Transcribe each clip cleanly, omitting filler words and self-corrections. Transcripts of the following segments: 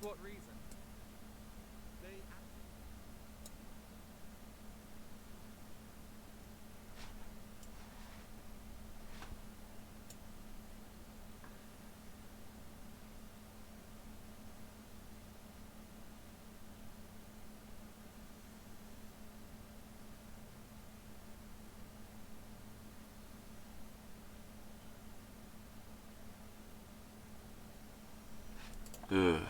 what reason? They Ugh.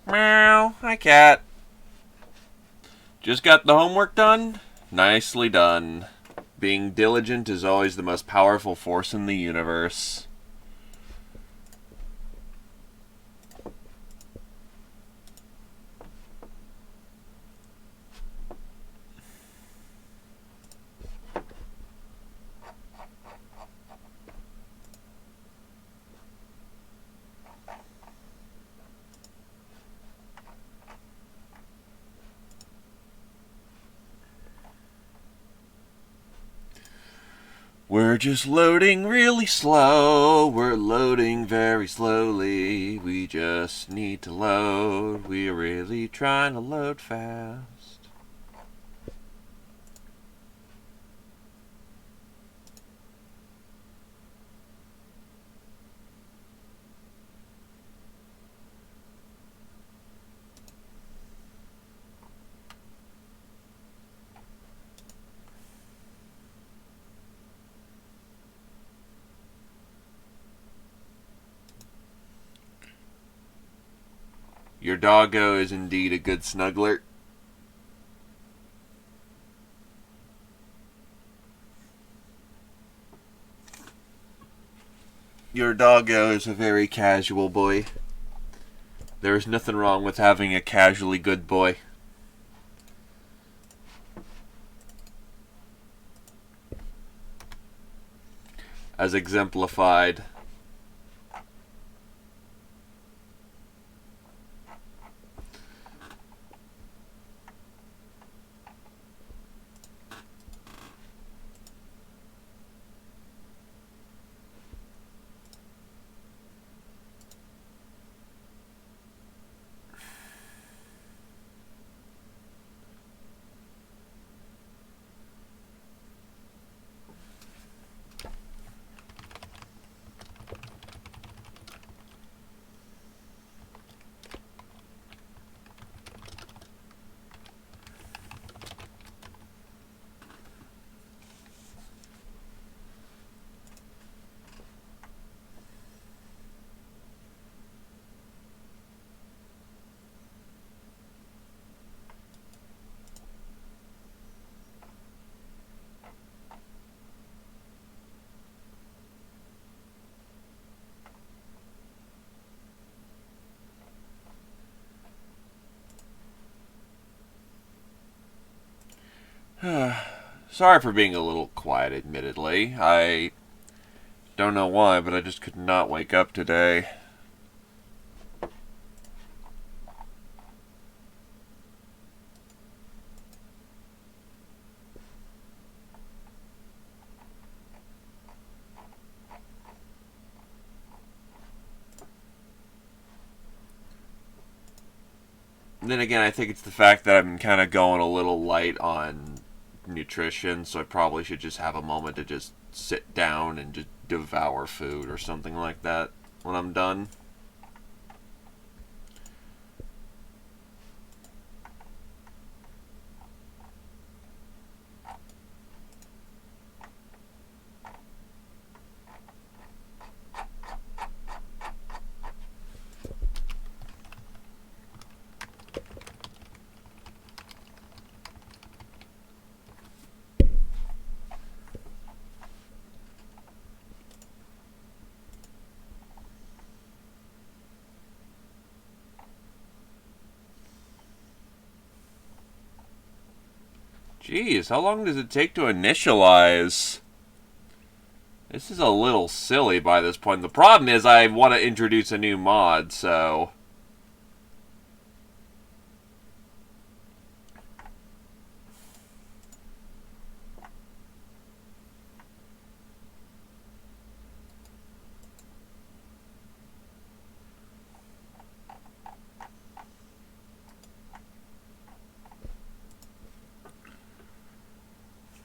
Meow. Hi, cat. Just got the homework done? Nicely done. Being diligent is always the most powerful force in the universe. We're just loading really slow. We're loading very slowly. We just need to load. We're really trying to load fast. Your doggo is indeed a good snuggler. Your doggo is a very casual boy. There is nothing wrong with having a casually good boy. As exemplified. Sorry for being a little quiet, admittedly. I don't know why, but I just could not wake up today. And then again, I think it's the fact that I'm kind of going a little light on nutrition, so I probably should just have a moment to just sit down and just devour food or something like that when I'm done. Jeez, how long does it take to initialize? This is a little silly by this point. The problem is I want to introduce a new mod, so...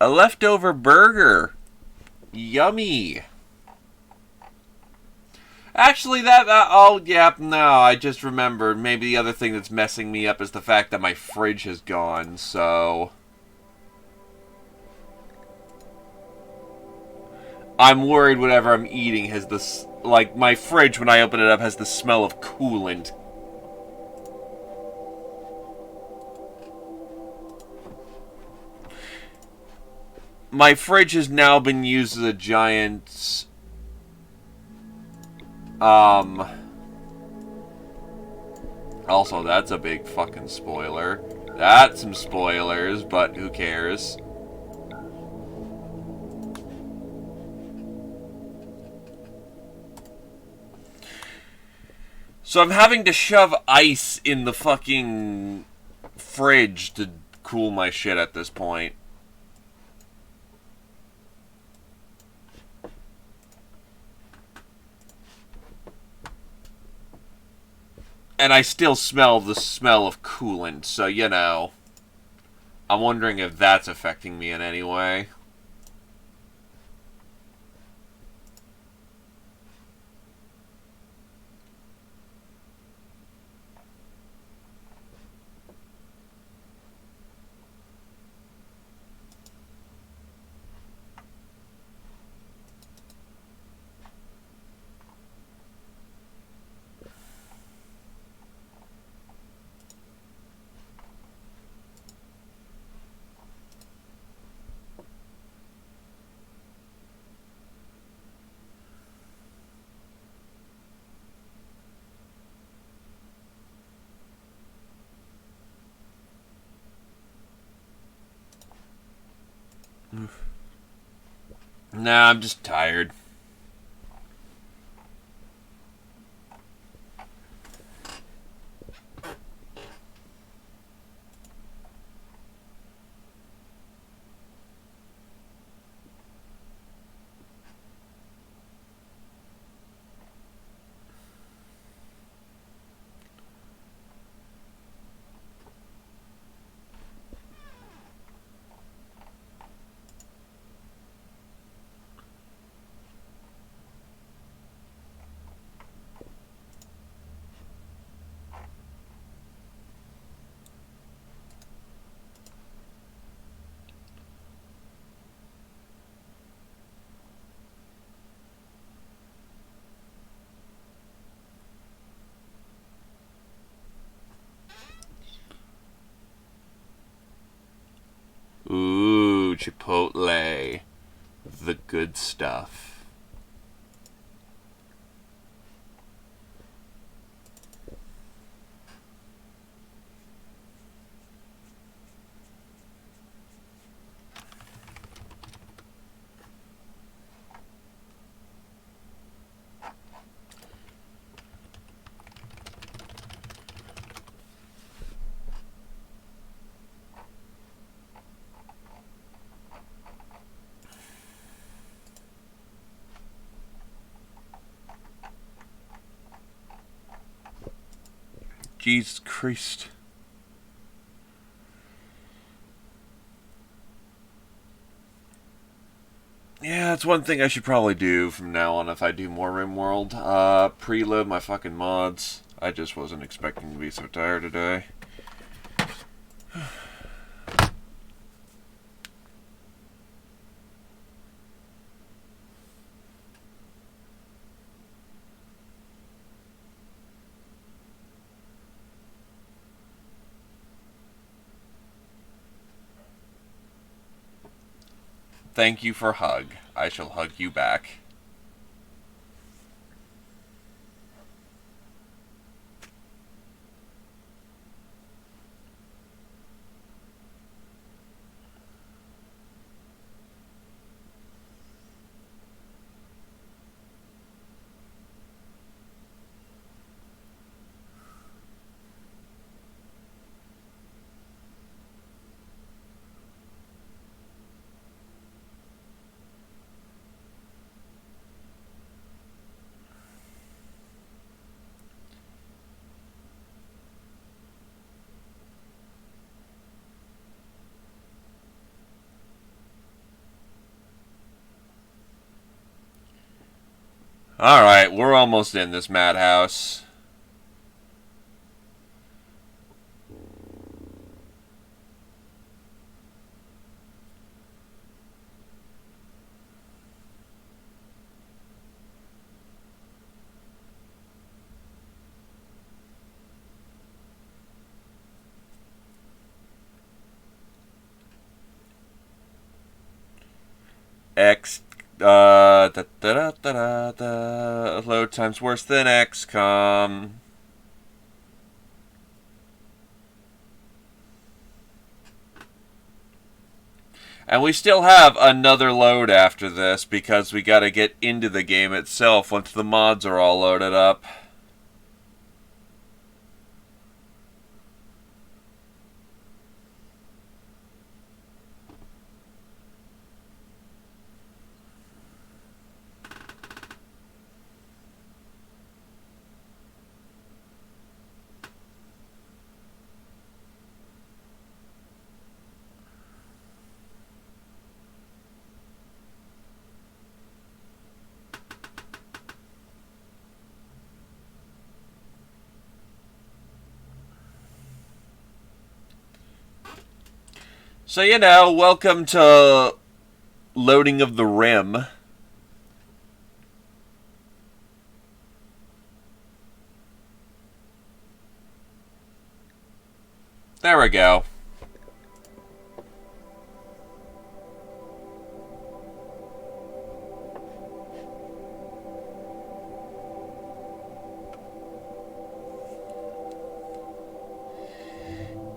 A leftover burger. Yummy. Actually, oh, yeah, no, I just remembered. Maybe the other thing that's messing me up is the fact that my fridge has gone, so... I'm worried whatever I'm eating has this... Like, my fridge, when I open it up, has the smell of coolant. My fridge has now been used as a giant... Also, that's a big fucking spoiler. That's some spoilers, but who cares? So I'm having to shove ice in the fucking fridge to cool my shit at this point. And I still smell the smell of coolant, so, you know. I'm wondering if that's affecting me in any way. Nah, I'm just tired. Ooh, Chipotle. The good stuff. Jesus Christ. Yeah, that's one thing I should probably do from now on if I do more Rimworld. Preload my fucking mods. I just wasn't expecting to be so tired today. Thank you for hug. I shall hug you back. Alright, we're almost in this madhouse. X, load time's worse than XCOM. And we still have another load after this because we gotta get into the game itself once the mods are all loaded up. So, you know, welcome to loading of the Rim. There we go.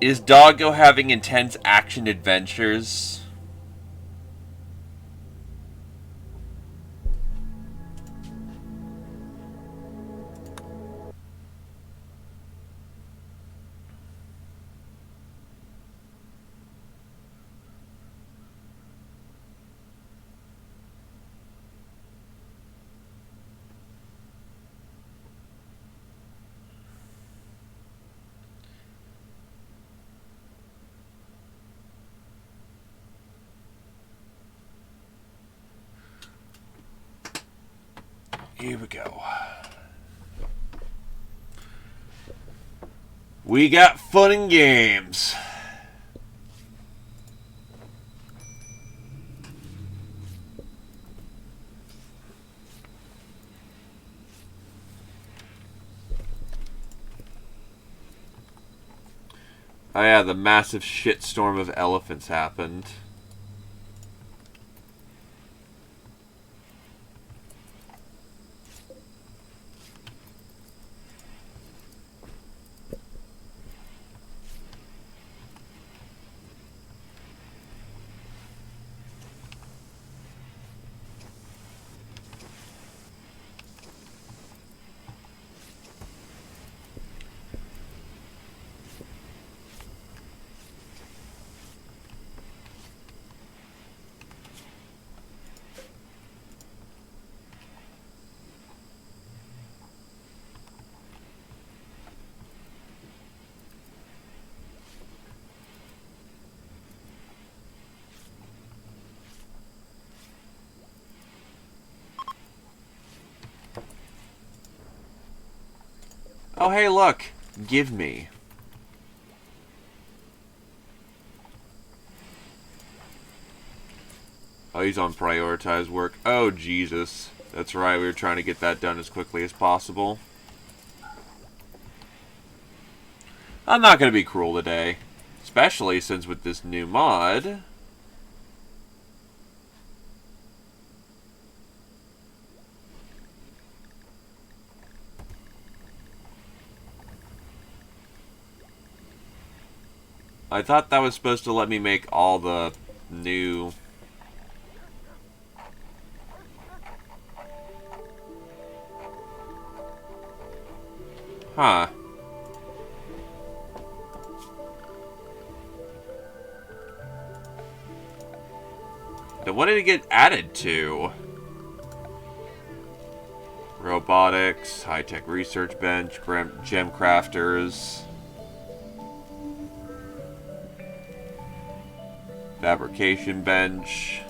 Is Doggo having intense action adventures? Here we go. We got fun and games. Oh yeah, the massive shitstorm of elephants happened. Oh hey look, give me. Oh, he's on prioritized work. Oh, Jesus. That's right, we were trying to get that done as quickly as possible. I'm not going to be cruel today. Especially since with this new mod... I thought that was supposed to let me make all the new... Huh. Then what did it get added to? Robotics, high-tech research bench, gem crafters... Fabrication bench.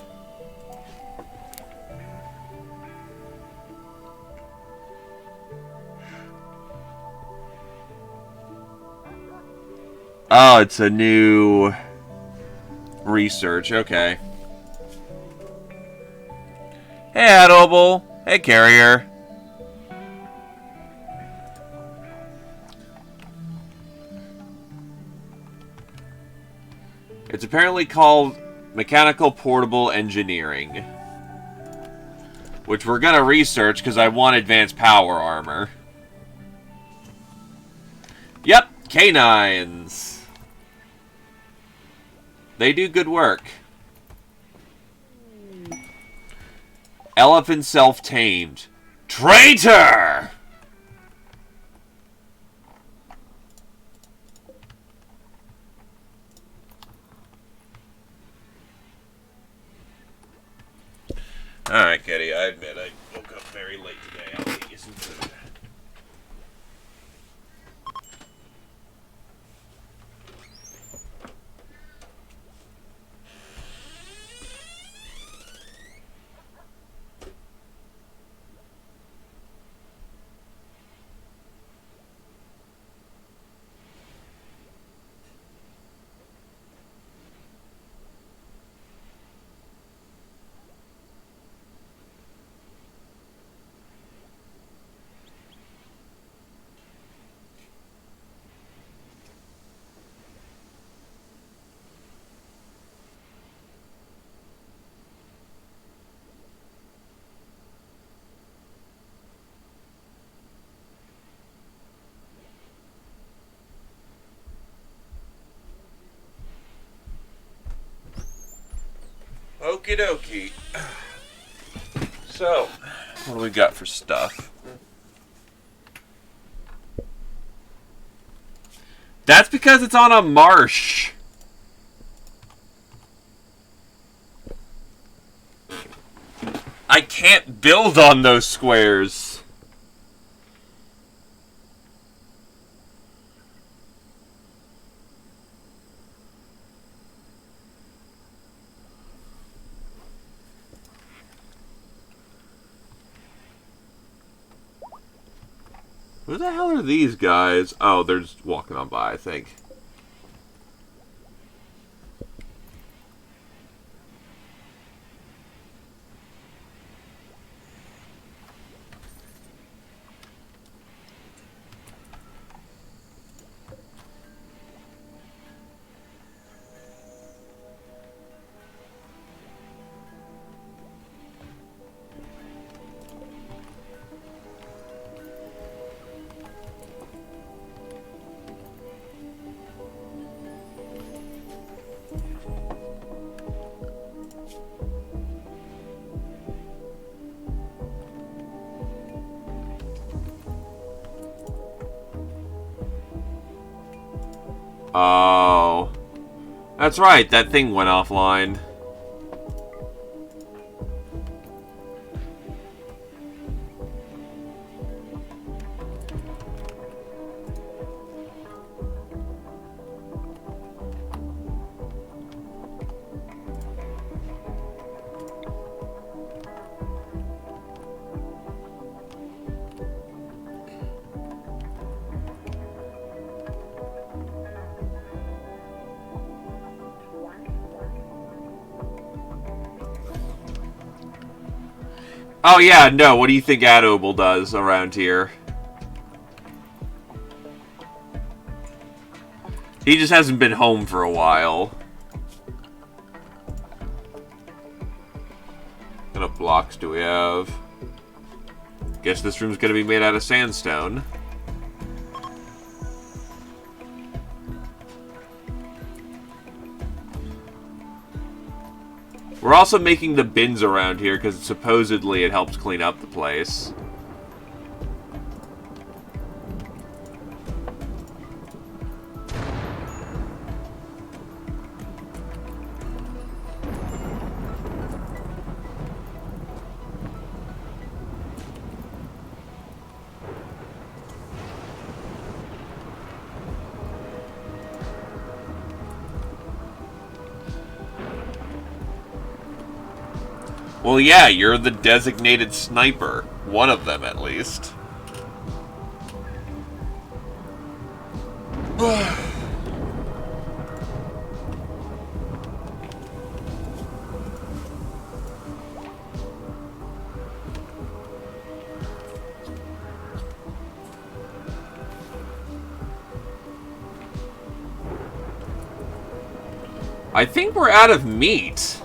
Oh, it's a new research. Okay. Hey, Adobel. Hey, Carrier. It's apparently called Mechanical Portable Engineering, which we're gonna research because I want advanced power armor. Yep, canines. They do good work. Elephant self-tamed. Traitor! Alright, Kitty, I admit I woke up very late today. I'll get you some food. Okie dokie. So, what do we got for stuff? That's because it's on a marsh. I can't build on those squares. Who the hell are these guys? Oh, they're just walking on by, I think. Oh. That's right, that thing went offline. Oh yeah, no, what do you think Adobel does around here? He just hasn't been home for a while. What kind of blocks do we have? Guess this room's gonna be made out of sandstone. We're also making the bins around here because supposedly it helps clean up the place. Well, yeah, you're the designated sniper. One of them, at least. I think we're out of meat.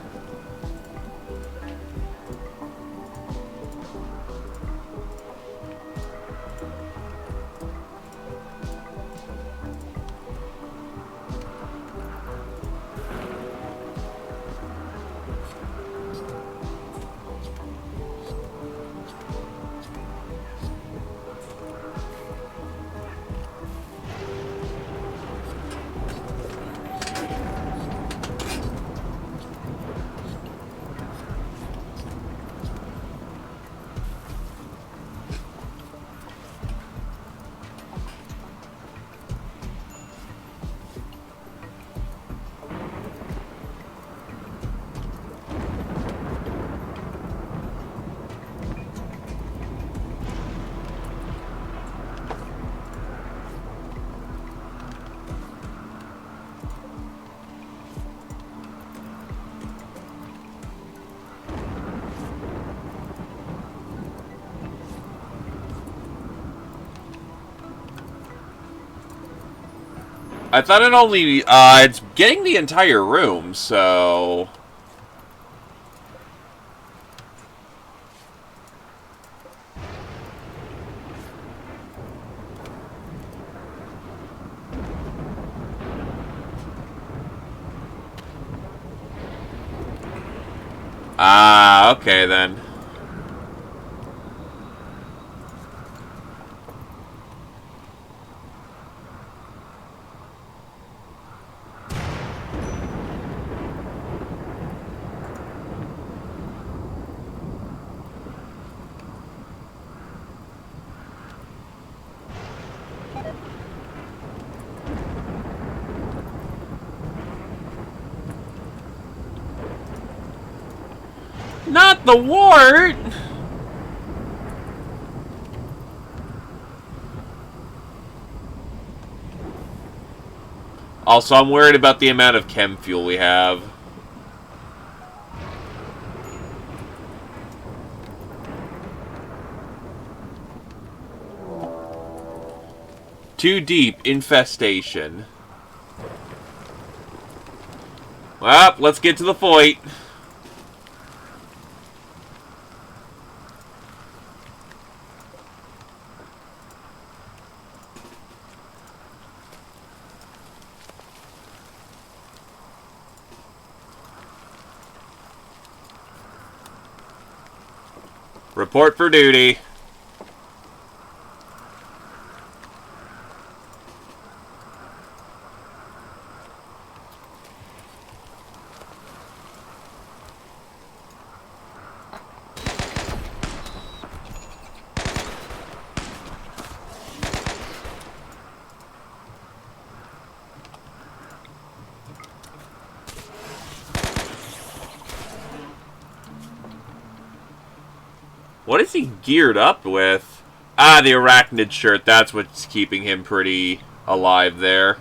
I thought it only, it's getting the entire room, so... Ah, okay then. Not the wart! Also, I'm worried about the amount of chem fuel we have. Too deep, infestation. Well, let's get to the fight. Report for duty. What is he geared up with? Ah, the arachnid shirt. That's what's keeping him pretty alive there.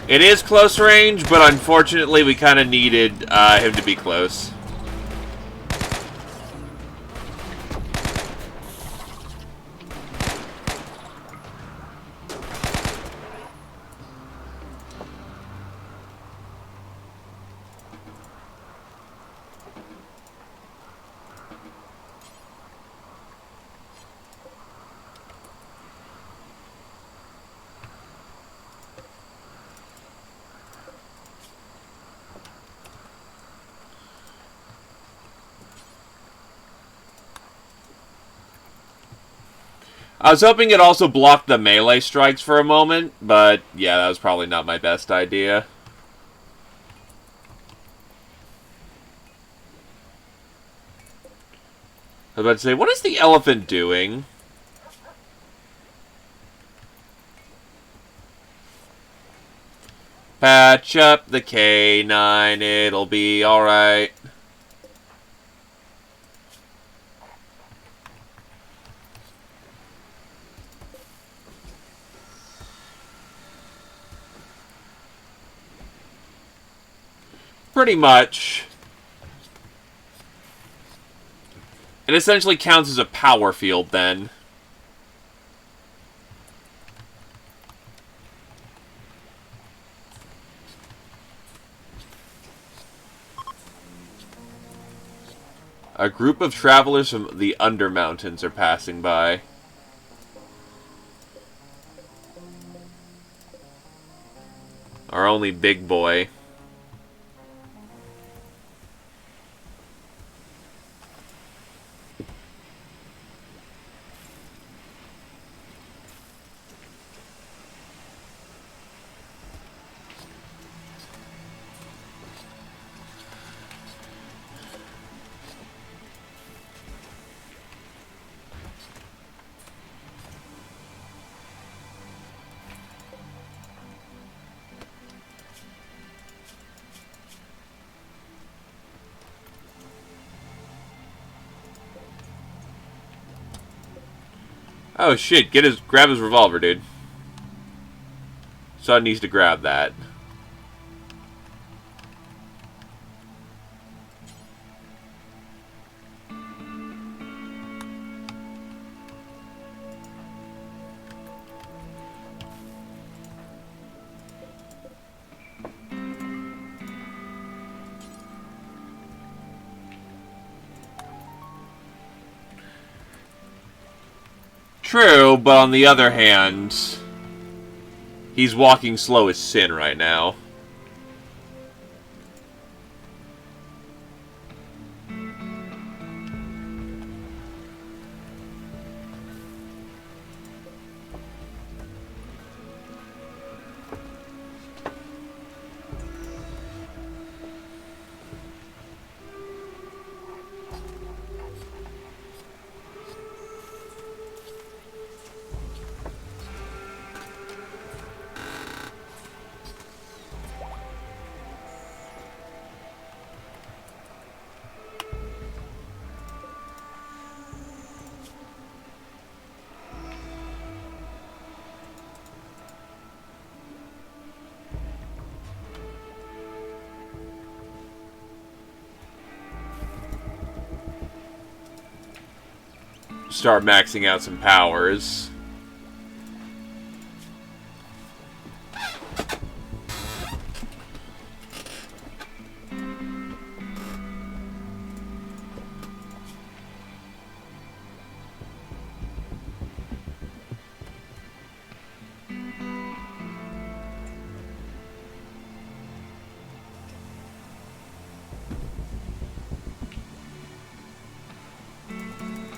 It is close range, but unfortunately we kind of needed him to be close. I was hoping it also blocked the melee strikes for a moment, but yeah, that was probably not my best idea. I was about to say, what is the elephant doing? Patch up the K9, it'll be alright. Pretty much. It essentially counts as a power field then. A group of travelers from the Undermountains are passing by. Our only big boy. Oh shit, grab his revolver, dude. Son needs to grab that. True, but on the other hand, he's walking slow as sin right now. Start maxing out some powers.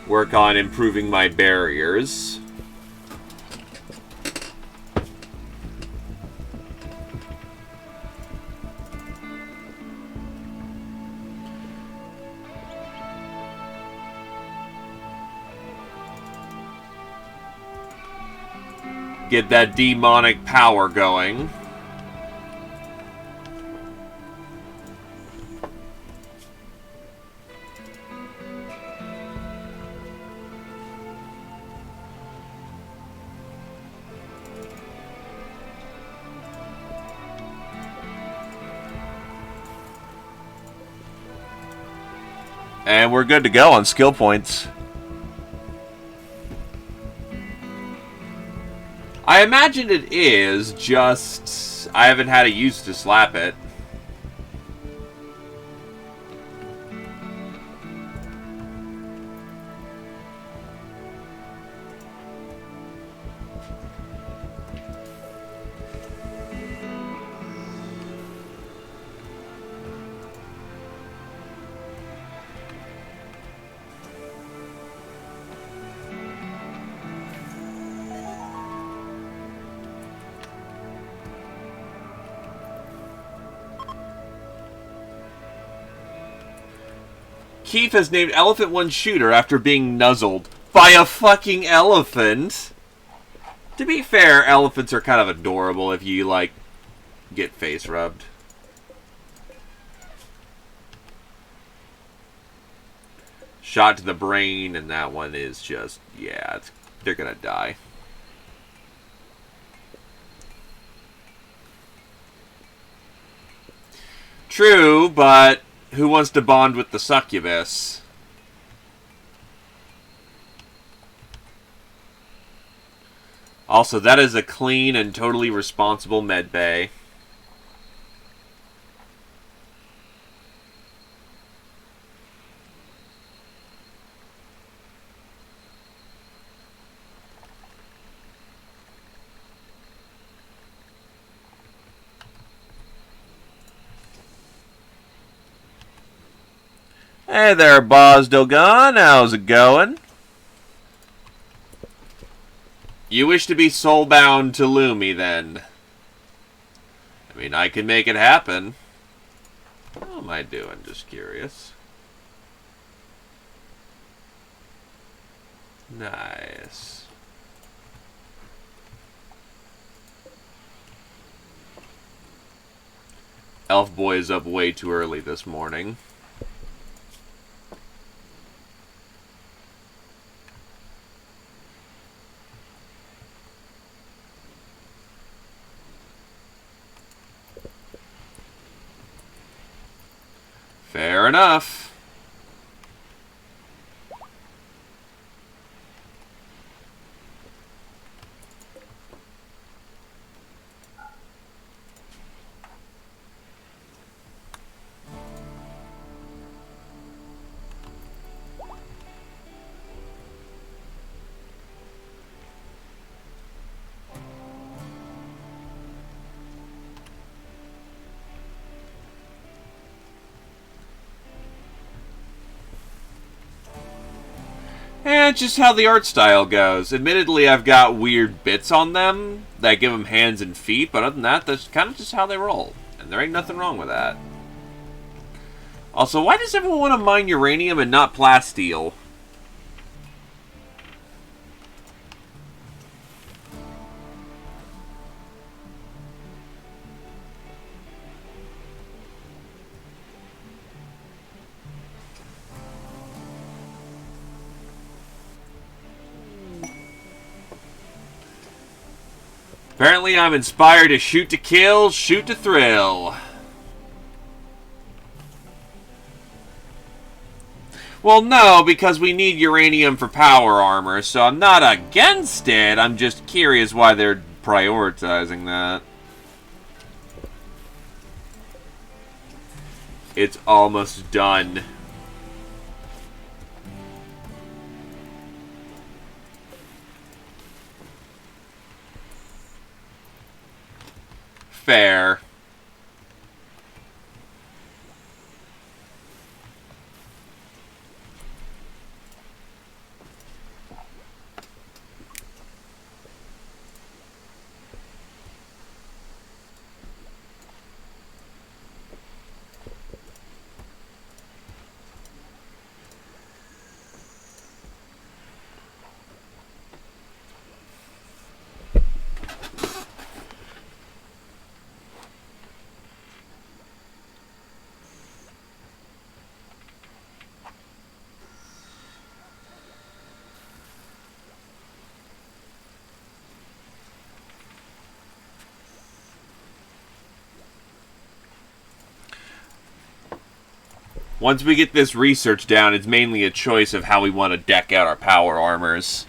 Work on improving my barriers. Get that demonic power going. And we're good to go on skill points. I imagine it is, just I haven't had a use to slap it. Keith has named Elephant One Shooter after being nuzzled by a fucking elephant. To be fair, elephants are kind of adorable if you, like, get face rubbed. Shot to the brain, and that one is just, yeah, they're gonna die. True, but who wants to bond with the succubus? Also, that is a clean and totally responsible med bay. Hey there, Bosdogan. How's it going? You wish to be soulbound to Lumi, then? I mean, I can make it happen. How am I doing? Just curious. Nice. Elf Boy is up way too early this morning. Fair enough. And just how the art style goes. Admittedly, I've got weird bits on them that give them hands and feet, but other than that, that's kind of just how they roll. And there ain't nothing wrong with that. Also, why does everyone want to mine uranium and not plasteel? Apparently, I'm inspired to shoot to kill, shoot to thrill. Well, no, because we need uranium for power armor, so I'm not against it. I'm just curious why they're prioritizing that. It's almost done. Fair. Once we get this research down, it's mainly a choice of how we want to deck out our power armors.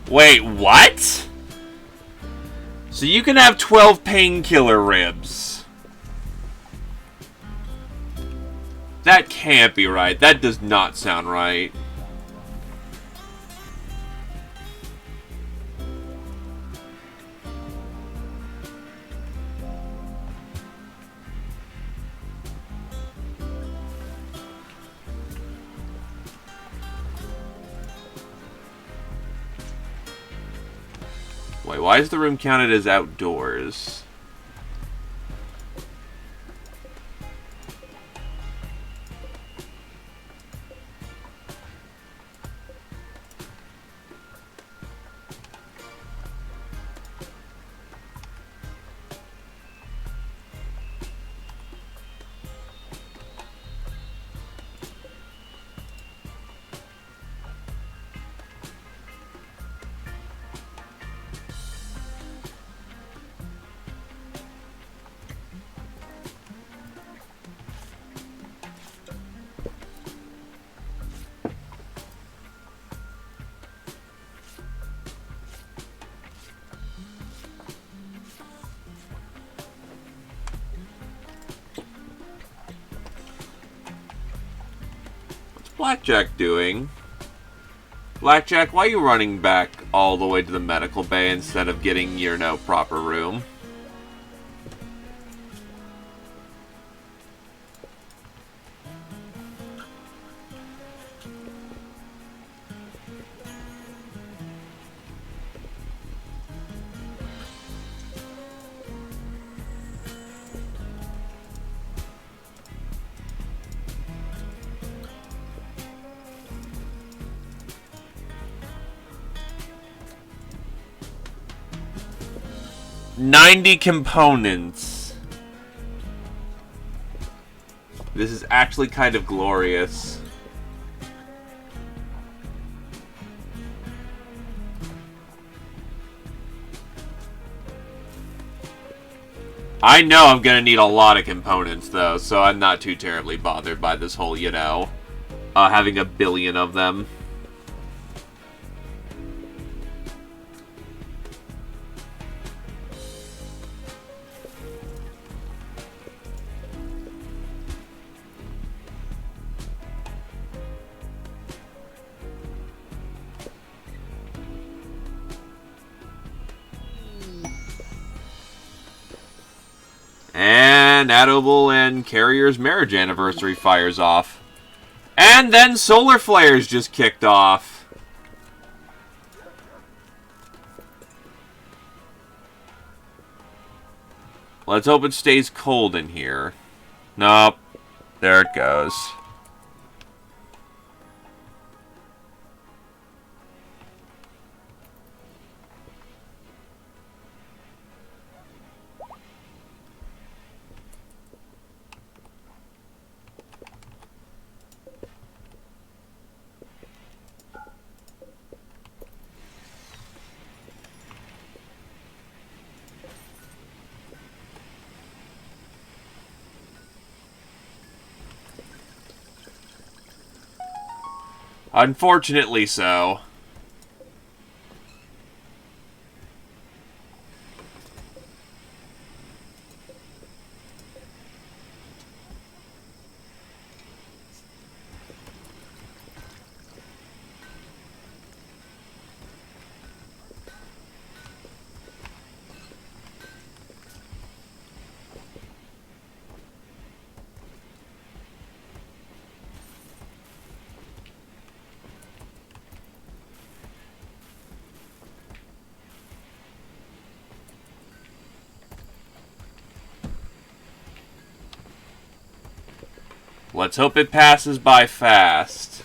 Wait, what? So you can have 12 painkiller ribs. That can't be right. That does not sound right. Wait, why is the room counted as outdoors? Blackjack doing? Blackjack, why are you running back all the way to the medical bay instead of getting your proper room? $90 components. This is actually kind of glorious. I know I'm gonna need a lot of components though, so I'm not too terribly bothered by this whole, having a billion of them. And Adobel and Carrier's marriage anniversary fires off. And then solar flares just kicked off. Let's hope it stays cold in here. Nope. There it goes. Unfortunately so. Let's hope it passes by fast.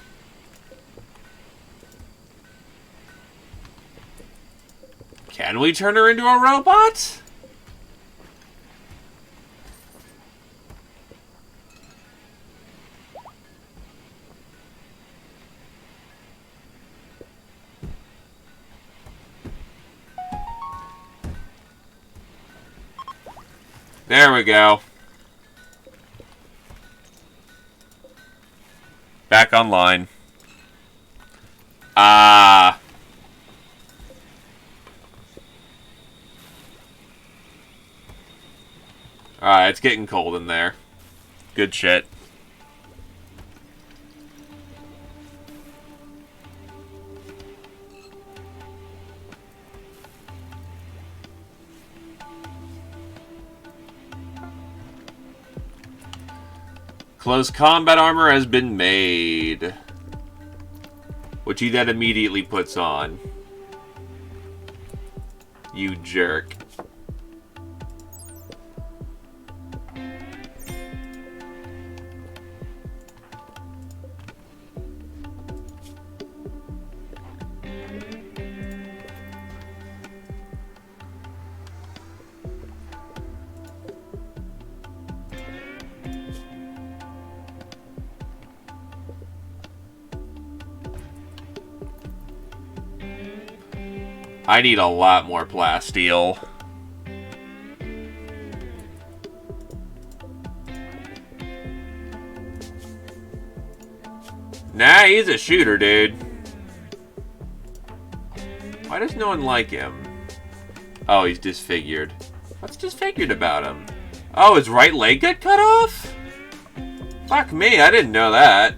Can we turn her into a robot? There we go. Back online. Alright, it's getting cold in there. Good shit. Close combat armor has been made. Which he then immediately puts on. You jerk. I need a lot more plasteel. Nah, he's a shooter, dude. Why does no one like him? Oh, he's disfigured. What's disfigured about him? Oh, his right leg got cut off? Fuck me, I didn't know that.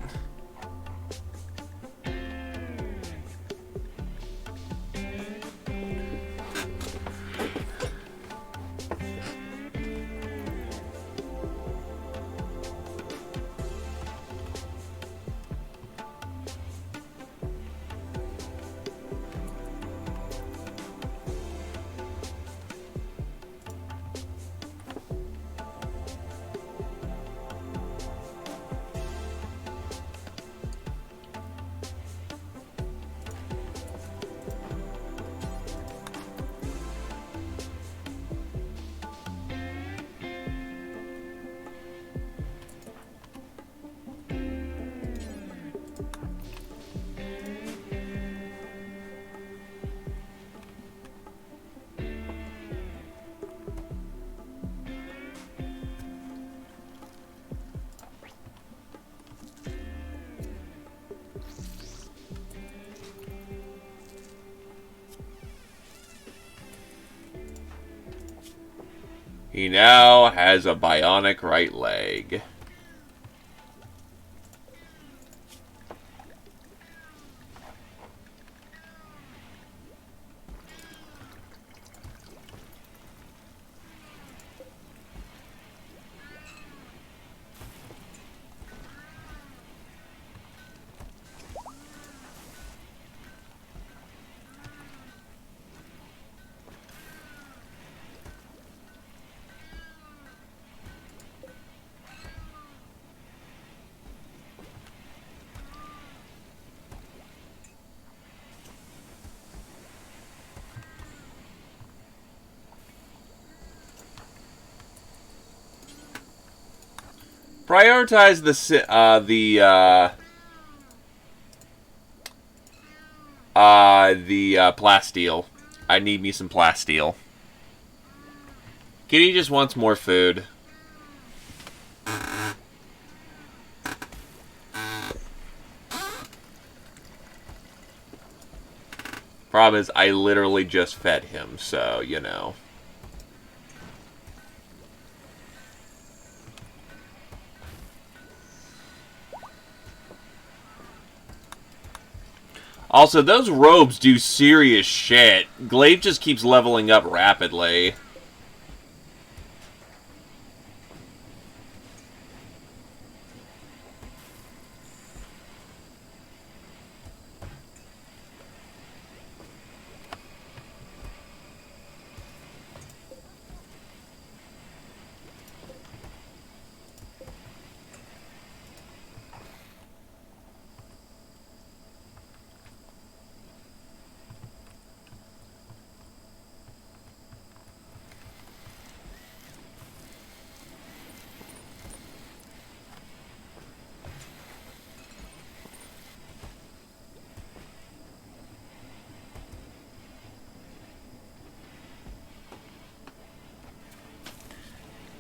He now has a bionic right leg. Prioritize the plasteel. I need me some plasteel. Kitty just wants more food. Problem is, I literally just fed him, so, you know. Also, those robes do serious shit. Glaive just keeps leveling up rapidly.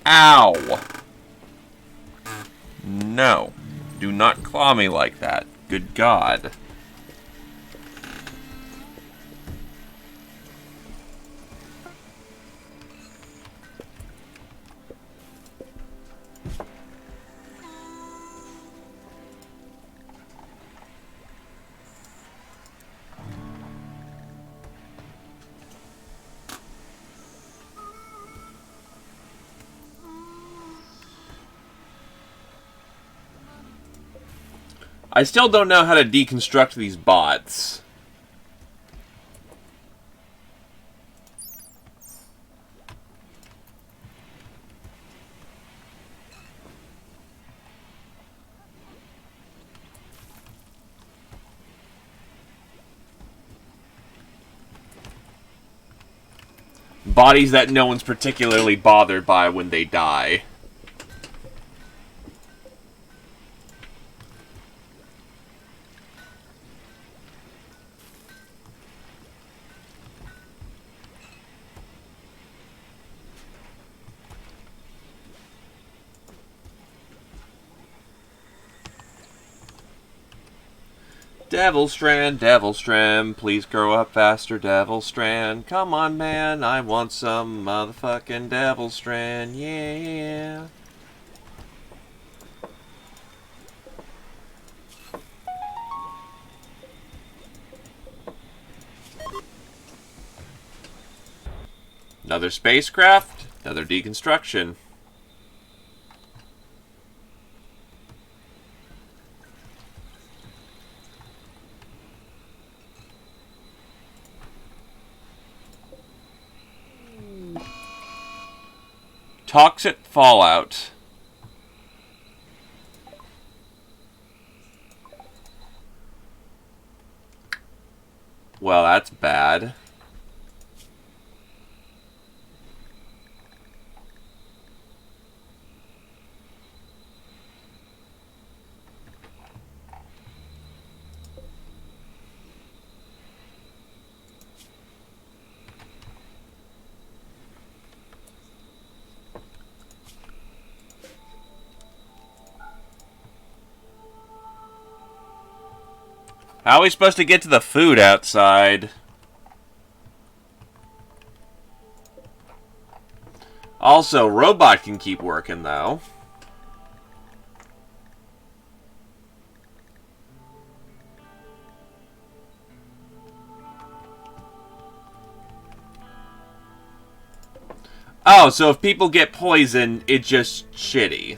Ow! No. Do not claw me like that. Good God. I still don't know how to deconstruct these bots. Bodies that no one's particularly bothered by when they die. Devil Strand, please grow up faster, Devil Strand. Come on, man, I want some motherfucking Devil Strand, yeah. Another spacecraft, another deconstruction. Toxic fallout. Well, that's bad. How are we supposed to get to the food outside? Also, robot can keep working, though. Oh, so if people get poisoned, it's just shitty.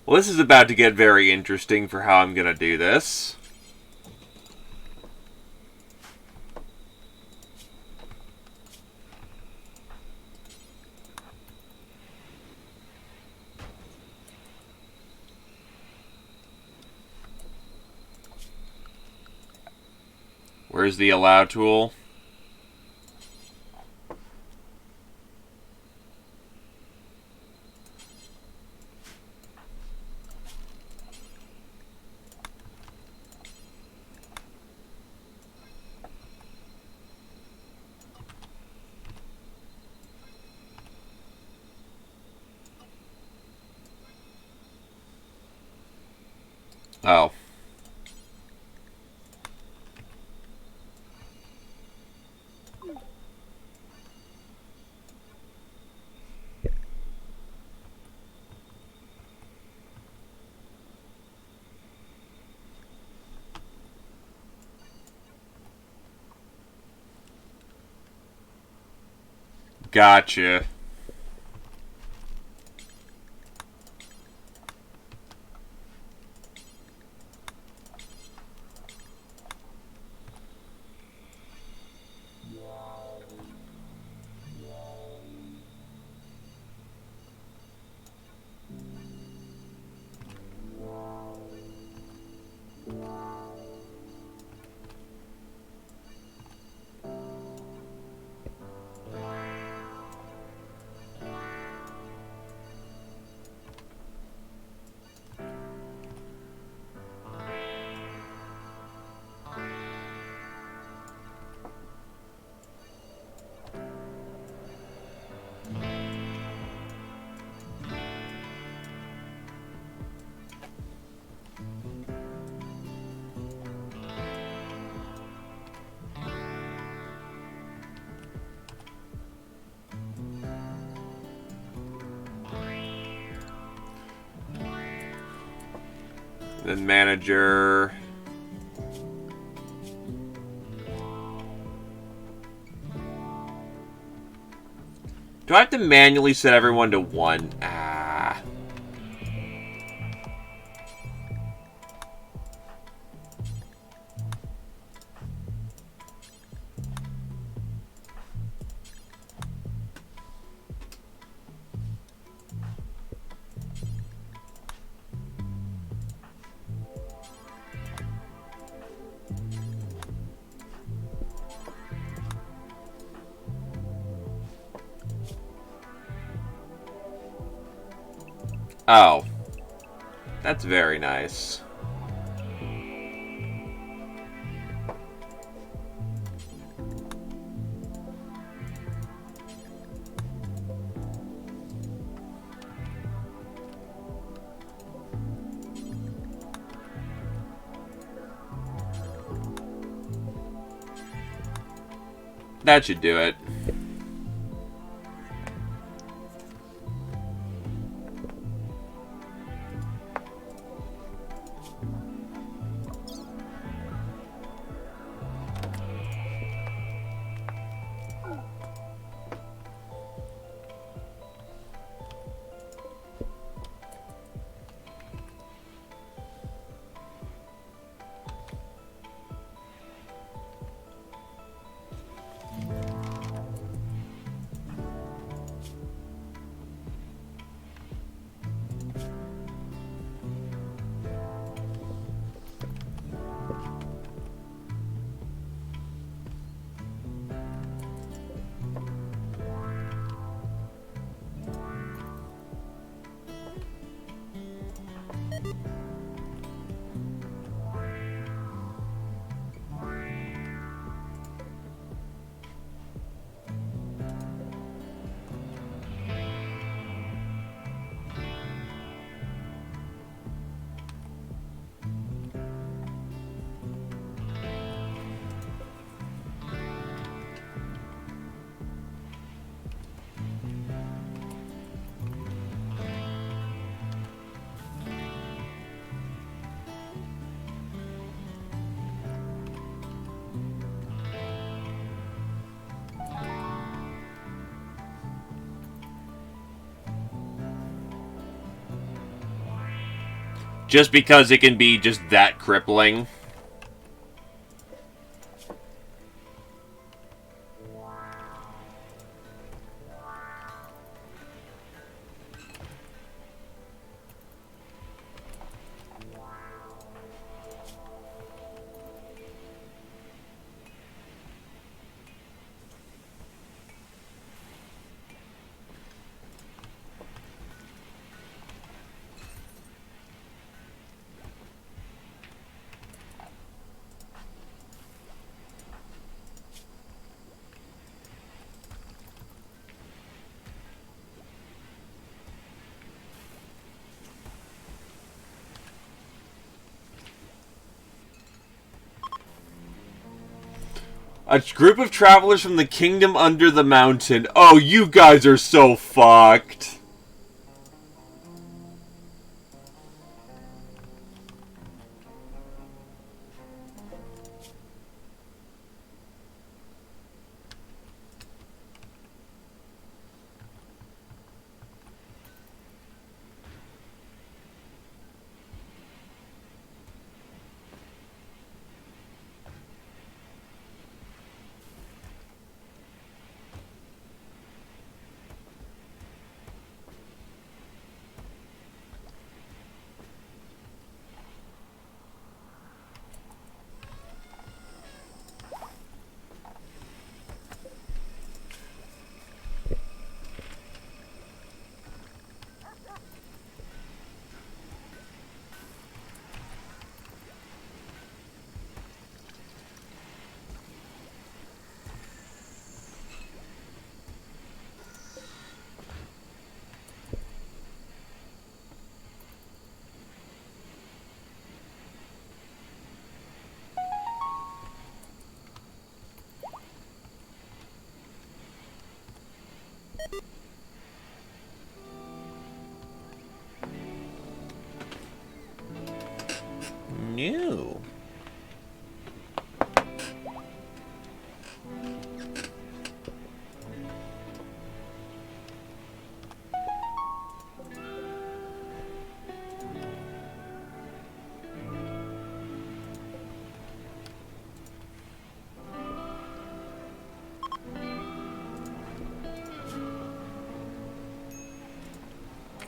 Well, this is about to get very interesting for how I'm gonna do this. Where's the allow tool? Oh. Gotcha. Then manager. Do I have to manually set everyone to 1? Ah. Oh. That's very nice. That should do it. Just because it can be just that crippling. A group of travelers from the kingdom under the mountain. Oh, you guys are so fucked.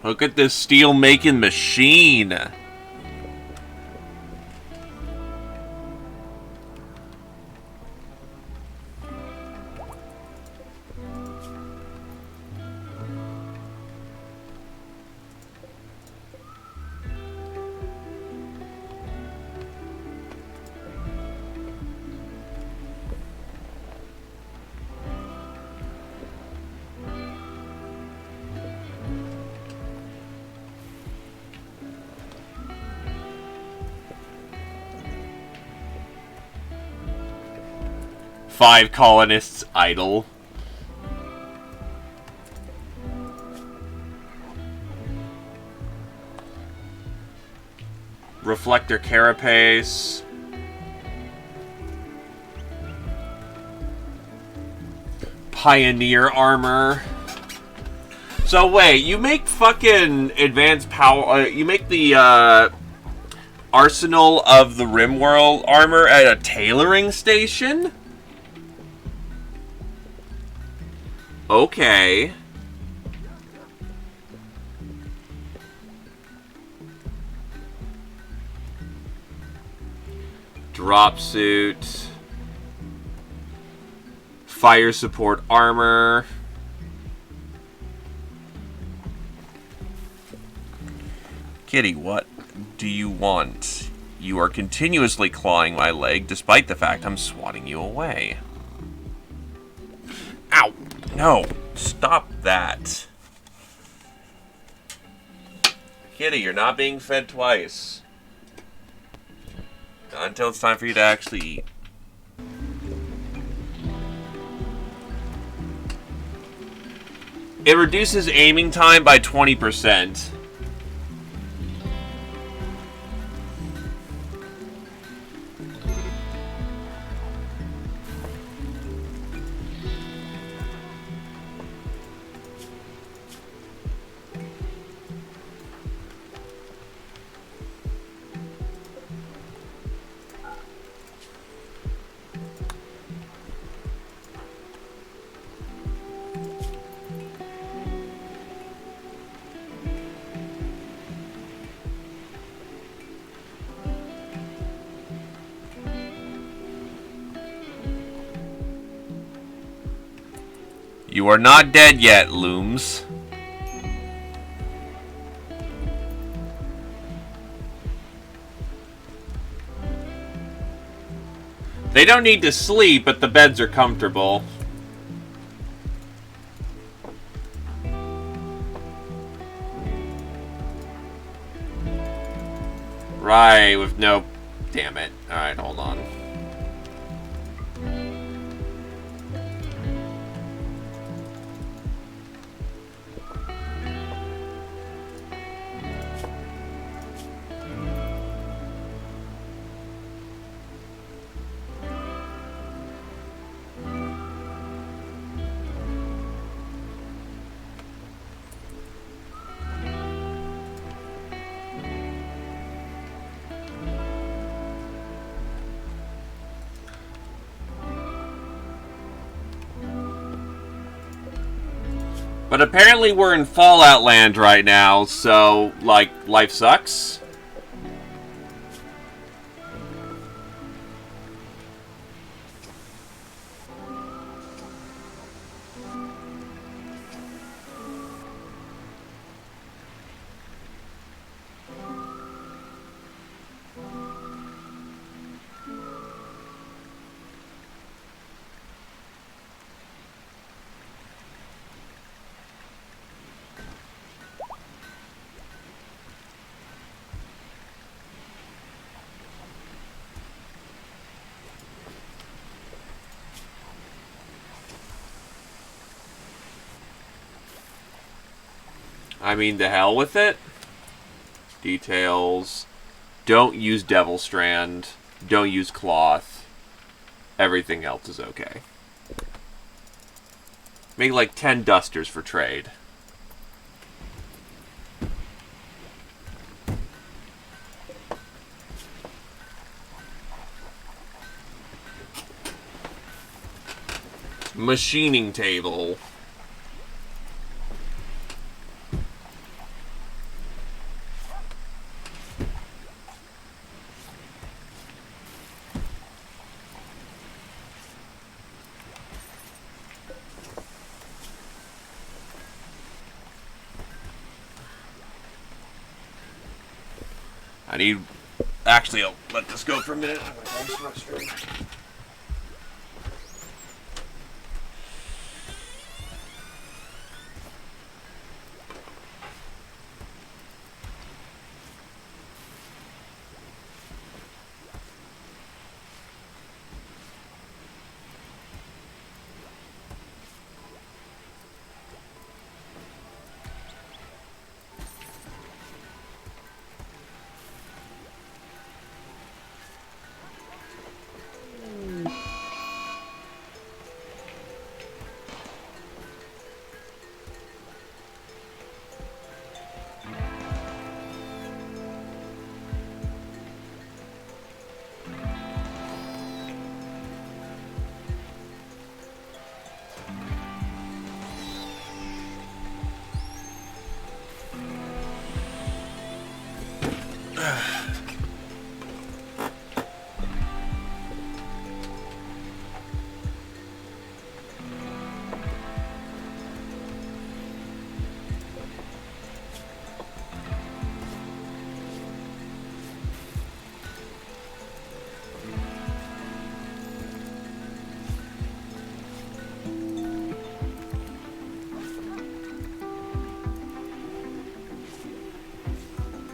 Look at this steel-making machine. Five colonists idle. Reflector carapace. Pioneer armor. So wait, you make fucking advanced power. You make the arsenal of the Rimworld armor at a tailoring station? Okay. Drop suit. Fire support armor. Kitty, what do you want? You are continuously clawing my leg despite the fact I'm swatting you away. Ow! No! Stop that. Kitty, you're not being fed twice. Not until it's time for you to actually eat. It reduces aiming time by 20%. You are not dead yet, Looms. They don't need to sleep, but the beds are comfortable. Right, with no... Damn it. Alright, hold on. But apparently we're in Fallout Land right now, so, like, life sucks. I mean, the hell with it. Details. Don't use Devil Strand. Don't use Cloth. Everything else is okay. Make like 10 dusters for trade. Machining table. I need... Actually, I'll let this go for a minute.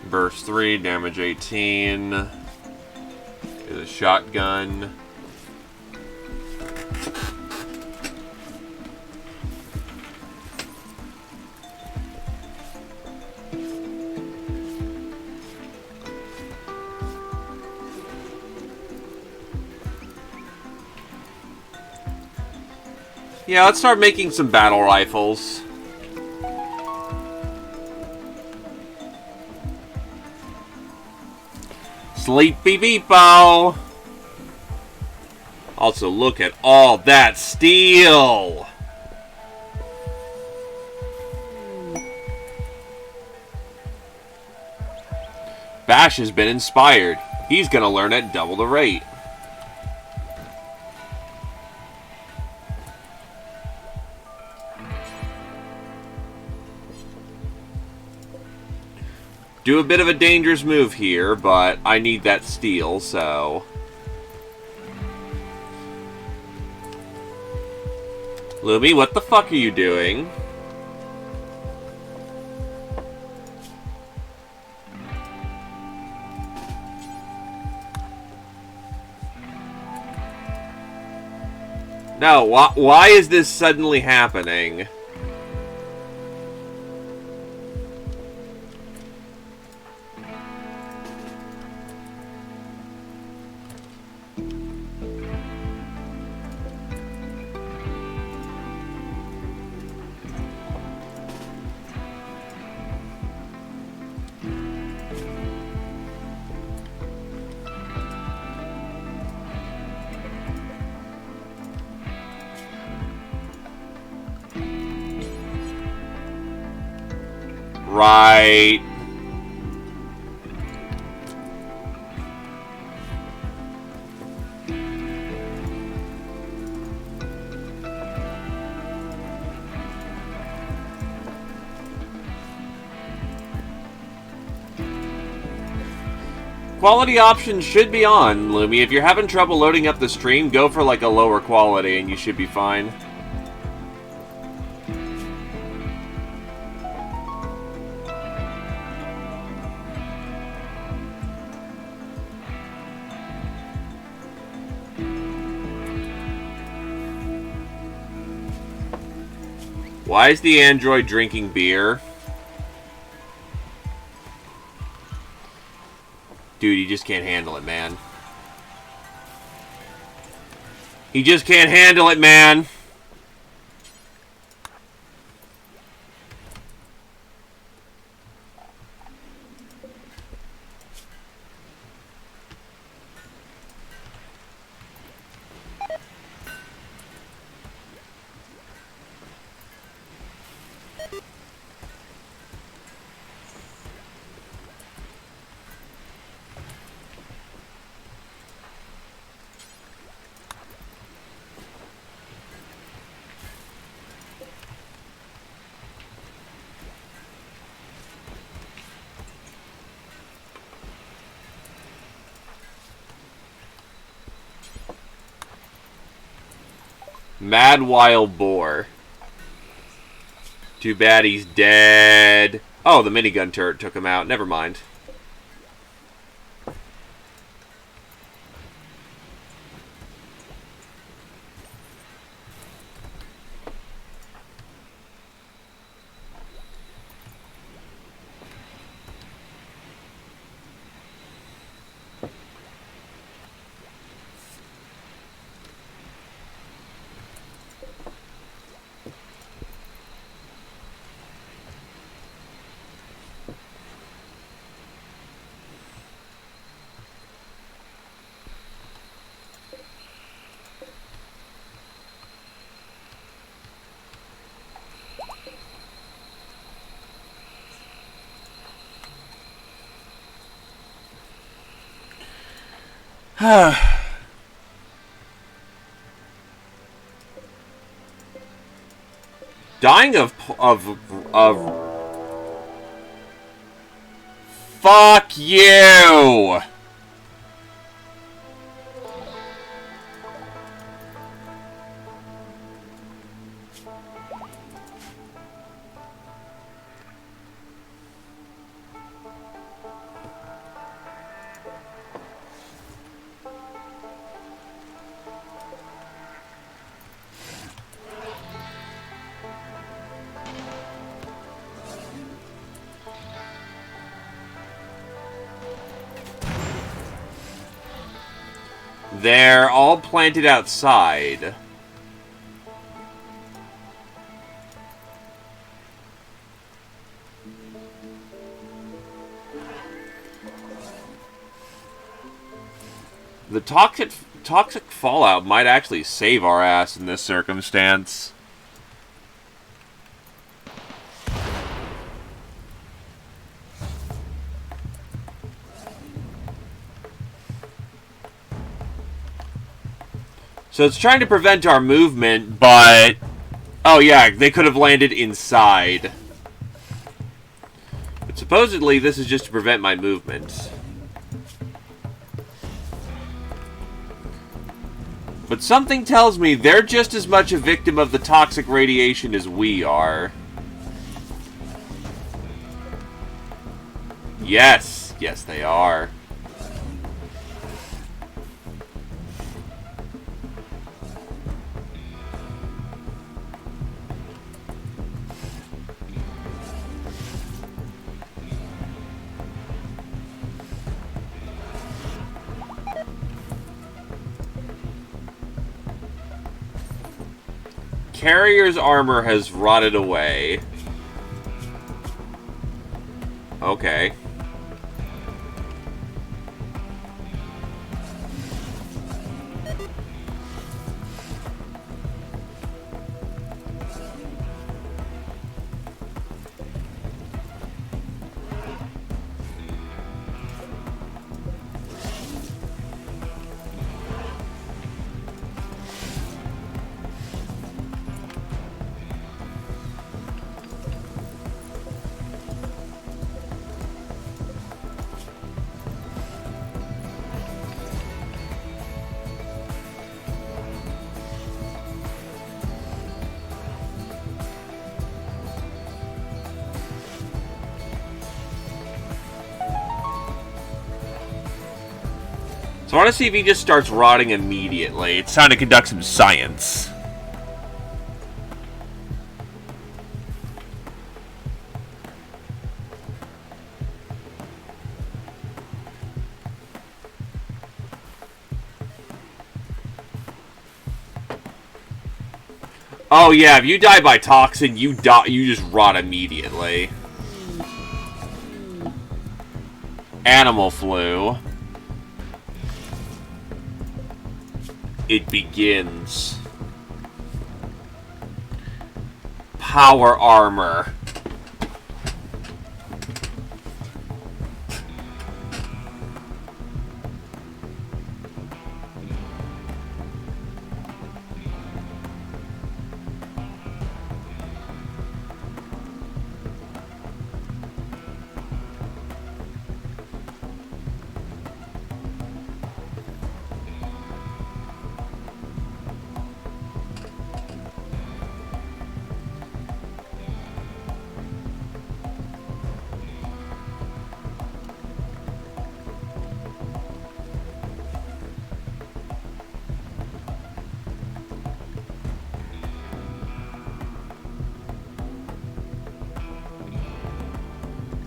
Burst 3, damage 18. Is a shotgun. Yeah, let's start making some battle rifles. Sleepy Beepo! Also, look at all that steel! Bash has been inspired. He's gonna learn at double the rate. Do a bit of a dangerous move here, but I need that steel, so... Lumi, what the fuck are you doing? No, why is this suddenly happening? Right. Quality options should be on, Lumi. If you're having trouble loading up the stream, go for like a lower quality and you should be fine. Why is the android drinking beer? Dude, he just can't handle it, man. He just can't handle it, man. Mad Wild Boar. Too bad he's dead. Oh, the minigun turret took him out. Never mind. Dying of fuck you. They're all planted outside. The toxic fallout might actually save our ass in this circumstance. So it's trying to prevent our movement, but... Oh yeah, they could have landed inside. But supposedly this is just to prevent my movement. But something tells me they're just as much a victim of the toxic radiation as we are. Yes. Yes, they are. Carrier's armor has rotted away. Okay. So I want to see if he just starts rotting immediately. It's time to conduct some science. Oh yeah, if you die by toxin, you just rot immediately. Animal flu. It begins. Power armor.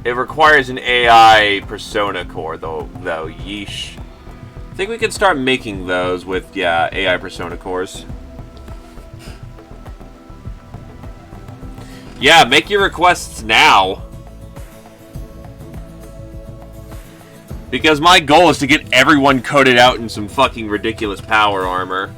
It requires an AI persona core, though. Yeesh. I think we can start making those with, yeah, AI persona cores. Yeah, make your requests now. Because my goal is to get everyone coated out in some fucking ridiculous power armor.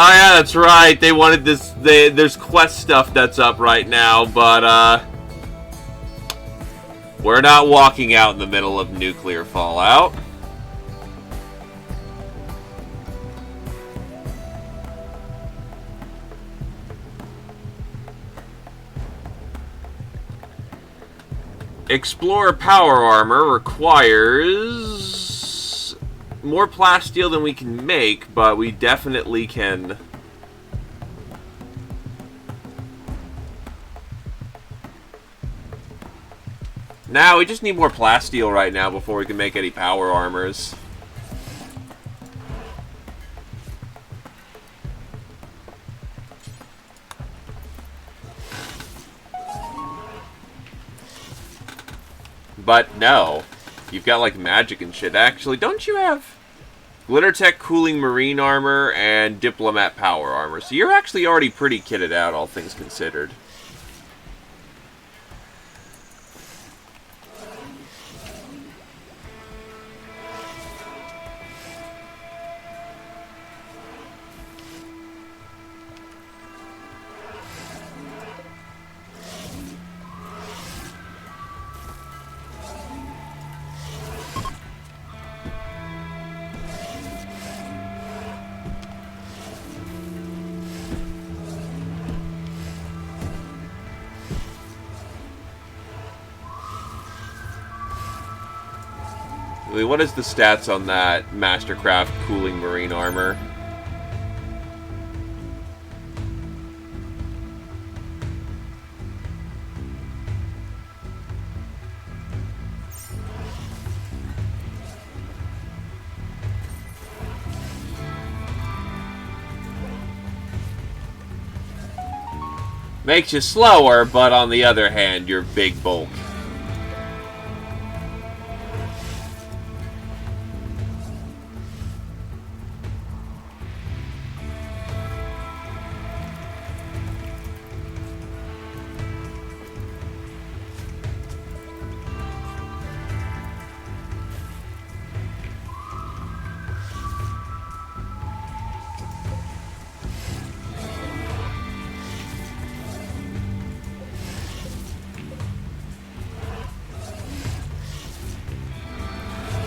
Oh yeah, that's right. They wanted this. There's quest stuff that's up right now, but we're not walking out in the middle of nuclear fallout. Explorer power armor requires more plasteel than we can make, but we definitely can. Now we just need more plasteel right now before we can make any power armors. But no, you've got like magic and shit. Actually, don't you have Glitter Tech cooling marine armor and Diplomat power armor? So you're actually already pretty kitted out, all things considered. Wait, what is the stats on that Mastercraft cooling marine armor? Makes you slower, but on the other hand, you're big bulk.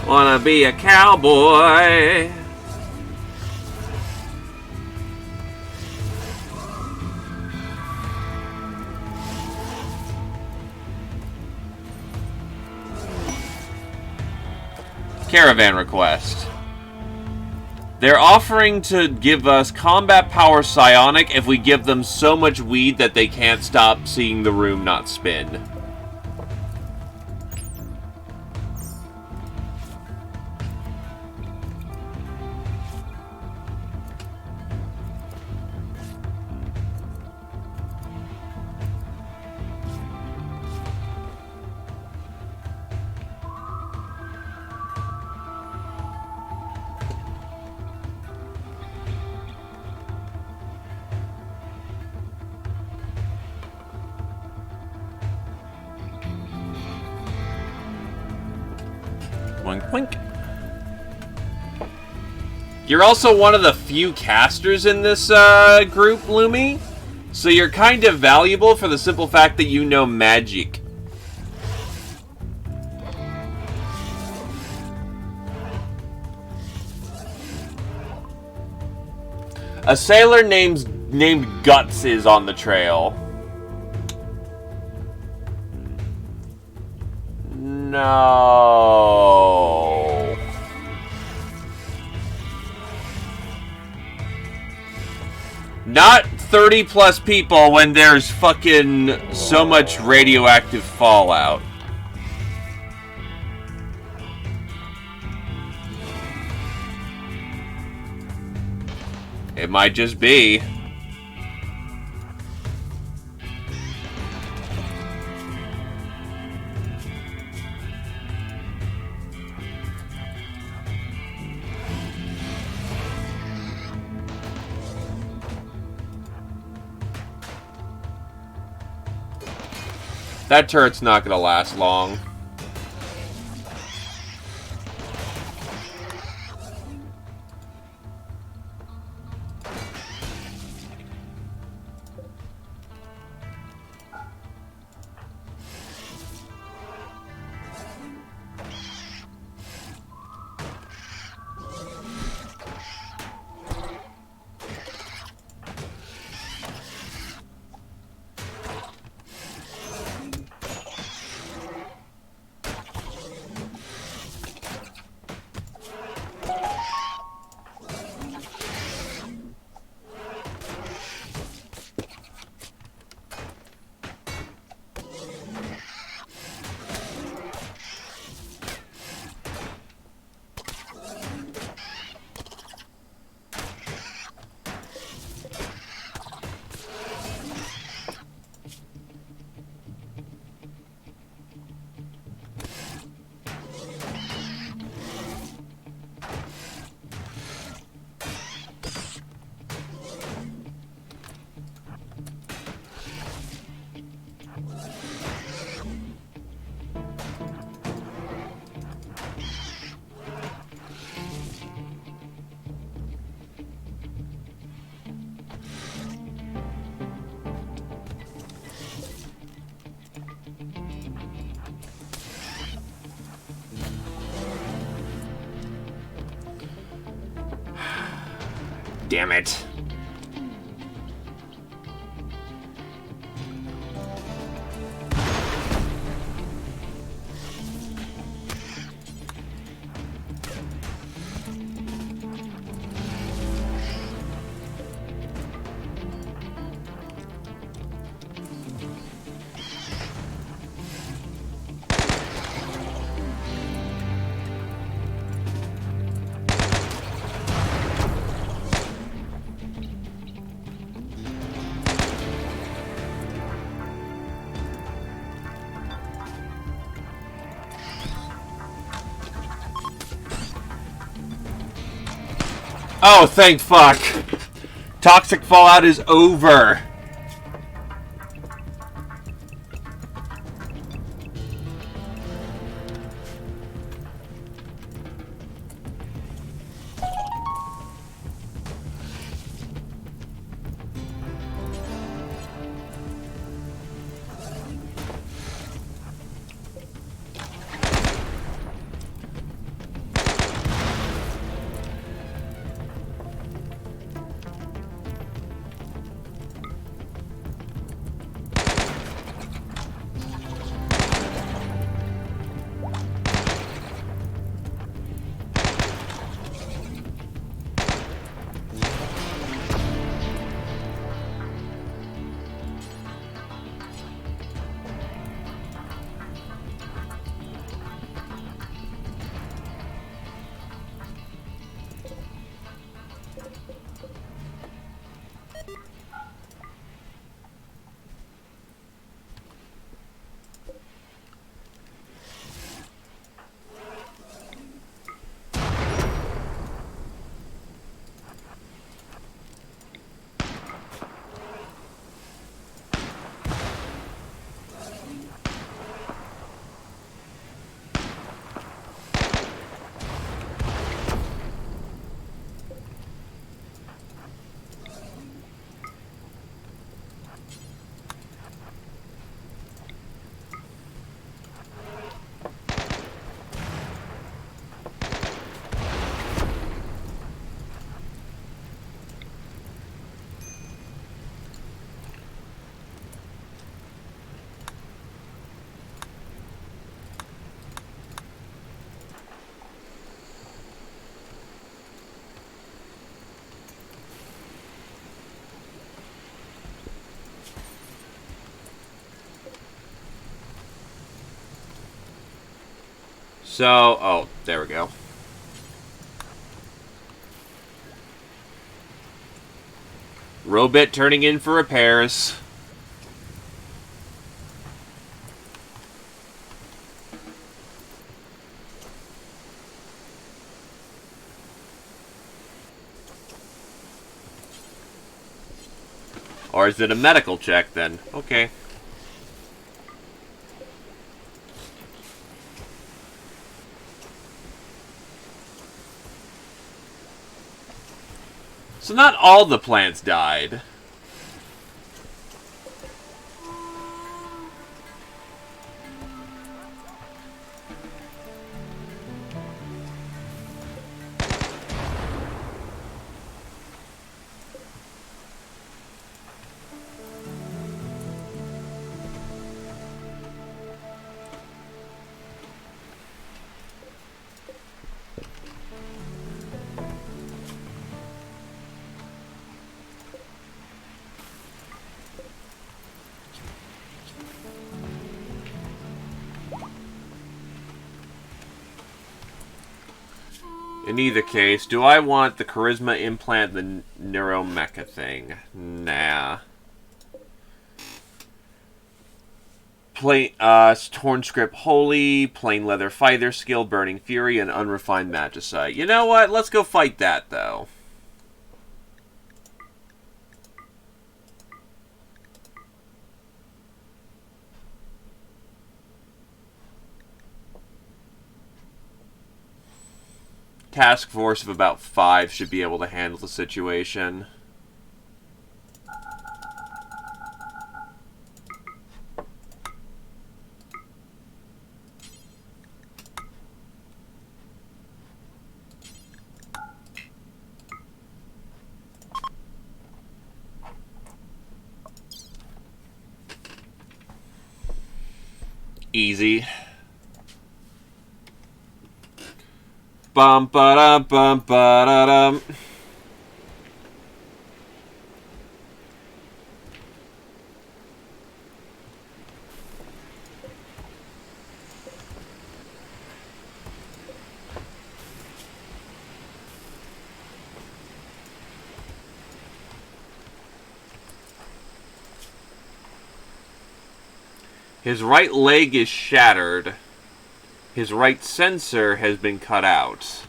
Wanna be a cowboy. Caravan request. They're offering to give us combat power psionic if we give them so much weed that they can't stop seeing the room not spin. Wink, wink. You're also one of the few casters in this group, Lumi. So you're kind of valuable for the simple fact that you know magic. A sailor named Guts is on the trail. No. Not 30 plus people when there's fucking so much radioactive fallout. It might just be. That turret's not gonna last long. Damn it. Oh, thank fuck. Toxic Fallout is over. So, oh, there we go. Robit turning in for repairs. Or is it a medical check then? Okay. So not all the plants died. In either case, do I want the charisma implant, the neuromecha thing? Nah. Torn script holy, plain leather fighter skill, burning fury, and unrefined magicite. You know what? Let's go fight that though. Task force of about 5 should be able to handle the situation. Easy. Bum ba dum bum ba da dum. His right leg is shattered. His right sensor has been cut out.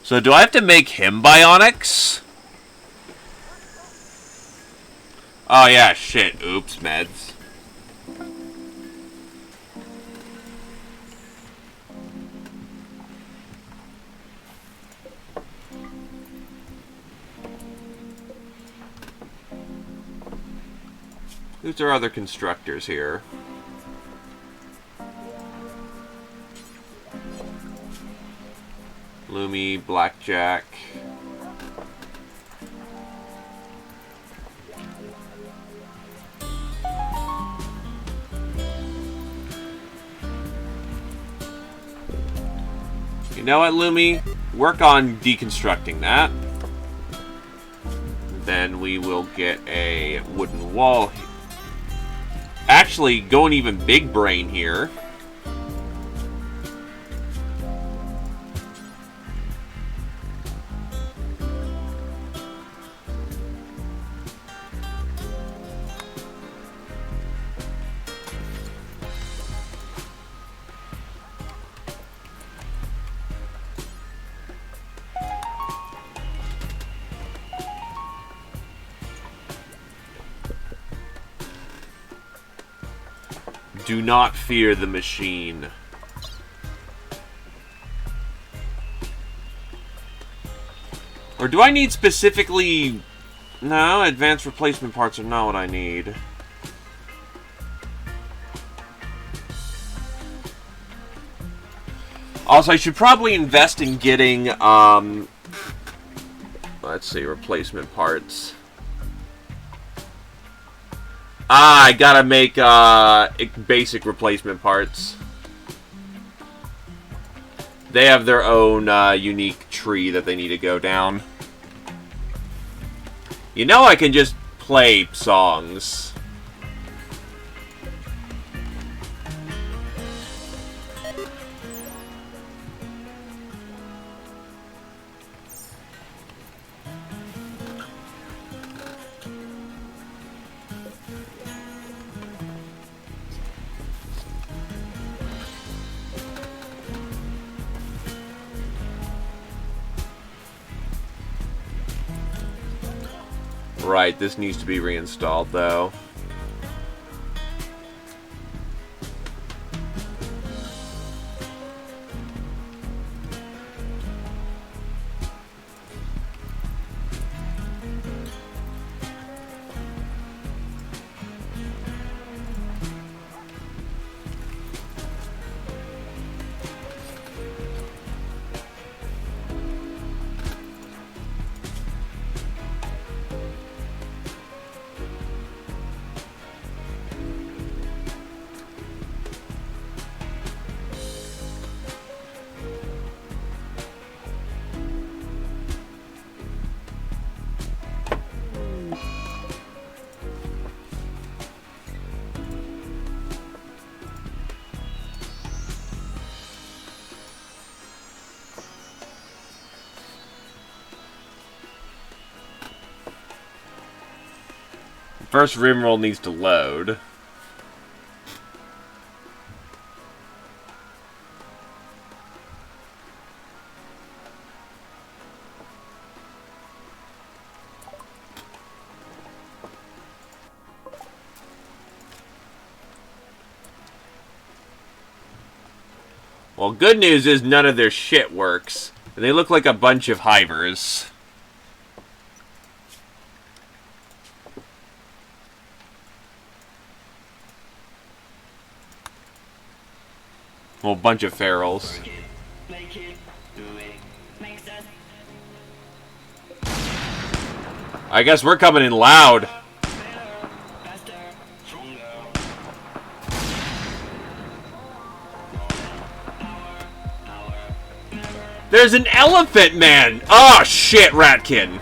So do I have to make him bionics? Oh yeah, shit. Oops, meds. Who's our other constructors here? Lumi, Blackjack. You know what, Lumi? Work on deconstructing that. Then we will get a wooden wall. Actually, going even big brain here. Do not fear the machine. Or do I need specifically... No, advanced replacement parts are not what I need. Also, I should probably invest in getting, let's see, replacement parts. I gotta make basic replacement parts. They have their own unique tree that they need to go down. You know I can just play songs. Right, this needs to be reinstalled, though. First Rimworld needs to load. Well, good news is none of their shit works. They look like a bunch of hivers. Well, a bunch of ferals. I guess we're coming in loud. There's an elephant man! Oh shit, Ratkin!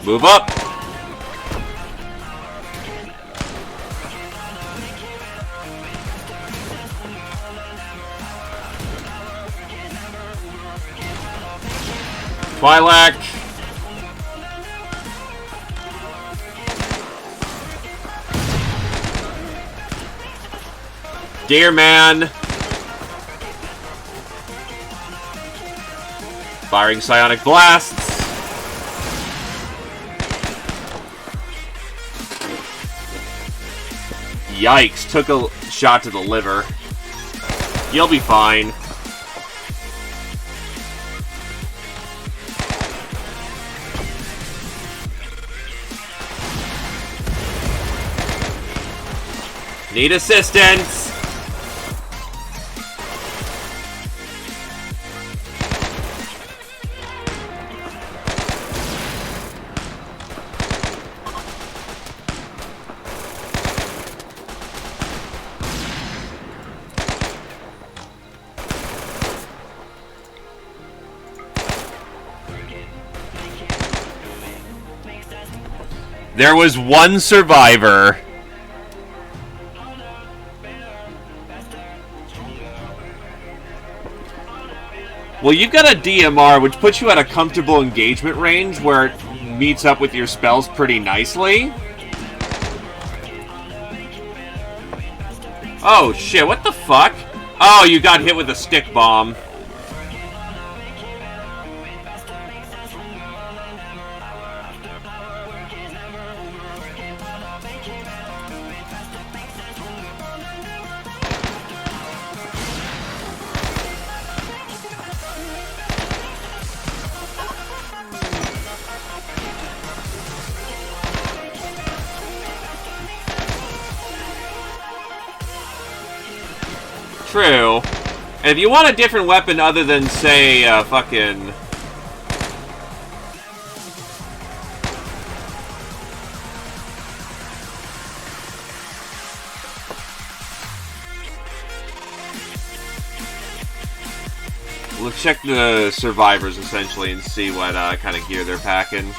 Move up! Twi'lek! Deer Man! Firing psionic blasts! Yikes, took a shot to the liver. You'll be fine. Need assistance! There was one survivor. Well, you've got a DMR, which puts you at a comfortable engagement range where it meets up with your spells pretty nicely. Oh, shit, what the fuck? Oh, you got hit with a stick bomb. True. And if you want a different weapon other than, say, fucking... Let's check the survivors, essentially, and see what kind of gear they're packing.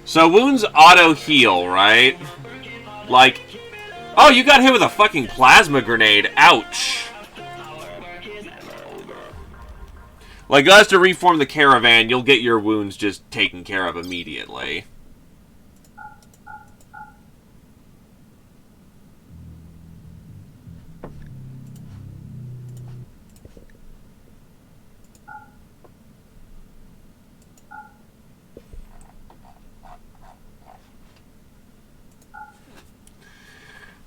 So wounds auto-heal, right? Like, oh, you got hit with a fucking plasma grenade. Ouch. Like, you'll have to reform the caravan. You'll get your wounds just taken care of immediately.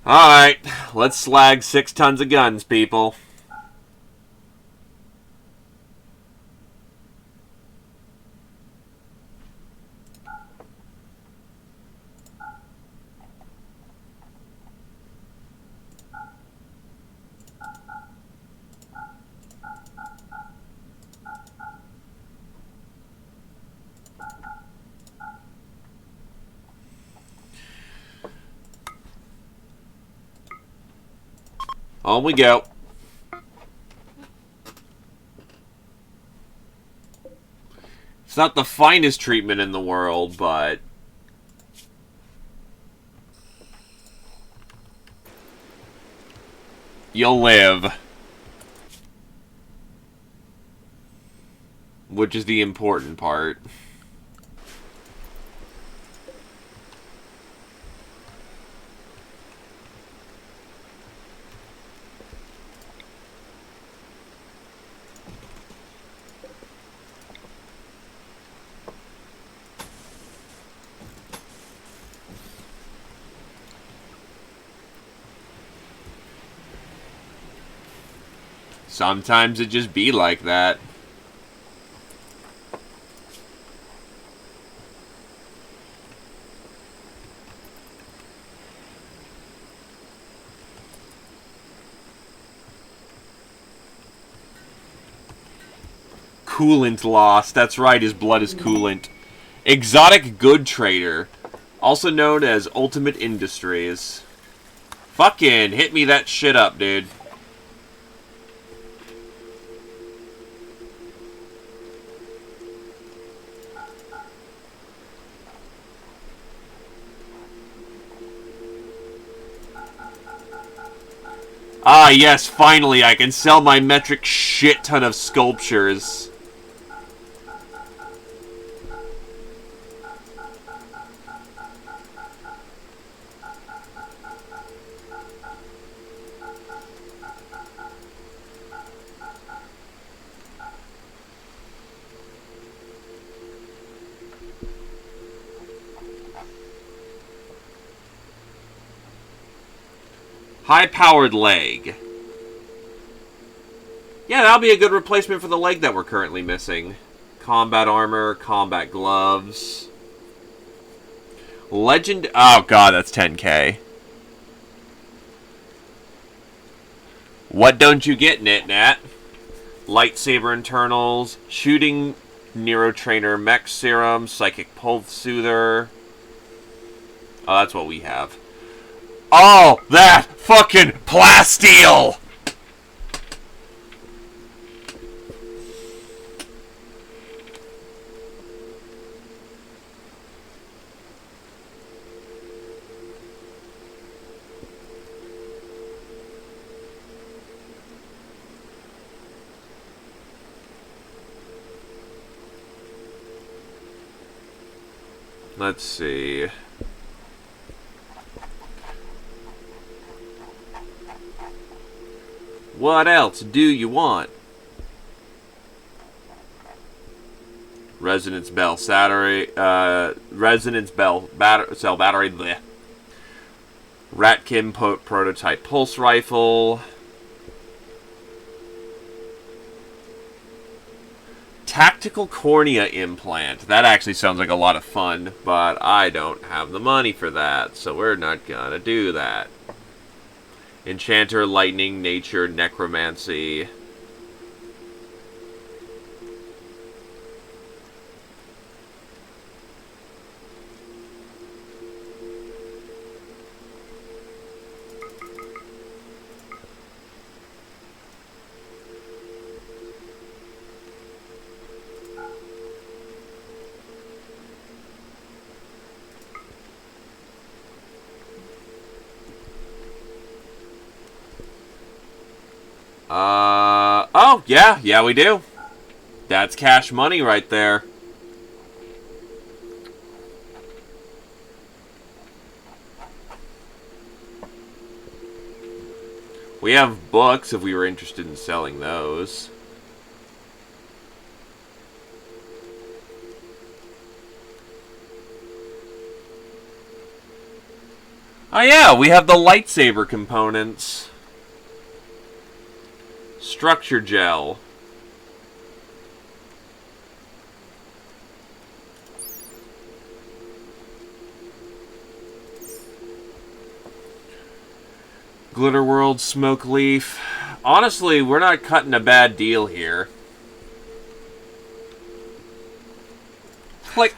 Alright, let's slag 6 tons of guns, people. On we go. It's not the finest treatment in the world, but you'll live. Which is the important part. Sometimes it just be like that. Coolant lost. That's right, his blood is coolant. Exotic good trader. Also known as Ultimate Industries. Fucking hit me that shit up, dude. Ah, yes, finally, I can sell my metric shit ton of sculptures. High-powered leg. Yeah, that'll be a good replacement for the leg that we're currently missing. Combat armor, combat gloves. Legend... Oh, God, that's 10k. What don't you get, Nit-Nat? Lightsaber internals, shooting neurotrainer mech serum, psychic pulse soother. Oh, that's what we have. Oh, that fucking plasteel! Let's see. What else do you want? Resonance bell battery. Resonance bell cell battery. Bleh. Ratkin prototype pulse rifle. Optical cornea implant. That actually sounds like a lot of fun, but I don't have the money for that, so we're not gonna do that. Enchanter, lightning, nature, necromancy. Oh, yeah, we do. That's cash money right there. We have books if we were interested in selling those. Oh yeah, we have the lightsaber components. Structure gel. Glitter World, Smoke Leaf. Honestly, we're not cutting a bad deal here. Click.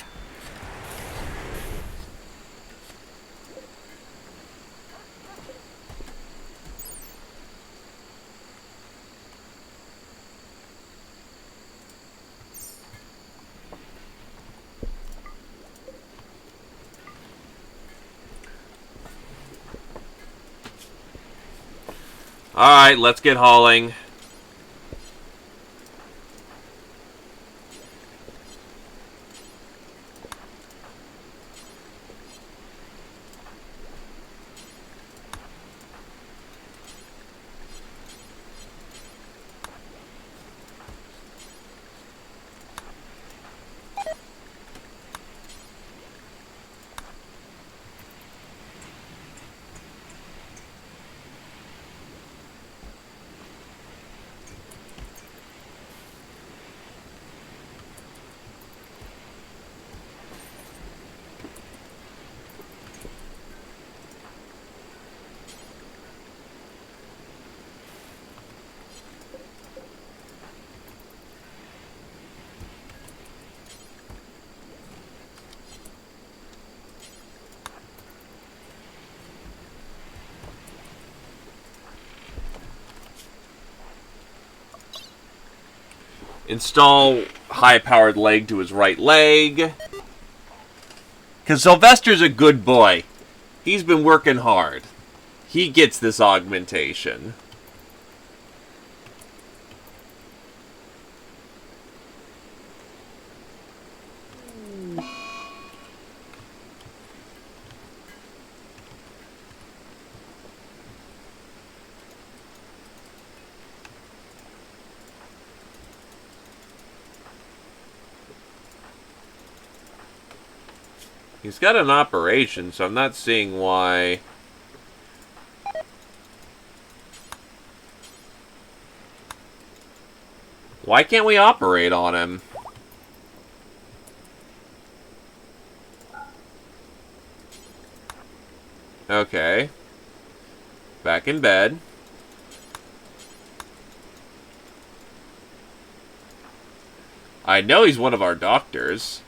Alright, let's get hauling. Install high-powered leg to his right leg. Because Sylvester's a good boy. He's been working hard. He gets this augmentation. He's got an operation, so I'm not seeing why. Why can't we operate on him? Okay. Back in bed. I know he's one of our doctors.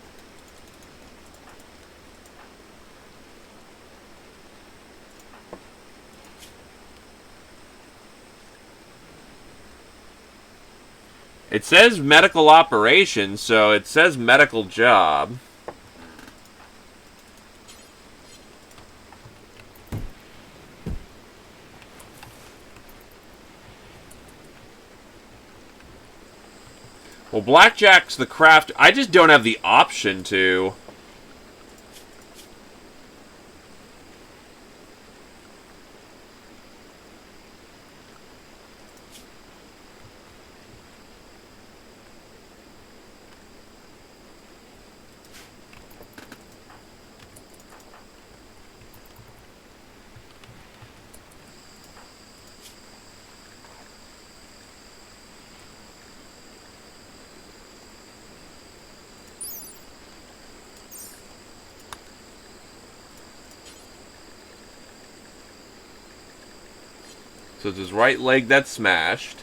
It says medical operation, so it says medical job. Well, Blackjack's the craft. I just don't have the option to. So it's his right leg that's smashed.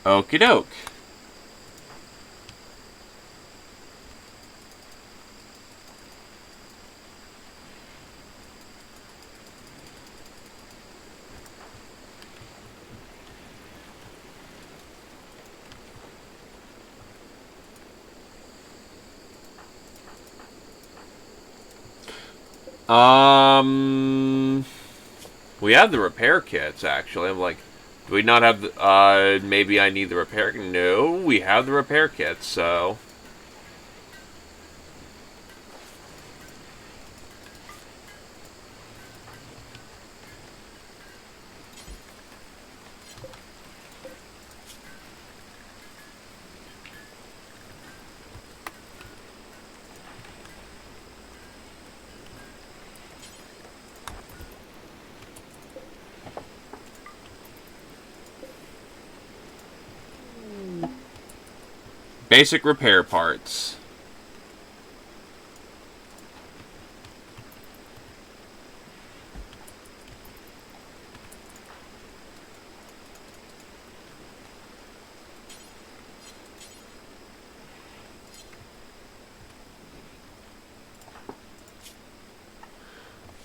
Okie doke. We have the repair kits, actually. I'm like, do we not have the, maybe I need the repair... No, we have the repair kits, so... Basic repair parts.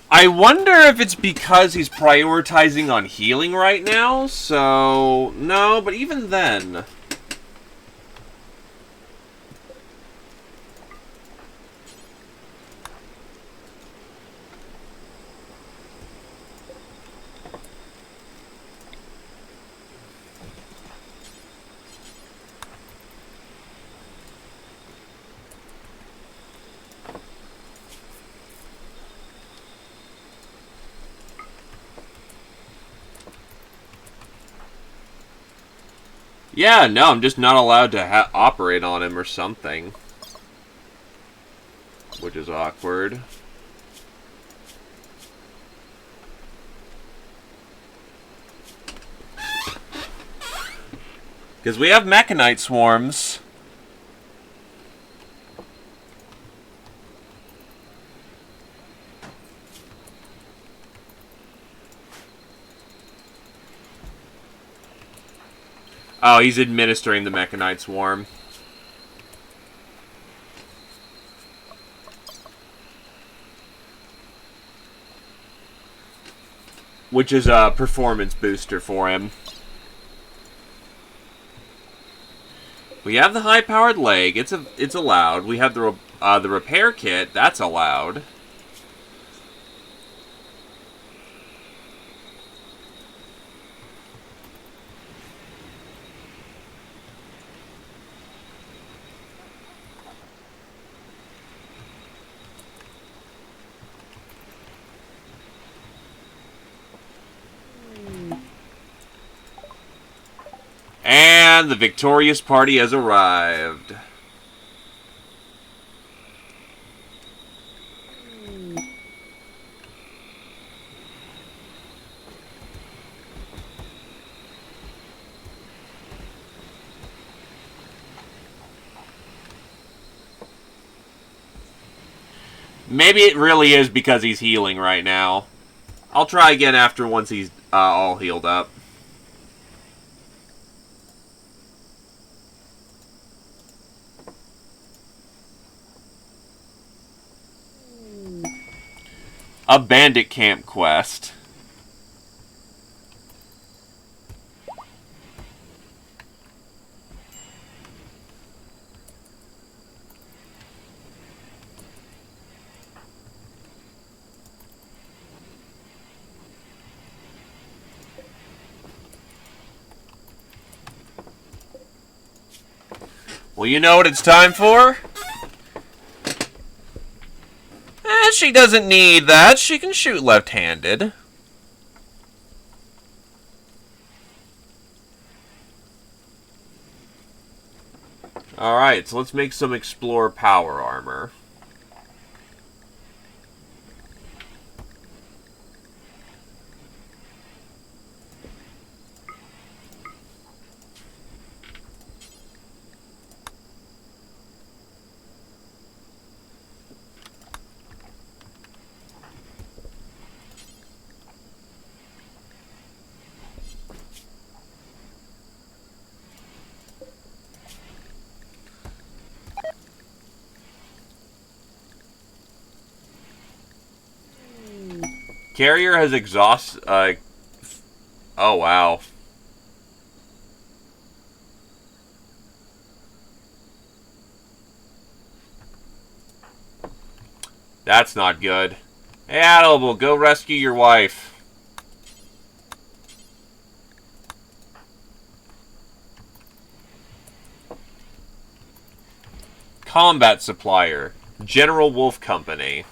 I wonder if it's because he's prioritizing on healing right now, so... No, but even then... Yeah, no, I'm just not allowed to operate on him or something. Which is awkward. Because we have mechanite swarms. Oh, he's administering the mechanite swarm. Which is a performance booster for him. We have the high-powered leg. It's allowed. We have the repair kit. That's allowed. And the victorious party has arrived. Maybe it really is because he's healing right now. I'll try again after once he's all healed up. A bandit camp quest. Well, you know what it's time for? She doesn't need that. She can shoot left-handed. Alright, so let's make some Explorer power armor. Carrier has exhaust. Oh wow. That's not good. Hey, Adel, go rescue your wife. Combat supplier. General Wolf Company.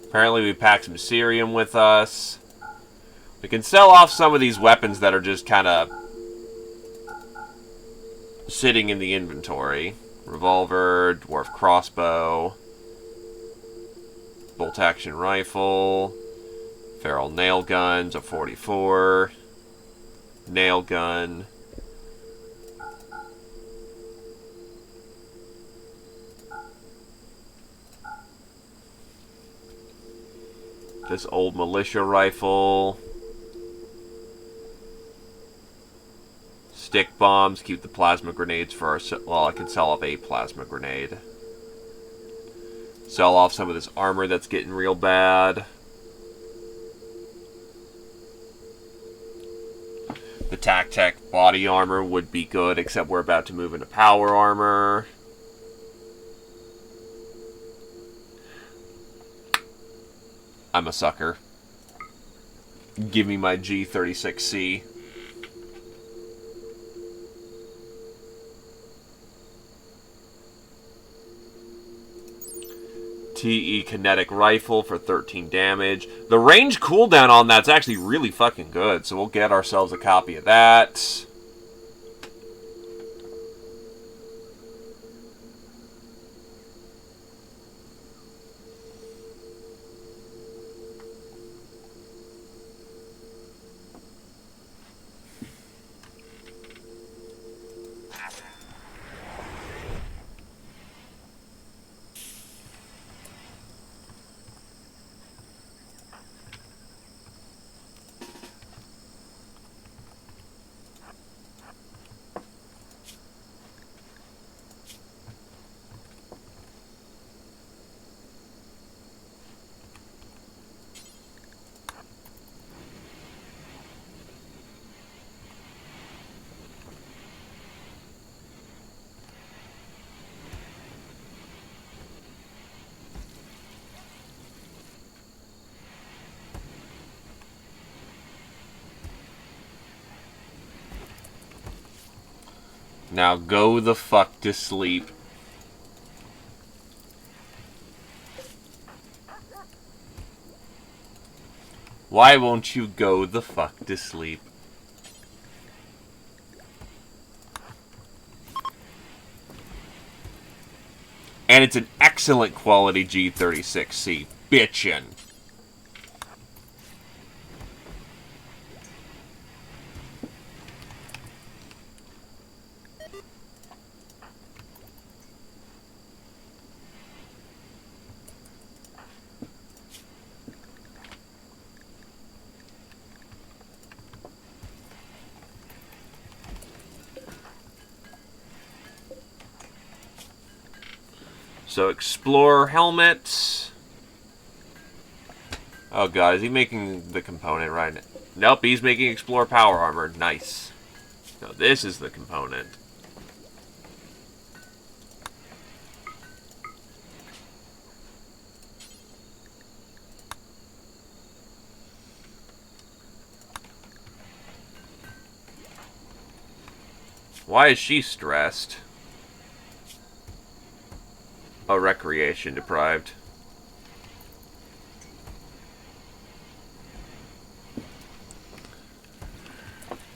Apparently we packed some cerium with us. We can sell off some of these weapons that are just kind of sitting in the inventory. Revolver, dwarf crossbow, bolt action rifle, feral nail guns, a 44, nail gun. This old militia rifle. Stick bombs, keep the plasma grenades for our... Well, I can sell off a plasma grenade. Sell off some of this armor that's getting real bad. The Tac-Tech body armor would be good, except we're about to move into power armor. I'm a sucker. Give me my G36C. TE kinetic rifle for 13 damage. The range cooldown on that's actually really fucking good, so we'll get ourselves a copy of that. Now go the fuck to sleep. Why won't you go the fuck to sleep? And it's an excellent quality G36C. Bitchin'. So, Explorer helmet. Oh god, is he making the component right now? Nope, he's making Explorer power armor. Nice. No, this is the component. Why is she stressed? Oh, recreation deprived.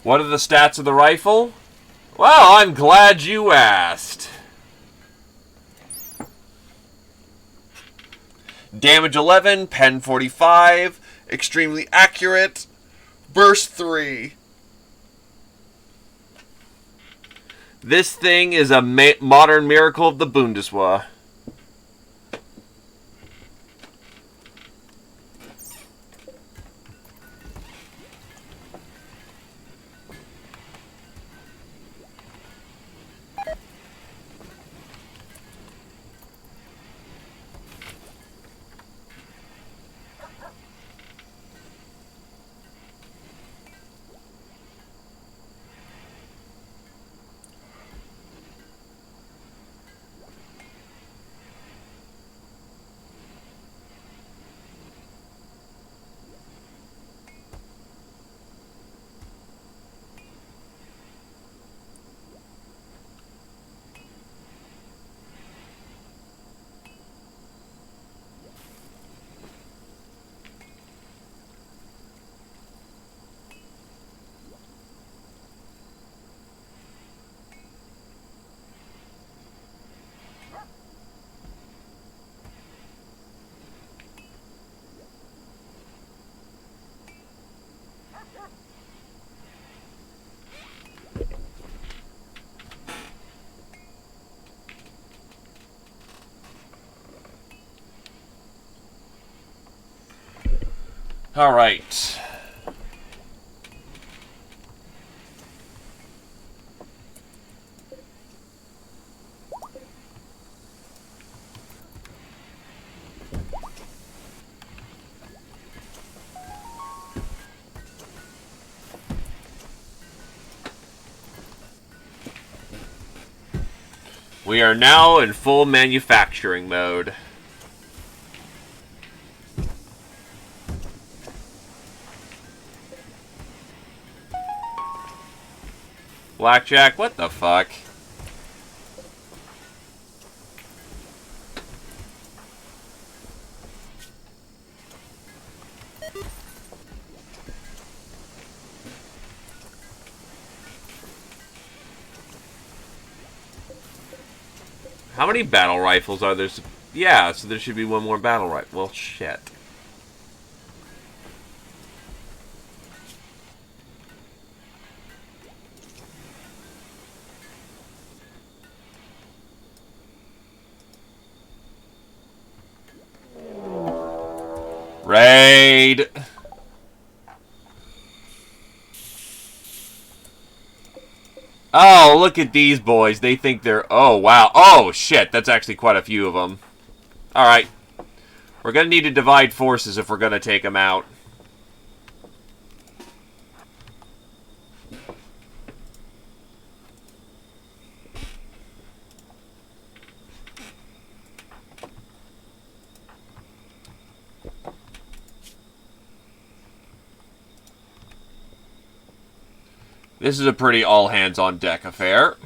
What are the stats of the rifle? Well, I'm glad you asked. Damage 11, pen 45, extremely accurate, burst 3. This thing is a modern miracle of the Bundeswehr. All right. We are now in full manufacturing mode. Blackjack, what the fuck? How many battle rifles are there? Yeah, so there should be one more battle rifle. Well, shit. Raid! Oh, look at these boys. They think they're... Oh, wow. Oh, shit. That's actually quite a few of them. Alright. We're going to need to divide forces if we're going to take them out. This is a pretty all-hands-on-deck affair.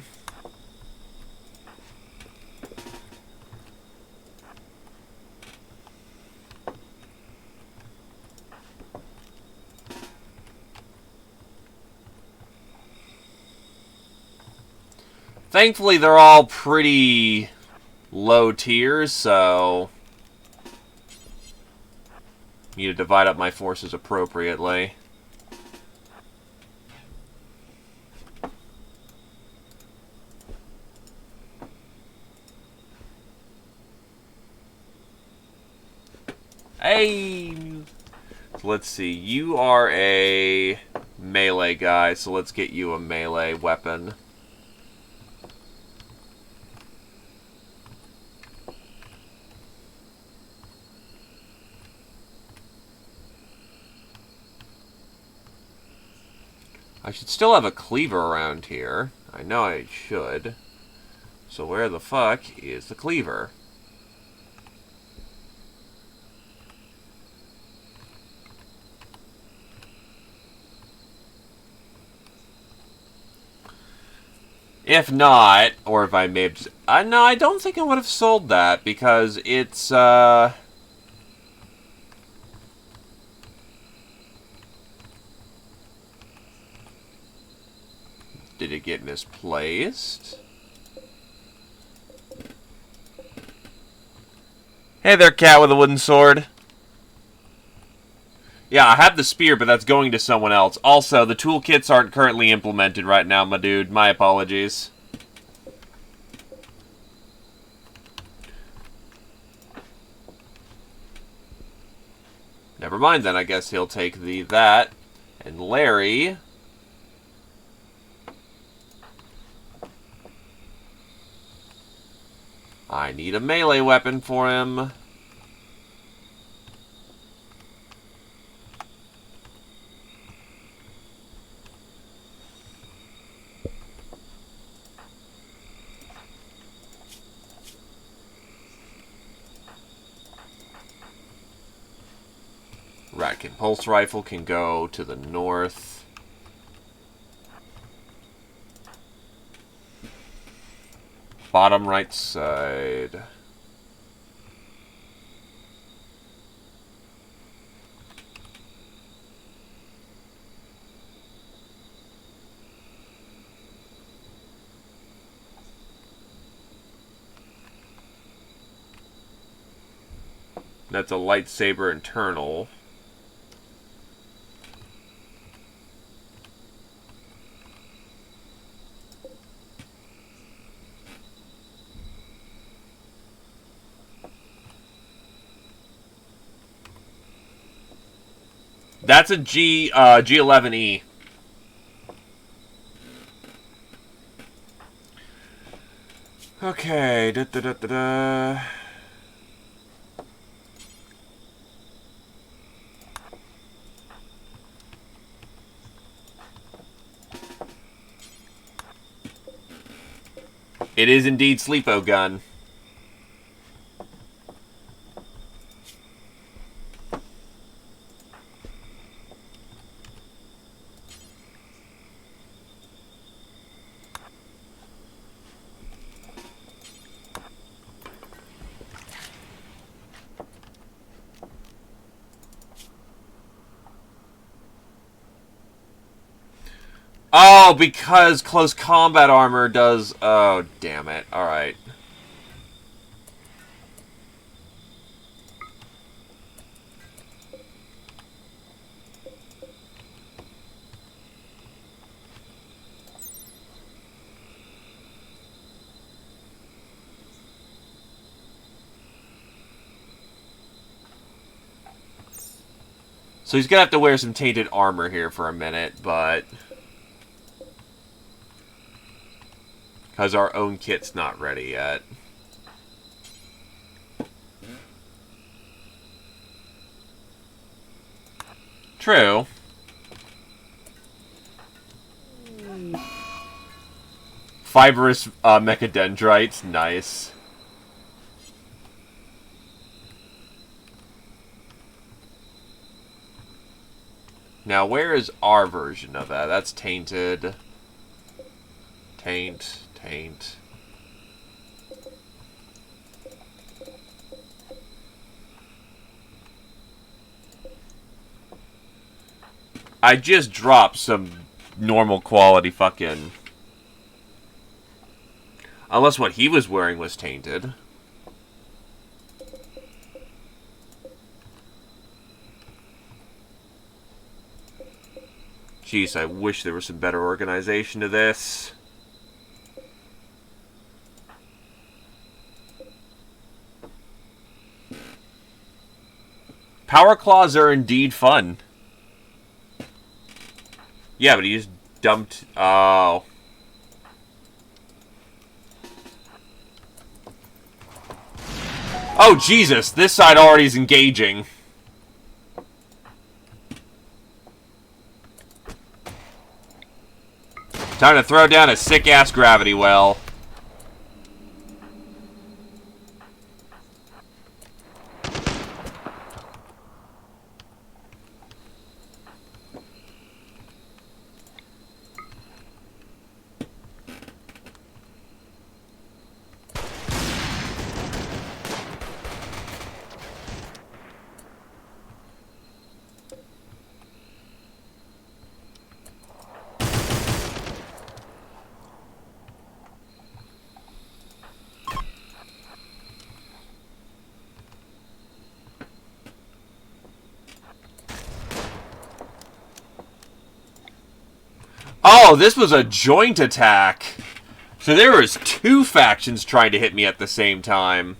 Thankfully, they're all pretty low tiers, so... need to divide up my forces appropriately. Hey! So let's see. You are a melee guy, so let's get you a melee weapon. I should still have a cleaver around here. I know I should. So where the fuck is the cleaver? If not, or if I may have... no, I don't think I would have sold that, because it's, Did it get misplaced? Hey there, cat with a wooden sword. Yeah, I have the spear, but that's going to someone else. Also, the toolkits aren't currently implemented right now, my dude. My apologies. Never mind then, I guess he'll take that. And Larry... I need a melee weapon for him. Ratkin Pulse Rifle can go to the north. Bottom right side. That's a lightsaber internal. That's a G11E. Okay. Da, da, da, da, da. It is indeed Sleepo Gun. Oh, because close combat armor does... Oh, damn it. Alright. So he's gonna have to wear some tainted armor here for a minute, but... because our own kit's not ready yet. True. Fibrous mechadendrites, nice. Now, where is our version of that? That's tainted. Taint. I just dropped some normal quality fucking... Unless what he was wearing was tainted. Jeez, I wish there was some better organization to this. Power claws are indeed fun. Yeah, but he just dumped... Oh. Oh, Jesus! This side already is engaging. Time to throw down a sick-ass gravity well. Oh, this was a joint attack. So there was two factions trying to hit me at the same time.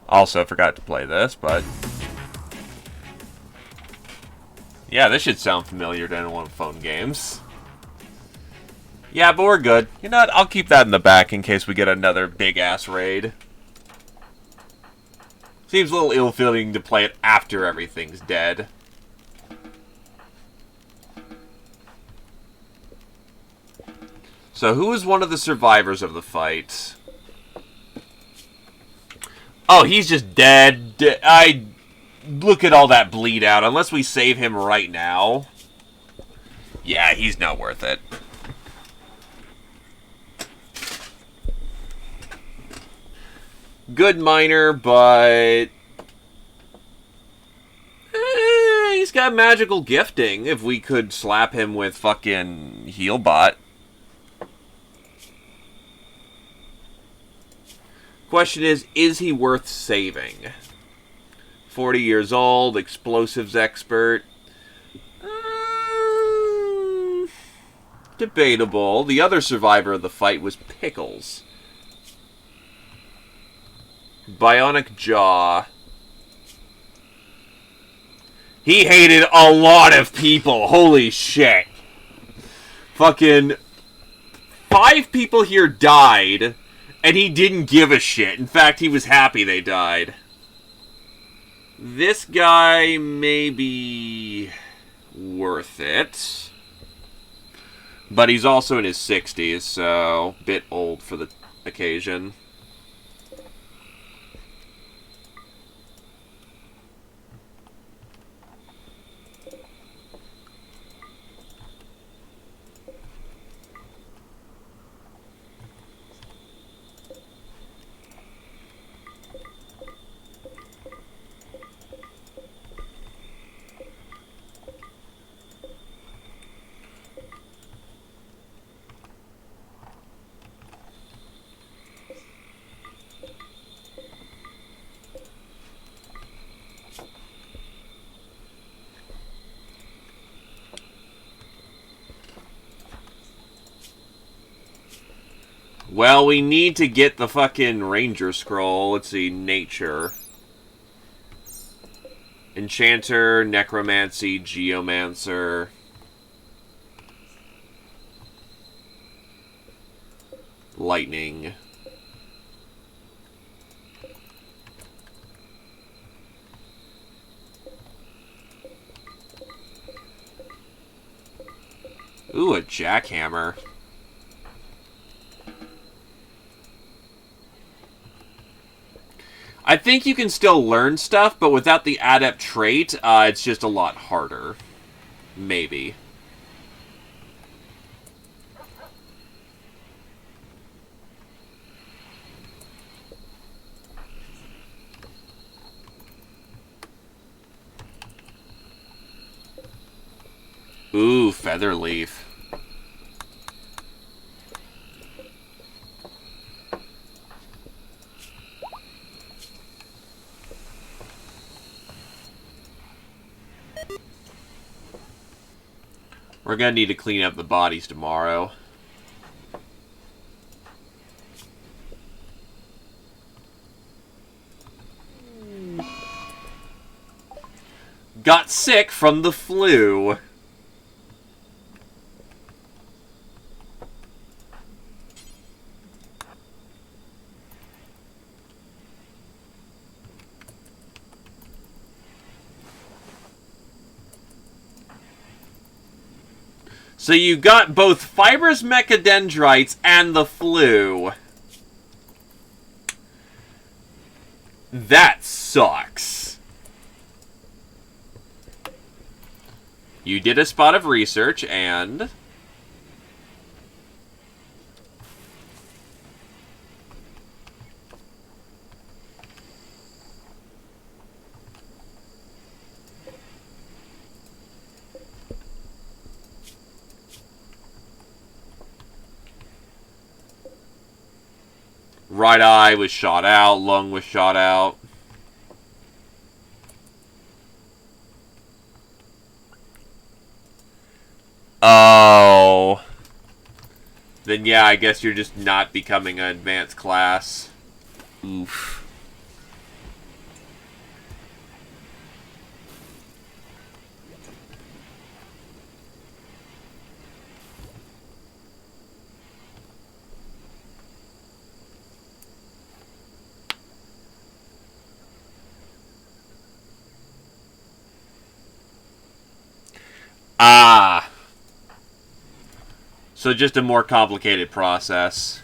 Also, forgot to play this, but... Yeah, this should sound familiar to anyone with phone games. Yeah, but we're good. You know what? I'll keep that in the back in case we get another big-ass raid. Seems a little ill-fitting to play it after everything's dead. So, who is one of the survivors of the fight? Oh, he's just dead. Look at all that bleed out. Unless we save him right now. Yeah, he's not worth it. Good miner, but... he's got magical gifting. If we could slap him with fucking Healbot. Question is he worth saving? 40 years old, explosives expert. Debatable. The other survivor of the fight was Pickles. Bionic Jaw. He hated a lot of people. Holy shit. Fucking 5 people here died, and he didn't give a shit. In fact, he was happy they died. This guy may be worth it. But he's also in his 60s, so a bit old for the occasion. Well, we need to get the fucking Ranger Scroll. Let's see, Nature. Enchanter, Necromancy, Geomancer. Lightning. Ooh, a Jackhammer. I think you can still learn stuff, but without the adept trait, it's just a lot harder. Maybe. Ooh, Featherleaf. We're gonna need to clean up the bodies tomorrow. Got sick from the flu. So you got both fibrous mechadendrites and the flu. That sucks. You did a spot of research and... Right eye was shot out, lung was shot out. Oh. Then yeah, I guess you're just not becoming an advanced class. Oof. So just a more complicated process.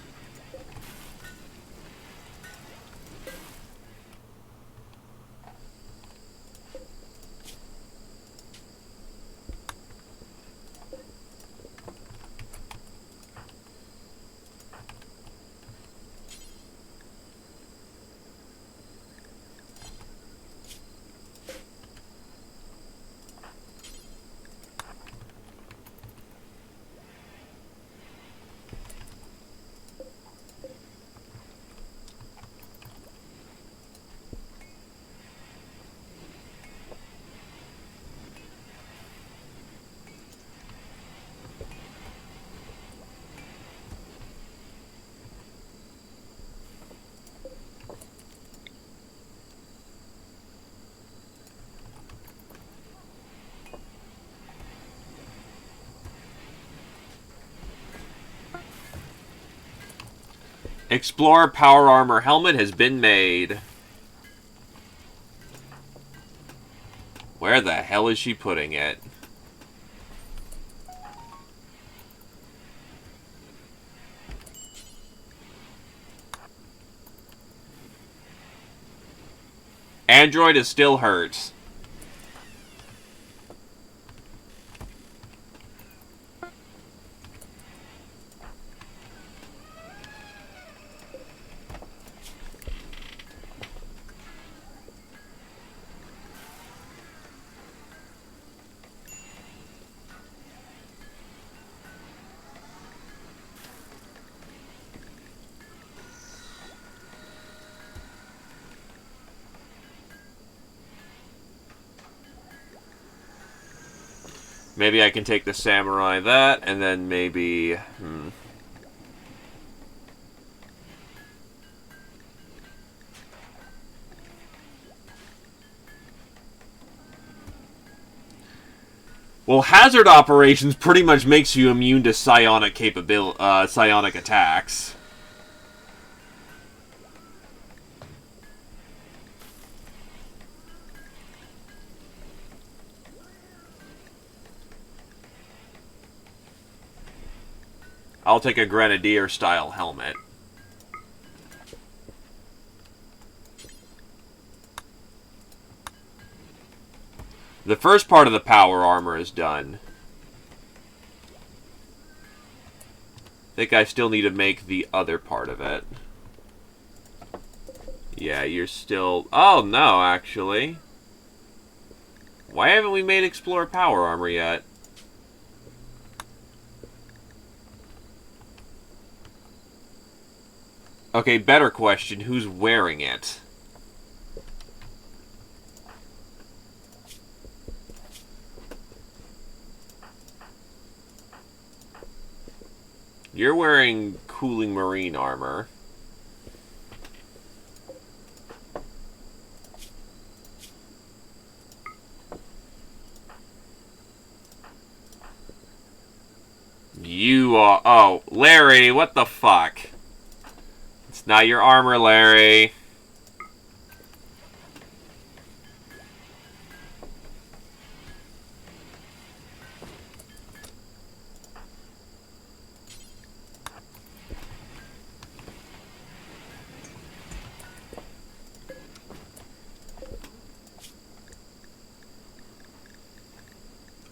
Explorer Power Armor Helmet has been made. Where the hell is she putting it? Android is still hurt. Maybe I can take the samurai that, and then maybe... Well, hazard operations pretty much makes you immune to psionic psionic attacks. I'll take a Grenadier-style helmet. The first part of the power armor is done. I think I still need to make the other part of it. Yeah, you're still... Oh, no, actually. Why haven't we made Explorer power armor yet? Okay, better question. Who's wearing it? You're wearing cooling marine armor. You are... Oh, Larry, what the fuck? It's not your armor, Larry.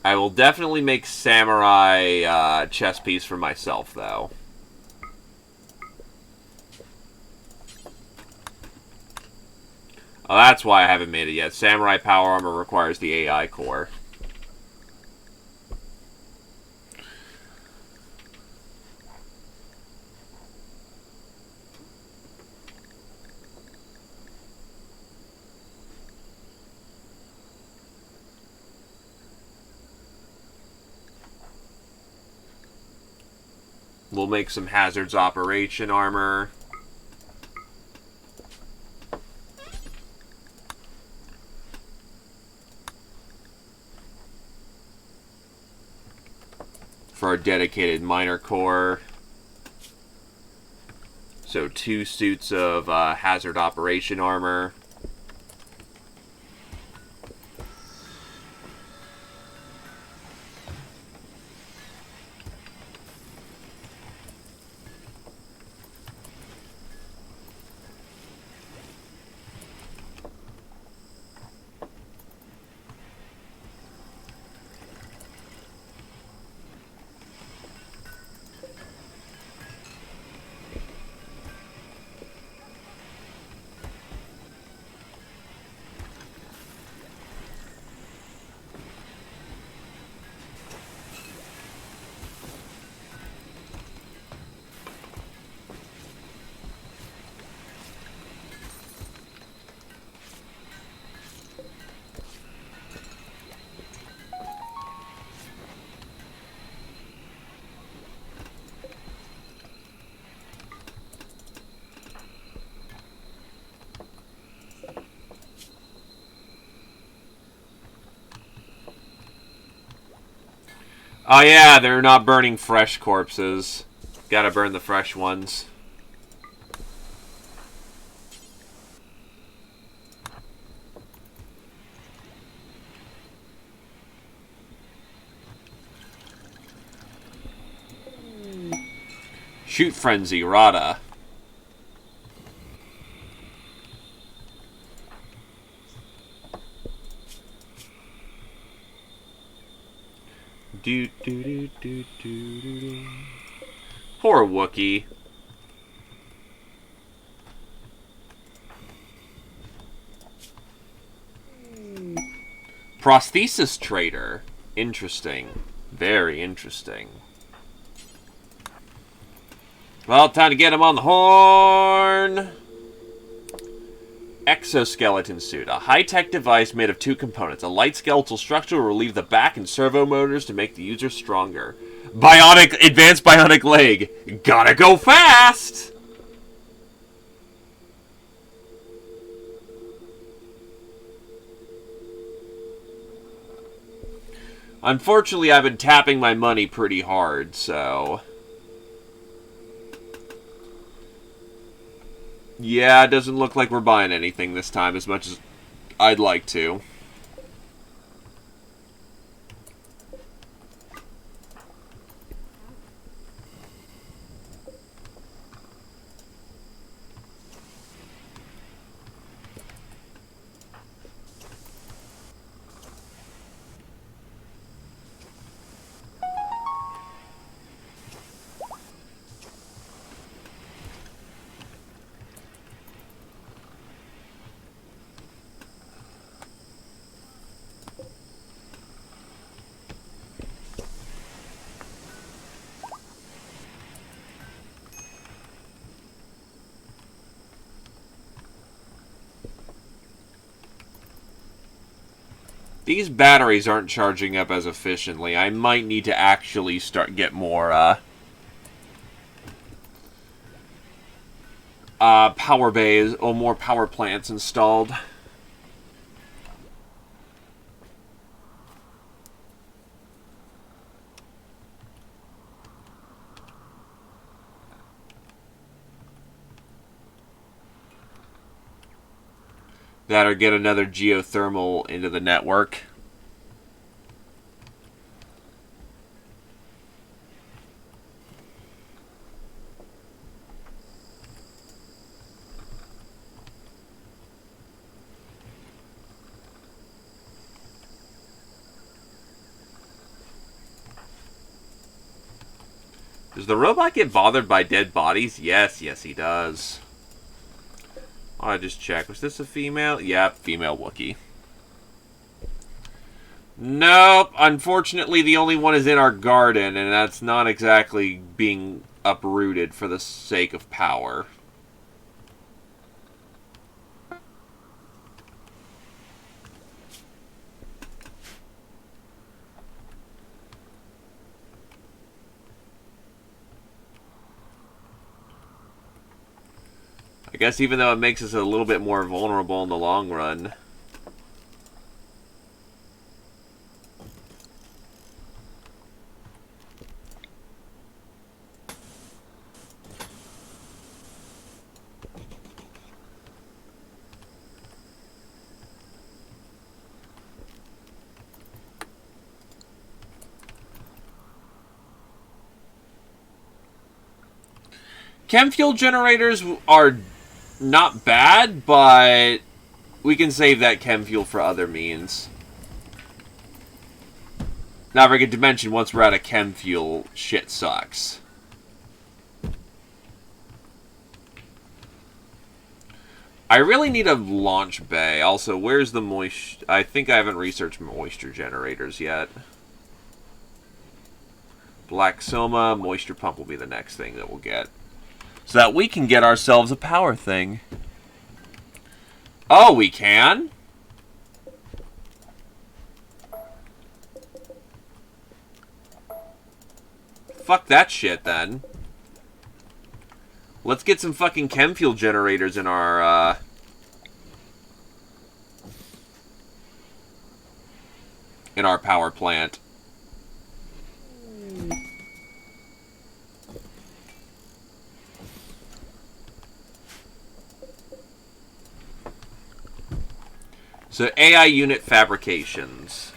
I will definitely make samurai chest piece for myself, though. Oh, that's why I haven't made it yet. Samurai power armor requires the AI core. We'll make some hazards operation armor. For our dedicated miner core. So 2 suits of hazard operation armor. Oh yeah, they're not burning fresh corpses. Gotta burn the fresh ones. Shoot Frenzy, Rada. Do do do do do do. Poor Wookiee. Prosthesis trader. Interesting. Very interesting. Well, time to get him on the horn. Exoskeleton suit. A high-tech device made of two components. A light skeletal structure will relieve the back and servo motors to make the user stronger. Advanced bionic leg. Gotta go fast! Unfortunately, I've been tapping my money pretty hard, so... Yeah, it doesn't look like we're buying anything this time as much as I'd like to. These batteries aren't charging up as efficiently. I might need to actually get more, power bays or more power plants installed. That or get another geothermal into the network. Does the robot get bothered by dead bodies? Yes, he does. I'll just check. Was this a female? Yep, female Wookiee. Nope. Unfortunately, the only one is in our garden, and that's not exactly being uprooted for the sake of power. I guess even though it makes us a little bit more vulnerable in the long run. Chem fuel generators are not bad, but we can save that chem fuel for other means. Not forget to mention, once we're out of chem fuel, shit sucks. I really need a launch bay. Also, where's the moisture? I think I haven't researched moisture generators yet. Black Soma, moisture pump will be the next thing that we'll get. So that we can get ourselves a power thing. Oh, we can? Fuck that shit, then. Let's get some fucking chem fuel generators in our, power plant. So AI unit fabrications.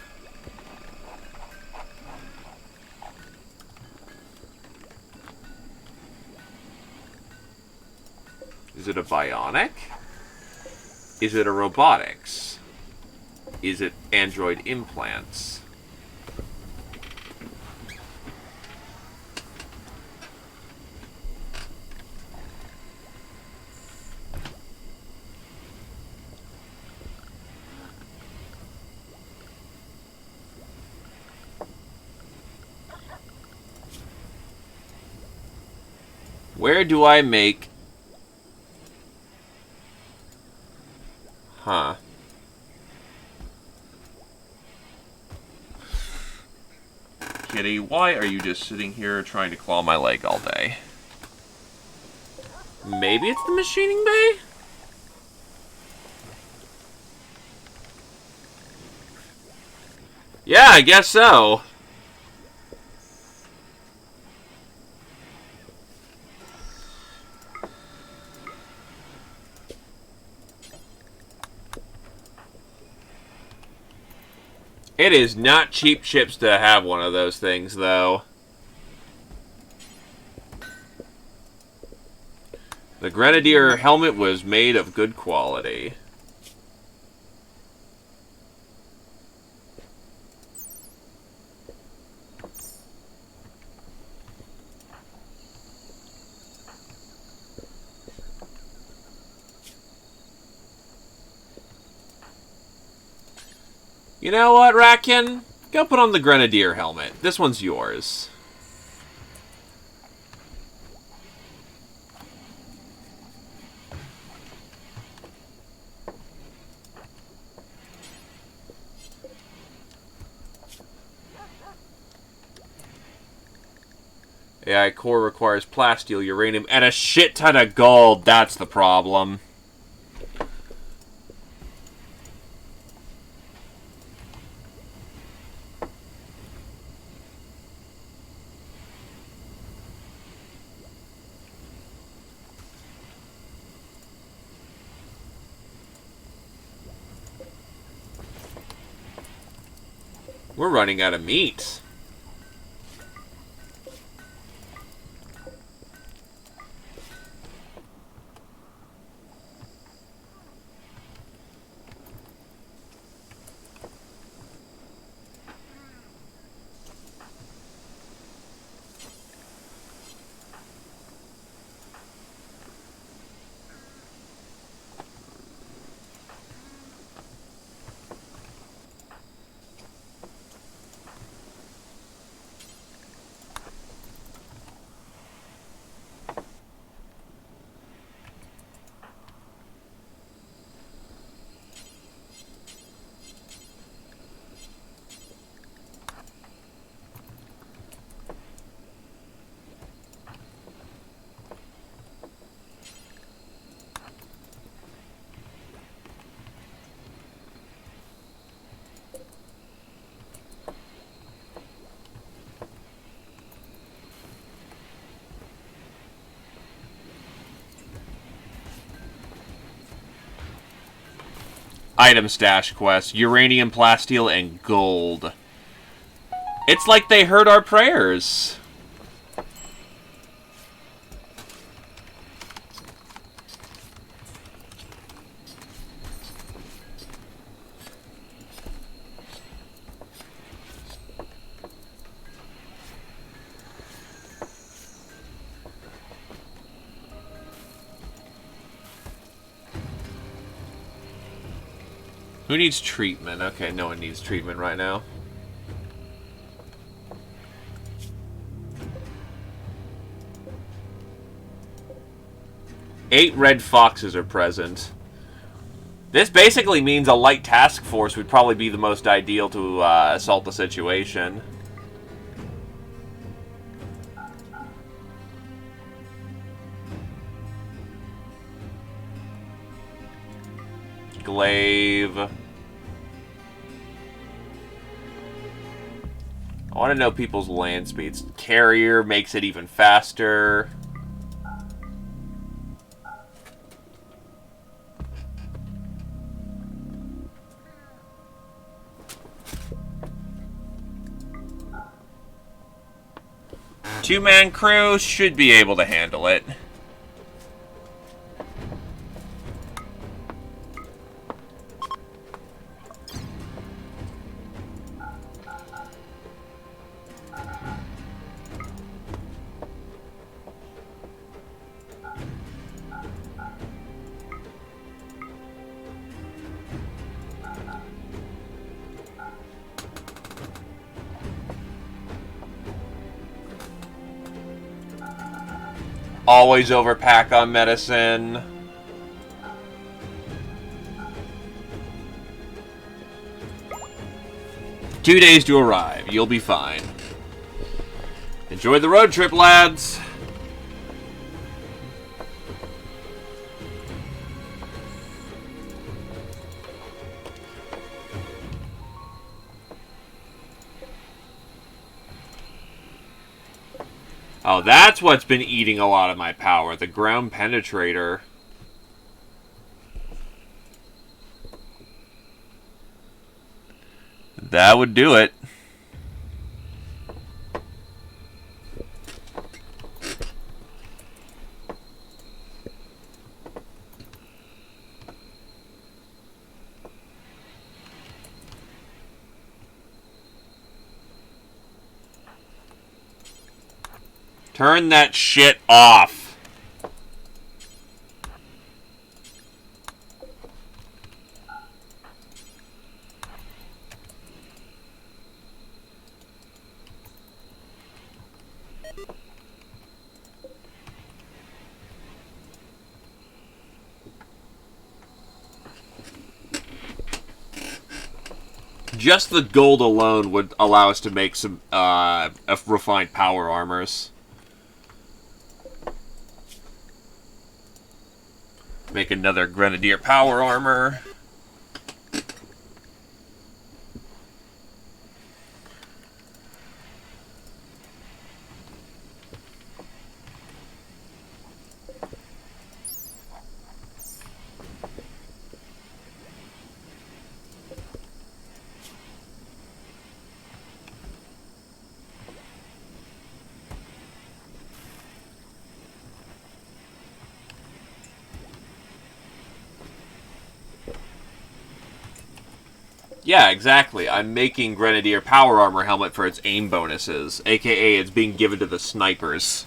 Is it a bionic? Is it a robotics? Is it android implants? Where do I make... Huh. Kitty, why are you just sitting here trying to claw my leg all day? Maybe it's the machining bay? Yeah, I guess so. It is not cheap chips to have one of those things, though. The Grenadier helmet was made of good quality. You know what, Racken? Go put on the Grenadier helmet. This one's yours. AI core requires plasteel, uranium, and a shit ton of gold. That's the problem. We're running out of meat. Item stash quest. Uranium, plasteel, and gold. It's like they heard our prayers. Who needs treatment? Okay, no one needs treatment right now. Eight red foxes are present. This basically means a light task force would probably be the most ideal to assault the situation. Glaive. I want to know people's land speeds. Carrier makes it even faster. Two-man crew should be able to handle it. Always overpack on medicine. Two days to arrive. You'll be fine. Enjoy the road trip, lads. Oh, that's what's been eating a lot of my power. The ground penetrator. That would do it. Turn that shit off. Just the gold alone would allow us to make some refined power armors. Make another Grenadier power armor. Yeah, exactly. I'm making Grenadier Power Armor Helmet for its aim bonuses, aka it's being given to the snipers.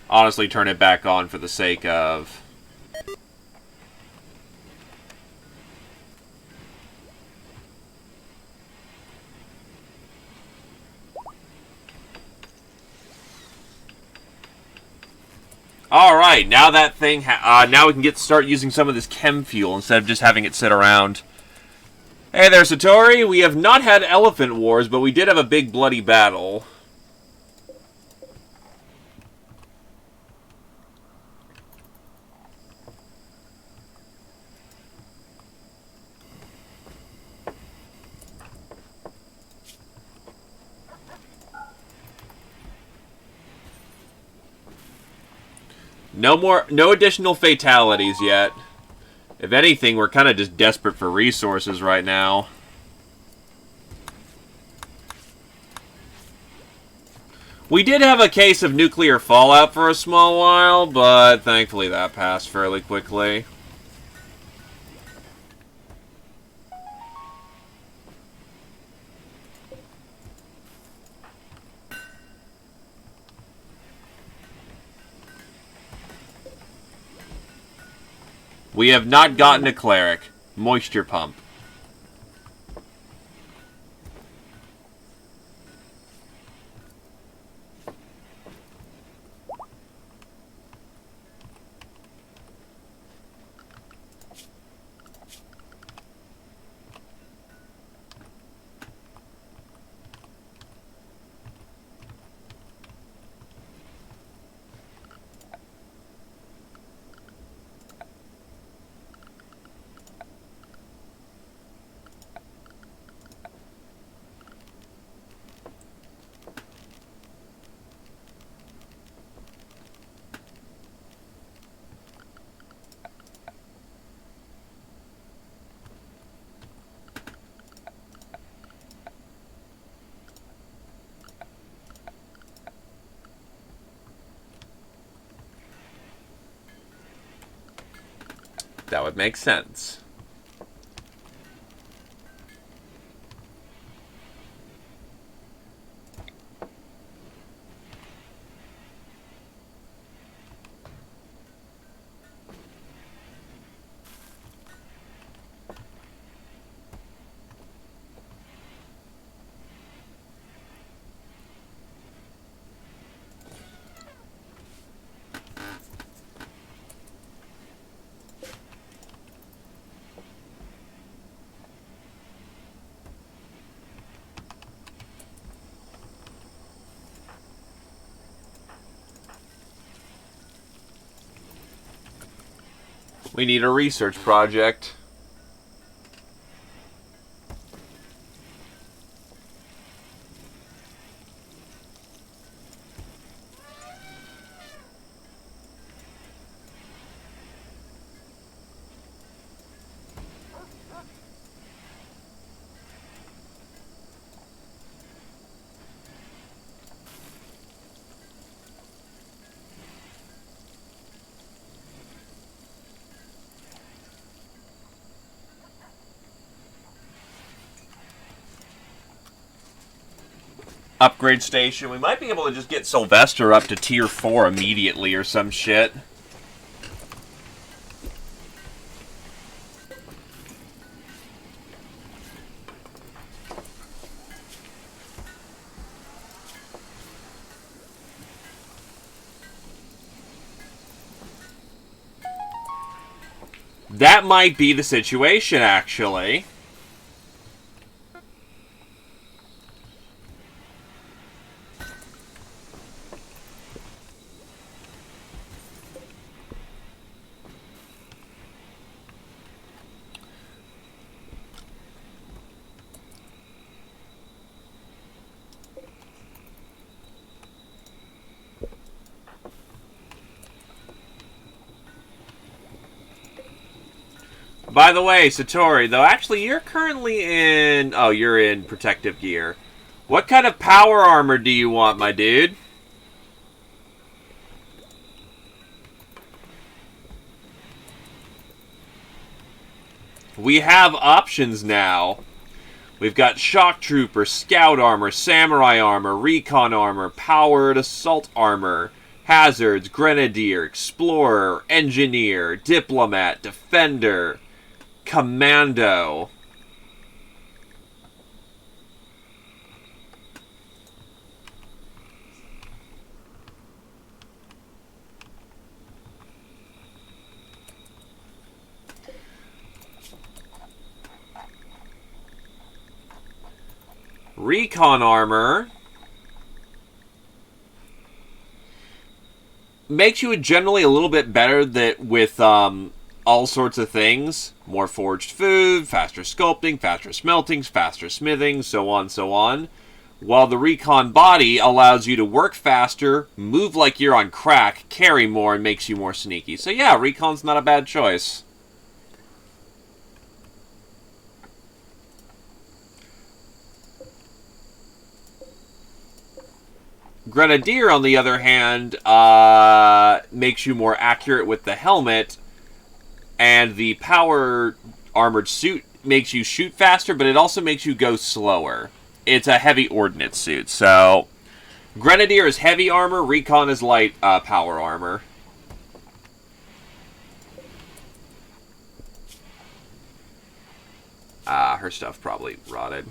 Honestly, turn it back on for the sake of... Alright, now that thing... now we can start using some of this chem fuel instead of just having it sit around. Hey there, Satori. We have not had elephant wars, but we did have a big bloody battle. No additional fatalities yet. If anything, we're kind of just desperate for resources right now. We did have a case of nuclear fallout for a small while, but thankfully that passed fairly quickly. We have not gotten a cleric. Moisture pump. That would make sense. We need a research project. Upgrade station. We might be able to just get Sylvester up to tier 4 immediately or some shit. That might be the situation, actually. By the way, Satori, though, actually, you're currently in... Oh, you're in protective gear. What kind of power armor do you want, my dude? We have options now. We've got Shock Trooper, Scout Armor, Samurai Armor, Recon Armor, Powered Assault Armor, Hazards, Grenadier, Explorer, Engineer, Diplomat, Defender, Commando. Recon Armor makes you generally a little bit better that with all sorts of things. More forged food, faster sculpting, faster smelting, faster smithing, so on, so on. While the Recon Body allows you to work faster, move like you're on crack, carry more, and makes you more sneaky. So yeah, Recon's not a bad choice. Grenadier, on the other hand, makes you more accurate with the helmet, and the power armored suit makes you shoot faster, but it also makes you go slower. It's a heavy ordnance suit, so Grenadier is heavy armor, Recon is light power armor. Her stuff probably rotted.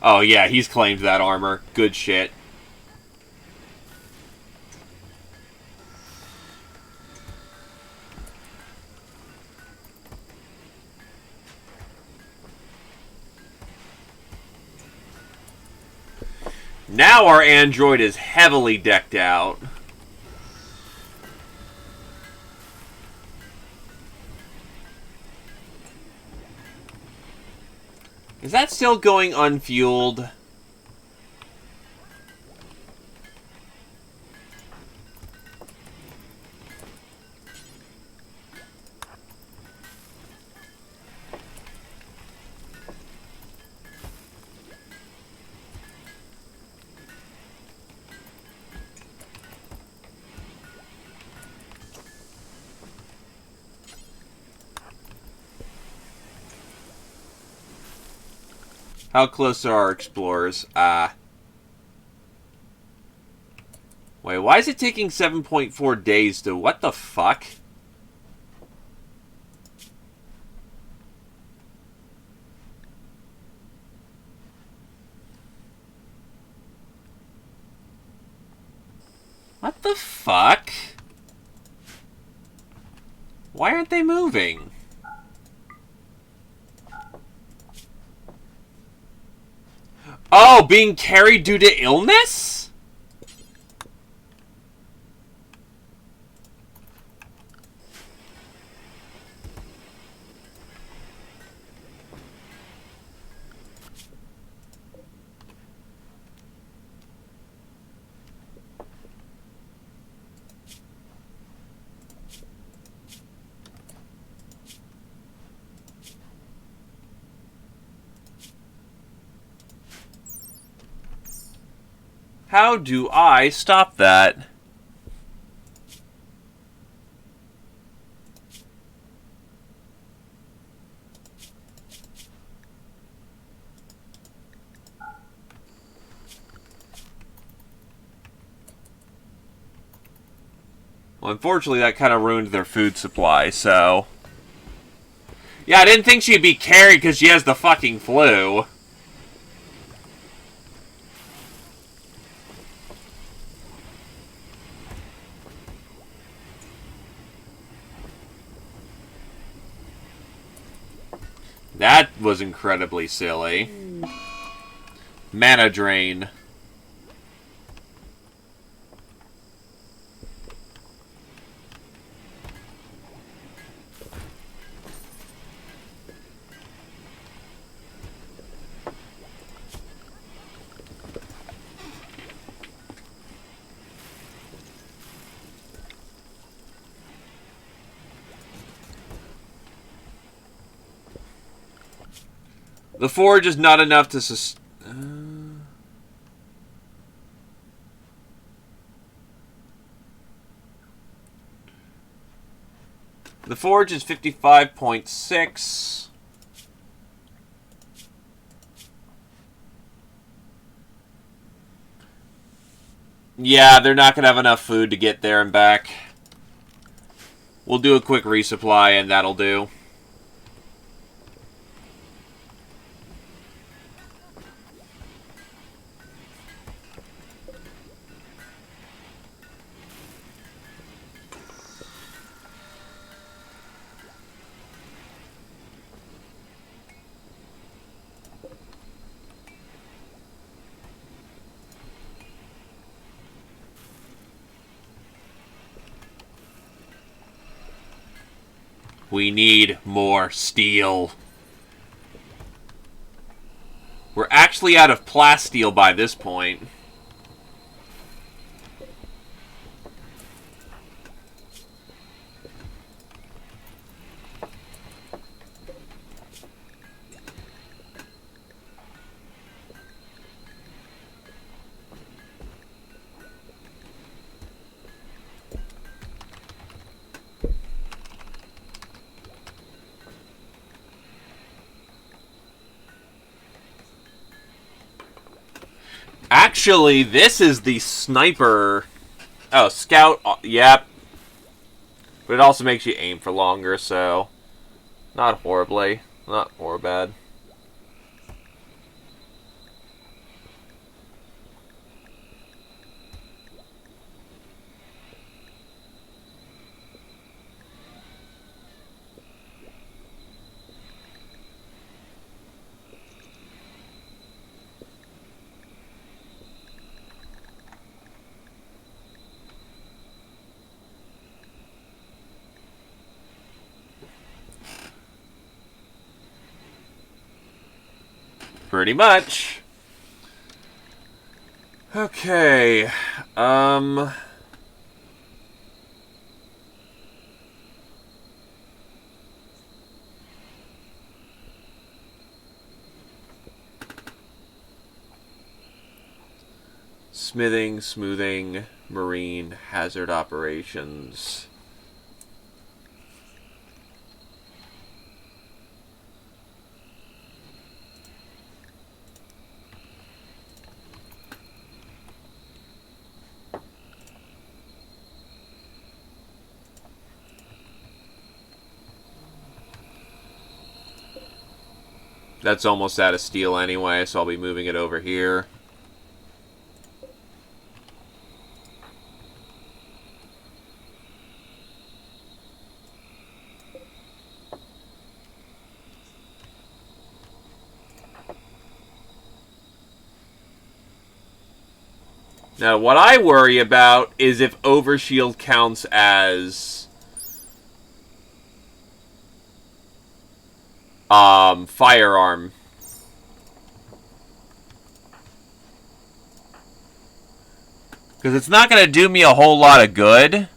Oh, yeah, he's claimed that armor. Good shit. Now our android is heavily decked out. Is that still going unfueled? How close are our explorers? Wait, why is it taking 7.4 days to... What the fuck? What the fuck? Why aren't they moving? Oh, being carried due to illness? How do I stop that? Well, unfortunately, that kind of ruined their food supply, so... Yeah, I didn't think she'd be carried because she has the fucking flu. That was incredibly silly. Mana drain. The forge is not enough to The forge is 55.6. Yeah, they're not going to have enough food to get there and back. We'll do a quick resupply and that'll do. We need more steel. We're actually out of plasteel by this point. Actually, this is the sniper. Oh, scout. Yep. But it also makes you aim for longer, so not horribly. Not horribly bad. Pretty much. Okay. Smithing, smoothing, marine, hazard operations. That's almost out of steel anyway, so I'll be moving it over here. Now, what I worry about is if overshield counts as firearm. Because it's not going to do me a whole lot of good.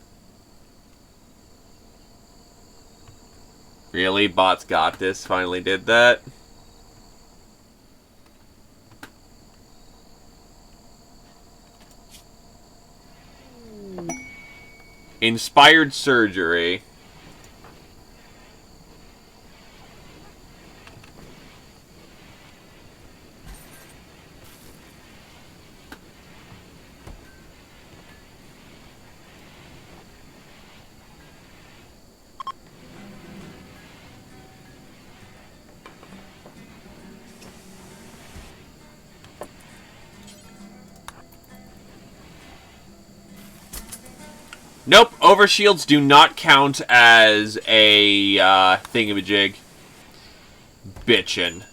Really? Bots got this? Finally did that? Inspired surgery. Nope, overshields do not count as a thingamajig. Bitchin'.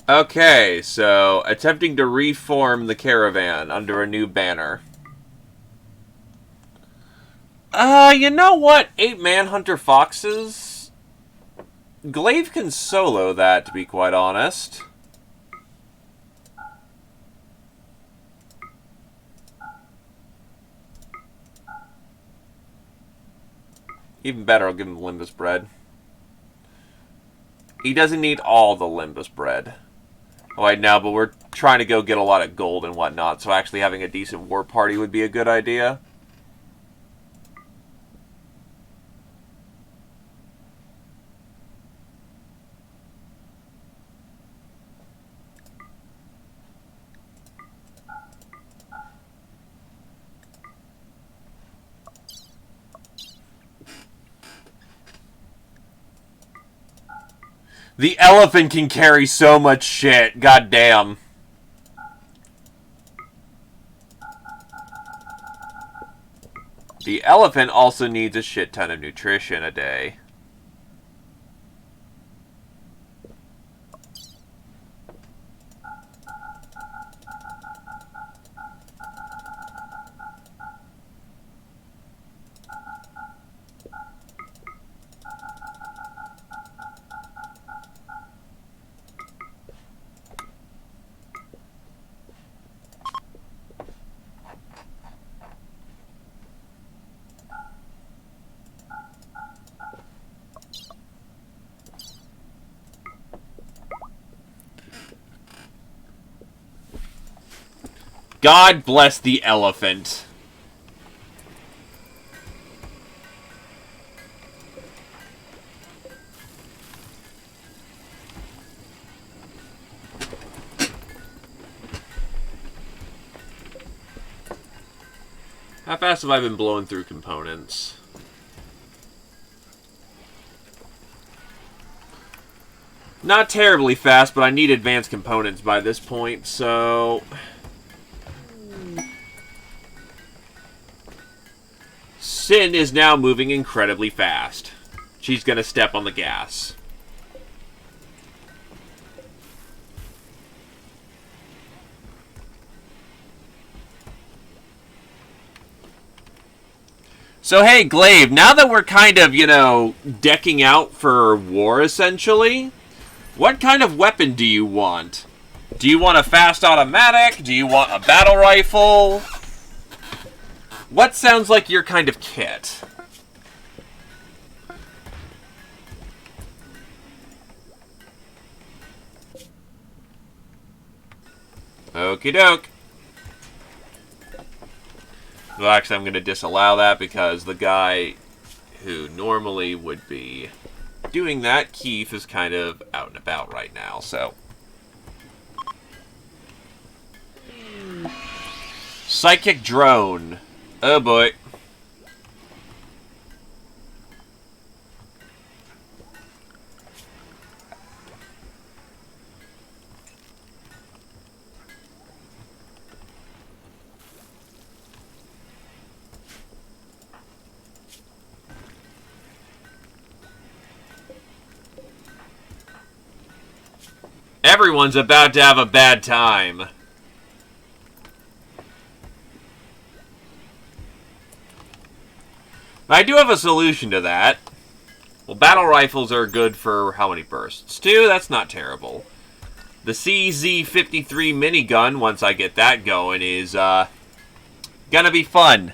Okay, so attempting to reform the caravan under a new banner. You know what? 8 Manhunter Foxes? Glaive can solo that, to be quite honest. Even better, I'll give him Limbus Bread. He doesn't need all the Limbus Bread. Oh, I know, but we're trying to go get a lot of gold and whatnot, so actually having a decent war party would be a good idea. The elephant can carry so much shit. God damn. The elephant also needs a shit ton of nutrition a day. God bless the elephant. How fast have I been blowing through components? Not terribly fast, but I need advanced components by this point, so... Sin is now moving incredibly fast. She's gonna step on the gas. So hey, Glaive, now that we're kind of, you know, decking out for war, essentially, what kind of weapon do you want? Do you want a fast automatic? Do you want a battle rifle? What sounds like your kind of kit? Okie doke. Well, actually, I'm going to disallow that because the guy who normally would be doing that, Keith, is kind of out and about right now, so... Psychic drone. Oh boy. Everyone's about to have a bad time. I do have a solution to that. Well, battle rifles are good for how many bursts? 2? That's not terrible. The CZ-53 minigun, once I get that going, is gonna be fun.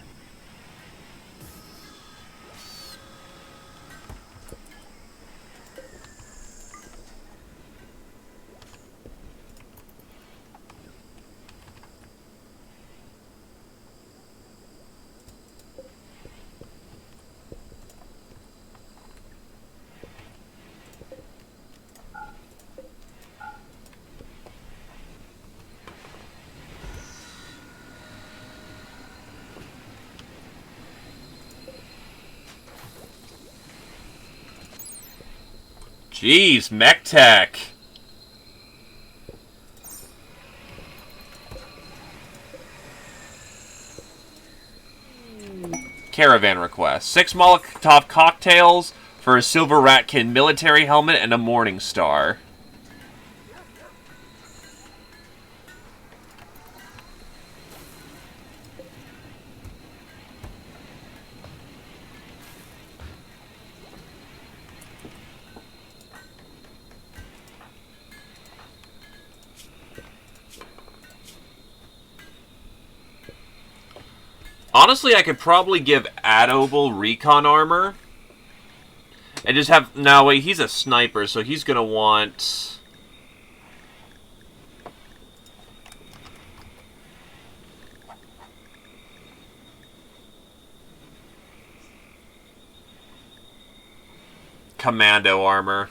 Jeez, mech tech. Caravan request. 6 Molotov cocktails for a Silver Ratkin military helmet and a Morning Star. Honestly, I could probably give Adobel recon armor. And just have... No, wait, he's a sniper, so he's going to want... Commando armor.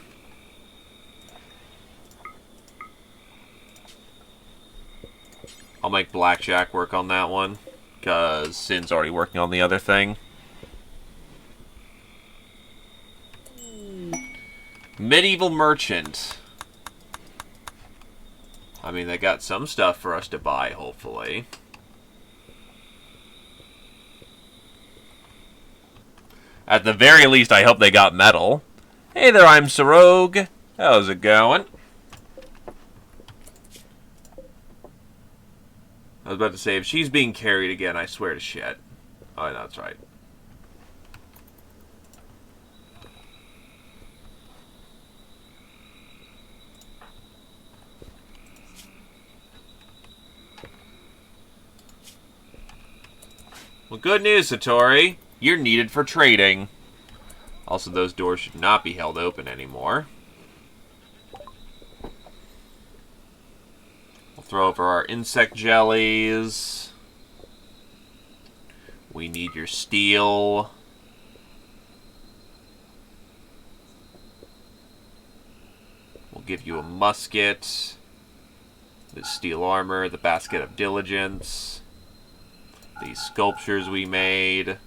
I'll make Blackjack work on that one. Because Sin's already working on the other thing. Medieval merchant. I mean, they got some stuff for us to buy, hopefully. At the very least, I hope they got metal. Hey there, I'm Sarogue. How's it going? I was about to say, if she's being carried again, I swear to shit. Oh, no, that's right. Well, good news, Satori. You're needed for trading. Also, those doors should not be held open anymore. We'll throw over our insect jellies. We need your steel. We'll give you a musket. The steel armor, the basket of diligence. These sculptures we made.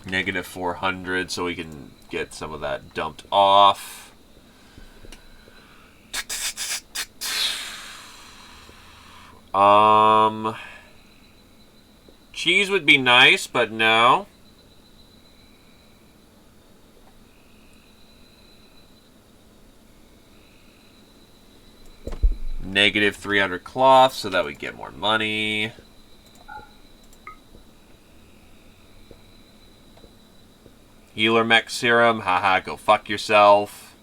Negative 400, so we can get some of that dumped off. Cheese would be nice, but no. Negative 300 cloth, so that we get more money. Healer mech serum, haha, go fuck yourself.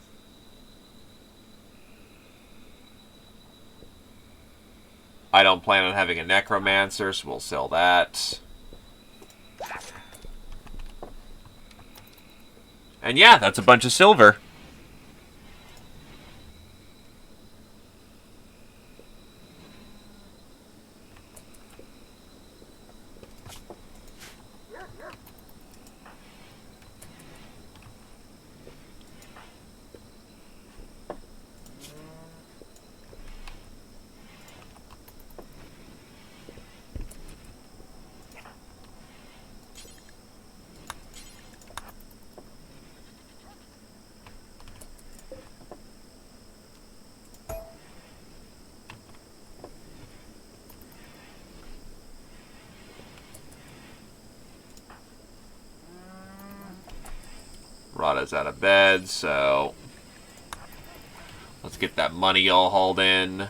I don't plan on having a necromancer, so we'll sell that. And yeah, that's a bunch of silver. Rada's out of bed, so let's get that money all hauled in.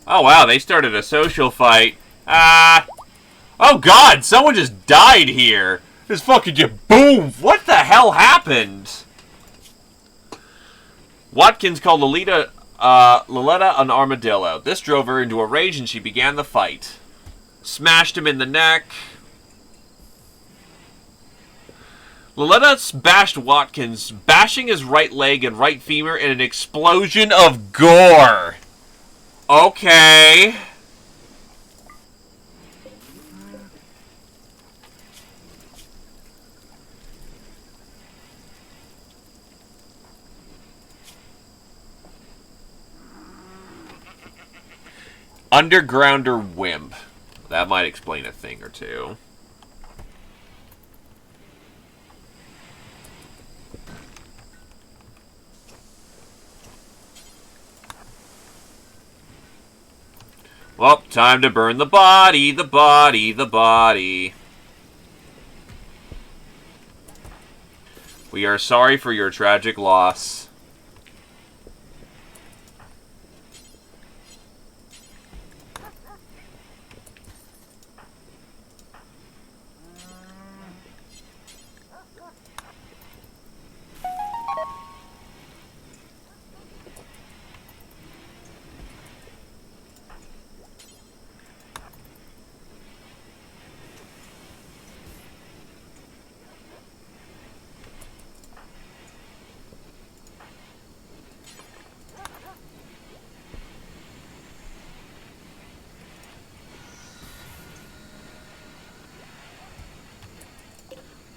Oh wow, they started a social fight. Oh god, someone just died here. Just fucking just boom. What the hell happened? Watkins called Lolita an armadillo. This drove her into a rage and she began the fight. Smashed him in the neck. Lolita bashed Watkins, bashing his right leg and right femur in an explosion of gore. Okay. Undergrounder wimp. That might explain a thing or two. Well, time to burn the body, the body, the body. We are sorry for your tragic loss.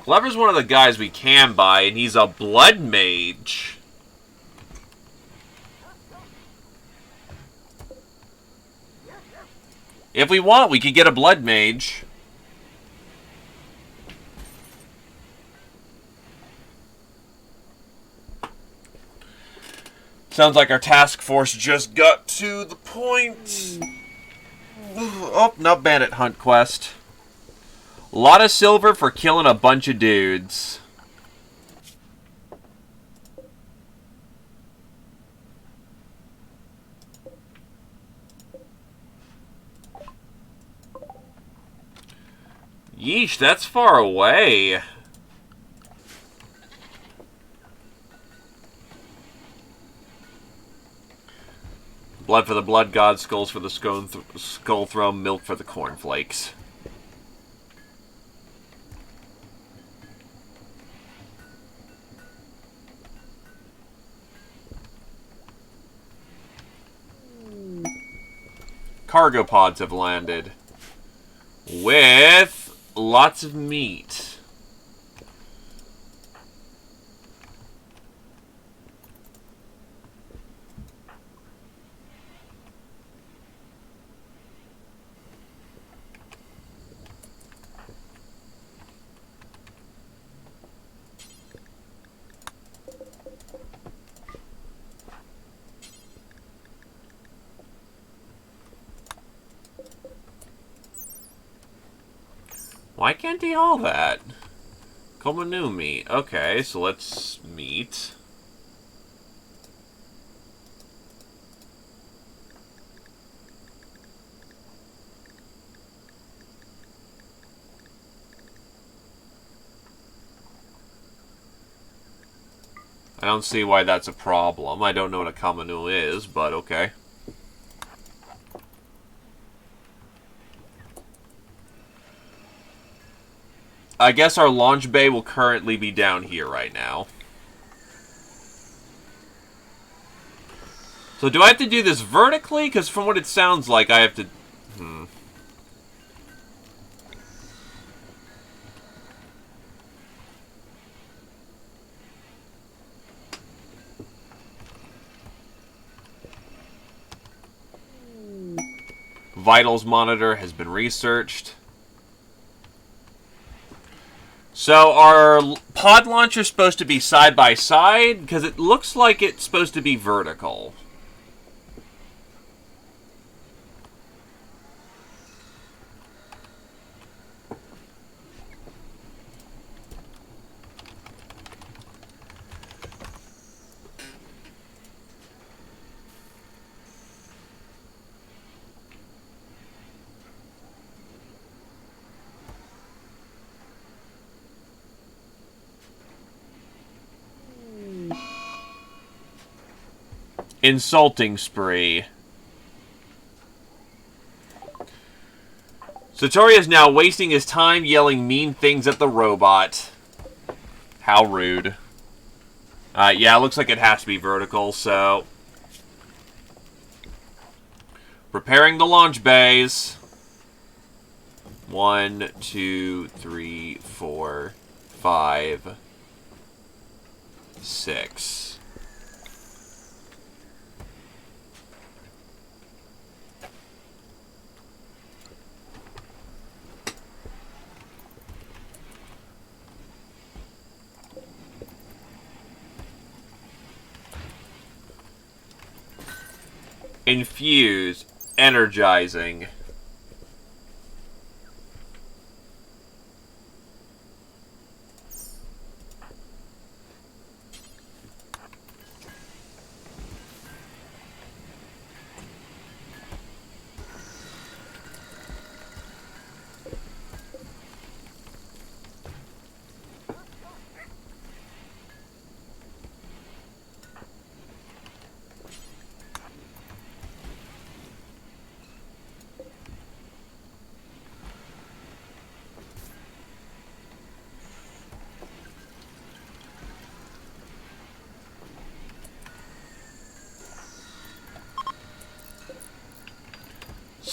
Clever's one of the guys we can buy, and he's a blood mage. If we want, we could get a blood mage. Sounds like our task force just got to the point. Oh, not bandit hunt quest. A lot of silver for killing a bunch of dudes. Yeesh, that's far away. Blood for the blood god, skulls for the skull throne, milk for the cornflakes. Cargo pods have landed. With lots of meat. Why can't he haul that? Komanu meat. Okay, so let's meet. I don't see why that's a problem. I don't know what a Kamanu is, but okay. I guess our launch bay will currently be down here right now. So do I have to do this vertically? Because from what it sounds like, I have to... Vitals monitor has been researched. So our pod launcher supposed to be side by side? Because it looks like it's supposed to be vertical. Insulting spree. Satori is now wasting his time yelling mean things at the robot. How rude. Yeah, it looks like it has to be vertical, so... Preparing the launch bays. 1, 2, 3, 4, 5, 6. Infuse. Energizing.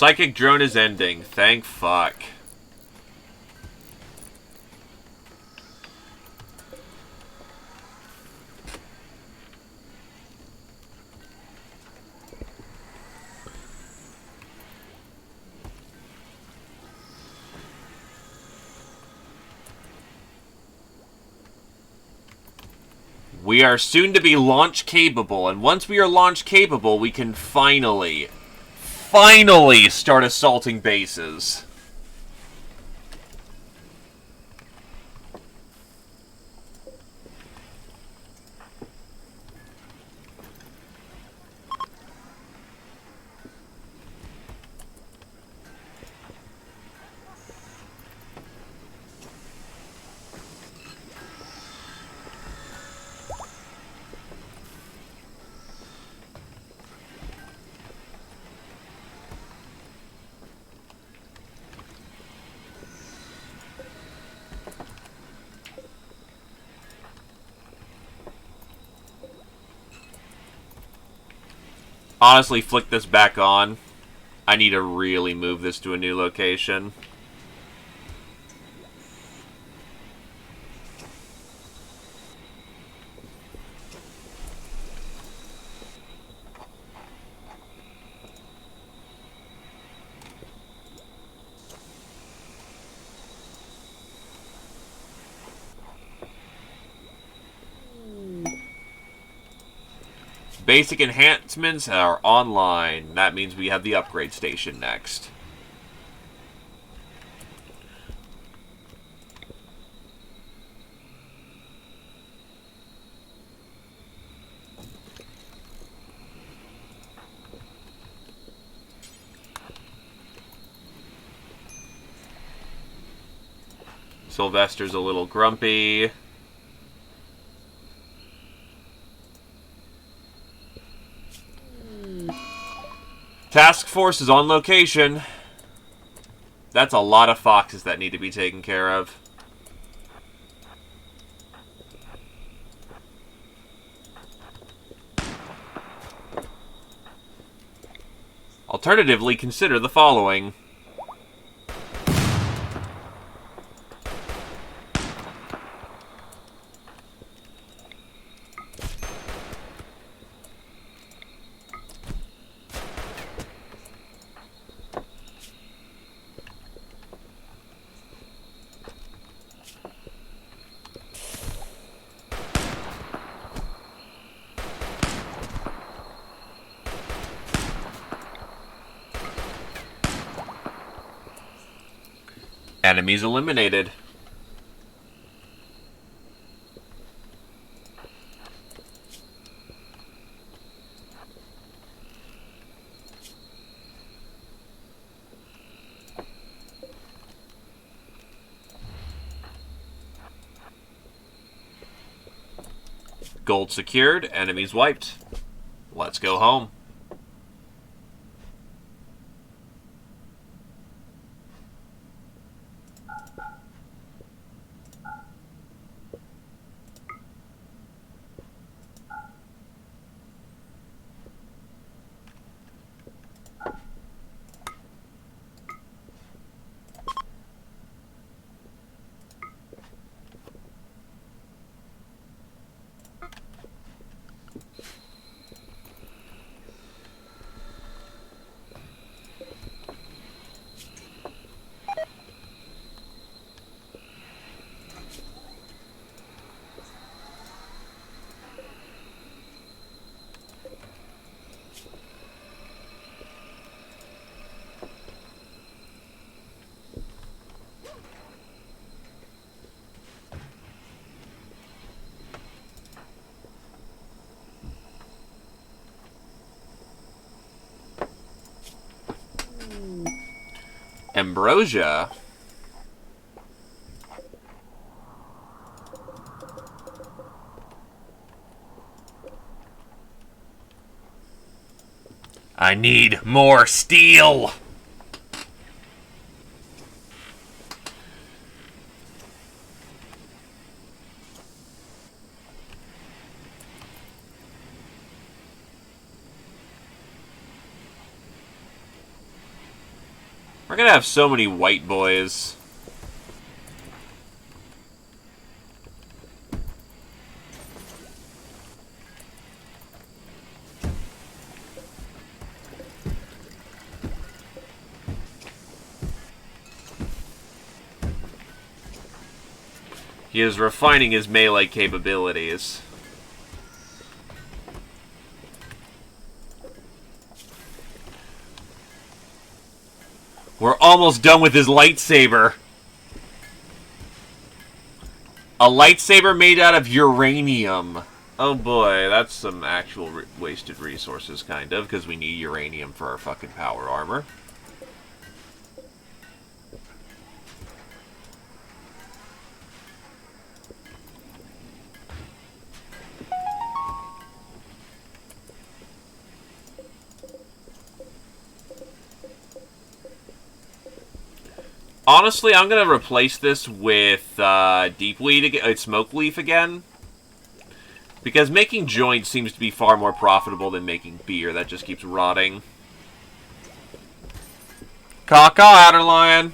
Psychic drone is ending. Thank fuck. We are soon to be launch capable, and once we are launch capable, we can finally start assaulting bases. Honestly, flick this back on. I need to really move this to a new location. Basic enhancements are online. That means we have the upgrade station next. Sylvester's a little grumpy. Task force is on location. That's a lot of foxes that need to be taken care of. Alternatively, consider the following. Enemies eliminated. Gold secured, enemies wiped. Let's go home. Ambrosia. I need more steel. We're gonna have so many white boys. He is refining his melee capabilities. We're almost done with his lightsaber. A lightsaber made out of uranium. Oh boy, that's some actual wasted resources, kind of, because we need uranium for our fucking power armor. Honestly, I'm going to replace this with deep weed, smoke leaf again. Because making joints seems to be far more profitable than making beer. That just keeps rotting. Caw-caw, Adderlion!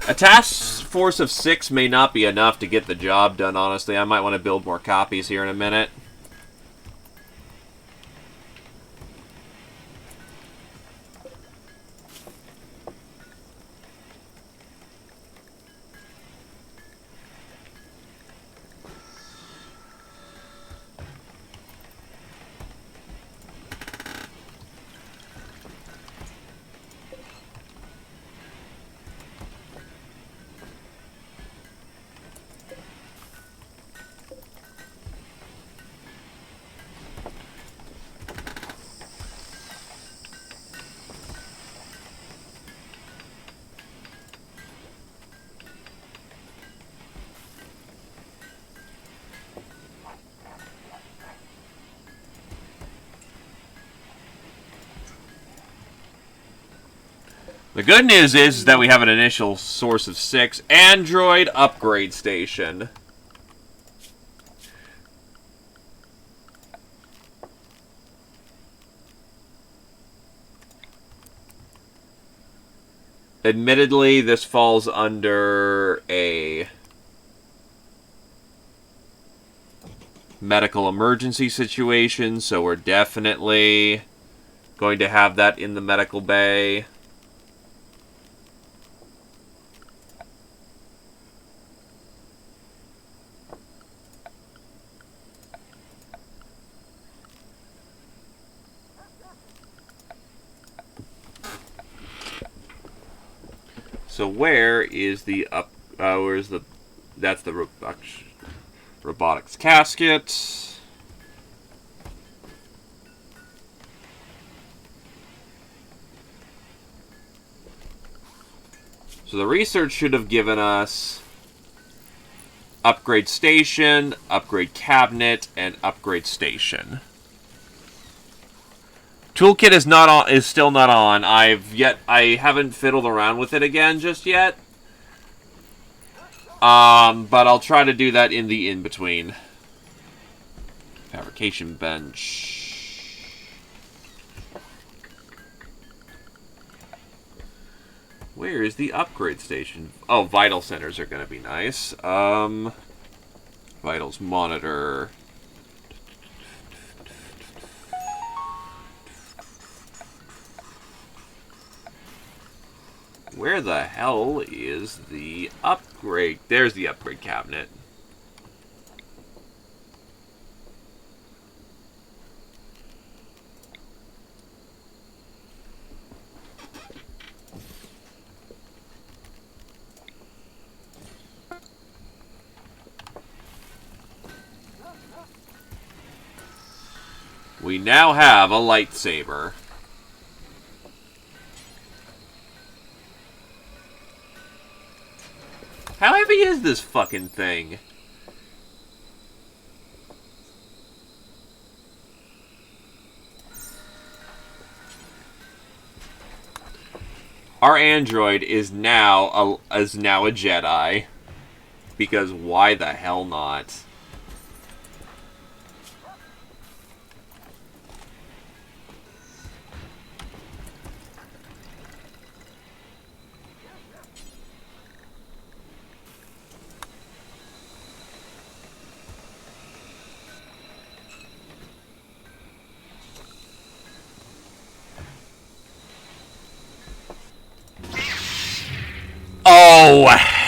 A task force of 6 may not be enough to get the job done, honestly. I might want to build more copies here in a minute. The good news is that we have an initial source of 6. Android upgrade station. Admittedly, this falls under a medical emergency situation, so we're definitely going to have that in the medical bay. So where is the where's the... That's the robotics casket. So the research should have given us upgrade station, upgrade cabinet, and upgrade station. Toolkit is not on, is still not on. I haven't fiddled around with it again just yet. But I'll try to do that in the in-between. Fabrication bench. Where is the upgrade station? Oh, vital centers are going to be nice. Vitals monitor. Where the hell is the upgrade? There's the upgrade cabinet. We now have a lightsaber. How heavy is this fucking thing? Our android is now a Jedi. Because why the hell not?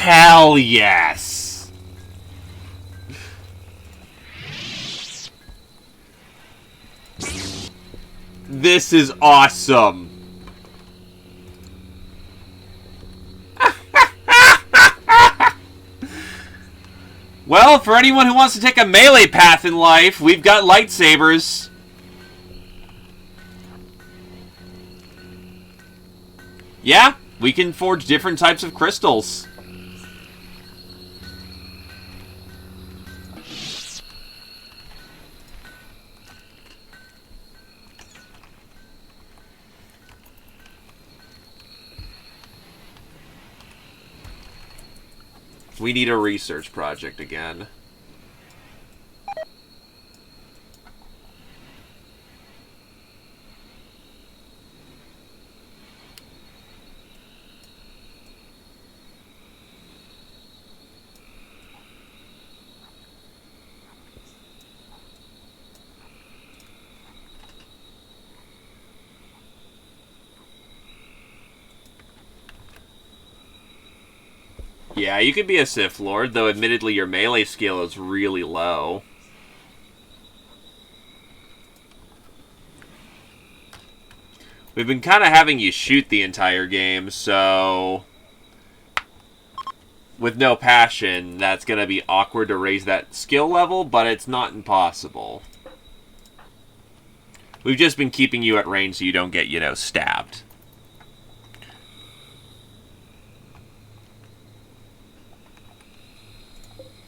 Hell yes! This is awesome! Well, for anyone who wants to take a melee path in life, we've got lightsabers. Yeah, we can forge different types of crystals. We need a research project again. Yeah, you could be a Sith Lord, though admittedly your melee skill is really low. We've been kind of having you shoot the entire game, so... with no passion, that's going to be awkward to raise that skill level, but it's not impossible. We've just been keeping you at range so you don't get, you know, stabbed.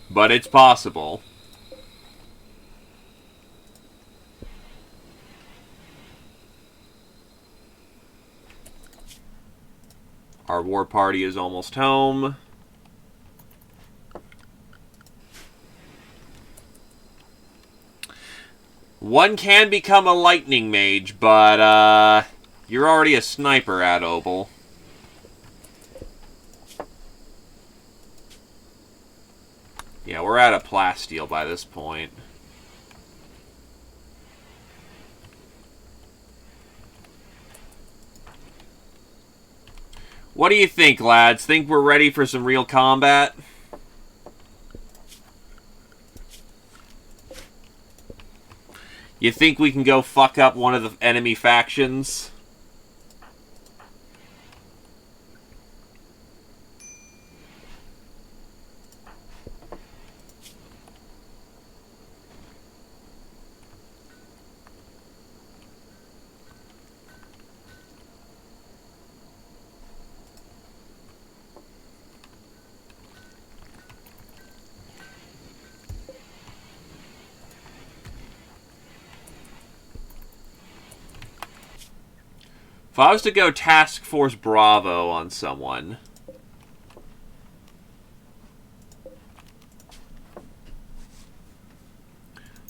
But it's possible. Our war party is almost home. One can become a lightning mage, but, you're already a sniper at Obel. Yeah, we're at a plasteel by this point. What do you think, lads? Think we're ready for some real combat? You think we can go fuck up one of the enemy factions? If I was to go Task Force Bravo on someone...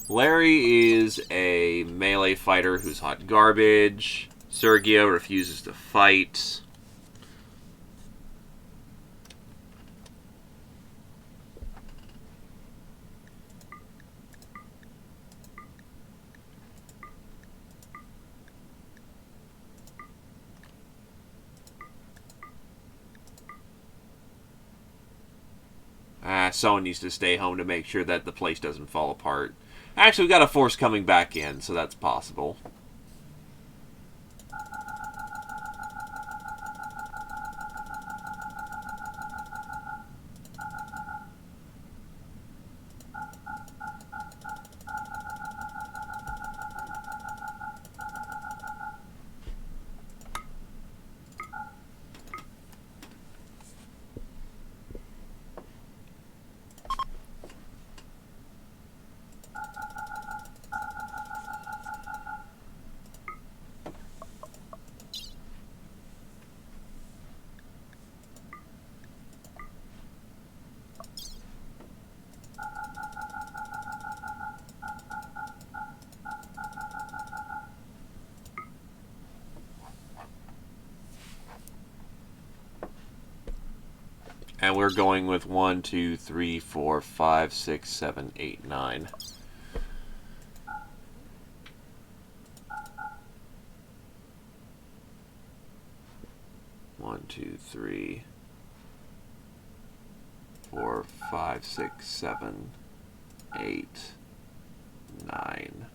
Larry is a melee fighter who's hot garbage. Sergio refuses to fight. Someone needs to stay home to make sure that the place doesn't fall apart. Actually, we got a force coming back in, so that's possible. And we're going with 1, 2, 3, 4, 5, 6, 7, 8, 9. One, two, three. 4, 5, 6, 7, 8, 9.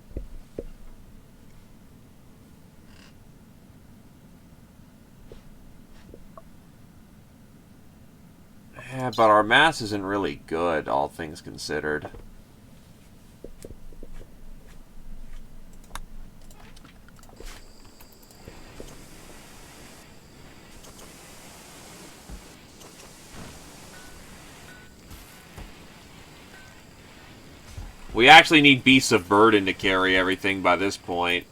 Yeah, but our mass isn't really good, all things considered. We actually need Beasts of Burden to carry everything by this point.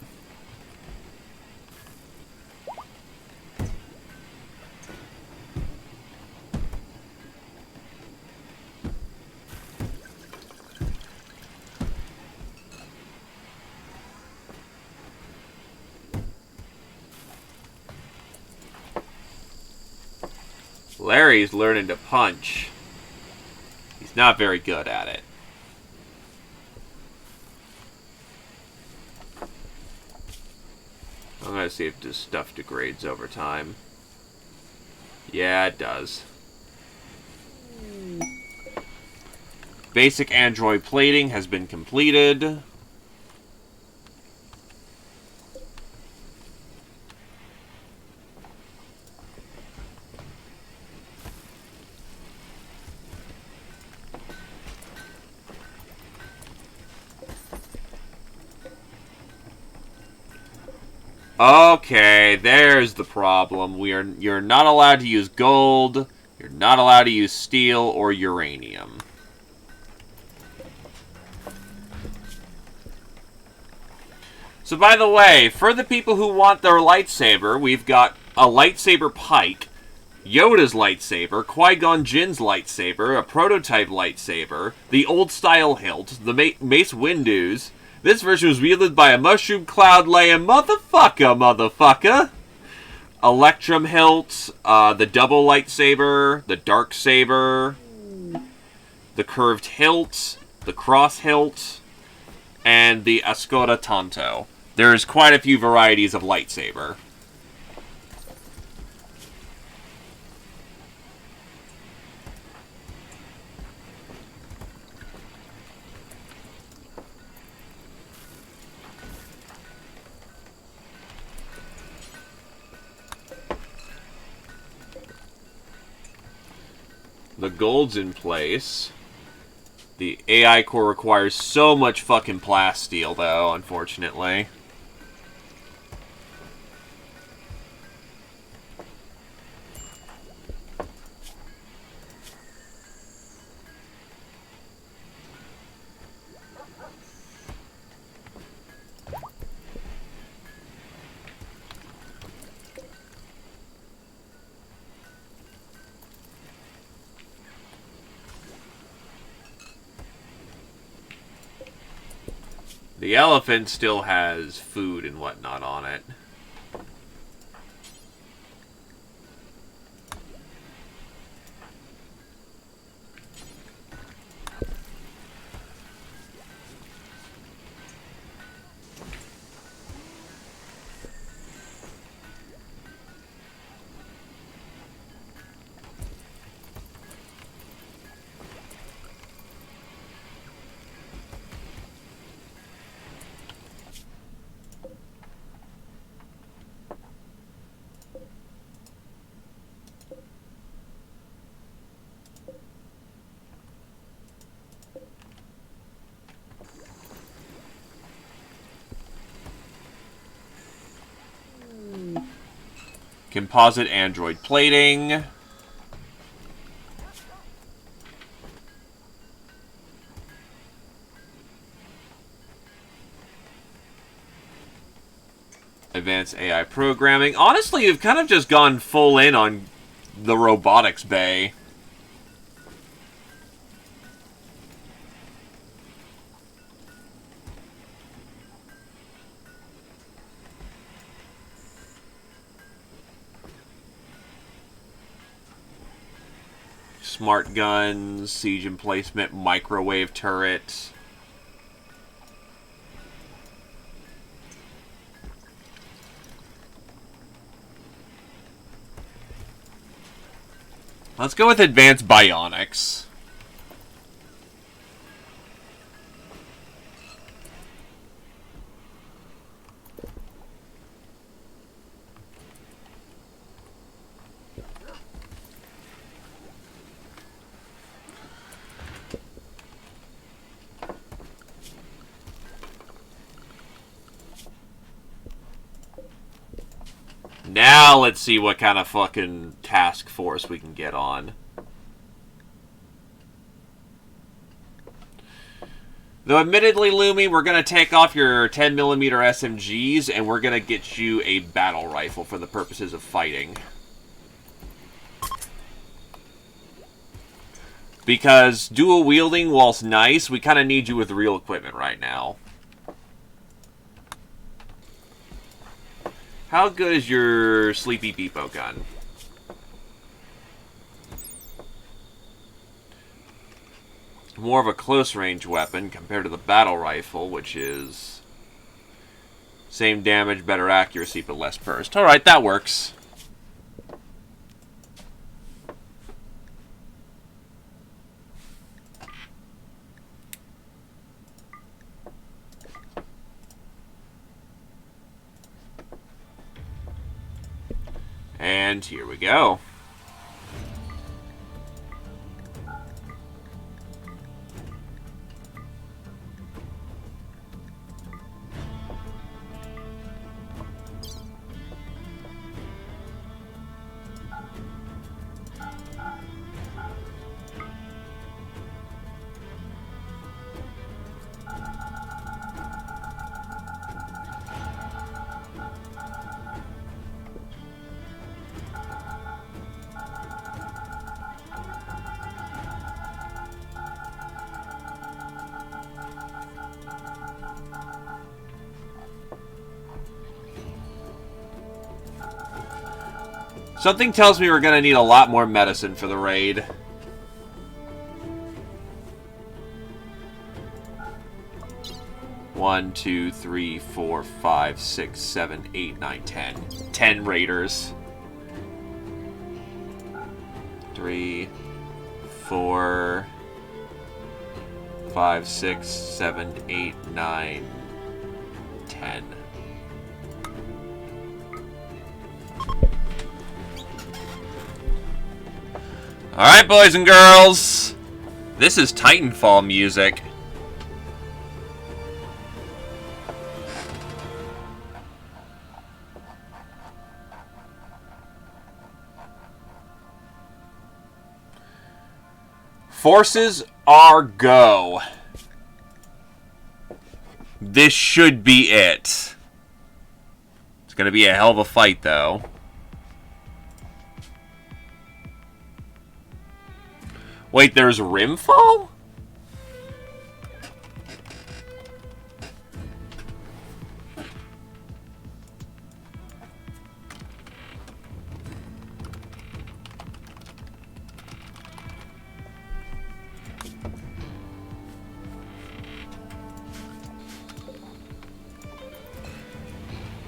Larry's learning to punch. He's not very good at it. I'm going to see if this stuff degrades over time. Yeah, it does. Basic android plating has been completed. Okay, there's the problem. You're not allowed to use gold, you're not allowed to use steel or uranium. So by the way, for the people who want their lightsaber, we've got a lightsaber pike, Yoda's lightsaber, Qui-Gon Jinn's lightsaber, a prototype lightsaber, the old-style hilt, the Mace Windu's. This version was wielded by a mushroom cloud-laying motherfucker. Electrum hilt, the double lightsaber, the dark saber, the curved hilt, the cross hilt, and the Ascota Tanto. There's quite a few varieties of lightsaber. The gold's in place. The AI core requires so much fucking plasteel, though, unfortunately. The elephant still has food and whatnot on it. Composite android plating. Advanced AI programming. Honestly, you've kind of just gone full in on the robotics bay. Smart guns, siege emplacement, microwave turret. Let's go with advanced bionics. Now let's see what kind of fucking task force we can get on. Though admittedly, Lumi, we're going to take off your 10mm SMGs and we're going to get you a battle rifle for the purposes of fighting. Because dual wielding, whilst nice, we kind of need you with real equipment right now. How good is your Sleepy Beepo gun? More of a close-range weapon compared to the battle rifle, which is same damage, better accuracy, but less burst. Alright, that works. And here we go. Something tells me we're going to need a lot more medicine for the raid. One, two, three, 4, 5, 6, 7, 8, 9, 10. 10 raiders. 3, 4, 5, 6, 7, 8, 9, 10. Alright, boys and girls. This is Titanfall music. Forces are go. This should be it. It's going to be a hell of a fight, though. Wait, there's Rimfall?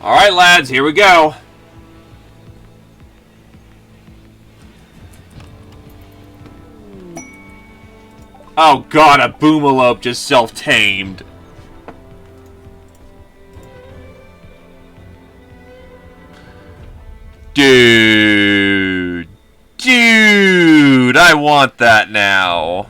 Alright, lads, here we go. Oh god, a boomalope just self-tamed. Dude. Dude, I want that now.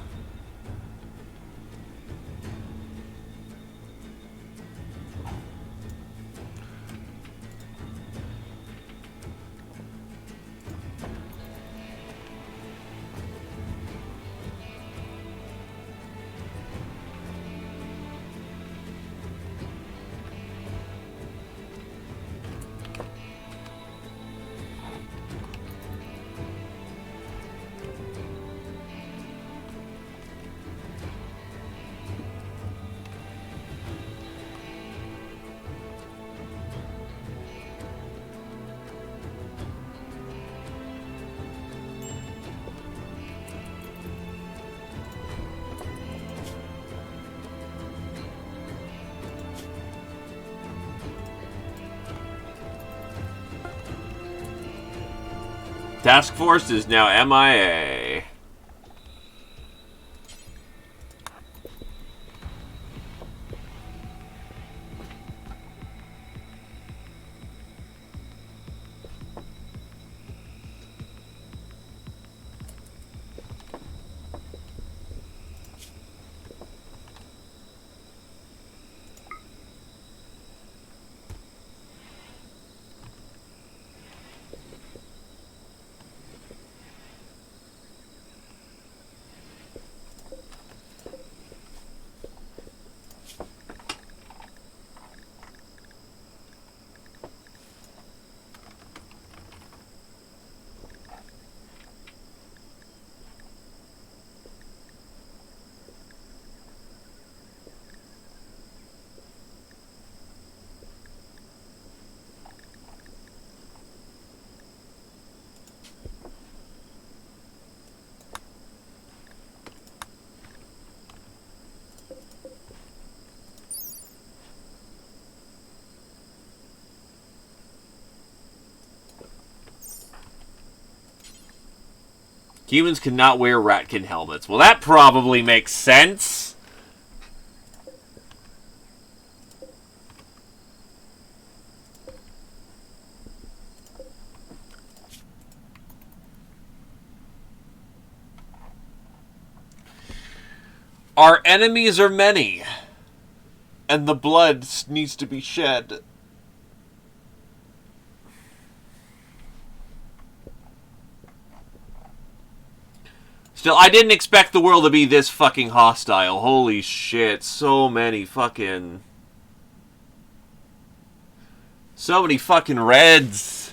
Task Force is now MIA. Humans cannot wear ratkin helmets. Well, that probably makes sense. Our enemies are many, and the blood needs to be shed. Still, I didn't expect the world to be this fucking hostile. Holy shit, so many fucking reds.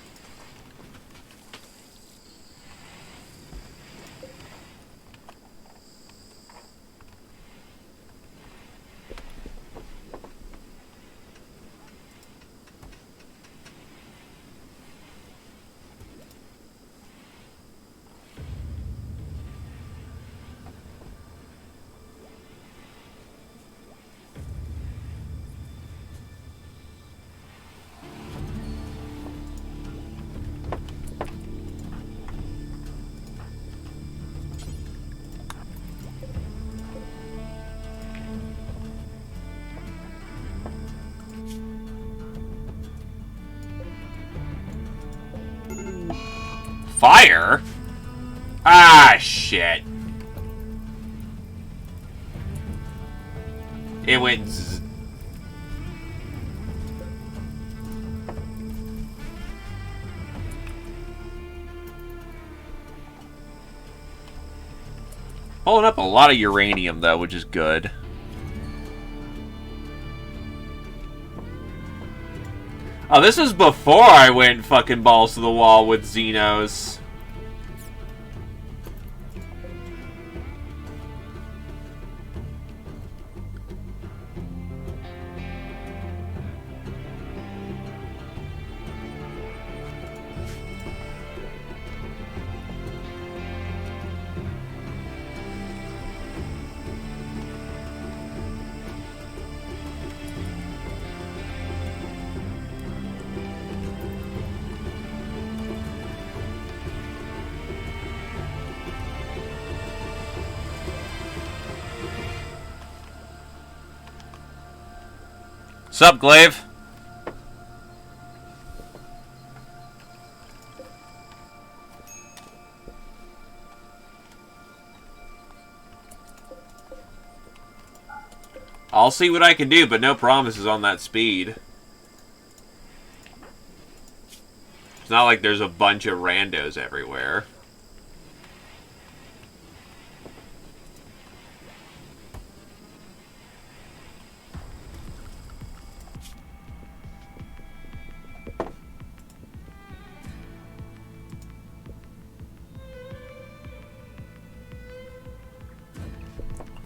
Fire? Ah, shit. It went zzz. Pulling up a lot of uranium, though, which is good. Oh, this is before I went fucking balls to the wall with Xenos. Sup, Glaive? I'll see what I can do, but no promises on that speed. It's not like there's a bunch of randos everywhere.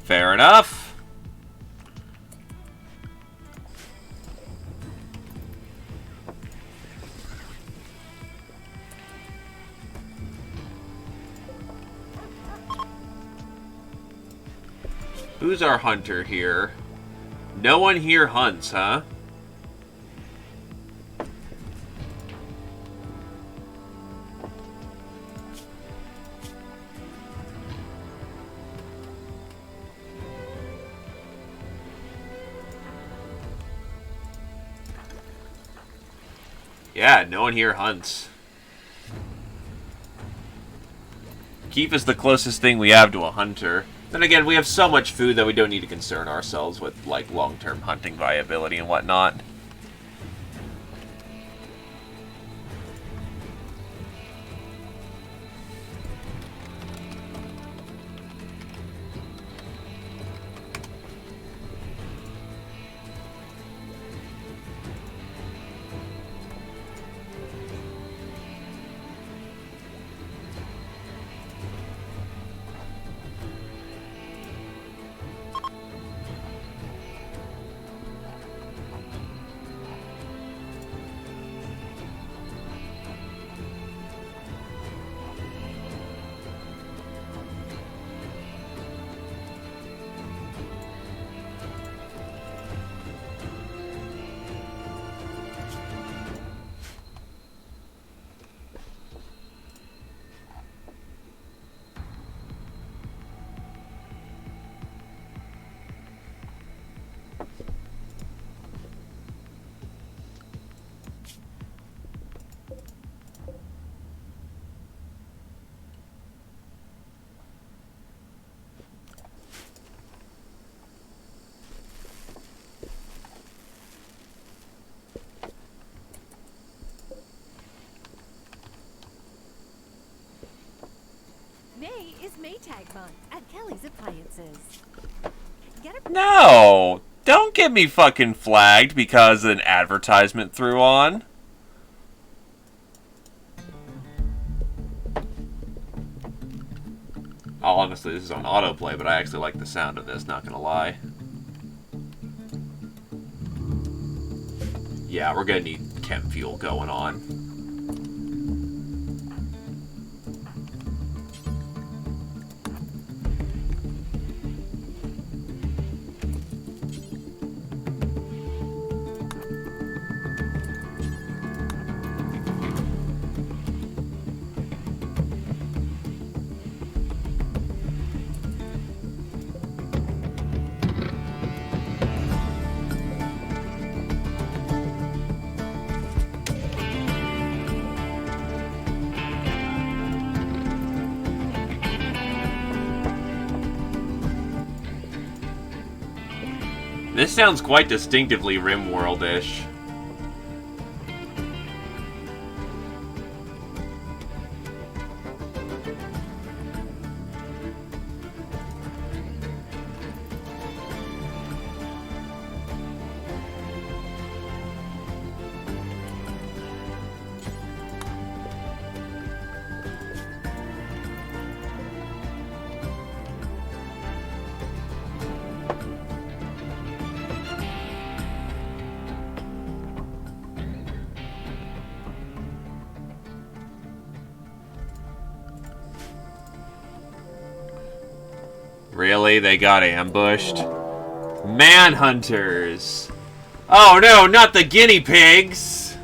Fair enough. Who's our hunter here? No one here hunts, huh? Yeah, no one here hunts. Keep is the closest thing we have to a hunter. Then again, we have so much food that we don't need to concern ourselves with, like, long-term hunting viability and whatnot. is Maytag Month at Kelly's Appliances. Get a No! Don't get me fucking flagged because an advertisement threw on. Oh, honestly, this is on autoplay, but I actually like the sound of this, not gonna lie. Yeah, we're gonna need chem fuel going on. This sounds quite distinctively Rimworld-ish. Really? They got ambushed? Manhunters! Oh no, not the guinea pigs!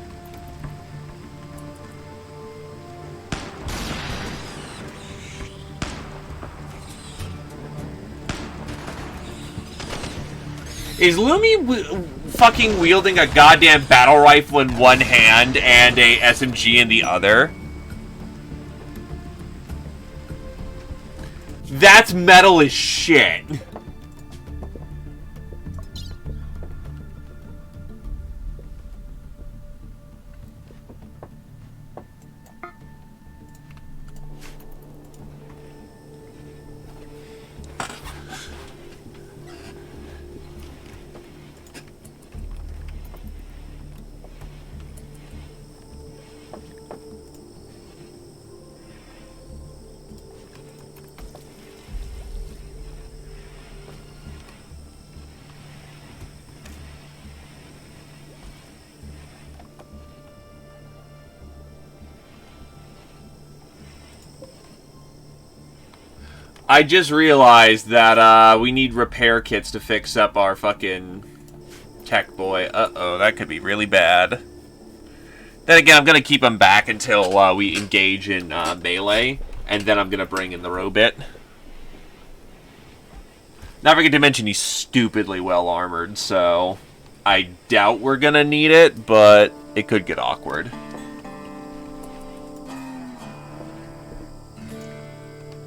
Is Lumi fucking wielding a goddamn battle rifle in one hand and a SMG in the other? That's metal as shit. I just realized that we need repair kits to fix up our fucking tech boy. Uh-oh, that could be really bad. Then again, I'm going to keep him back until we engage in melee, and then I'm going to bring in the robot. Not forget to mention he's stupidly well armored, so I doubt we're going to need it, but it could get awkward.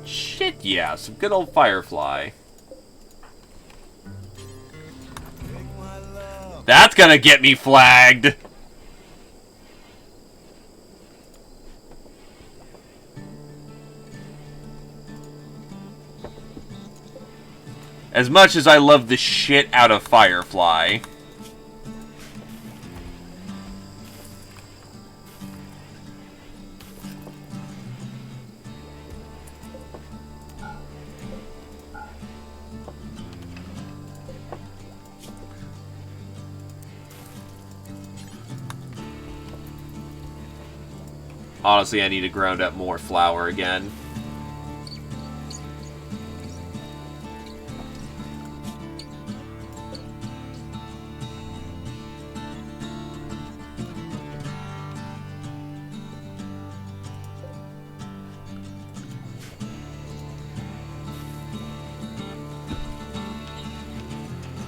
Shit, yeah, some good old Firefly. That's gonna get me flagged! As much as I love the shit out of Firefly. Honestly, I need to ground up more flour again.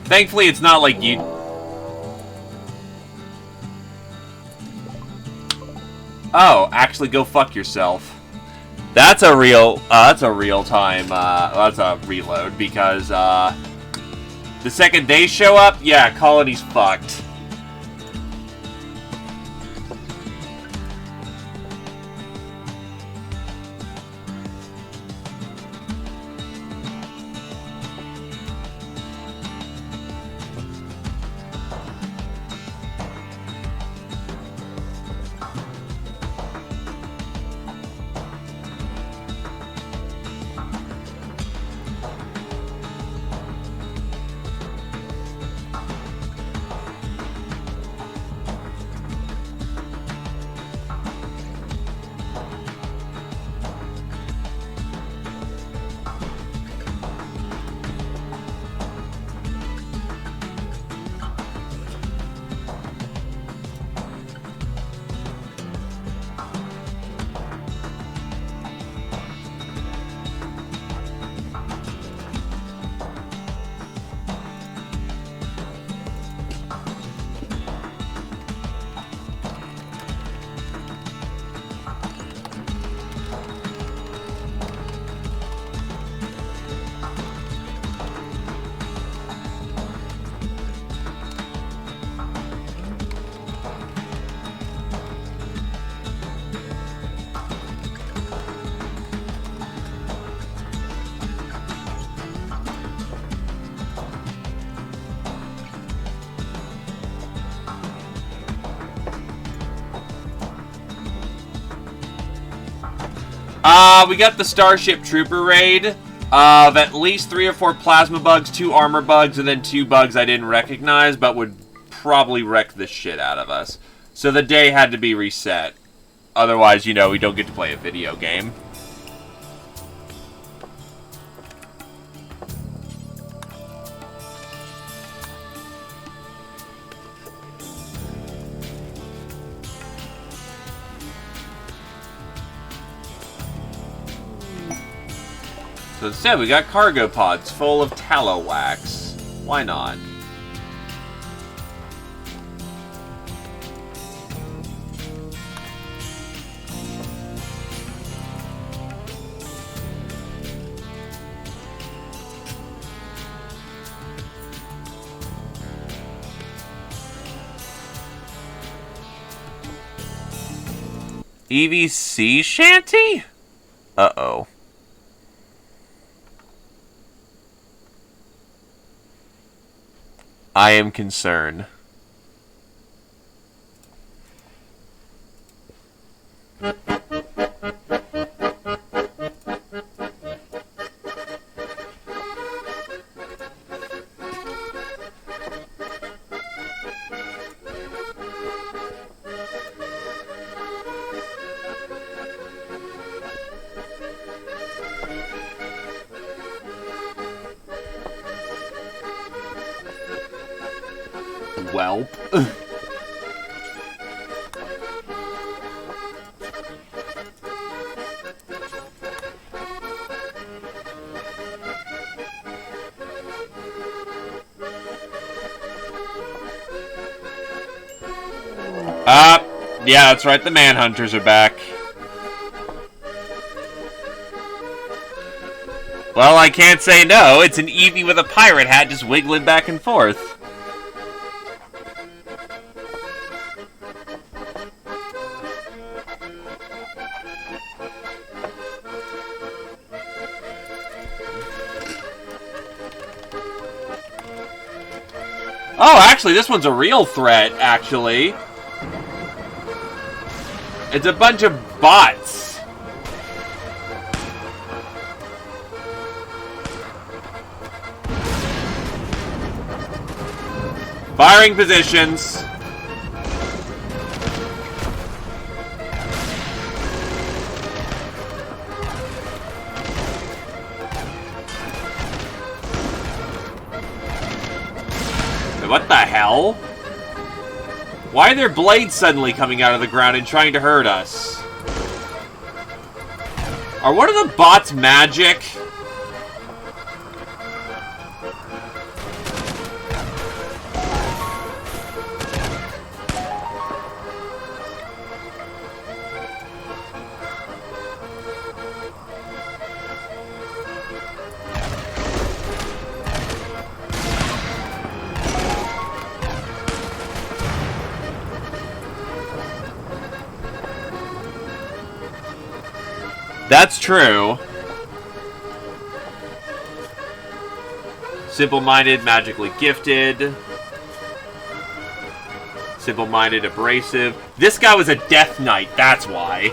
Thankfully, it's not like you... Oh, actually go fuck yourself. That's a real time, that's a reload, because, the second they show up, yeah, Colony's fucked. We got the Starship Trooper raid of at least 3 or 4 plasma bugs, 2 armor bugs, and then 2 bugs I didn't recognize, but would probably wreck the shit out of us. So the day had to be reset. Otherwise, you know, we don't get to play a video game. So instead, we got cargo pods full of tallow wax. Why not? EVC shanty? Uh-oh. I am concerned. Welp. Yeah, that's right, the Manhunters are back. Well, I can't say no, it's an Eevee with a pirate hat just wiggling back and forth. Oh, actually, this one's a real threat, actually. It's a bunch of bots. Firing positions. What the hell? Why are there blades suddenly coming out of the ground and trying to hurt us? Are one of the bots magic? That's true. Simple-minded, magically gifted. Simple-minded, abrasive. This guy was a Death Knight, that's why.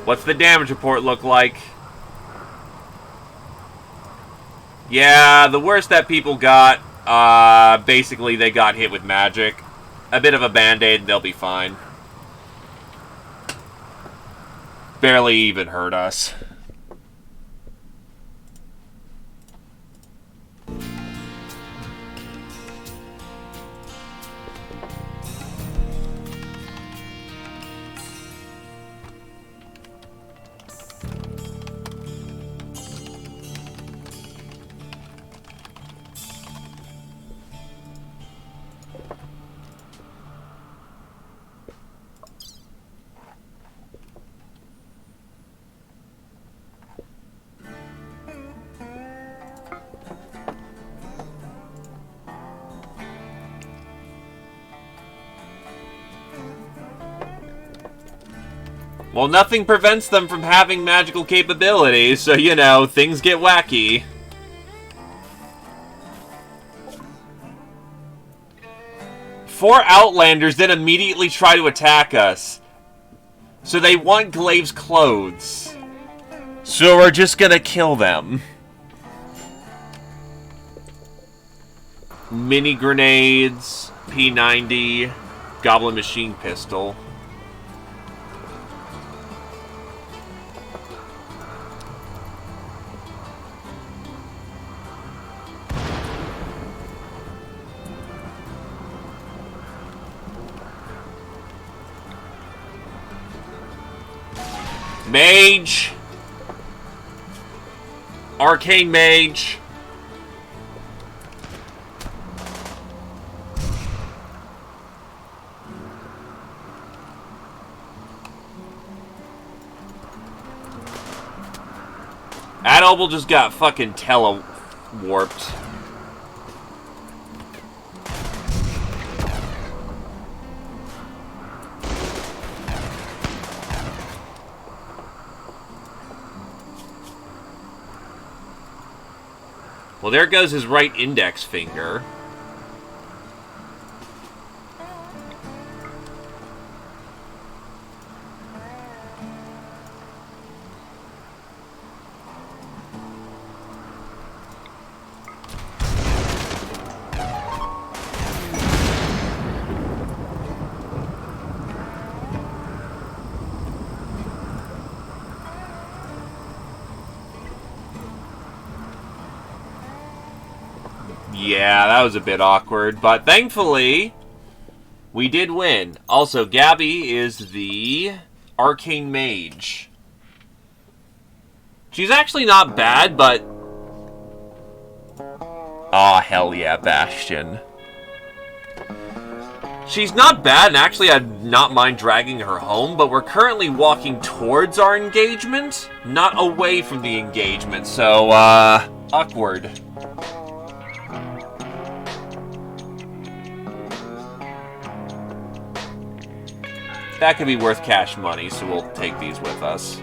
What's the damage report look like? Yeah, the worst that people got, basically they got hit with magic. A bit of a band-aid and they'll be fine. Barely even hurt us. Well, nothing prevents them from having magical capabilities, so, you know, things get wacky. 4 Outlanders then immediately try to attack us. So they want Glaive's clothes. So we're just gonna kill them. Mini grenades, P90, Goblin machine pistol. Mage! Arcane Mage! Adobel just got fucking tele-warped. Well, there goes his right index finger. Yeah, that was a bit awkward, but thankfully, we did win. Also, Gabby is the Arcane Mage. She's actually not bad, but... Aw, hell yeah, Bastion. She's not bad, and actually I'd not mind dragging her home, but we're currently walking towards our engagement, not away from the engagement, so, awkward. That could be worth cash money, so we'll take these with us.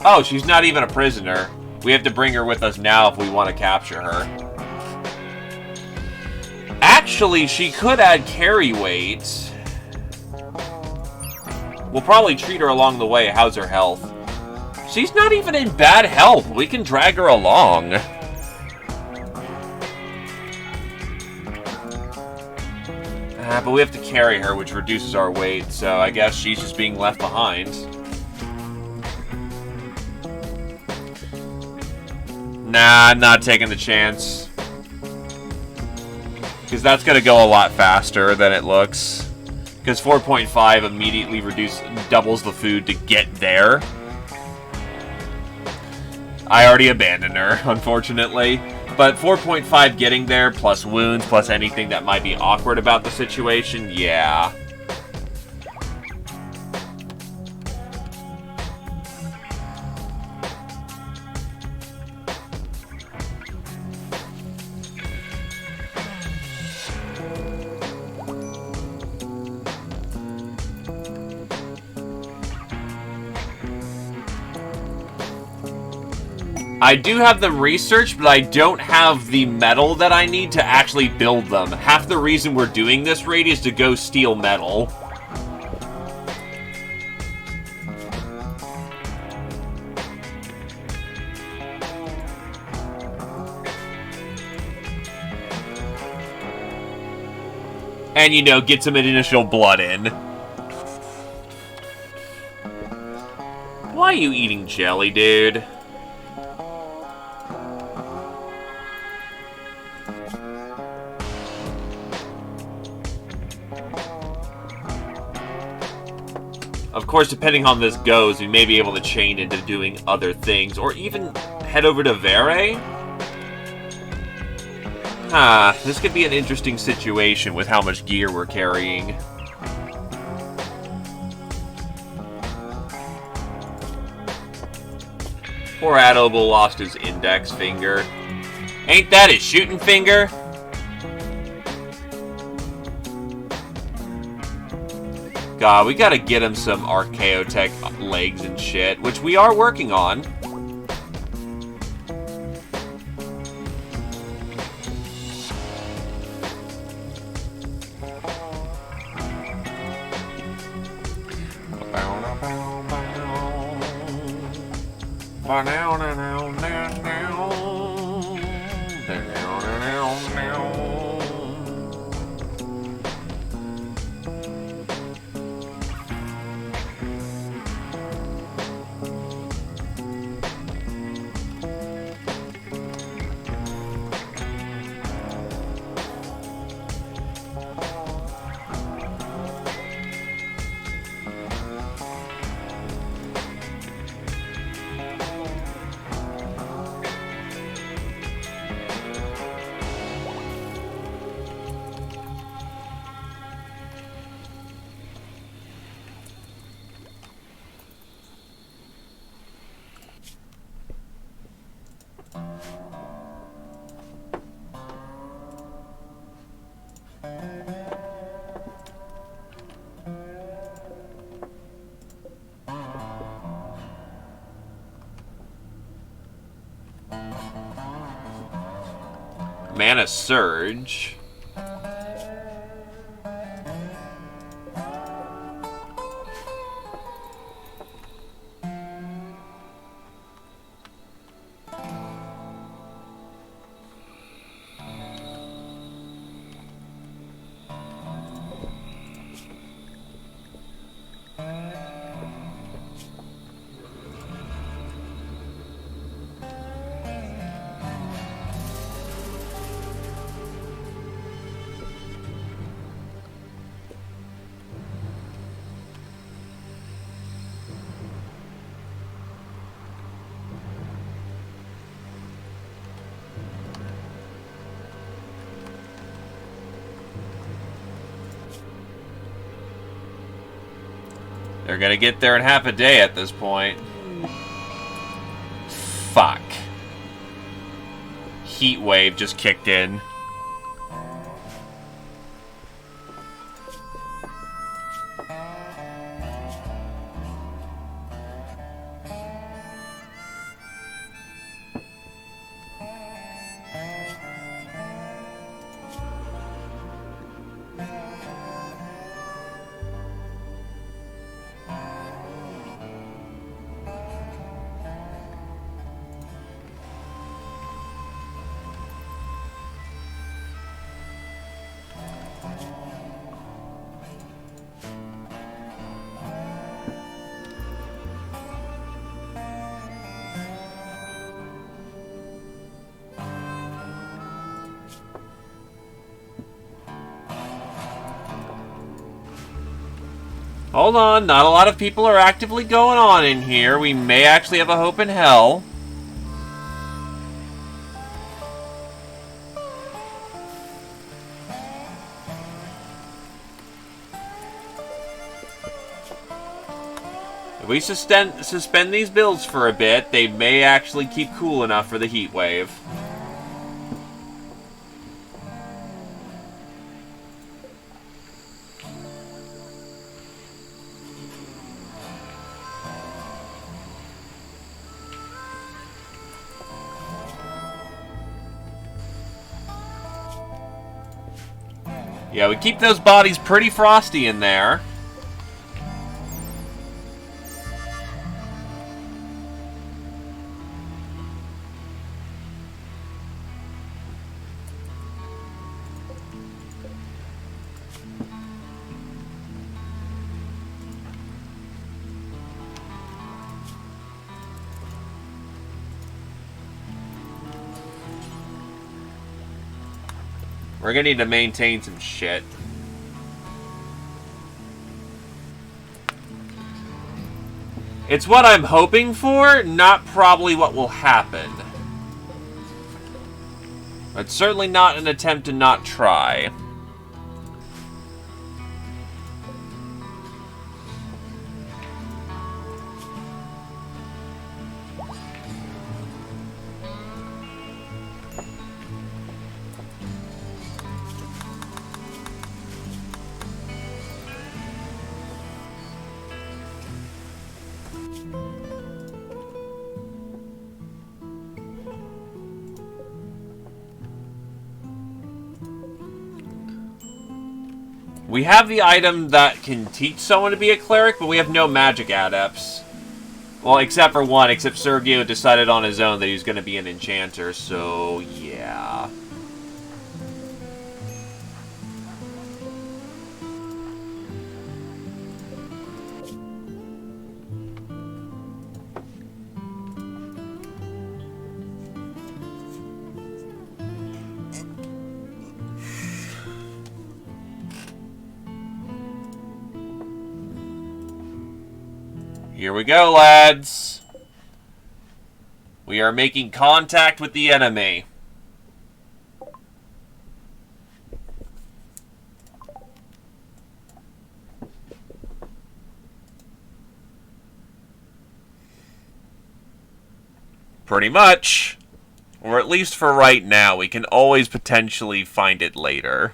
Oh, she's not even a prisoner. We have to bring her with us now if we want to capture her. Actually, she could add carry weight. We'll probably treat her along the way. How's her health? She's not even in bad health. We can drag her along. But we have to carry her, which reduces our weight, so I guess she's just being left behind. Nah, I'm not taking the chance. Because that's going to go a lot faster than it looks. Because 4.5 immediately doubles the food to get there. I already abandoned her, unfortunately. But 4.5 getting there, plus wounds, plus anything that might be awkward about the situation, yeah. I do have them researched, but I don't have the metal that I need to actually build them. Half the reason we're doing this raid is to go steal metal. And, you know, get some initial blood in. Why are you eating jelly, dude? Of course, depending on how this goes, we may be able to chain into doing other things, or even head over to Vere. This could be an interesting situation with how much gear we're carrying. Poor Adobel lost his index finger. Ain't that his shooting finger? God, we gotta get him some Archaeotech legs and shit, which we are working on. Mana Surge. They're gonna get there in half a day at this point. Fuck. Heat wave just kicked in. Hold on, not a lot of people are actively going on in here. We may actually have a hope in hell. If we suspend these builds for a bit, they may actually keep cool enough for the heat wave. Yeah, we keep those bodies pretty frosty in there. We're gonna need to maintain some shit. It's what I'm hoping for, not probably what will happen. But certainly not an attempt to not try. We have the item that can teach someone to be a cleric, but we have no magic adepts. Well, except for one, except Sergio decided on his own that he was going to be an enchanter, so yeah. Here we go, lads. We are making contact with the enemy. Pretty much. Or at least for right now. We can always potentially find it later.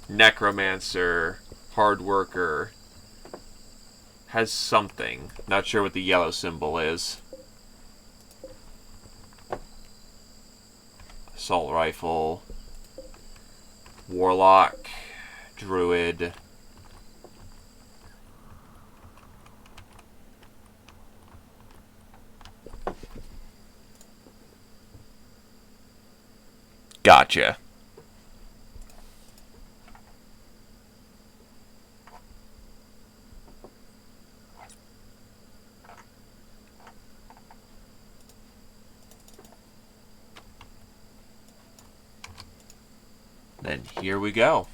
Necromancer, hard worker, has something. Not sure what the yellow symbol is. Assault rifle, warlock, druid. Gotcha. Then here we go.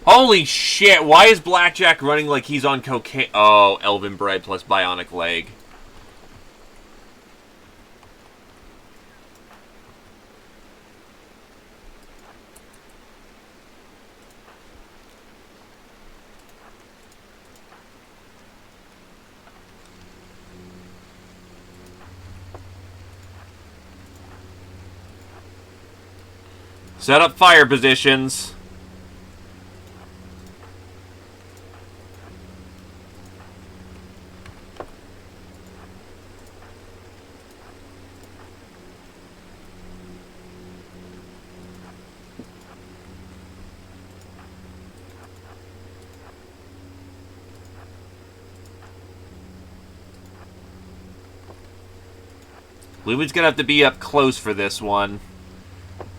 Holy shit, why is Blackjack running like he's on cocaine? Oh, Elven Bread plus Bionic Leg. Set up fire positions. Lumen's gonna have to be up close for this one.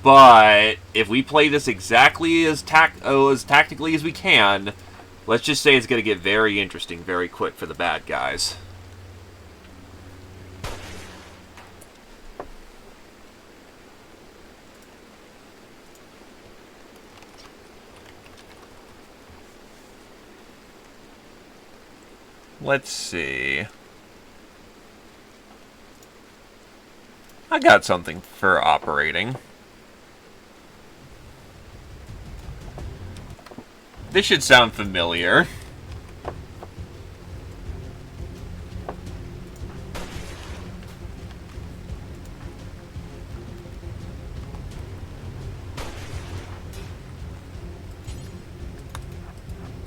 But if we play this exactly as tactically as we can, let's just say it's going to get very interesting very quick for the bad guys. Let's see. I got something for operating. This should sound familiar.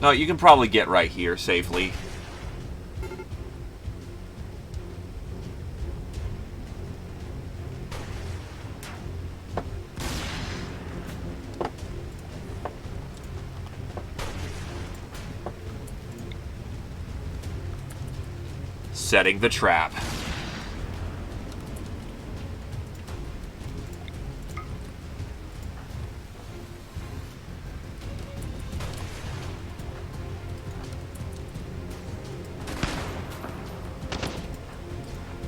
No, you can probably get right here safely. Setting the trap.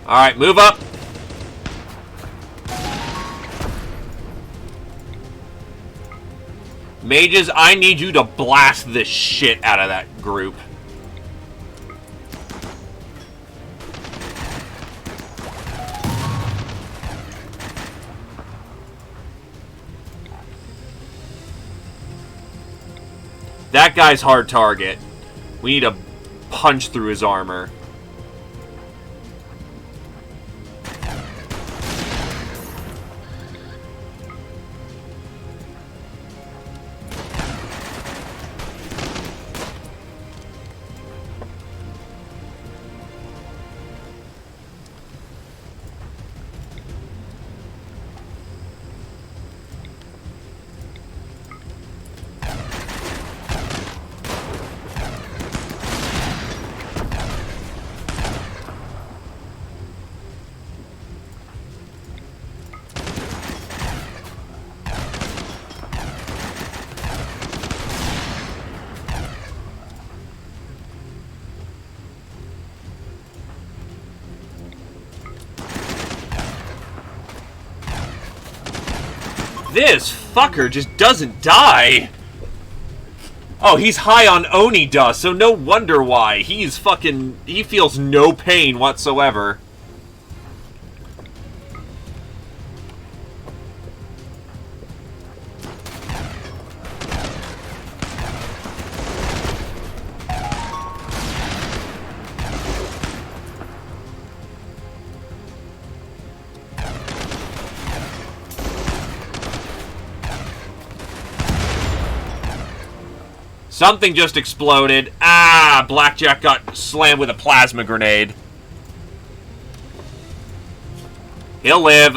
Alright, move up. Mages, I need you to blast the shit out of that group. That guy's hard target. We need to punch through his armor. This fucker just doesn't die. Oh, he's high on Oni dust, so no wonder why. He feels no pain whatsoever. Something just exploded. Ah, Blackjack got slammed with a plasma grenade. He'll live.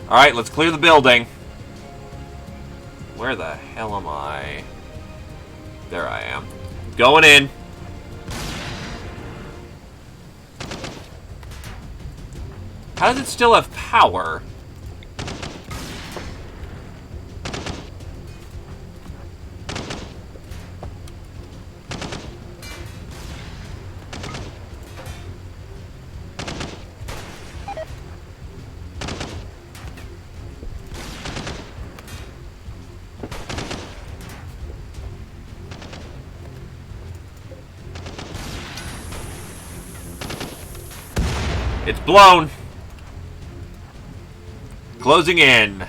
Alright, let's clear the building. Where the hell am I? There I am. Going in. How does it still have power? It's blown. Closing in.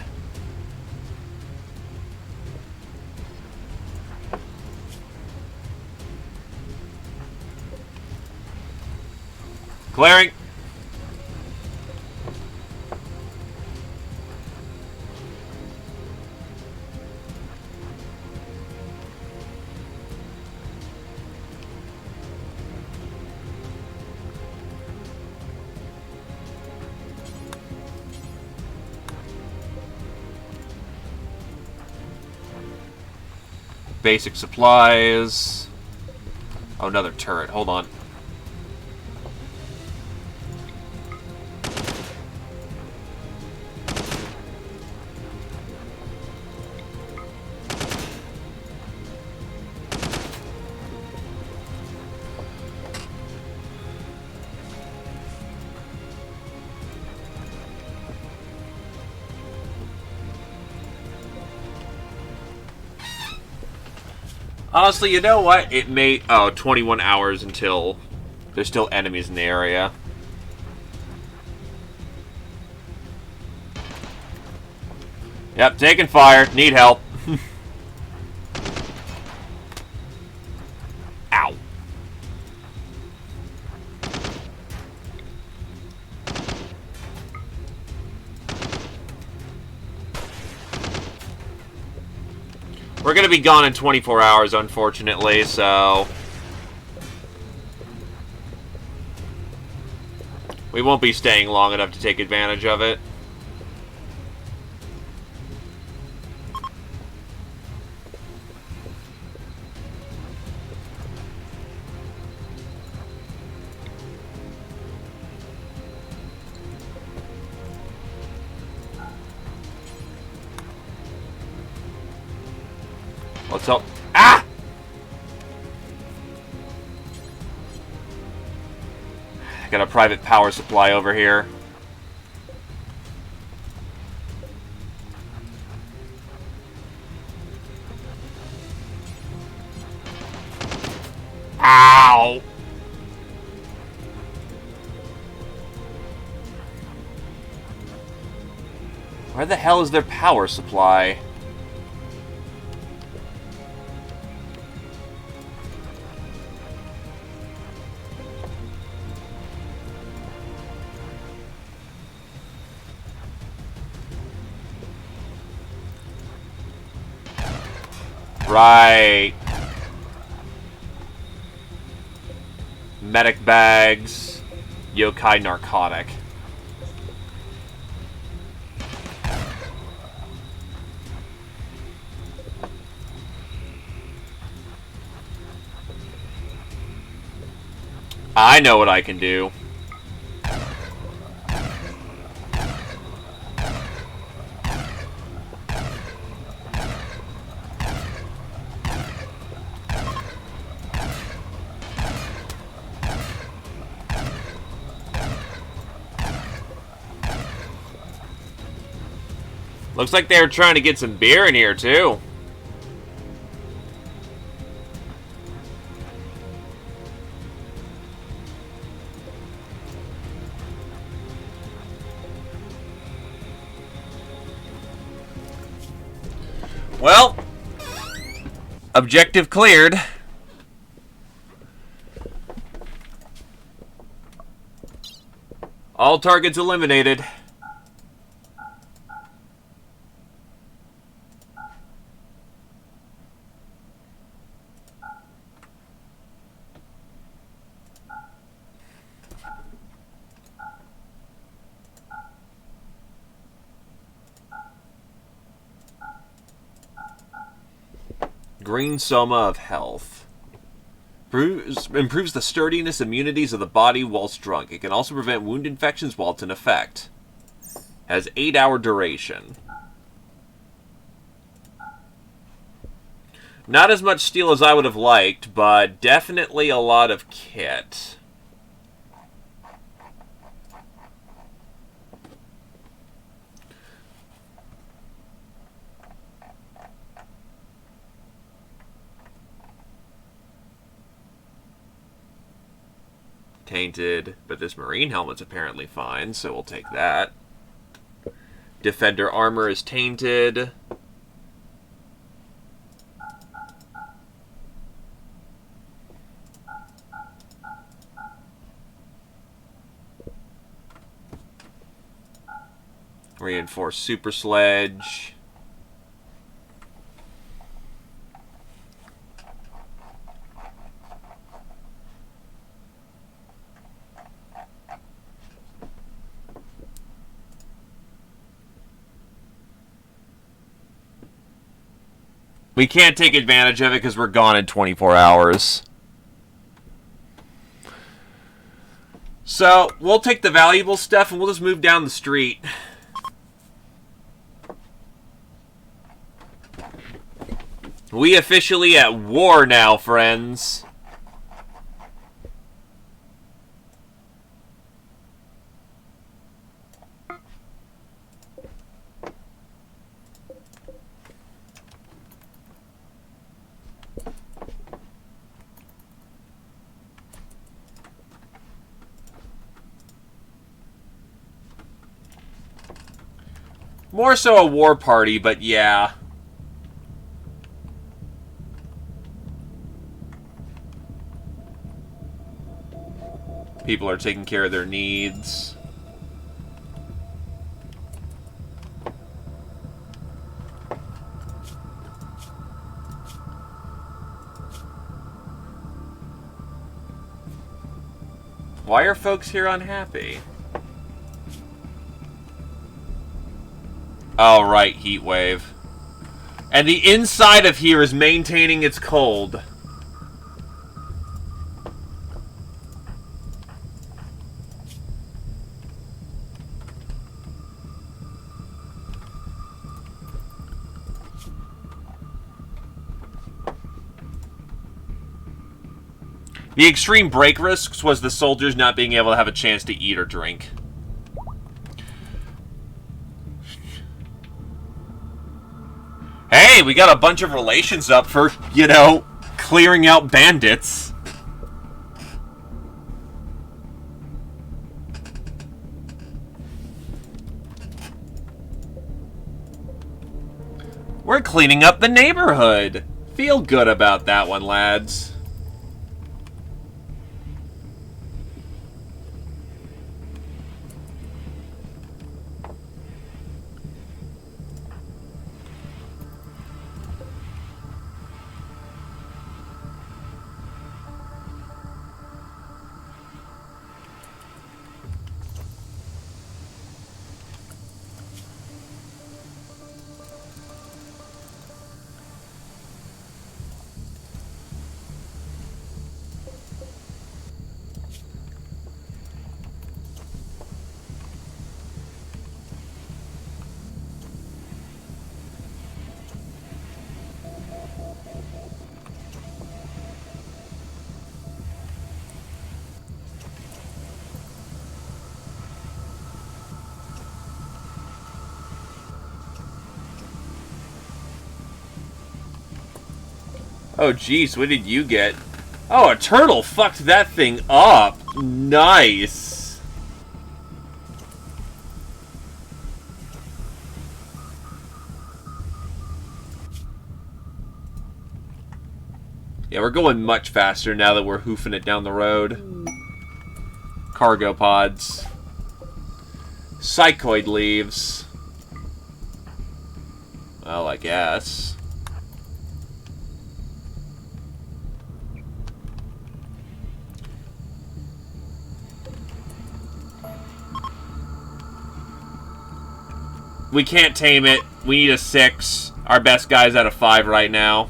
Clearing. Basic supplies. Oh, another turret. Hold on. Honestly, you know what? It may... Oh, 21 hours until there's still enemies in the area. Yep, taking fire. Need help. Ow. We're going to be gone in 24 hours, unfortunately, so... we won't be staying long enough to take advantage of it. Let's help. Ah! Got a private power supply over here. Ow! Where the hell is their power supply? Right. Medic bags. Yokai narcotic. I know what I can do. Looks like they were trying to get some beer in here, too. Well, objective cleared. All targets eliminated. Green Soma of Health. Improves the sturdiness and immunities of the body whilst drunk. It can also prevent wound infections while it's in effect. Has 8-hour duration. Not as much steel as I would have liked, but definitely a lot of kit. Tainted, but this marine helmet's apparently fine, so we'll take that. Defender armor is tainted. Reinforced super sledge. We can't take advantage of it because we're gone in 24 hours. So, we'll take the valuable stuff and we'll just move down the street. We officially at war now, friends. More so a war party, but yeah. People are taking care of their needs. Why are folks here unhappy? Oh, right, heat wave. And the inside of here is maintaining its cold. The extreme break risks was the soldiers not being able to have a chance to eat or drink. Hey, we got a bunch of relations up for, you know, clearing out bandits. We're cleaning up the neighborhood. Feel good about that one, lads. Oh, jeez, what did you get? Oh, a turtle fucked that thing up. Nice. Yeah, we're going much faster now that we're hoofing it down the road. Cargo pods. Psychoid leaves. Well, I guess. We can't tame it. We need a 6. Our best guy's at a 5 right now.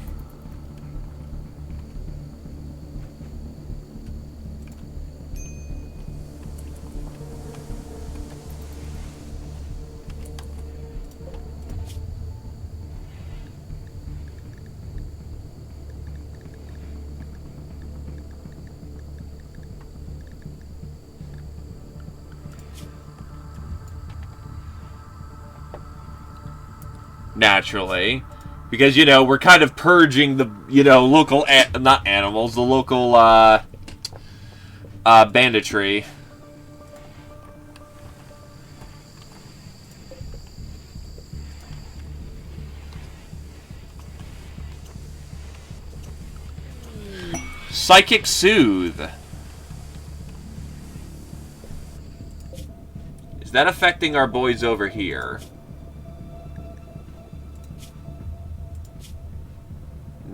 Naturally. Because, you know, we're kind of purging the, you know, local, not animals, the local, banditry. Psychic Soothe. Is that affecting our boys over here?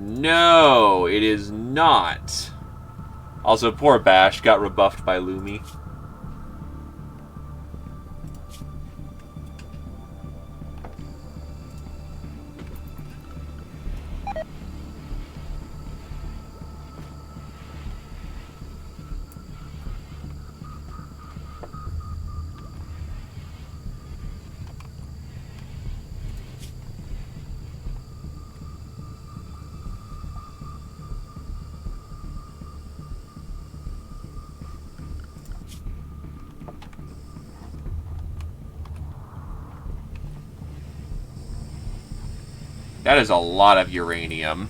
No, it is not. Also, poor Bash got rebuffed by Lumi. That is a lot of uranium.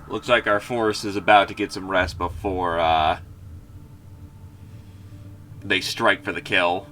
Looks like our force is about to get some rest before they strike for the kill.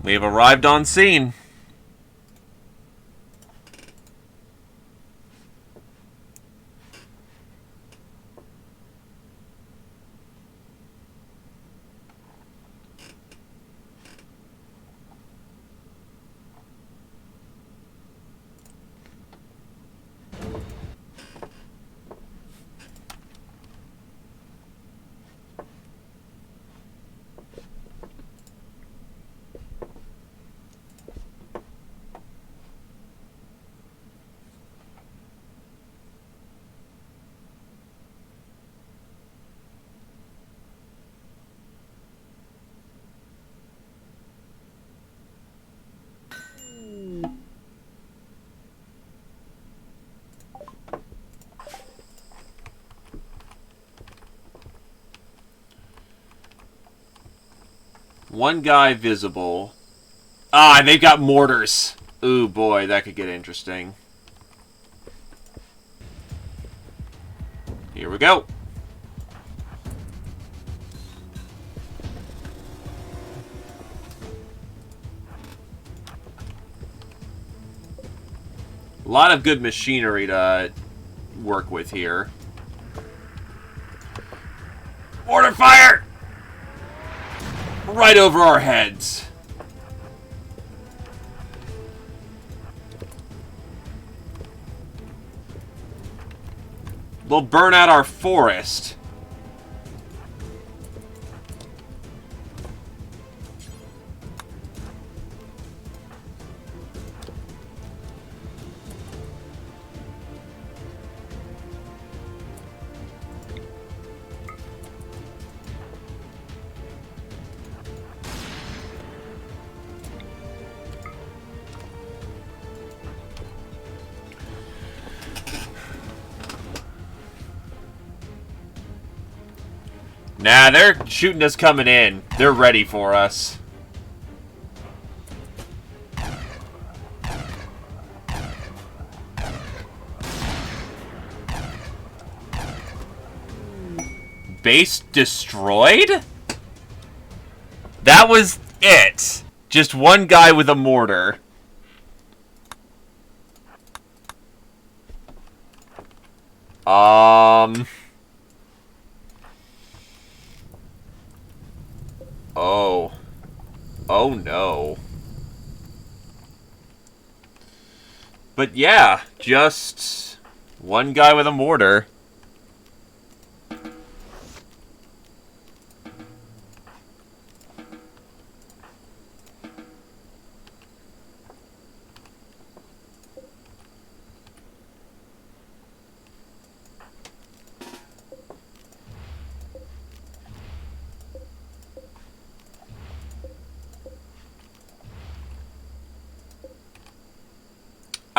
We have arrived on scene. One guy visible. Ah, they've got mortars. Ooh, boy, that could get interesting. Here we go. A lot of good machinery to work with here. Mortar fire! Right over our heads. They'll burn out our forest. Nah, they're shooting us coming in. They're ready for us. Base destroyed? That was it. Just one guy with a mortar. Oh. Oh no. But yeah, just one guy with a mortar.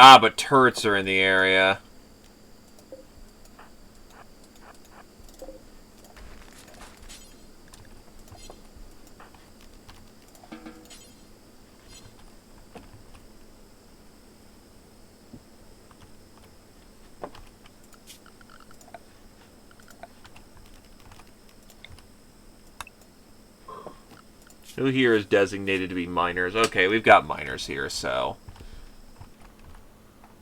Ah, but turrets are in the area. Who here is designated to be miners? Okay, we've got miners here, so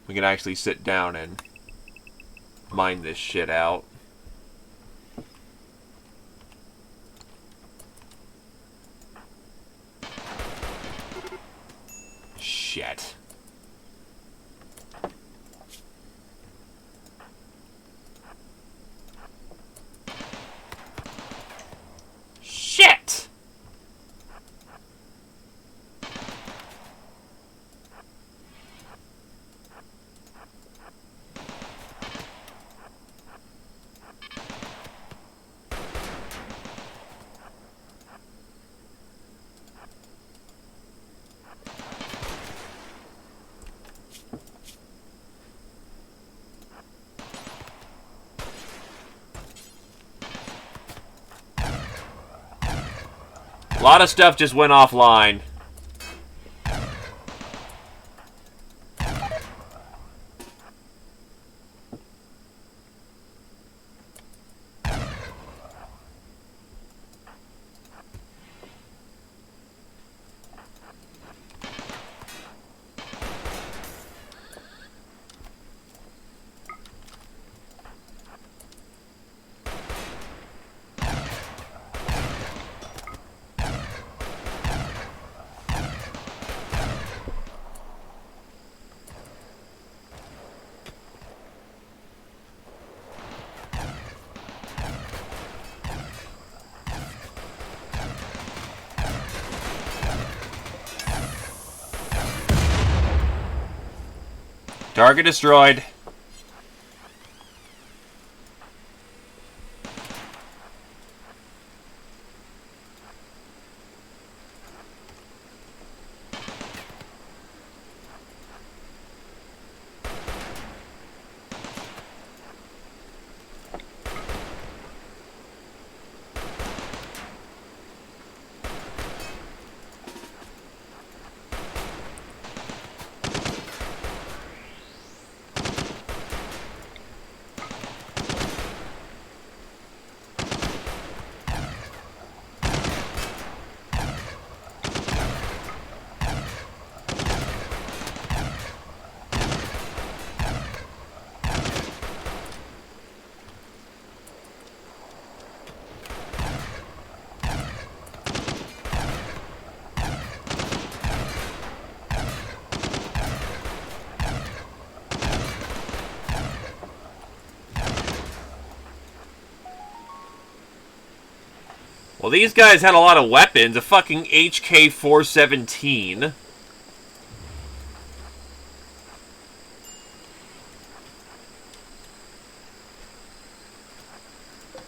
we can actually sit down and mine this shit out. Shit. Shit! A lot of stuff just went offline. Target destroyed. Well, these guys had a lot of weapons. A fucking HK-417.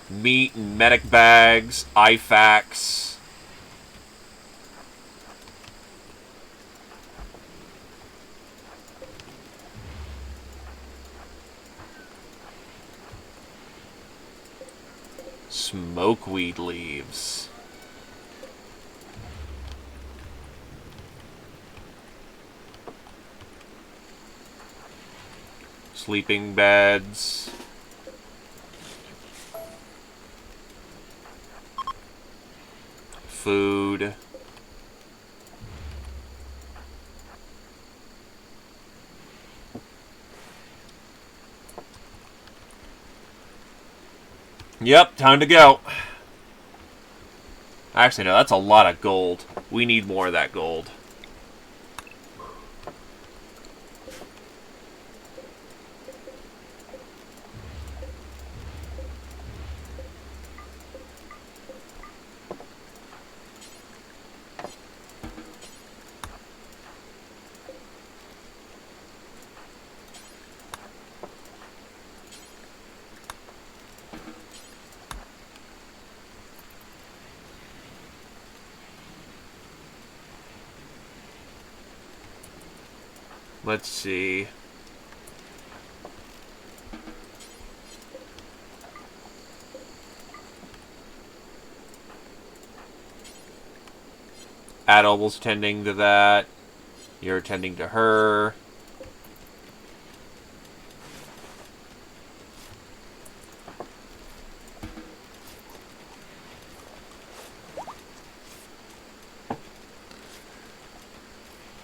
Meat and medic bags. IFAKs. Smokeweed leaves. Sleeping beds. Food. Yep, time to go. Actually, no, that's a lot of gold. We need more of that gold. Let's see. Adoble's tending to that. You're tending to her.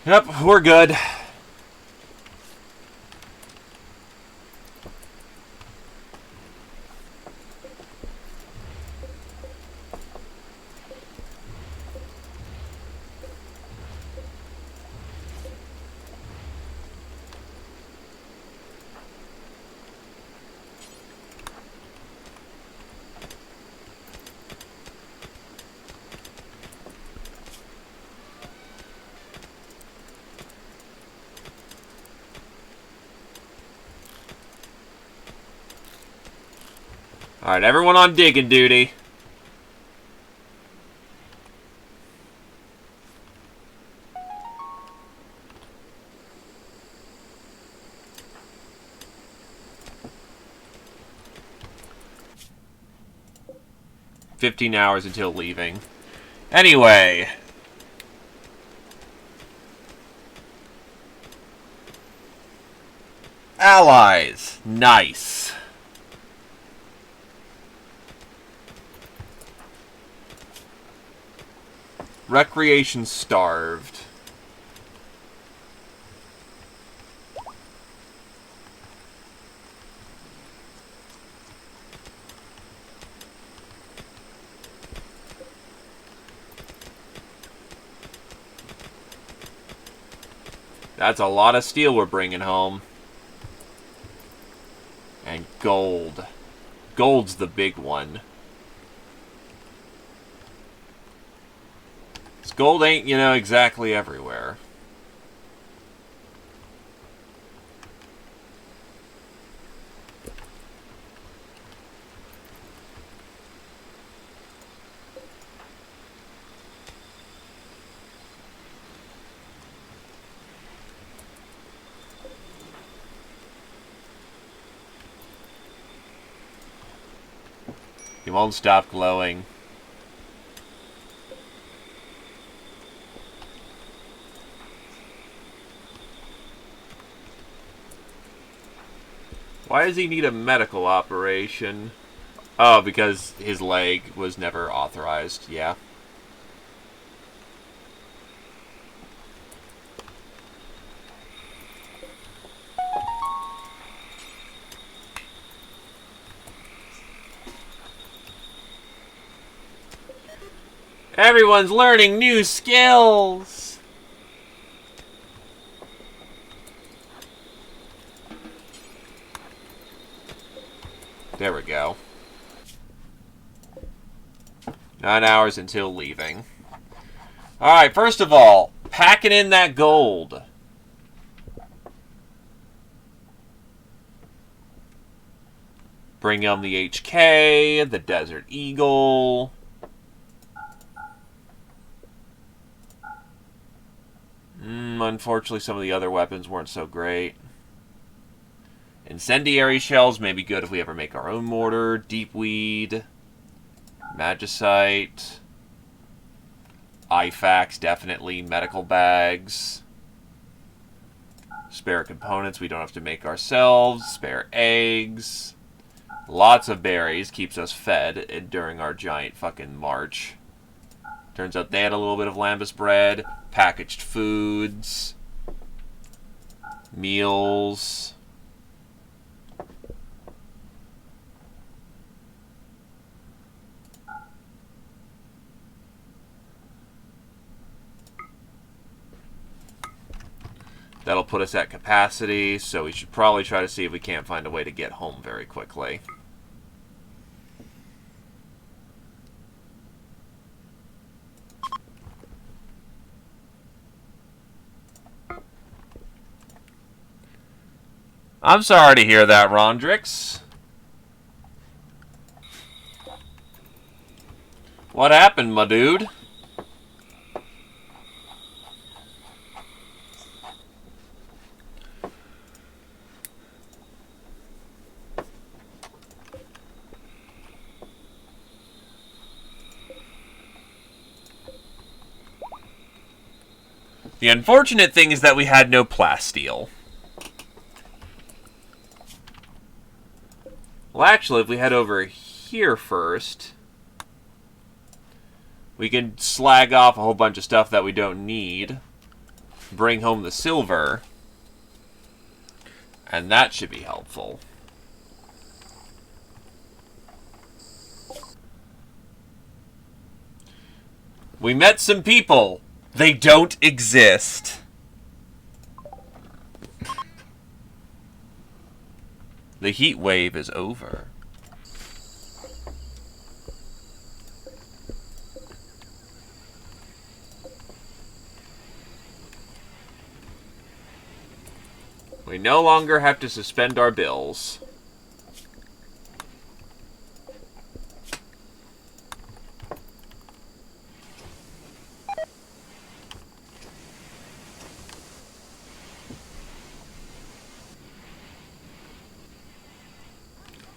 Yep, we're good. Alright, everyone on digging duty. $15 until leaving. Anyway. Allies. Nice. Recreation starved. That's a lot of steel we're bringing home. And gold. Gold's the big one. Gold ain't, you know, exactly everywhere. won't stop glowing. Why does he need a medical operation? Oh, because his leg was never authorized, yeah. Everyone's learning new skills! There we go. 9 hours until leaving. Alright, first of all, packing in that gold. Bring on the HK, the Desert Eagle. Unfortunately, some of the other weapons weren't so great. Incendiary shells may be good if we ever make our own mortar. Deep weed. Magicite. IFAX, definitely. Medical bags. Spare components we don't have to make ourselves. Spare eggs. Lots of berries. Keeps us fed during our giant fucking march. Turns out they had a little bit of lambus bread. Packaged foods. Meals. That'll put us at capacity, so we should probably try to see if we can't find a way to get home very quickly. I'm sorry to hear that, Rondrix. What happened, my dude? The unfortunate thing is that we had no plasteel. Well, actually, if we head over here first, we can slag off a whole bunch of stuff that we don't need, bring home the silver, and that should be helpful. We met some people. They don't exist. The heat wave is over. We no longer have to suspend our bills.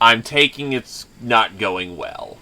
I'm taking it's not going well.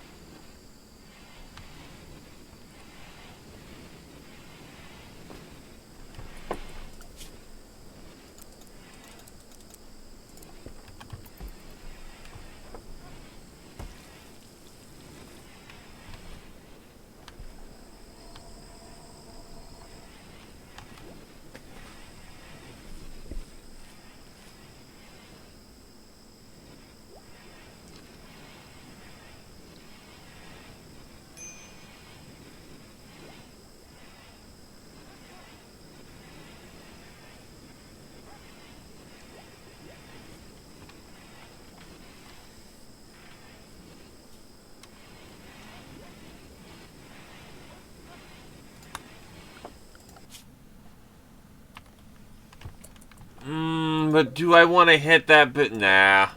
But do I want to hit that bit? Nah.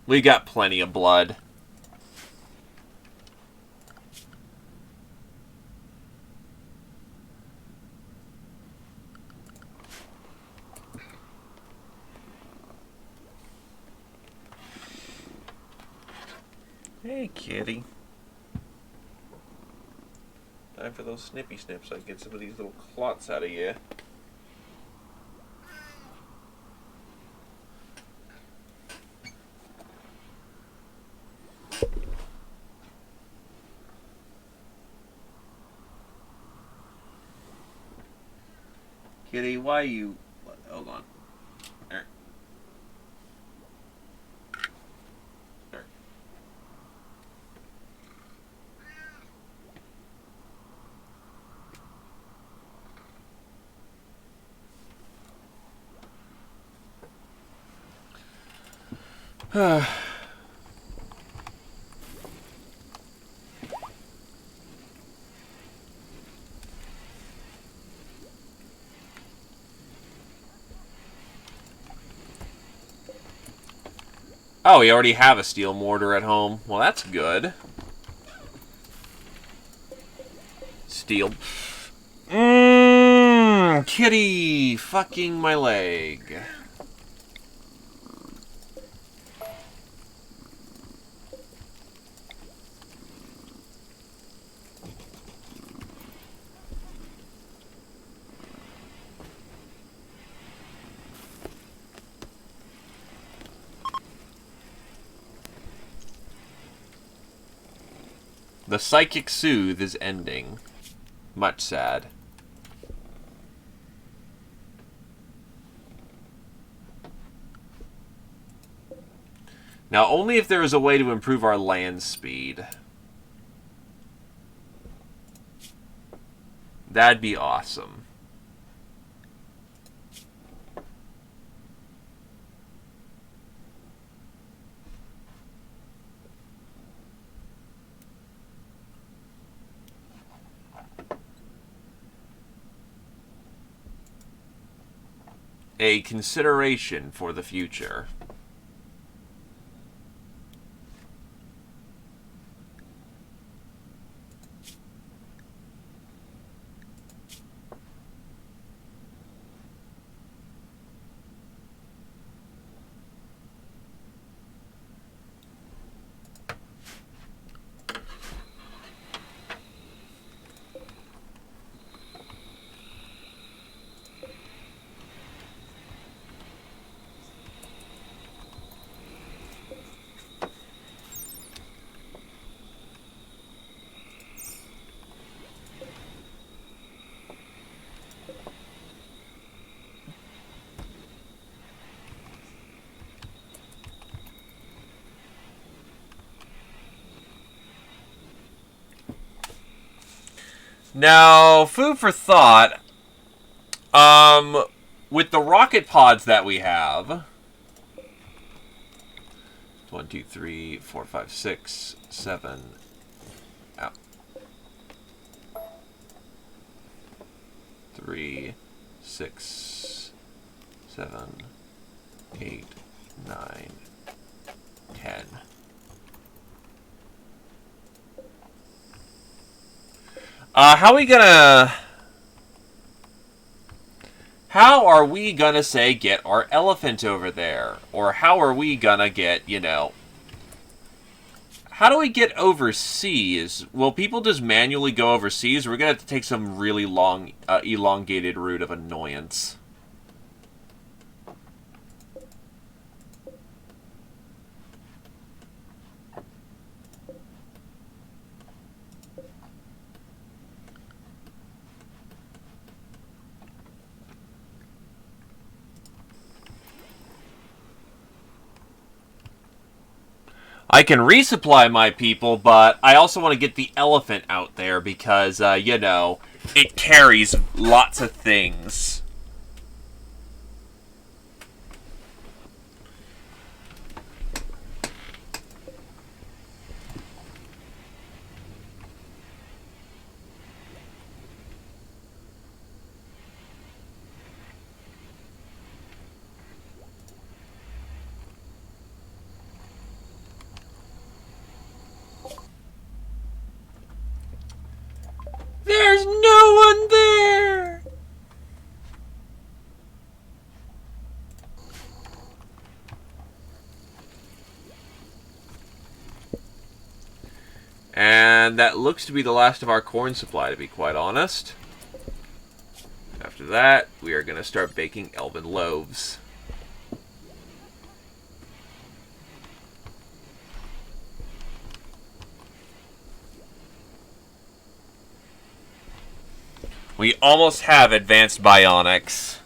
We got plenty of blood. Hey, kitty. Time for those snippy snips. So I can get some of these little clots out of you. Kitty, why you... Hold on. There. There. Oh, we already have a steel mortar at home. Well, that's good. Steel. Kitty fucking my leg. The psychic soothe is ending. Much sad. Now, only if there is a way to improve our land speed. That'd be awesome. A consideration for the future. Now, food for thought. With the rocket pods that we have, 1, 2, 3, 4, 5, 6, 7. Out. 3, 6, 7, 8, 9, 10. How are we gonna say get our elephant over there? Or how are we gonna get, you know... How do we get overseas? Will people just manually go overseas? Or we're gonna have to take some really long, elongated route of annoyance. I can resupply my people, but I also want to get the elephant out there because, you know, it carries lots of things. There's no one there! And that looks to be the last of our corn supply, to be quite honest. After that, we are going to start baking elven loaves. We almost have advanced bionics.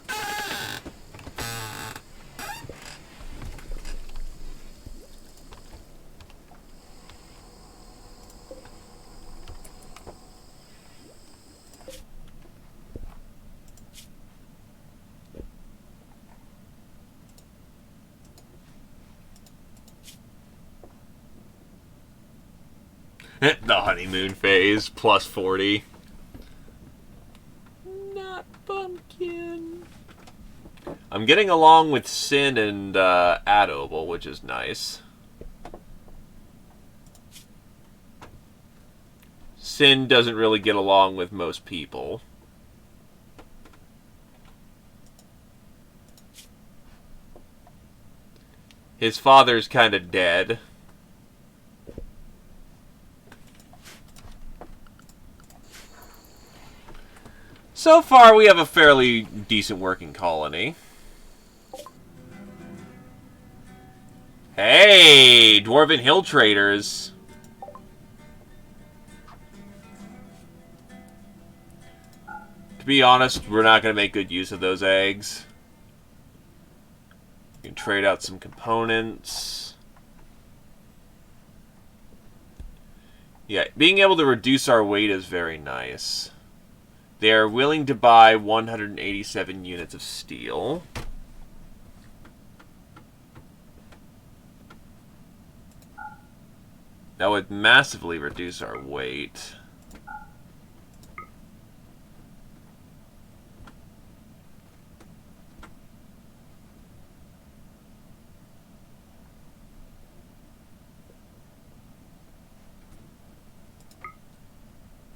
The honeymoon phase, plus 40. Not pumpkin. I'm getting along with Sin and Adobel, which is nice. Sin doesn't really get along with most people. His father's kind of dead. So far, we have a fairly decent working colony. Hey, Dwarven Hill Traders. To be honest, we're not going to make good use of those eggs. We can trade out some components. Yeah, being able to reduce our weight is very nice. They are willing to buy 187 units of steel. That would massively reduce our weight.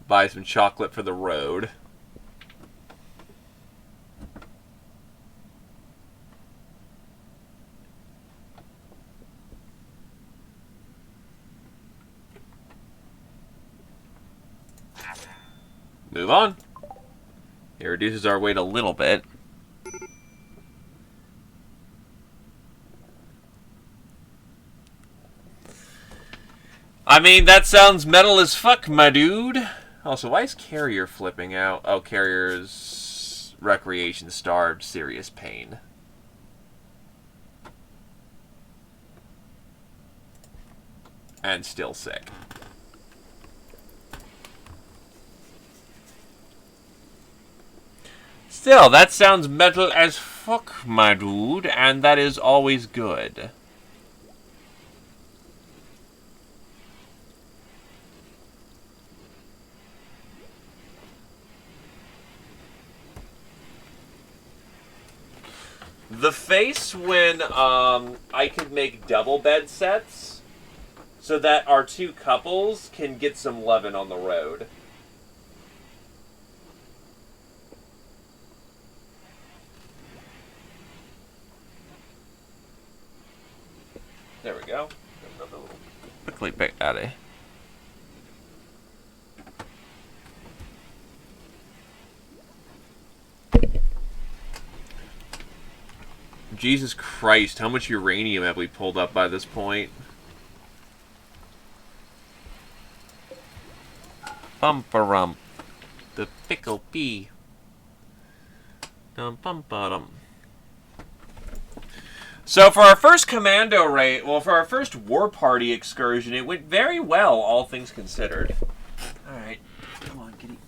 Buy some chocolate for the road. Move on. It reduces our weight a little bit. I mean, that sounds metal as fuck, my dude. Also, why is Carrier flipping out? Oh, Carrier's recreation starved, serious pain. And still sick. Still, that sounds metal as fuck, my dude, and that is always good. The face when I could make double bed sets so that our two couples can get some lovin' on the road. There we go. Quickly back out of. Jesus Christ, how much uranium have we pulled up by this point? Bumperump. The pickle pea. Dum bum bottom. So for our first commando raid, well, for our first war party excursion, it went very well, all things considered. Alright, come on, kitty.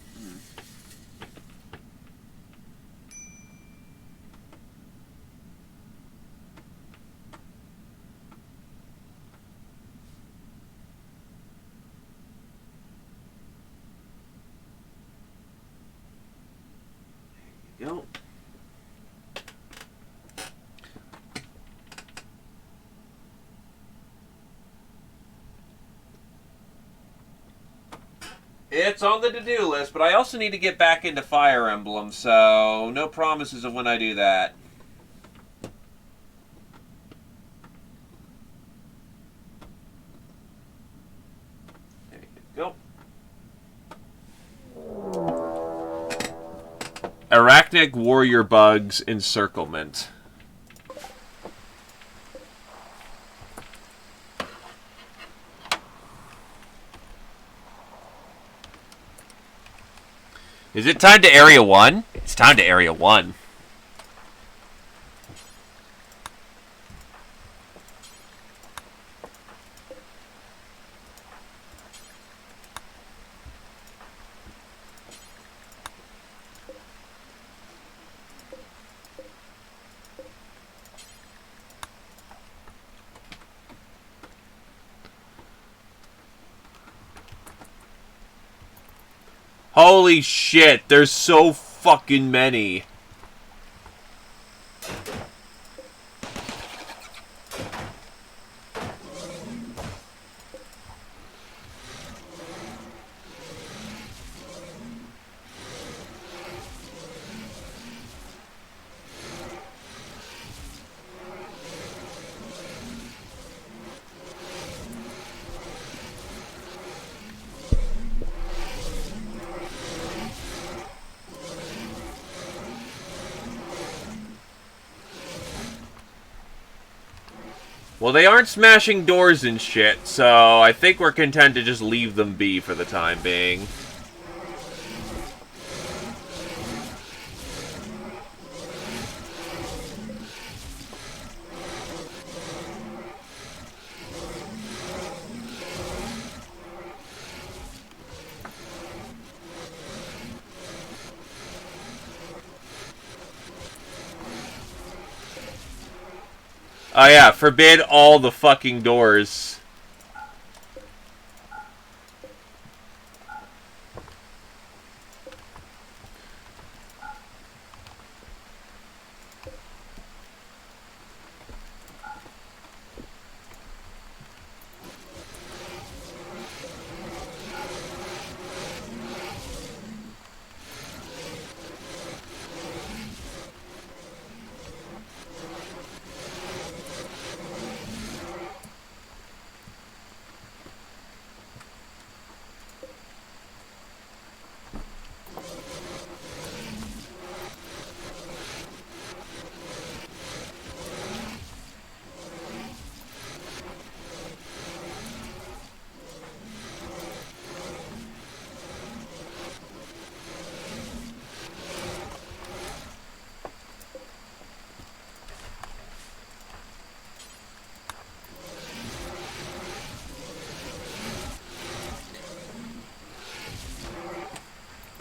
There you go. It's on the to-do list, but I also need to get back into Fire Emblem, so no promises of when I do that. There you go. Arachnic Warrior Bugs Encirclement. Is it time to Area 1? It's time to Area 1. Holy shit, there's so fucking many. Well, they aren't smashing doors and shit, so I think we're content to just leave them be for the time being. Oh yeah, forbid all the fucking doors.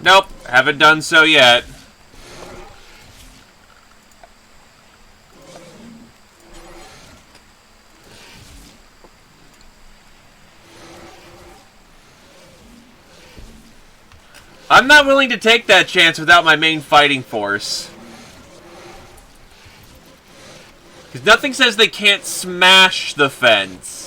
Nope, haven't done so yet. I'm not willing to take that chance without my main fighting force. Because nothing says they can't smash the fence.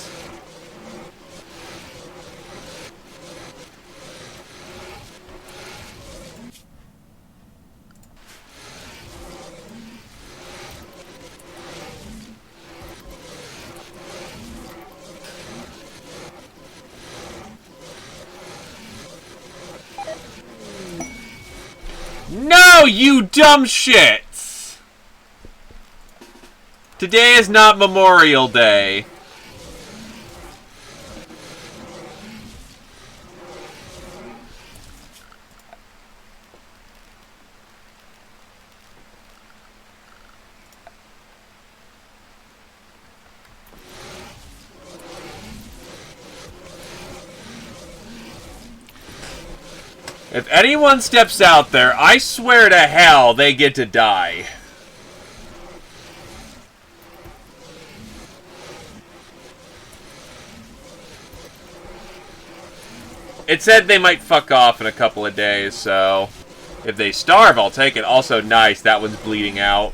No, you dumb shits! Today is not Memorial Day. If anyone steps out there, I swear to hell they get to die. It said they might fuck off in a couple of days, so if they starve, I'll take it. Also, nice, that one's bleeding out.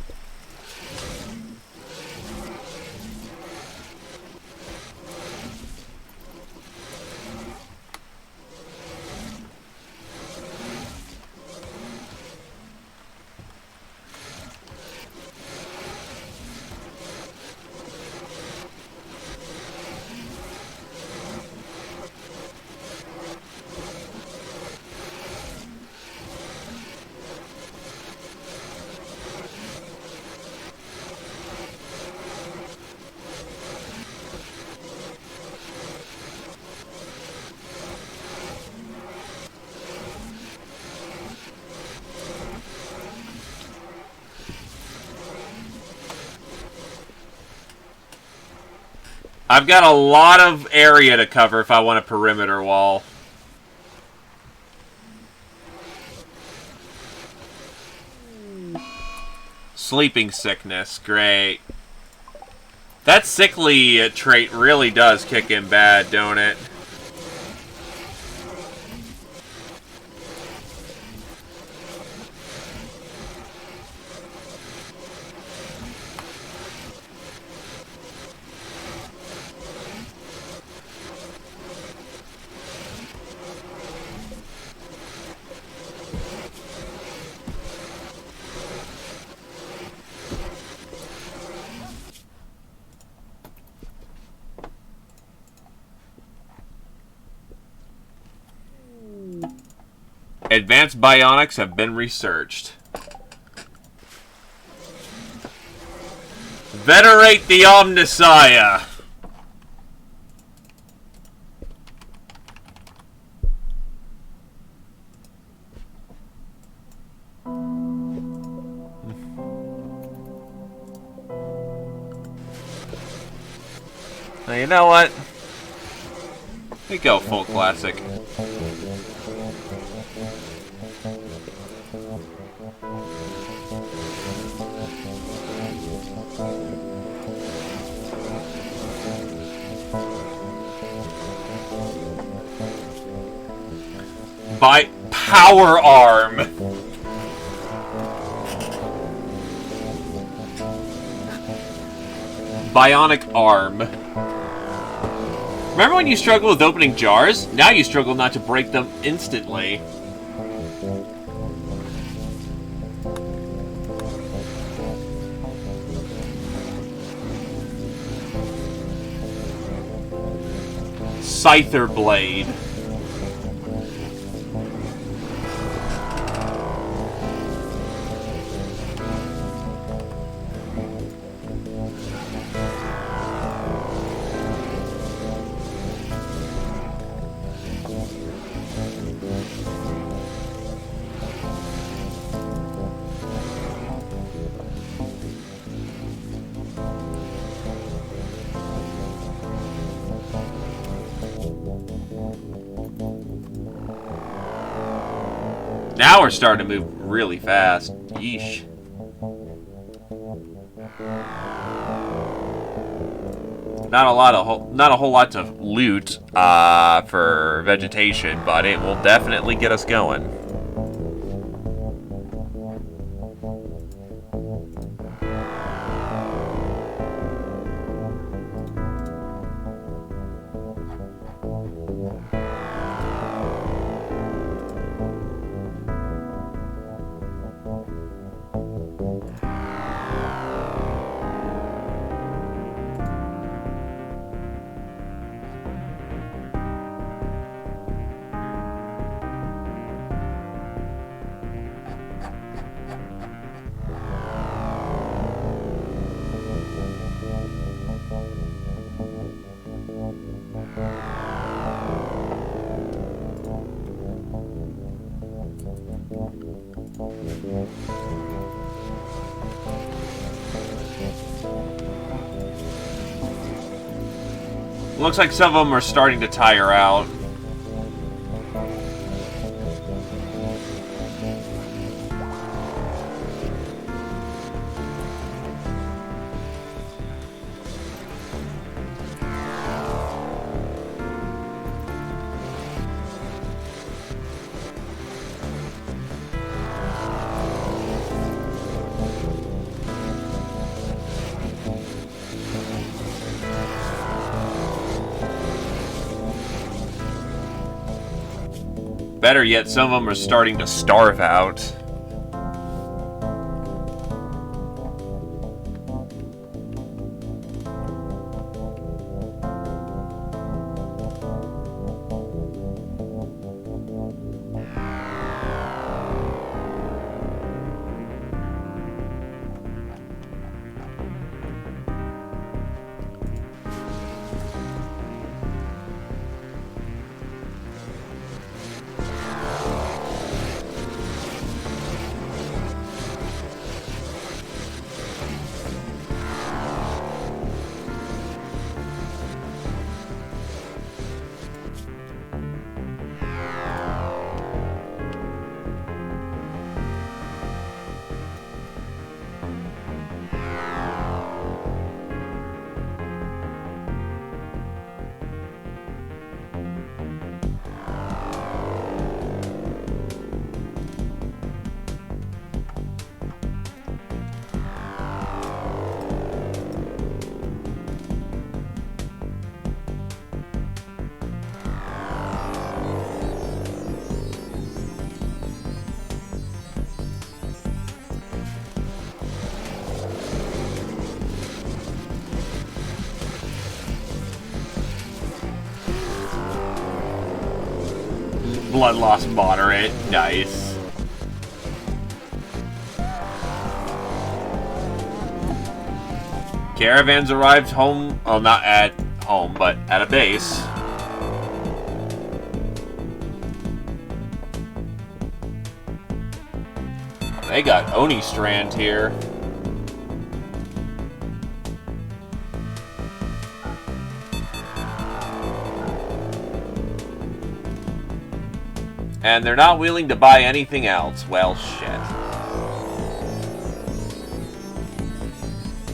I've got a lot of area to cover if I want a perimeter wall. Sleeping sickness, great. That sickly trait really does kick in bad, don't it? Advanced bionics have been researched. Venerate the Omnissiah. Now, you know what? We go full classic. By power arm. Bionic arm. Remember when you struggled with opening jars? Now you struggle not to break them instantly. Scyther blade. Now we're starting to move really fast. Yeesh. Not a whole lot to loot for vegetation, but it will definitely get us going. Looks like some of them are starting to tire out. Better yet, some of them are starting to starve out. Blood loss moderate. Nice. Caravans arrived home. Well, not at home, but at a base. They got Oni Strand here. And they're not willing to buy anything else. Well, shit.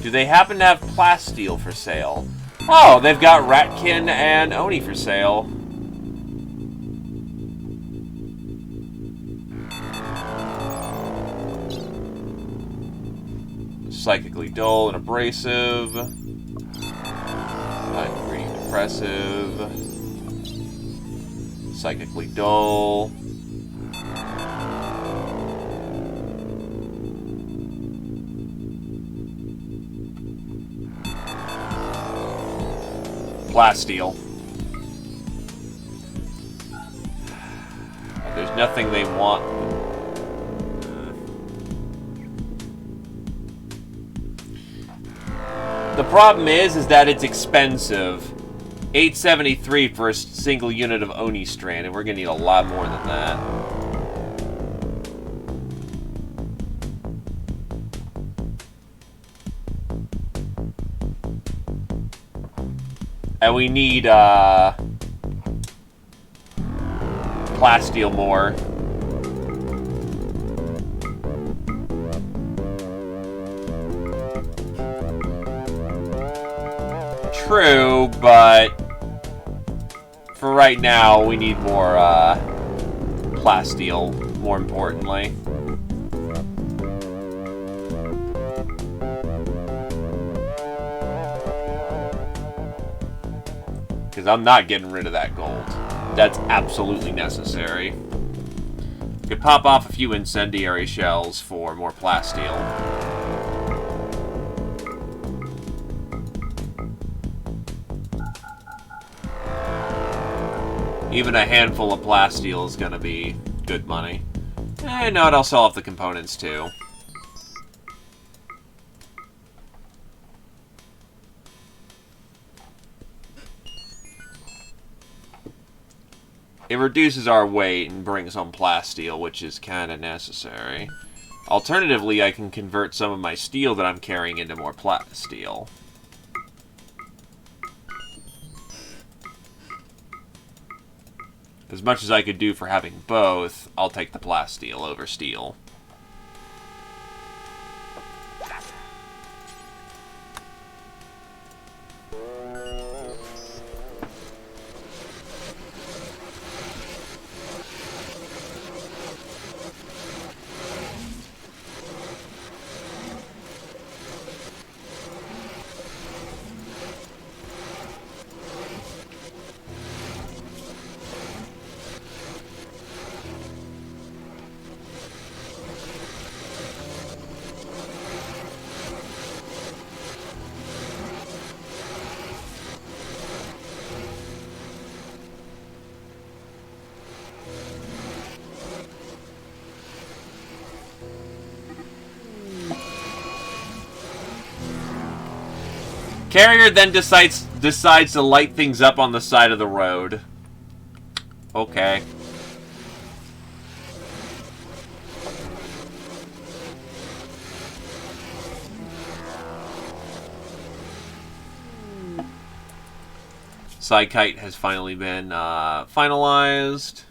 Do they happen to have plasteel for sale? Oh, they've got Ratkin and Oni for sale. Psychically dull and abrasive. 9-degree depressive. Psychically dull. Plasteel. There's nothing they want. The problem is that it's expensive. $873 for a single unit of Oni Strand, and we're gonna need a lot more than that. And we need, plasteel more. True, but for right now, we need more, plasteel, more importantly. Because I'm not getting rid of that gold. That's absolutely necessary. Could pop off a few incendiary shells for more plasteel. Even a handful of plasteel is going to be good money. No, I'll sell off the components too. It reduces our weight and brings home plasteel, which is kind of necessary. Alternatively, I can convert some of my steel that I'm carrying into more plasteel. As much as I could do for having both, I'll take the plasteel over steel. Carrier then decides to light things up on the side of the road. Okay. Psykite has finally been finalized.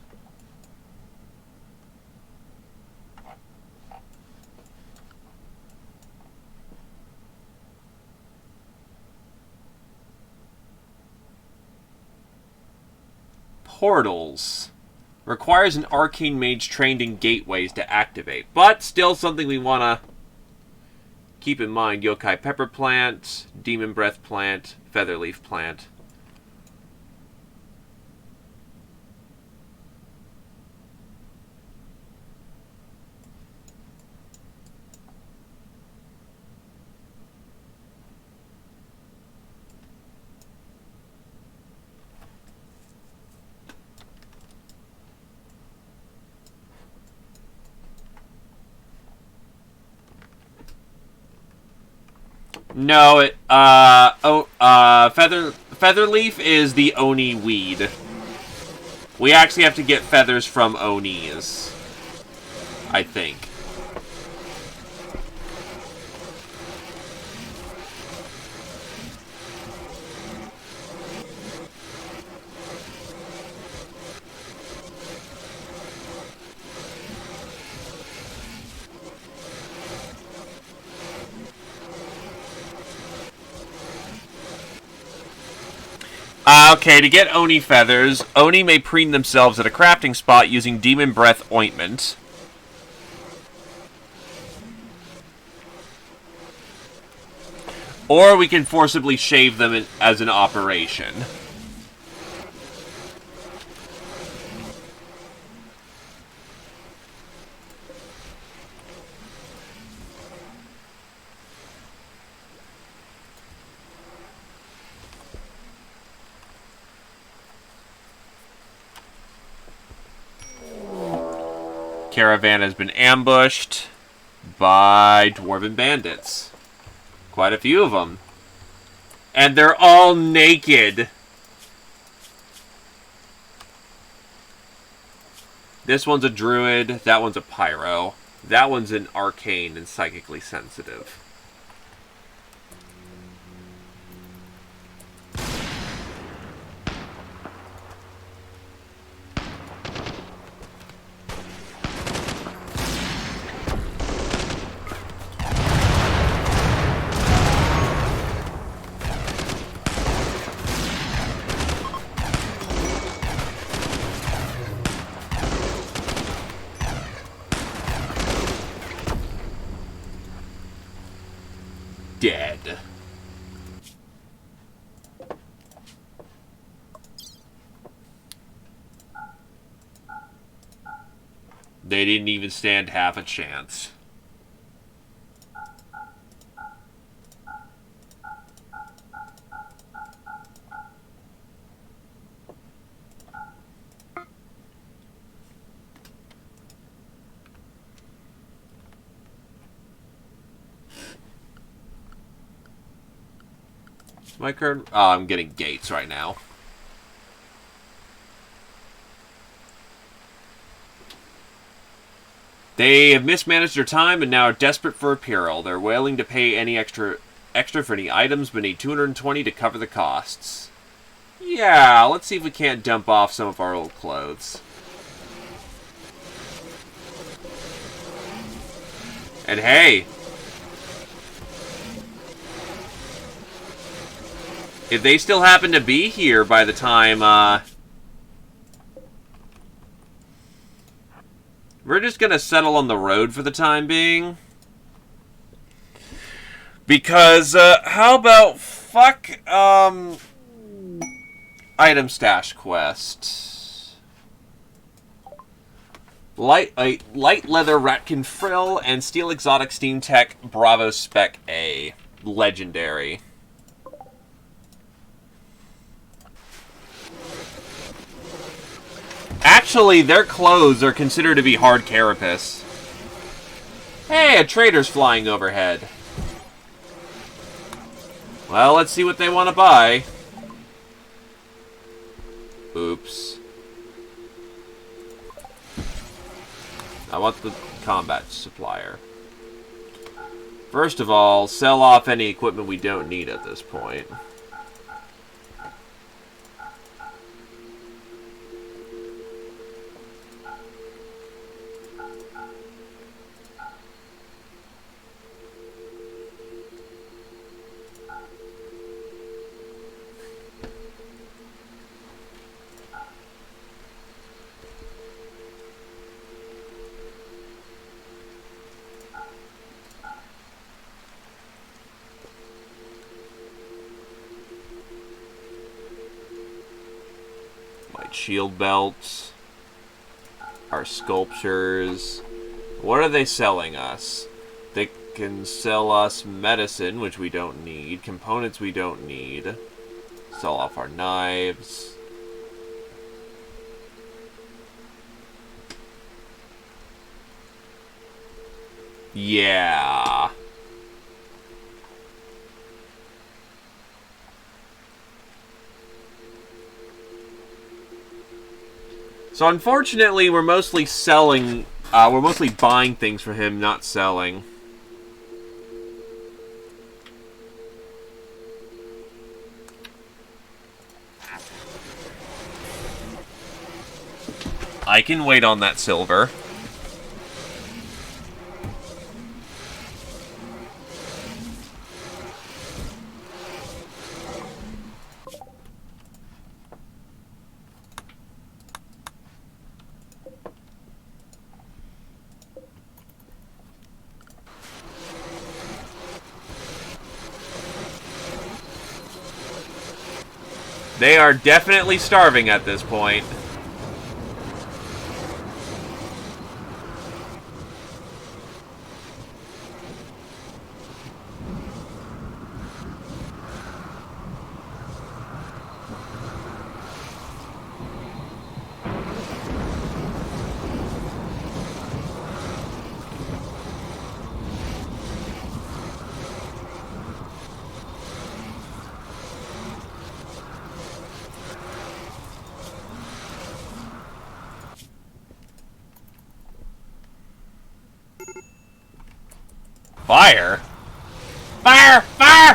Portals. Requires an arcane mage trained in gateways to activate, but still something we want to keep in mind. Yokai Pepper Plant, Demon Breath Plant, Featherleaf Plant. No, Featherleaf is the Oni weed. We actually have to get feathers from Onis, I think. Okay, to get Oni feathers, Oni may preen themselves at a crafting spot using Demon Breath ointment. Or we can forcibly shave them as an operation. Caravan has been ambushed by dwarven bandits. Quite a few of them. And they're all naked. This one's a druid, that one's a pyro. That one's an arcane and psychically sensitive. Dead. They didn't even stand half a chance. My current... Oh, I'm getting gates right now. They have mismanaged their time and now are desperate for apparel. They're willing to pay any extra for any items, but need 220 to cover the costs. Yeah, let's see if we can't dump off some of our old clothes. And hey, if they still happen to be here by the time, we're just gonna settle on the road for the time being. Because, how about, item stash quest. Light leather ratkin frill and steel exotic steam tech Bravo Spec A. Legendary. Actually, their clothes are considered to be hard carapace. Hey, a trader's flying overhead. Well, let's see what they want to buy. Oops. I want the combat supplier. First of all, sell off any equipment we don't need at this point. Shield belts, our sculptures. What are they selling us? They can sell us medicine, which we don't need, components we don't need, sell off our knives. Yeah. So unfortunately, we're mostly selling. We're mostly buying things for him, not selling. I can wait on that silver. They are definitely starving at this point. Fire? Fire! Fire!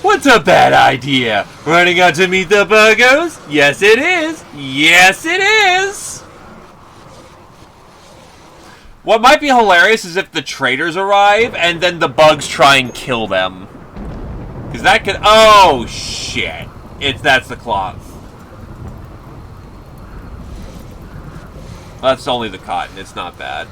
What's a bad idea? Running out to meet the buggos? Yes, it is. Yes, it is. What might be hilarious is if the traders arrive and then the bugs try and kill them. Because that could... Oh, shit. That's the cloth. That's only the cotton. It's not bad.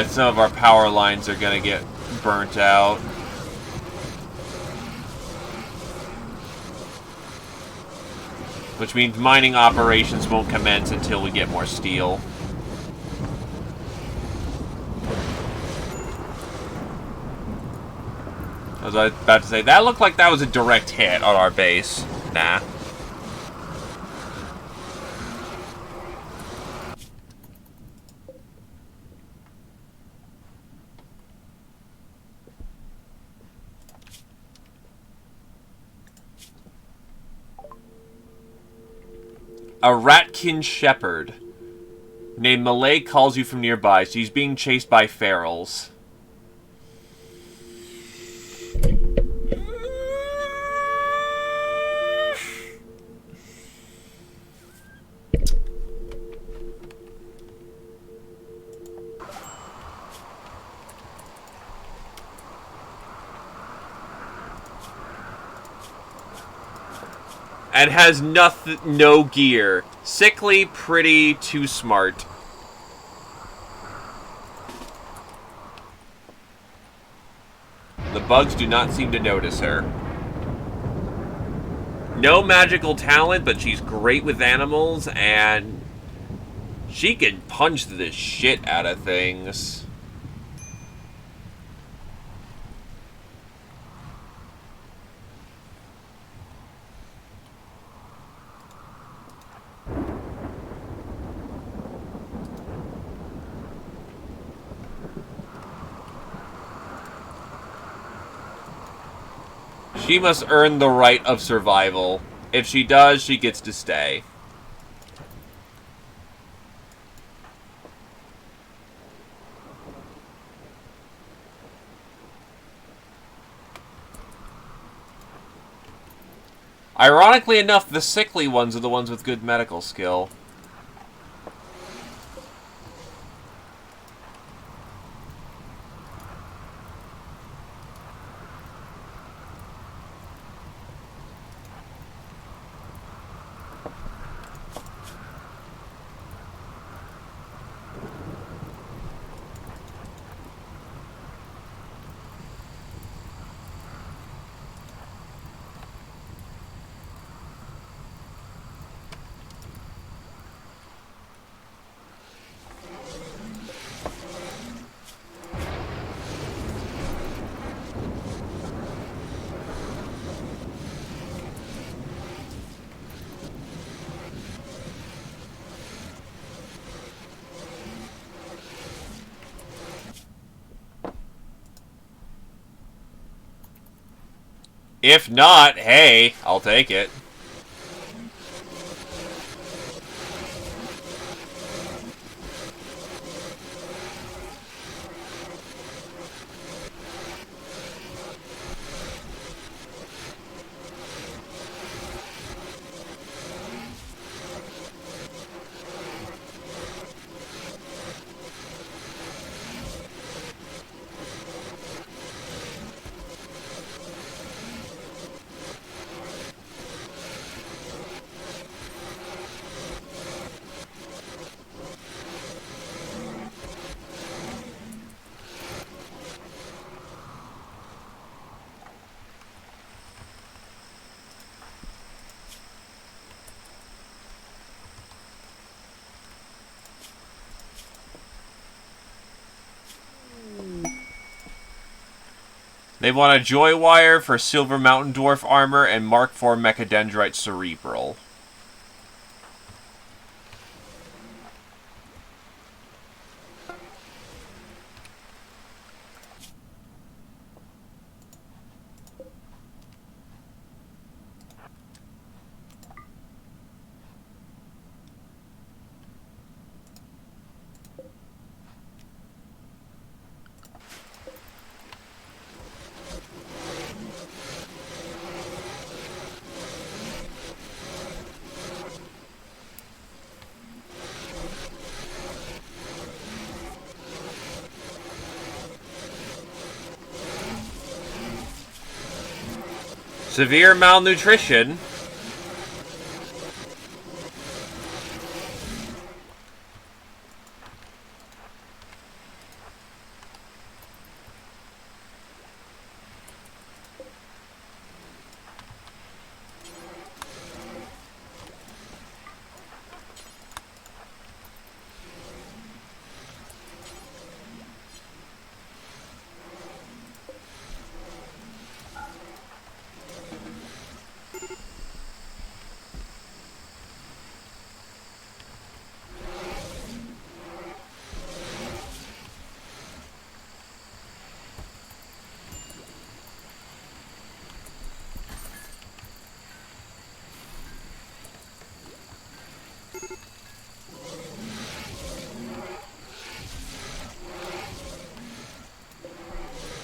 Some of our power lines are gonna get burnt out. Which means mining operations won't commence until we get more steel. I was about to say, that looked like that was a direct hit on our base. Nah. A ratkin shepherd named Malay calls you from nearby. So he's being chased by ferals. And has no gear. Sickly, pretty, too smart. The bugs do not seem to notice her. No magical talent, but she's great with animals, and she can punch the shit out of things. She must earn the right of survival. If she does, she gets to stay. Ironically enough, the sickly ones are the ones with good medical skill. If not, hey, I'll take it. They want a Joy Wire for Silver Mountain Dwarf Armor and Mark IV Mechadendrite Cerebral. Severe malnutrition.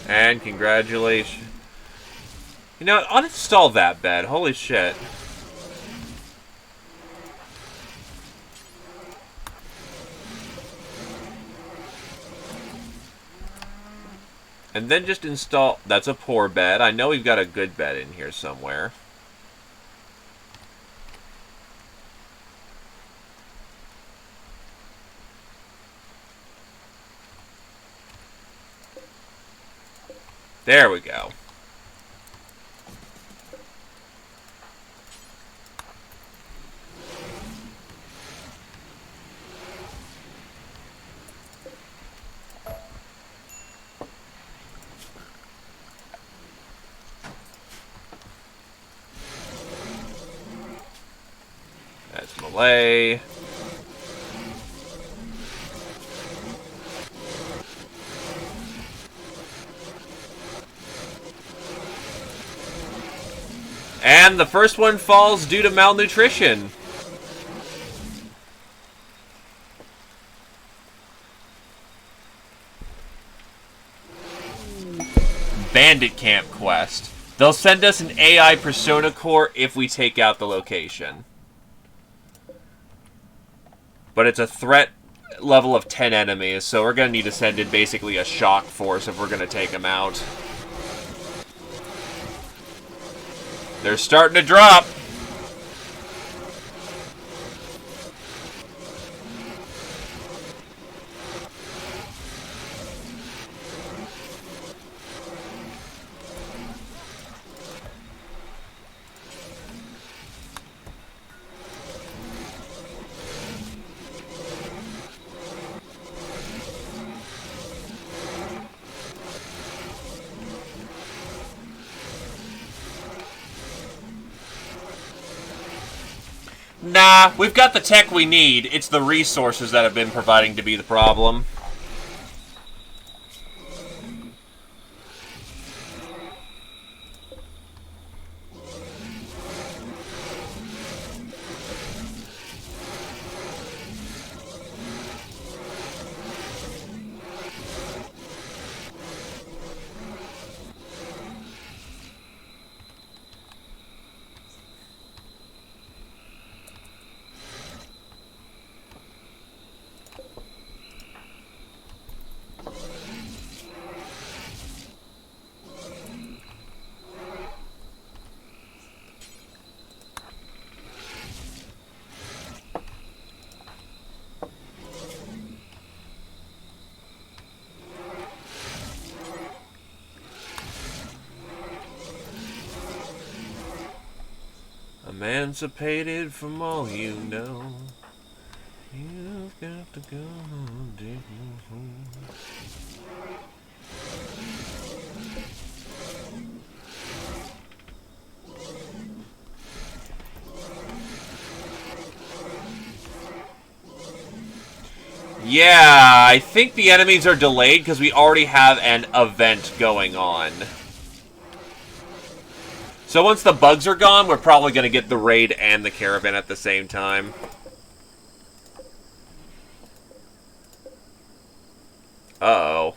And congratulations. You know, uninstall that bed. Holy shit. And then just install... That's a poor bed. I know we've got a good bed in here somewhere. There we go. That's Malay. And the first one falls due to malnutrition. Bandit Camp quest. They'll send us an AI Persona Core if we take out the location. But it's a threat level of 10 enemies, so we're going to need to send in basically a shock force if we're going to take them out. They're starting to drop. Nah, we've got the tech we need. It's the resources that have been providing to be the problem. Emancipated from all you know. You've got to go dig home. Yeah, I think the enemies are delayed because we already have an event going on. So once the bugs are gone, we're probably going to get the raid and the caravan at the same time. Uh-oh.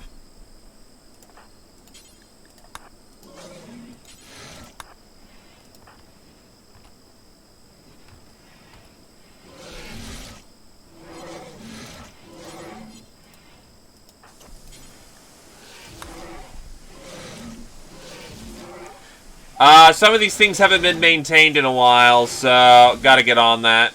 Some of these things haven't been maintained in a while, so gotta get on that.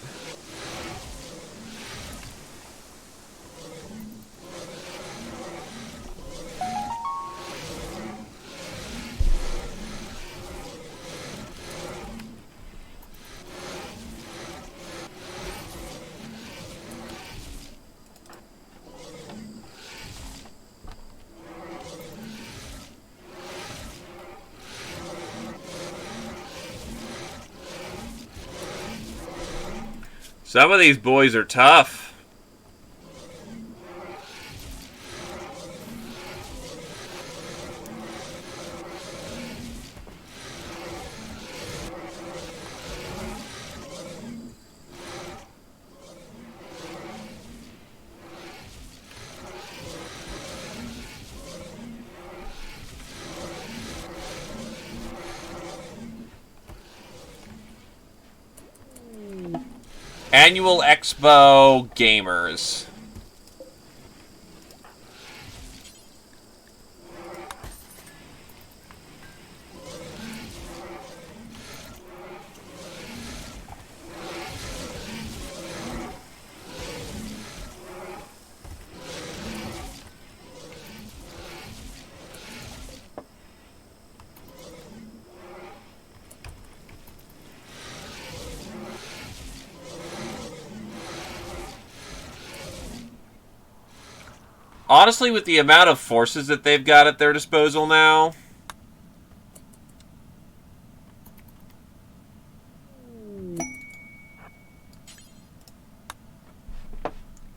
Some of these boys are tough. Annual Expo Gamers. Honestly, with the amount of forces that they've got at their disposal now,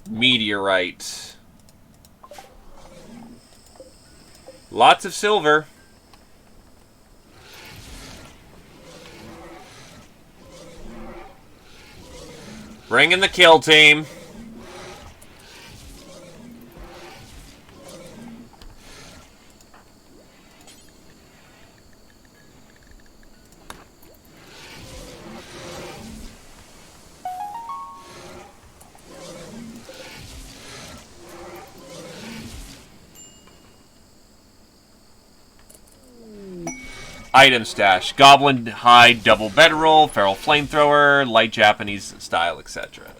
meteorite. Lots of silver. Bring in the kill team. Item stash. Goblin hide, double bedroll, feral flamethrower, light Japanese style, etc.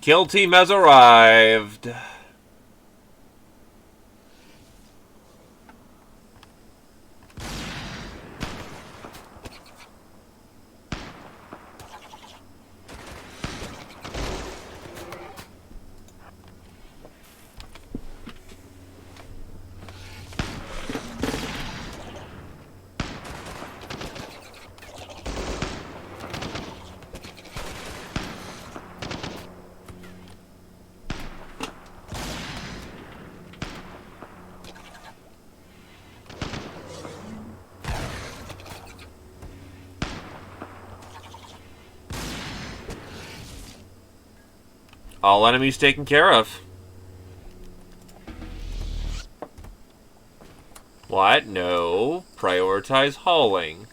Kill team has arrived. All enemies taken care of. What? No. Prioritize hauling.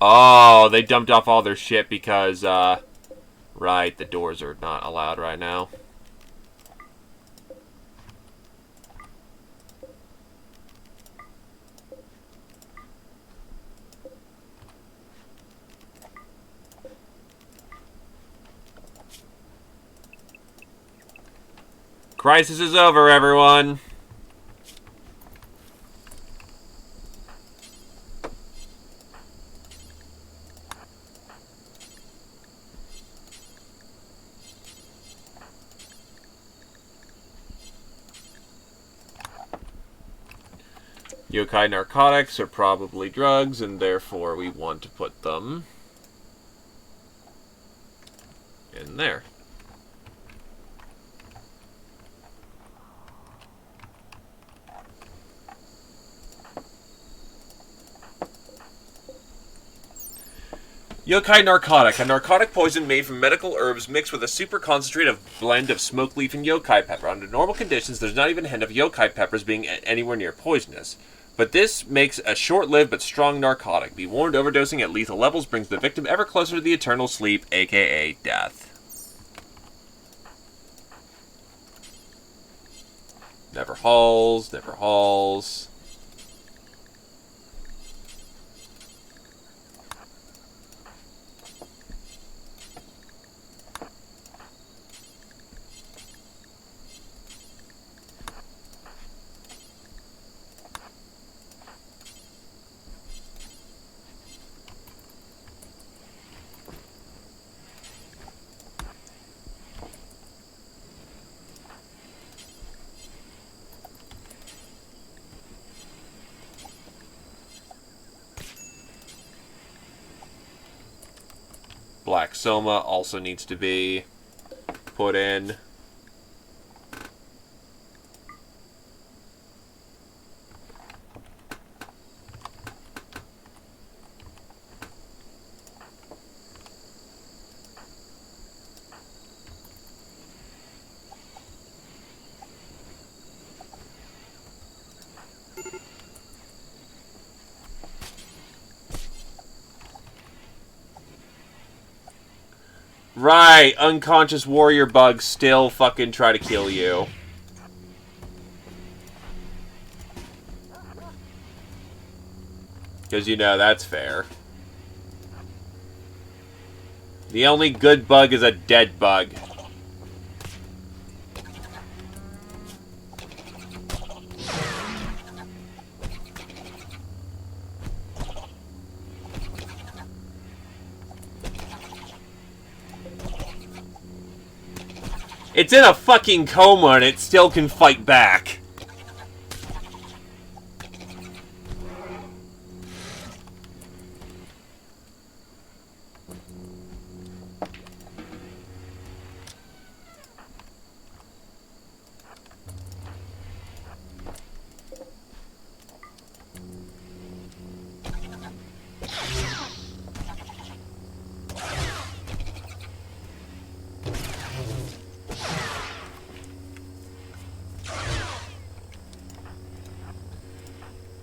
Oh, they dumped off all their shit because, right, the doors are not allowed right now. Crisis is over, everyone. Yokai narcotics are probably drugs, and therefore we want to put them in there. Yokai narcotic. A narcotic poison made from medical herbs mixed with a super concentrated blend of smoke leaf and yokai pepper. Under normal conditions, there's not even a hint of yokai peppers being anywhere near poisonous. But this makes a short-lived but strong narcotic. Be warned, overdosing at lethal levels brings the victim ever closer to the eternal sleep, aka death. Never hauls, never hauls. Black Soma also needs to be put in. Right, unconscious warrior bugs still fucking try to kill you. Because, you know, that's fair. The only good bug is a dead bug. It's in a fucking coma and it still can fight back.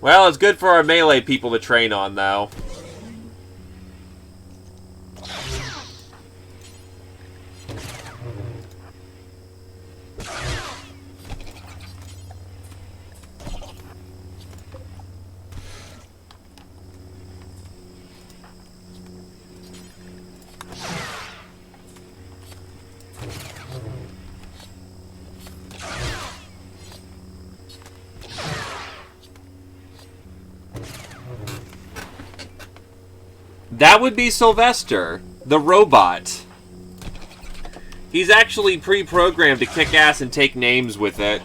Well, it's good for our melee people to train on, though. That would be Sylvester, the robot. He's actually pre-programmed to kick ass and take names with it.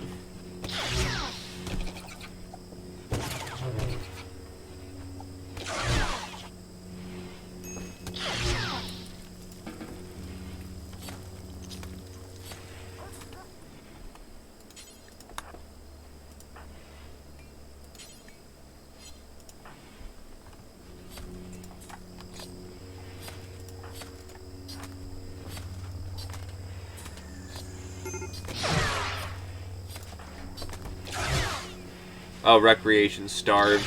Oh, recreation starved.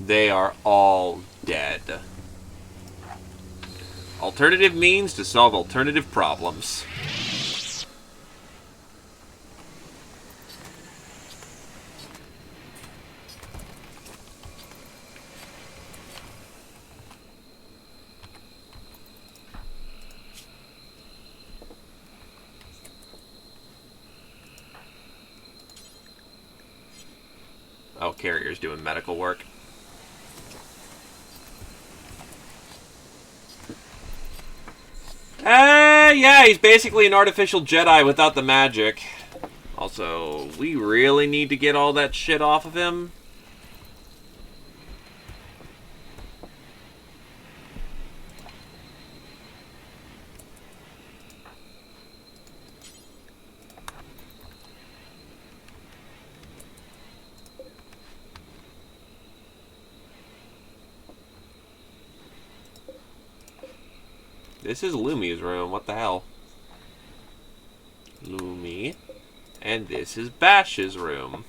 They are all dead. Alternative means to solve alternative problems. Oh, Carrier's doing medical work. Yeah, he's basically an artificial Jedi without the magic. Also, we really need to get all that shit off of him. This is Lumi's room. What the hell? Lumi. And this is Bash's room.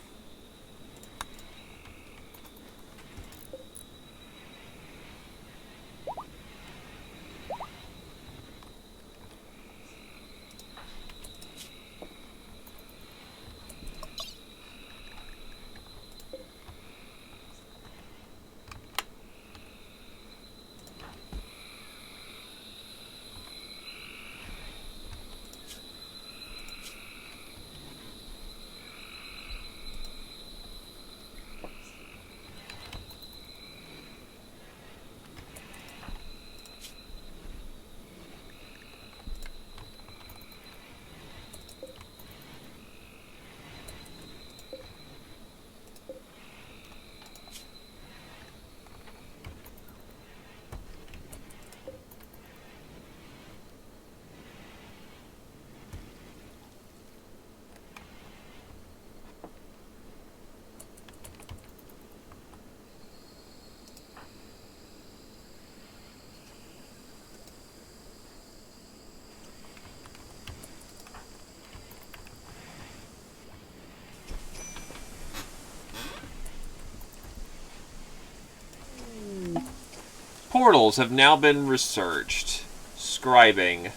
Portals have now been researched. Scribing.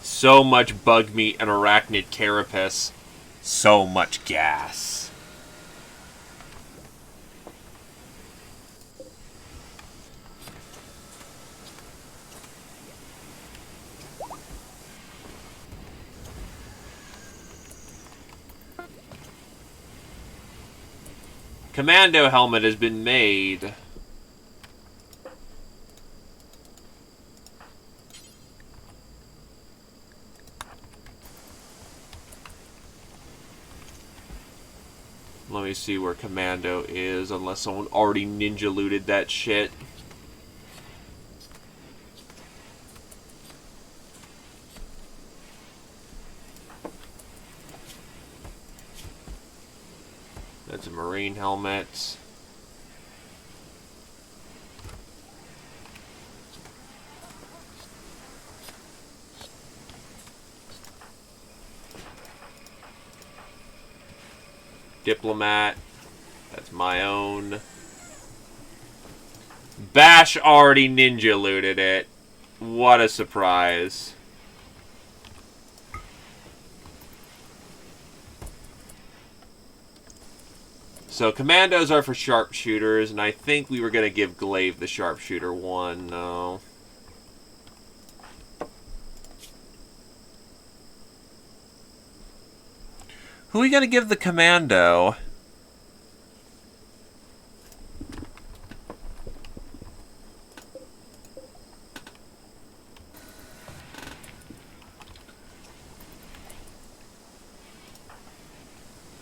So much bug meat and arachnid carapace. So much gas. Commando helmet has been made. me see where Commando is, unless someone already ninja looted that shit. That's a Marine helmet. Diplomat. That's my own. Bash already ninja looted it. What a surprise. So commandos are for sharpshooters, and I think we were going to give Glaive the sharpshooter one. No. Who are we going to give the commando?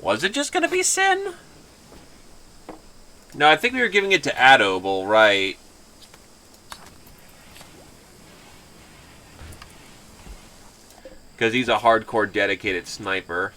Was it just going to be Sin? No, I think we were giving it to Adobel, right? Because he's a hardcore dedicated sniper.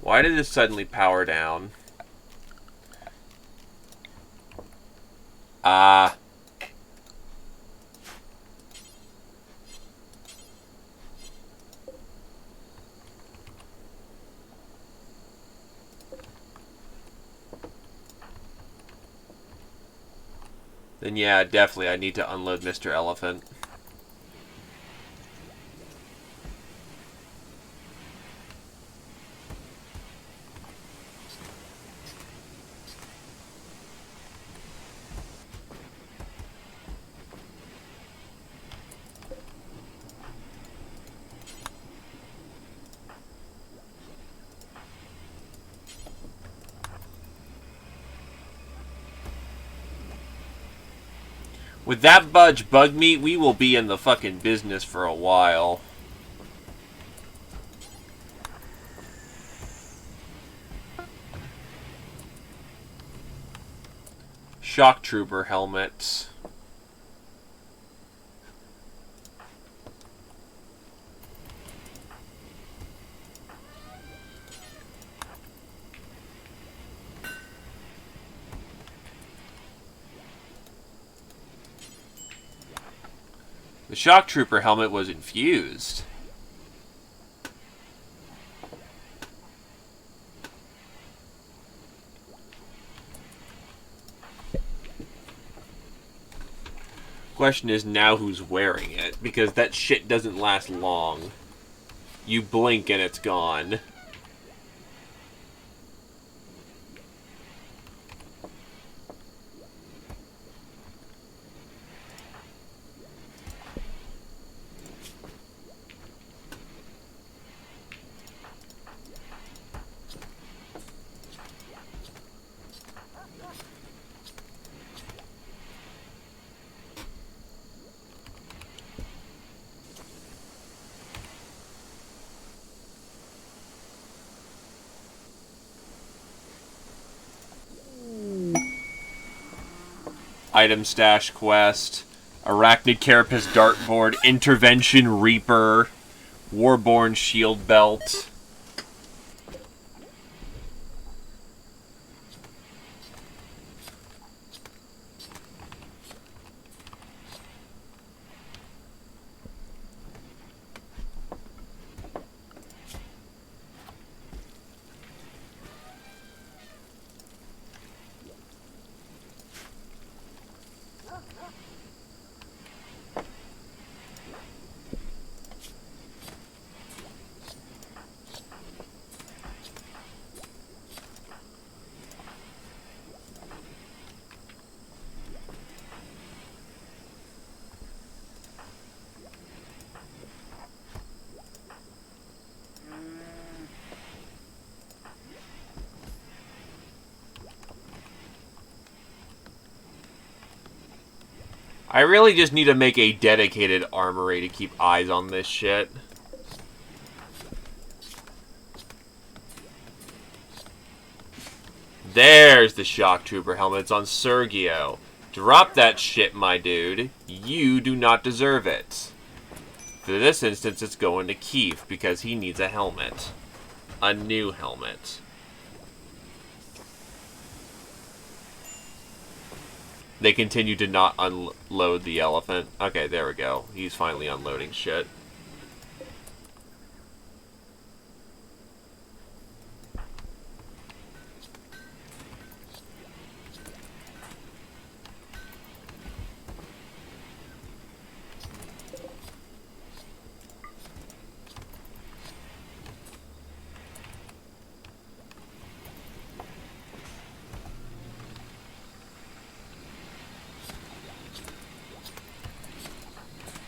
Why did this suddenly power down? Ah. Then yeah, definitely I need to unload Mr. Elephant. With that budge bug meat, we will be in the fucking business for a while. Shock Trooper helmets. The Shock Trooper helmet was infused. Question is now who's wearing it, because that shit doesn't last long. You blink and it's gone. Item stash quest, Arachnid Carapace dartboard, Intervention Reaper, Warborn shield belt. I really just need to make a dedicated armory to keep eyes on this shit. There's the shock trooper helmet. It's on Sergio. Drop that shit, my dude. You do not deserve it. For this instance, it's going to Keith because he needs a helmet. A new helmet. They continue to not unload the elephant. Okay, there we go. He's finally unloading shit.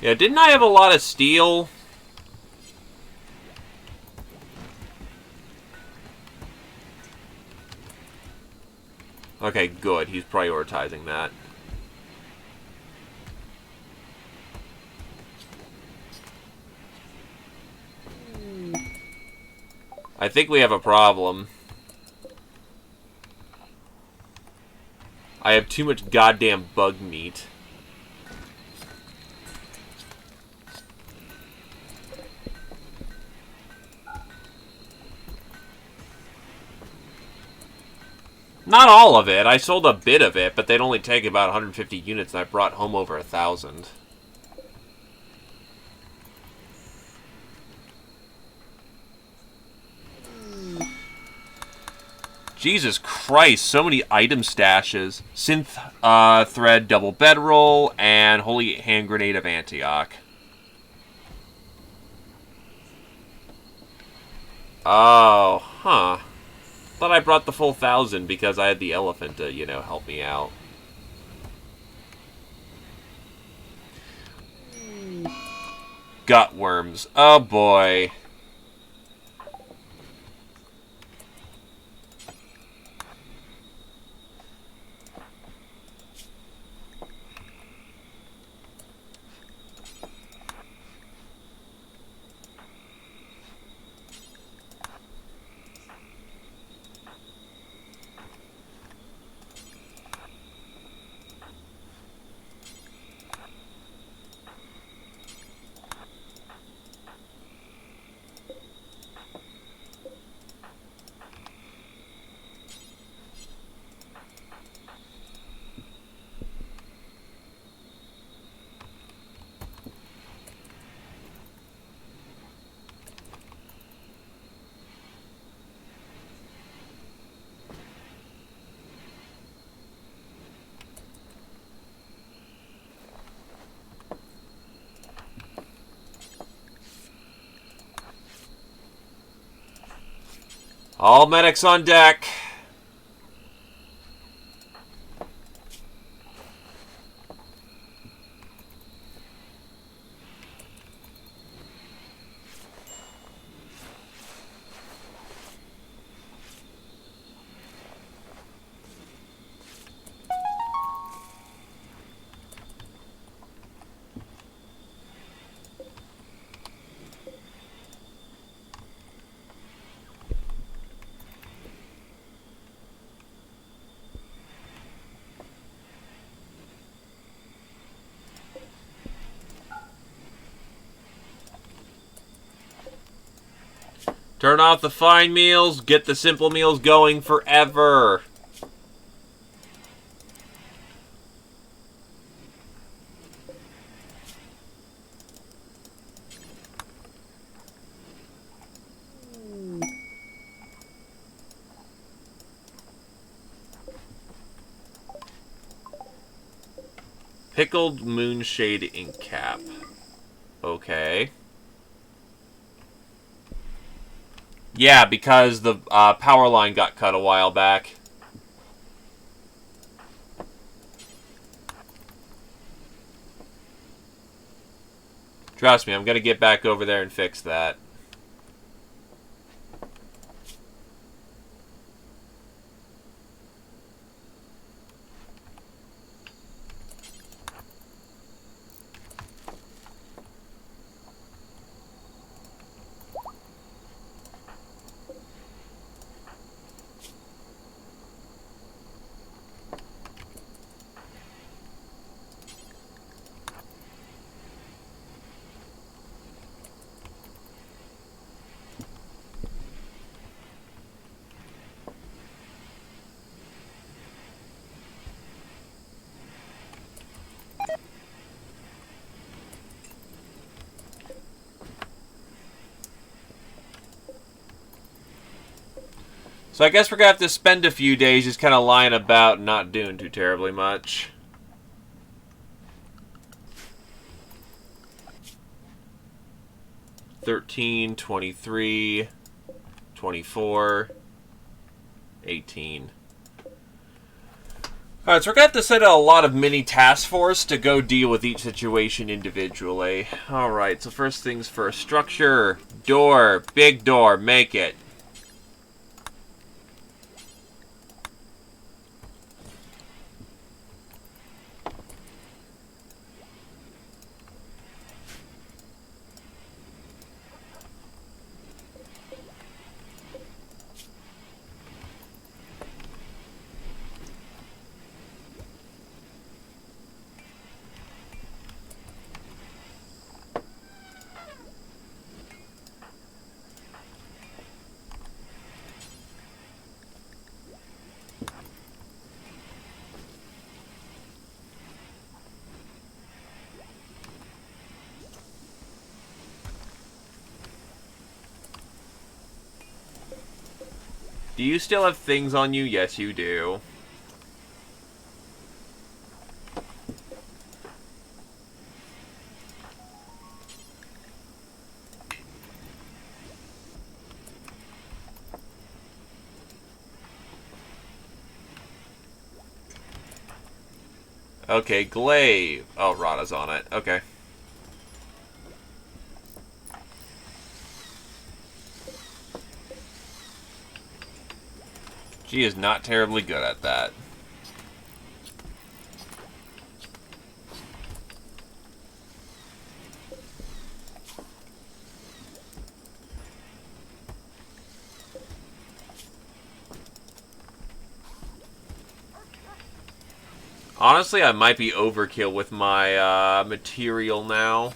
Yeah, didn't I have a lot of steel? Okay, good. He's prioritizing that. I think we have a problem. I have too much goddamn bug meat. Not all of it. I sold a bit of it, but they'd only take about 150 units, and I brought home over 1,000. Jesus Christ, so many item stashes. Synth thread double bedroll, and holy hand grenade of Antioch. Oh, huh. Thought I brought the full 1,000 because I had the elephant to, you know, help me out. Gut worms. Oh boy. All medics on deck. Turn off the fine meals, get the simple meals going forever. Pickled Moonshade ink cap. Okay. Yeah, because the power line got cut a while back. Trust me, I'm going to get back over there and fix that. So I guess we're going to have to spend a few days just kind of lying about and not doing too terribly much. $13, $23, $24, $18. Alright, so we're going to have to set a lot of mini task force to go deal with each situation individually. Alright, so first things first. Structure, door, big door, make it. Do you still have things on you? Yes, you do. Okay, glaive. Oh, Rada's on it. Okay. She is not terribly good at that. Honestly, I might be overkill with my material now.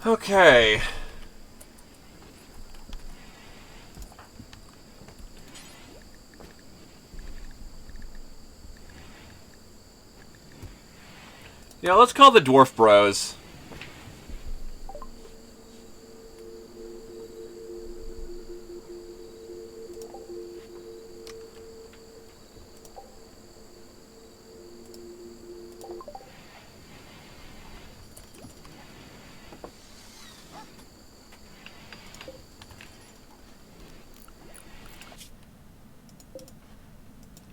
Okay. Yeah, let's call the Dwarf Bros.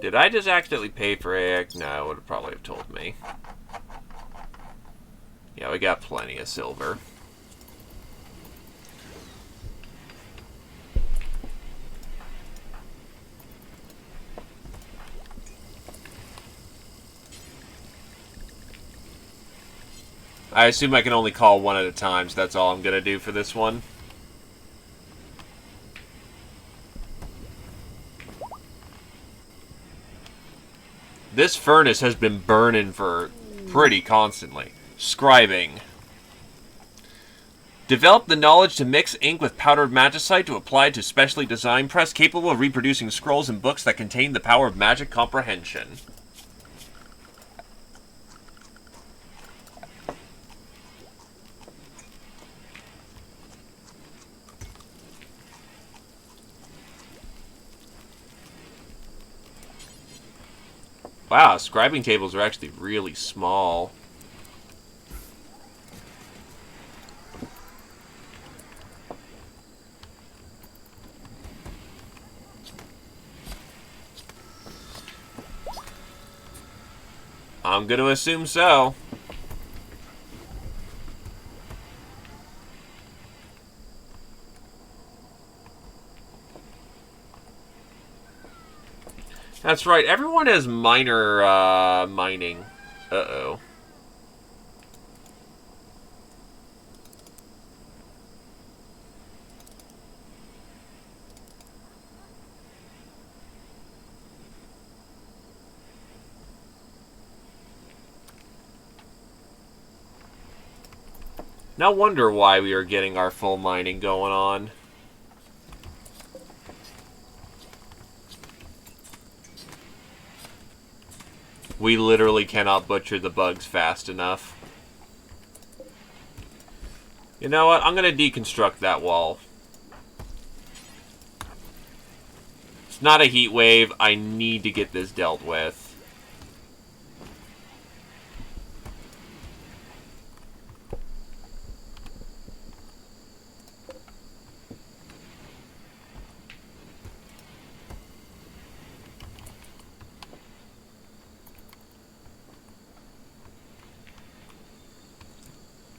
Did I just accidentally pay for egg? No, it would probably have told me. Yeah, we got plenty of silver. I assume I can only call one at a time, so that's all I'm going to do for this one. This furnace has been burning for pretty constantly. Scribing. Develop the knowledge to mix ink with powdered magicite to apply to specially designed press capable of reproducing scrolls and books that contain the power of magic comprehension. Wow, scribing tables are actually really small. I'm gonna assume so. That's right, everyone has minor mining. Uh-oh. No wonder why we are getting our full mining going on. We literally cannot butcher the bugs fast enough. You know what? I'm going to deconstruct that wall. It's not a heat wave. I need to get this dealt with.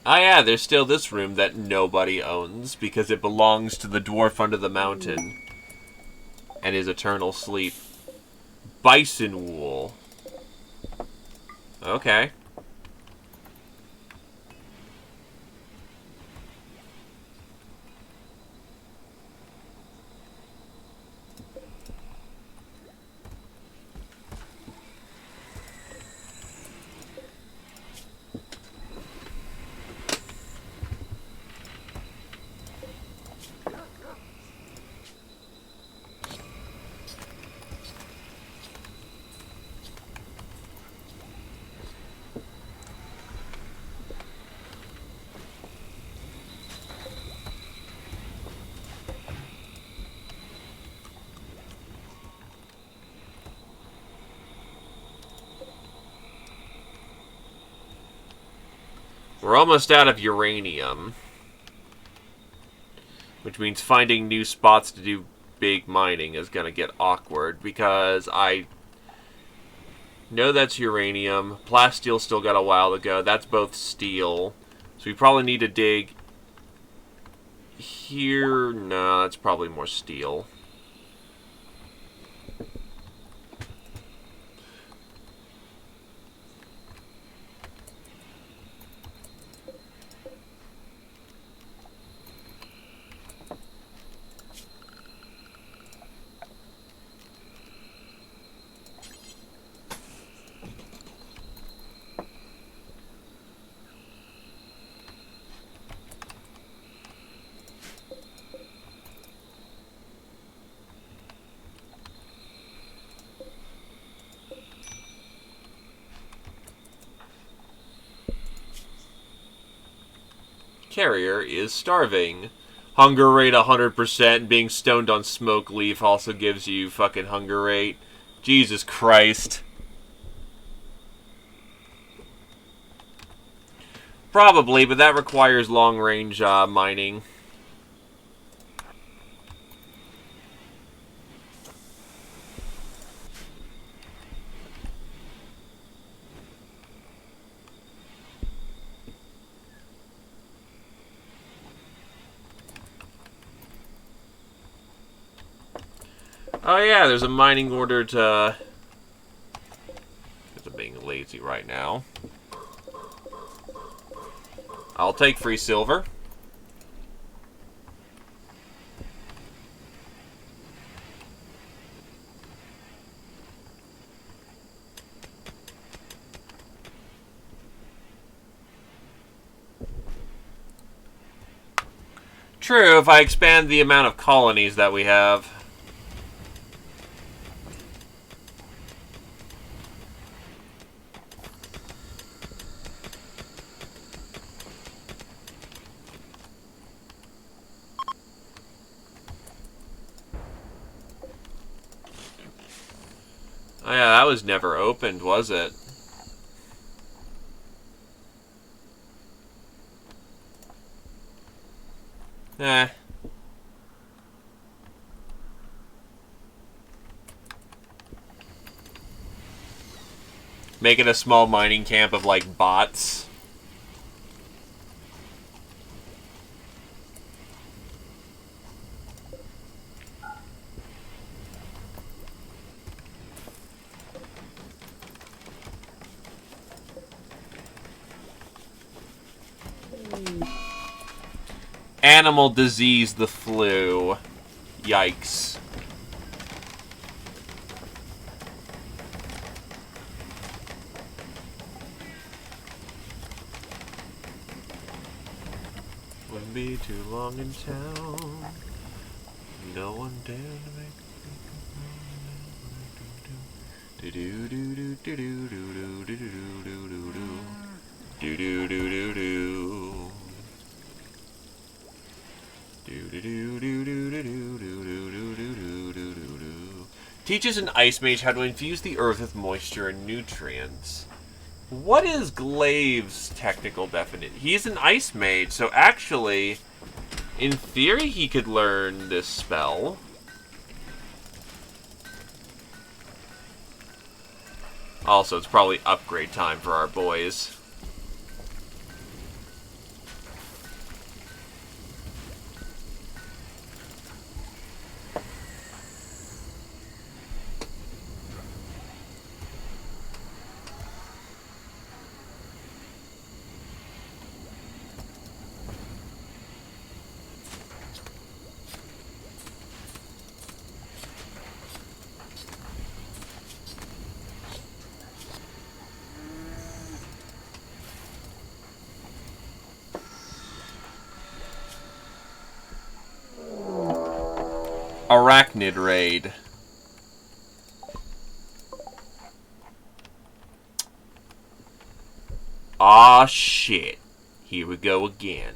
Ah, yeah, there's still this room that nobody owns because it belongs to the dwarf under the mountain and his eternal sleep. Bison wool. Okay. We're almost out of uranium. Which means finding new spots to do big mining is going to get awkward because I know that's uranium. Plasteel still got a while to go. That's both steel. So we probably need to dig here. No, that's probably more steel. Carrier is starving. Hunger rate 100%. Being stoned on smoke leaf also gives you fucking hunger rate. Jesus Christ. Probably, but that requires long range mining. Oh yeah, there's a mining order to... I'm being lazy right now. I'll take free silver. True, if I expand the amount of colonies that we have. Oh yeah, that was never opened, was it? Eh. Make it a small mining camp of, like, bots. Animal disease, the flu. Yikes. Wouldn't be too long in town. No one dare to make do do do do do do do do do do do do do do do do. Teaches an ice mage how to infuse the earth with moisture and nutrients. What is Glaive's technical definition? He's an ice mage, so actually, in theory, he could learn this spell. Also, it's probably upgrade time for our boys. Arachnid Raid. Aw, shit. Here we go again.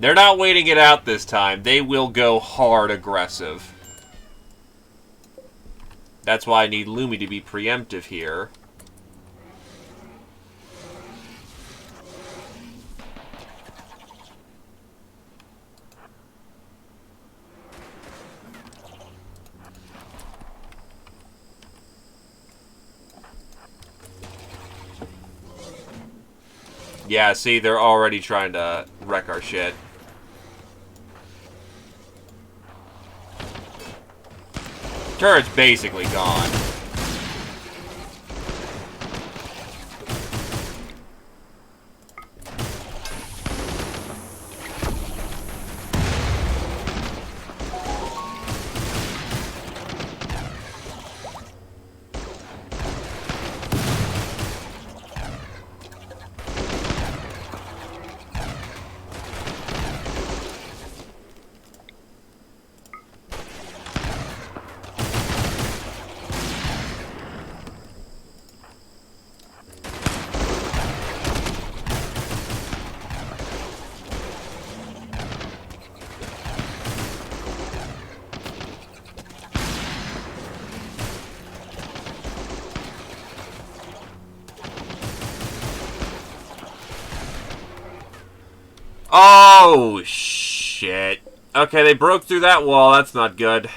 They're not waiting it out this time. They will go hard aggressive. That's why I need Lumi to be preemptive here. Yeah, see, they're already trying to wreck our shit. Turret's basically gone. Oh, shit. Okay, they broke through that wall. That's not good.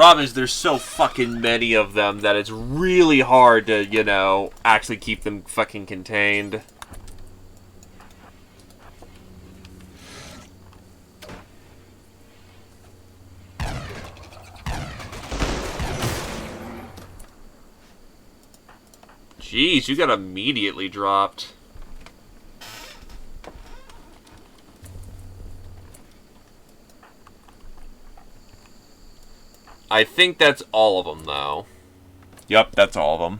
Problem is, there's so fucking many of them that it's really hard to, you know, actually keep them fucking contained. Jeez, you got immediately dropped. I think that's all of them, though. Yep, that's all of them.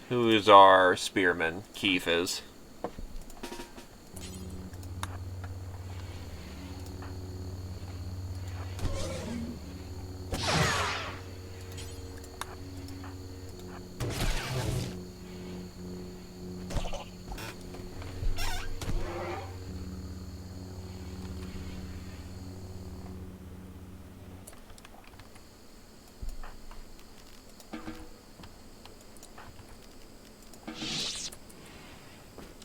Who is our spearman? Keith is.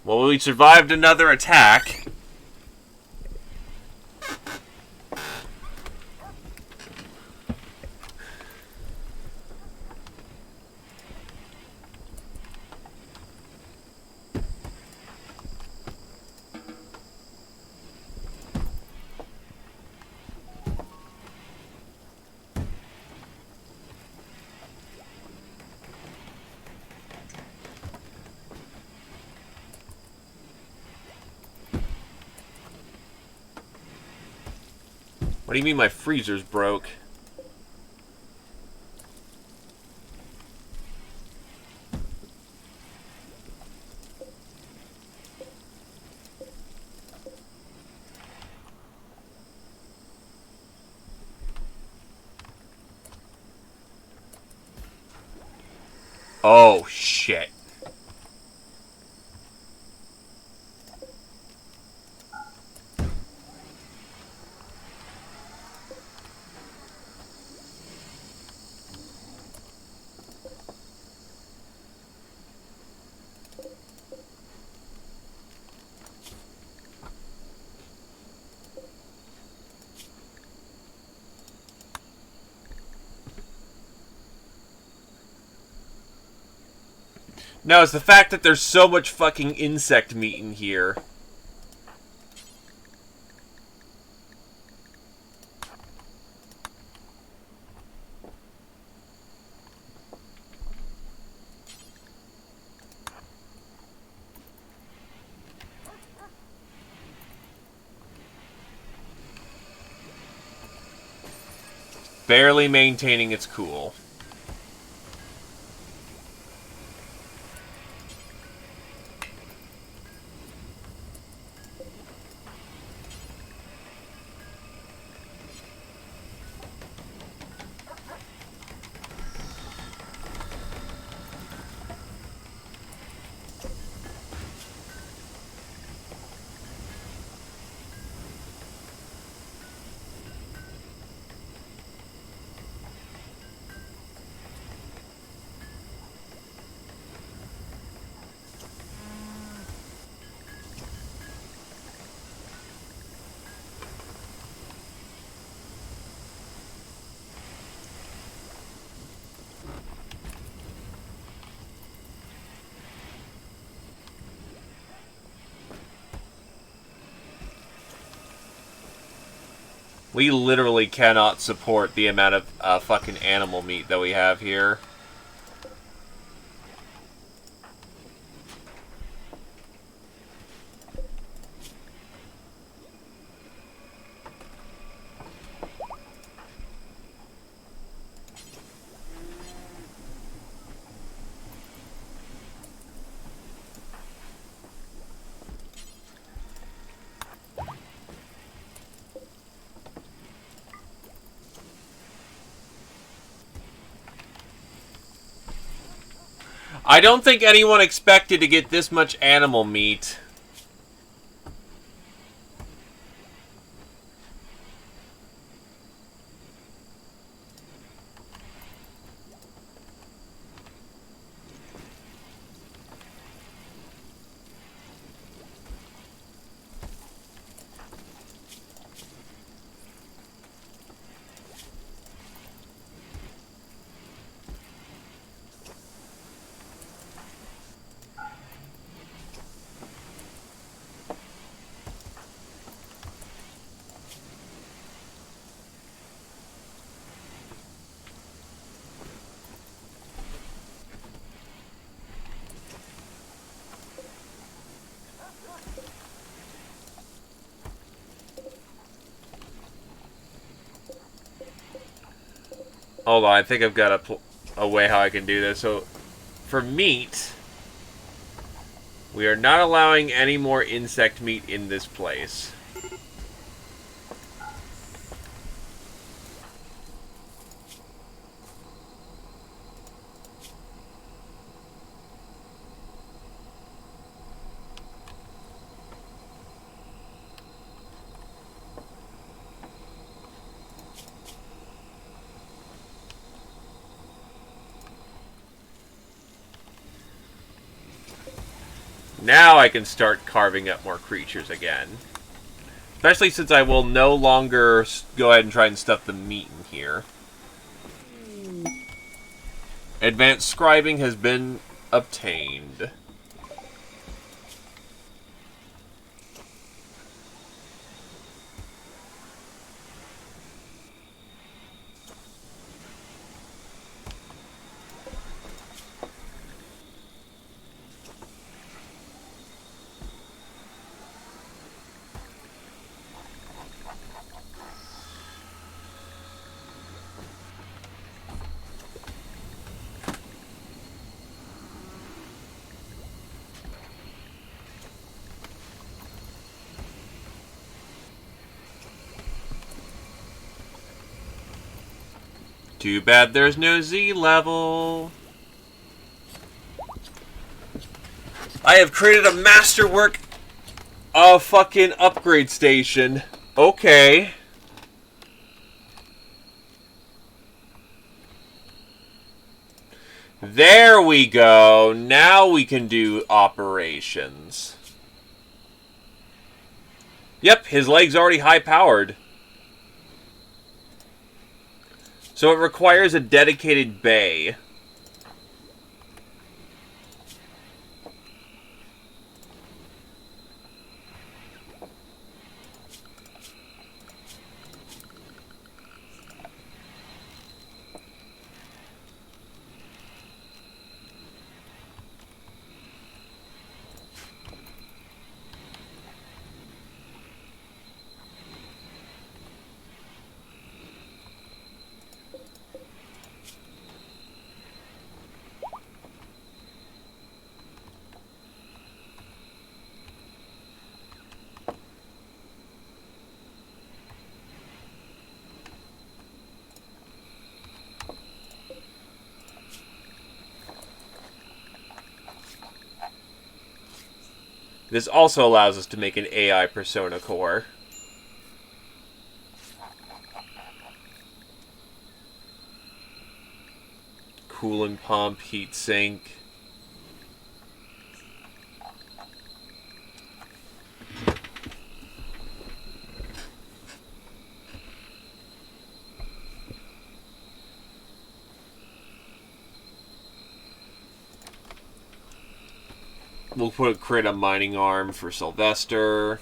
Well, we survived another attack. What do you mean my freezer's broke? Oh, shit. No, it's the fact that there's so much fucking insect meat in here. Barely maintaining its cool. We literally cannot support the amount of fucking animal meat that we have here. I don't think anyone expected to get this much animal meat. Hold on, I think I've got a way how I can do this. So, for meat, we are not allowing any more insect meat in this place. Now I can start carving up more creatures again. Especially since I will no longer go ahead and try and stuff the meat in here. Advanced scribing has been obtained. Too bad there's no Z level. I have created a masterwork fucking upgrade station. Okay. There we go. Now we can do operations. Yep, his leg's already high-powered. So it requires a dedicated bay. This also allows us to make an AI persona core. Cooling pump, heat sink. We'll create a mining arm for Sylvester.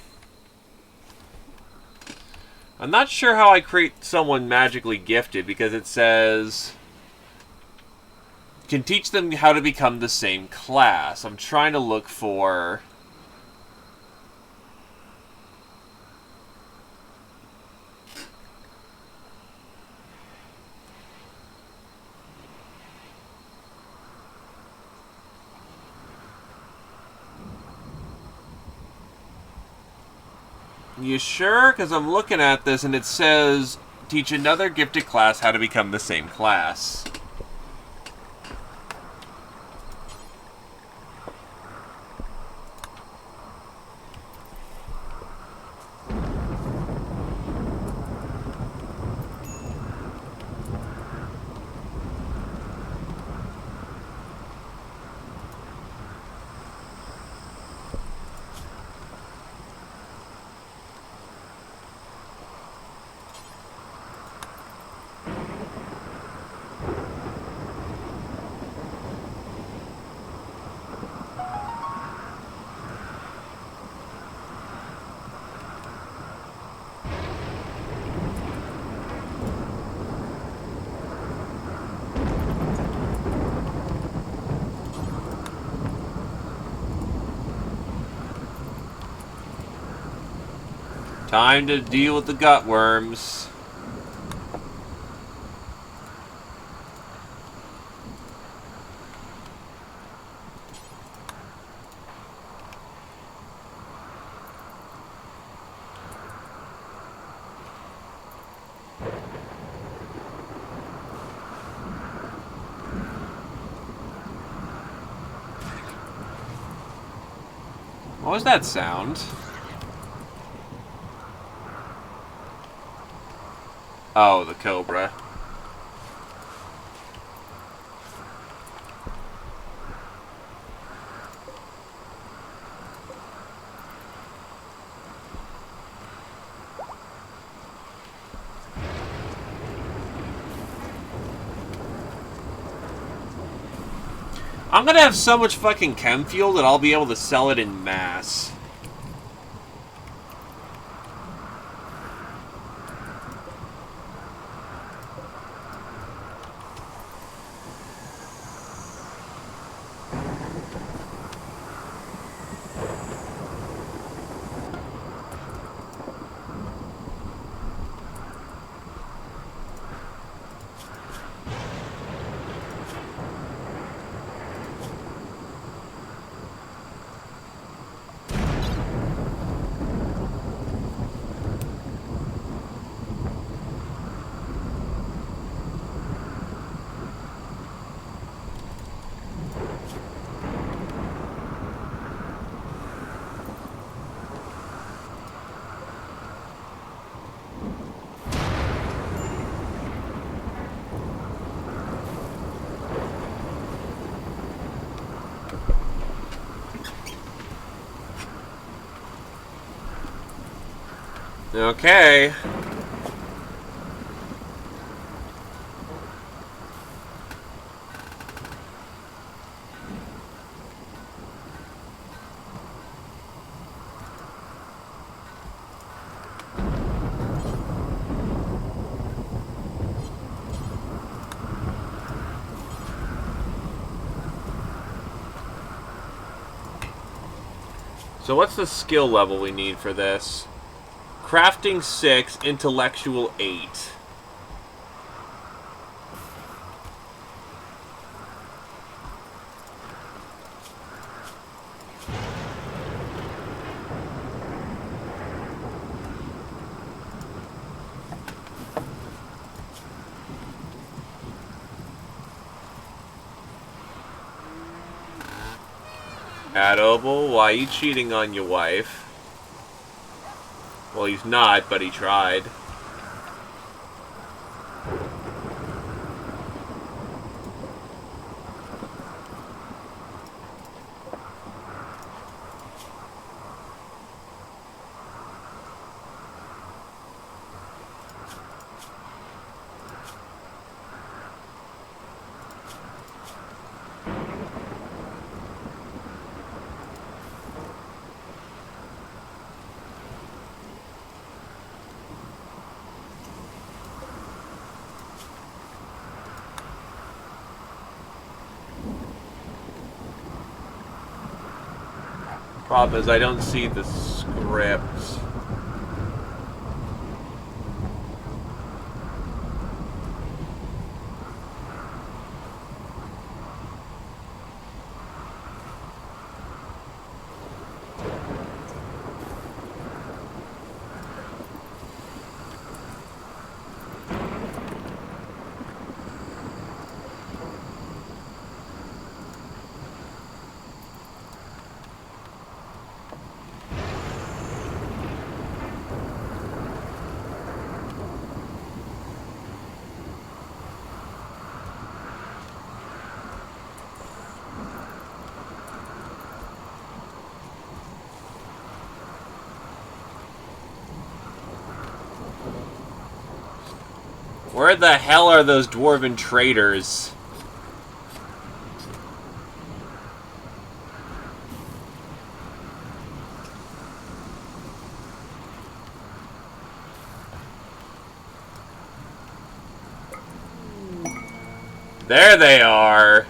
I'm not sure how I create someone magically gifted because it says can teach them how to become the same class. I'm trying to look for You sure? Because I'm looking at this and it says teach another gifted class how to become the same class. Time to deal with the gut worms. What was that sound? Oh, the cobra. I'm gonna have so much fucking chem fuel that I'll be able to sell it in mass. Okay. So what's the skill level we need for this? Crafting 6, intellectual 8. Adobel, why are you cheating on your wife? Well, he's not, but he tried. Problem is, I don't see the script. Where the hell are those dwarven traders? There they are.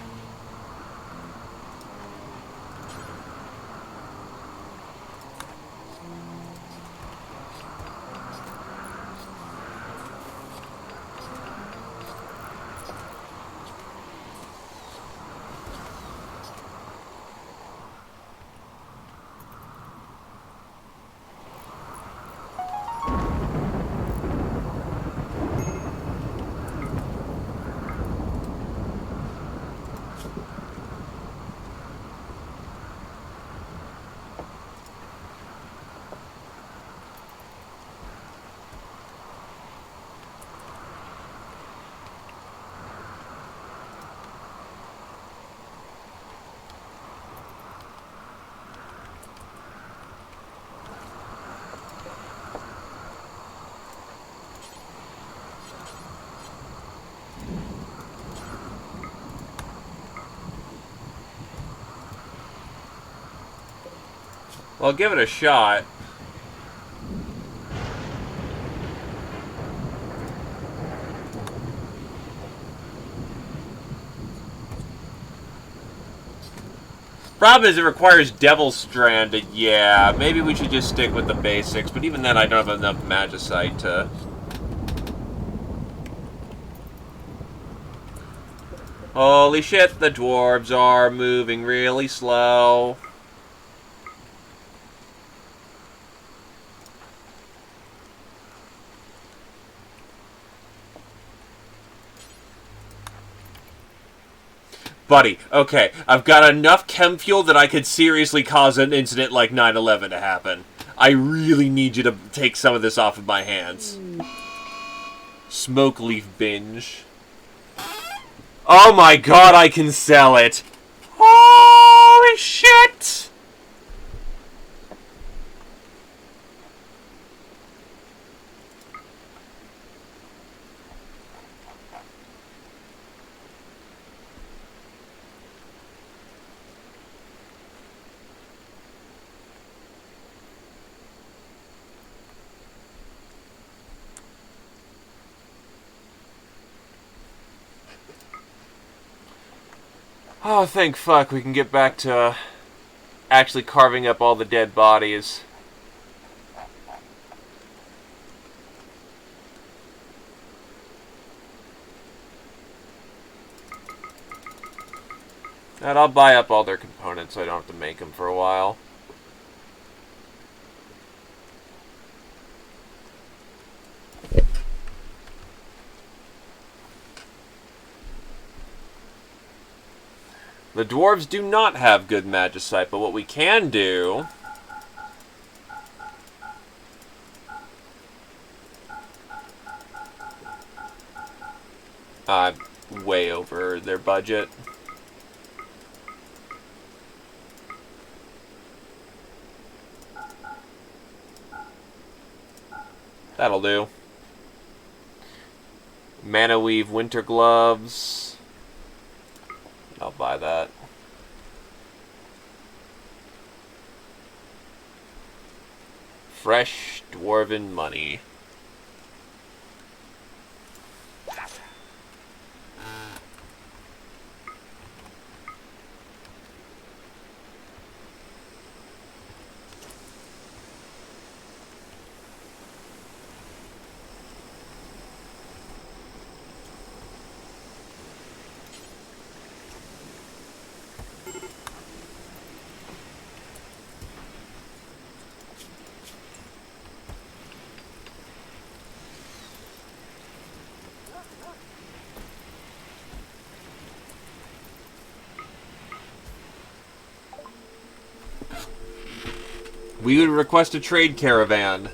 Well, give it a shot. Problem is, it requires Devil Strand. Yeah, maybe we should just stick with the basics. But even then, I don't have enough Magicite to... Holy shit, the dwarves are moving really slow. Buddy, okay, I've got enough chem fuel that I could seriously cause an incident like 9/11 to happen. I really need you to take some of this off of my hands. Smoke leaf binge. Oh my god, I can sell it! Holy shit! Oh, thank fuck, we can get back to actually carving up all the dead bodies. And I'll buy up all their components so I don't have to make them for a while. The dwarves do not have good magicite, but what we can do... way over their budget. That'll do. Mana Weave Winter Gloves. I'll buy that. Fresh Dwarven Money. We would request a trade caravan.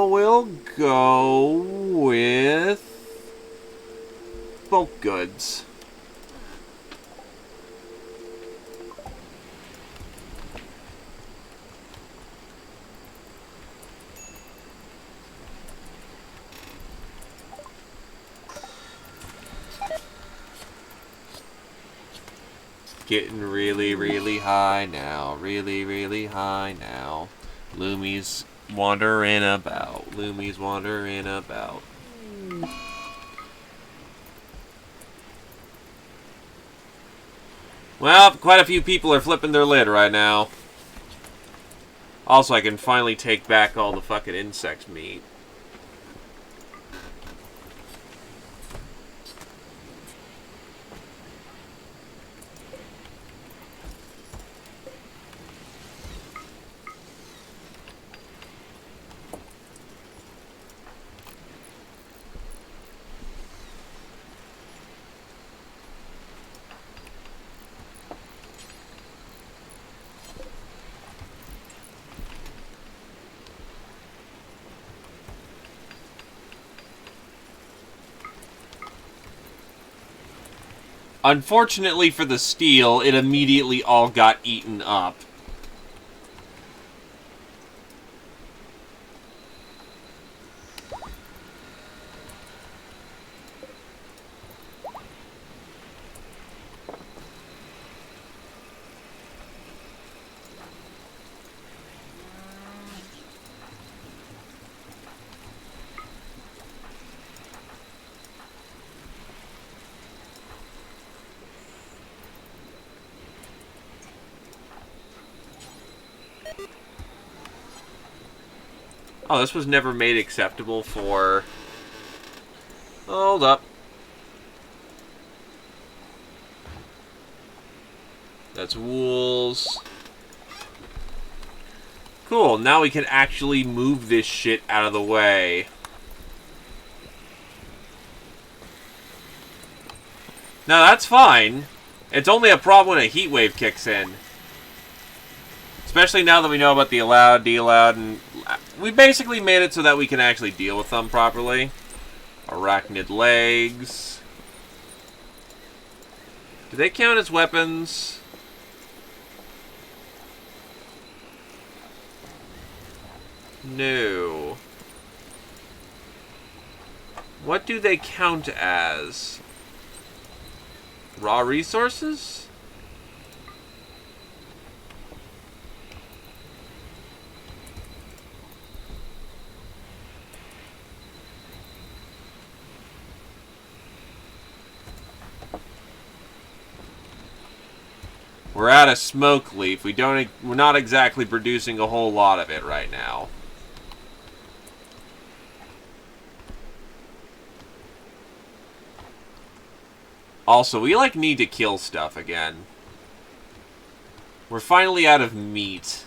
We'll go with bulk goods. Getting really, really high now. Really, really high now. Lumi's wandering about. Lumi's wandering about. Well, quite a few people are flipping their lid right now. Also, I can finally take back all the fucking insect meat. Unfortunately for the steel, it immediately all got eaten up. Oh, this was never made acceptable for... Hold up. That's Wools. Cool, now we can actually move this shit out of the way. Now that's fine. It's only a problem when a heat wave kicks in. Especially now that we know about the allowed, de-allowed, and we basically made it so that we can actually deal with them properly. Arachnid legs. Do they count as weapons? No. What do they count as? Raw resources? We're out of smoke leaf. We're not exactly producing a whole lot of it right now. Also, we need to kill stuff again. We're finally out of meat.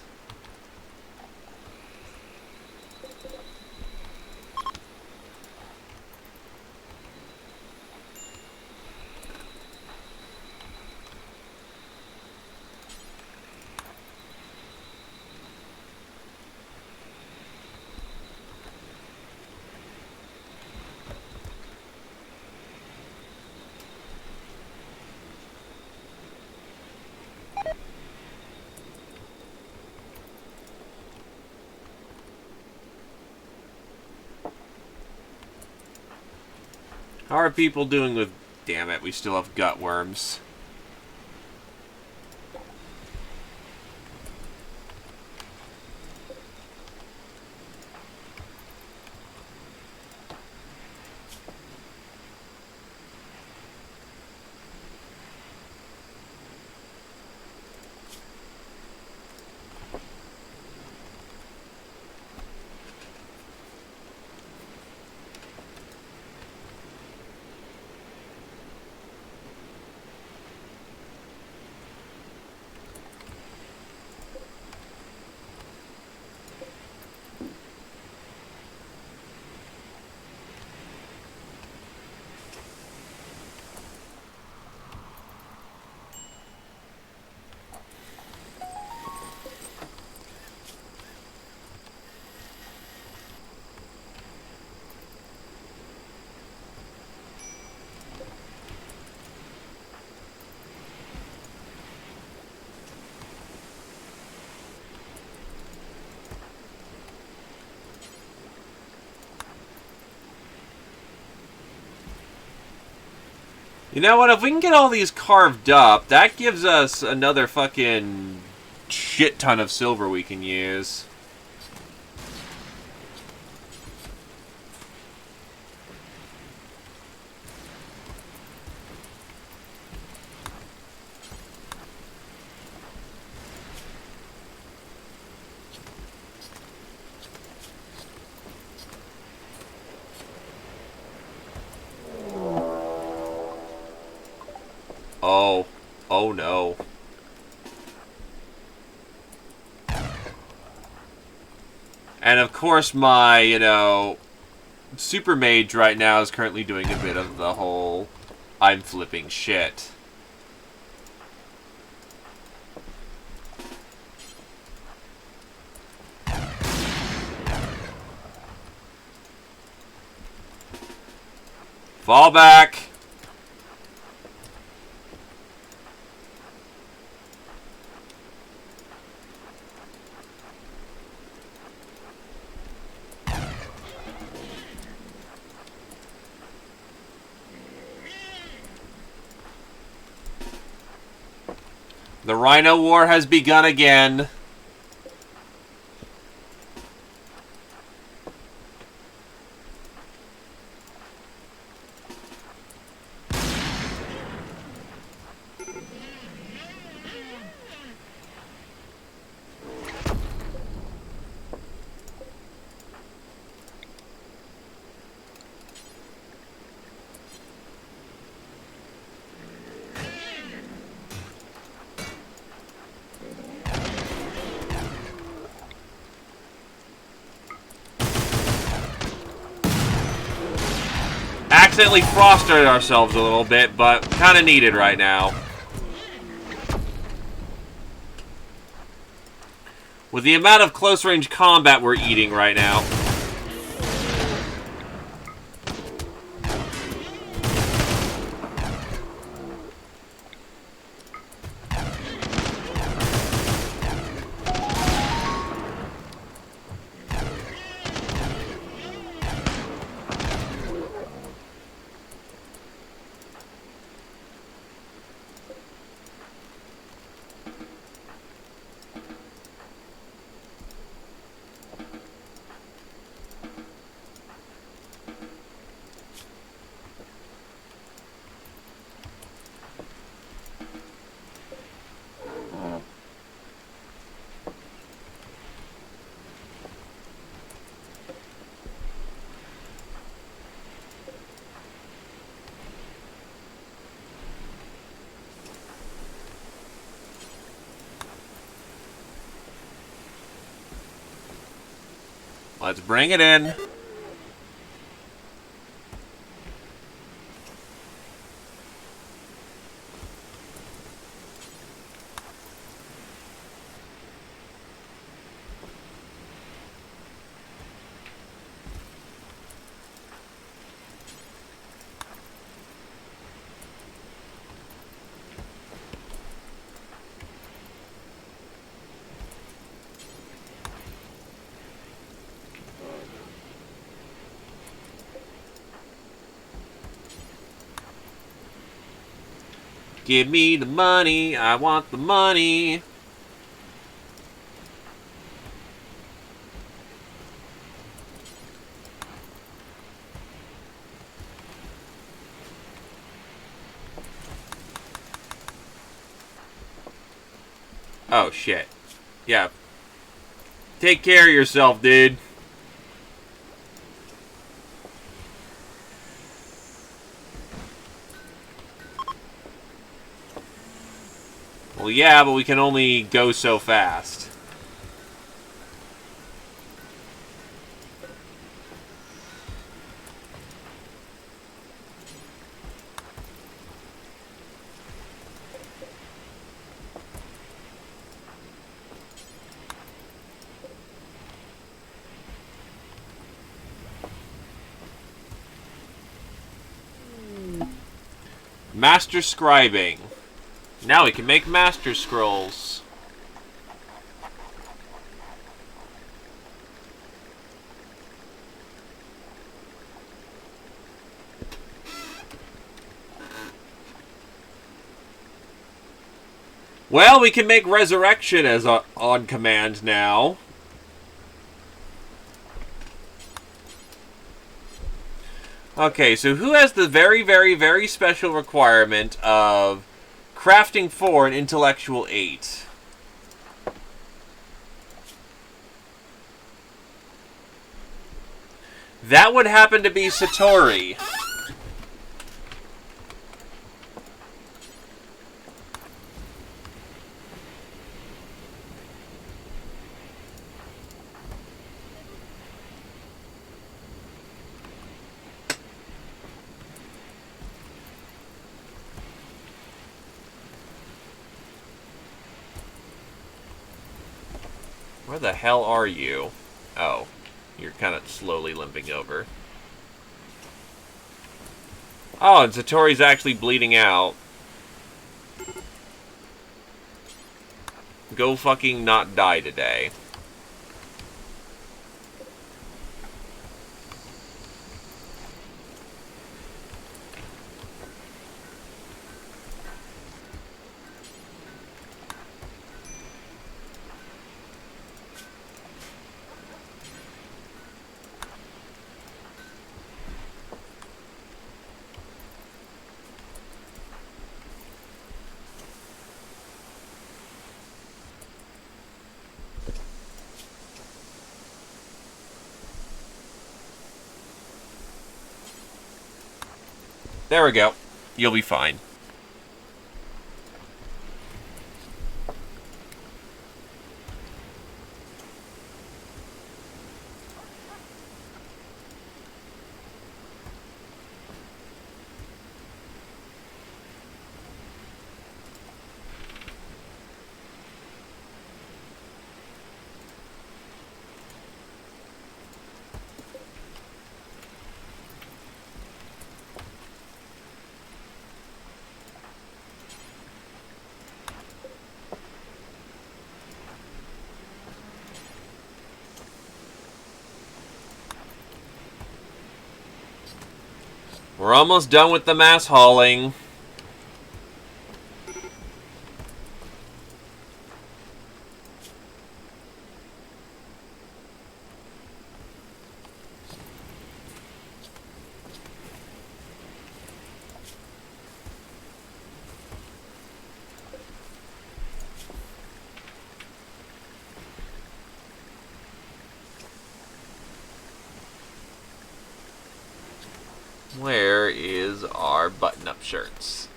How are people doing with... Damn it, we still have gut worms. You know what? If we can get all these carved up, that gives us another fucking shit ton of silver we can use. Oh. Oh no. And of course my, super mage right now is currently doing a bit of the whole I'm flipping shit. Fall back. The Rhino War has begun again. accidentally frosted ourselves a little bit, but kind of needed right now. With the amount of close-range combat we're eating right now. Let's bring it in. Give me the money, I want the money. Oh shit. Yeah. Take care of yourself, dude. Well, yeah, but we can only go so fast. Master scribing. Now we can make master scrolls. Well, we can make resurrection as on command now. Okay, so who has the very, very, very special requirement of crafting 4 and intellectual 8? That would happen to be Satori. Where the hell are you? Oh, you're kind of slowly limping over. Oh, and Satori's actually bleeding out. Go fucking not die today. There we go. You'll be fine. We're almost done with the mass hauling. Where is our button-up shirts?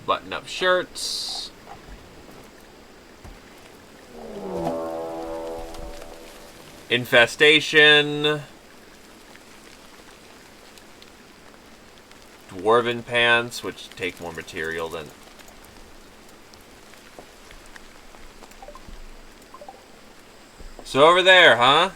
Button-up shirts. Infestation. Dwarven pants, which take more material than... So over there, huh?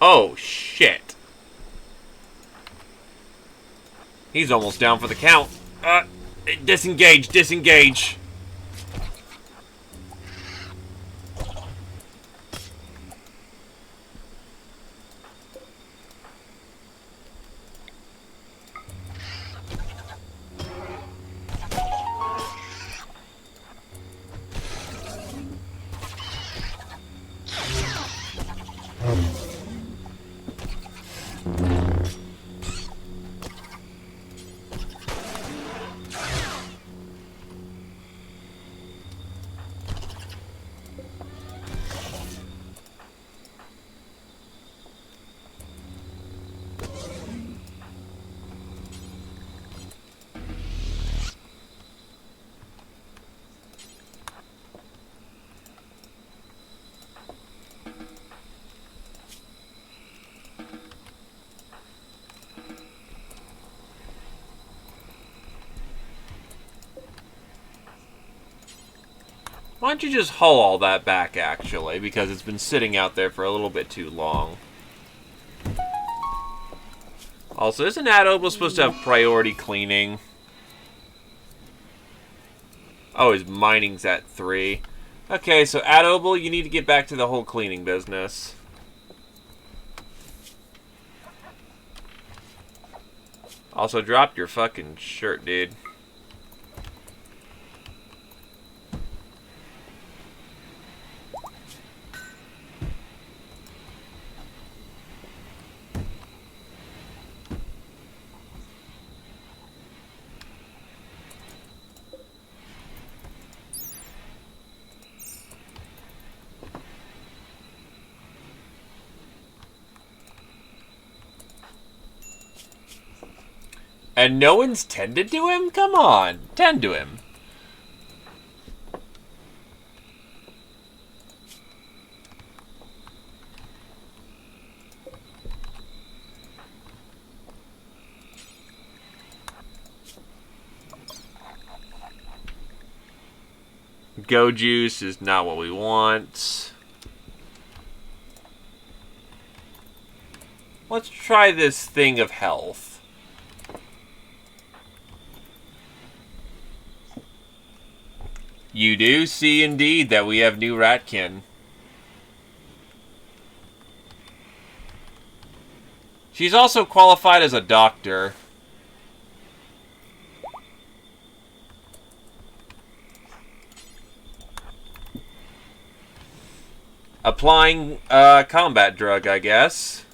Oh, shit. He's almost down for the count. Disengage, disengage. Why don't you just haul all that back, actually, because it's been sitting out there for a little bit too long. Also, isn't Adobo supposed to have priority cleaning? Oh, his mining's at 3. Okay, so Adobo, you need to get back to the whole cleaning business. Also, drop your fucking shirt, dude. And no one's tended to him? Come on, tend to him. Go juice is not what we want. Let's try this thing of health. You do see indeed that we have new ratkin. She's also qualified as a doctor. Applying combat drug, I guess.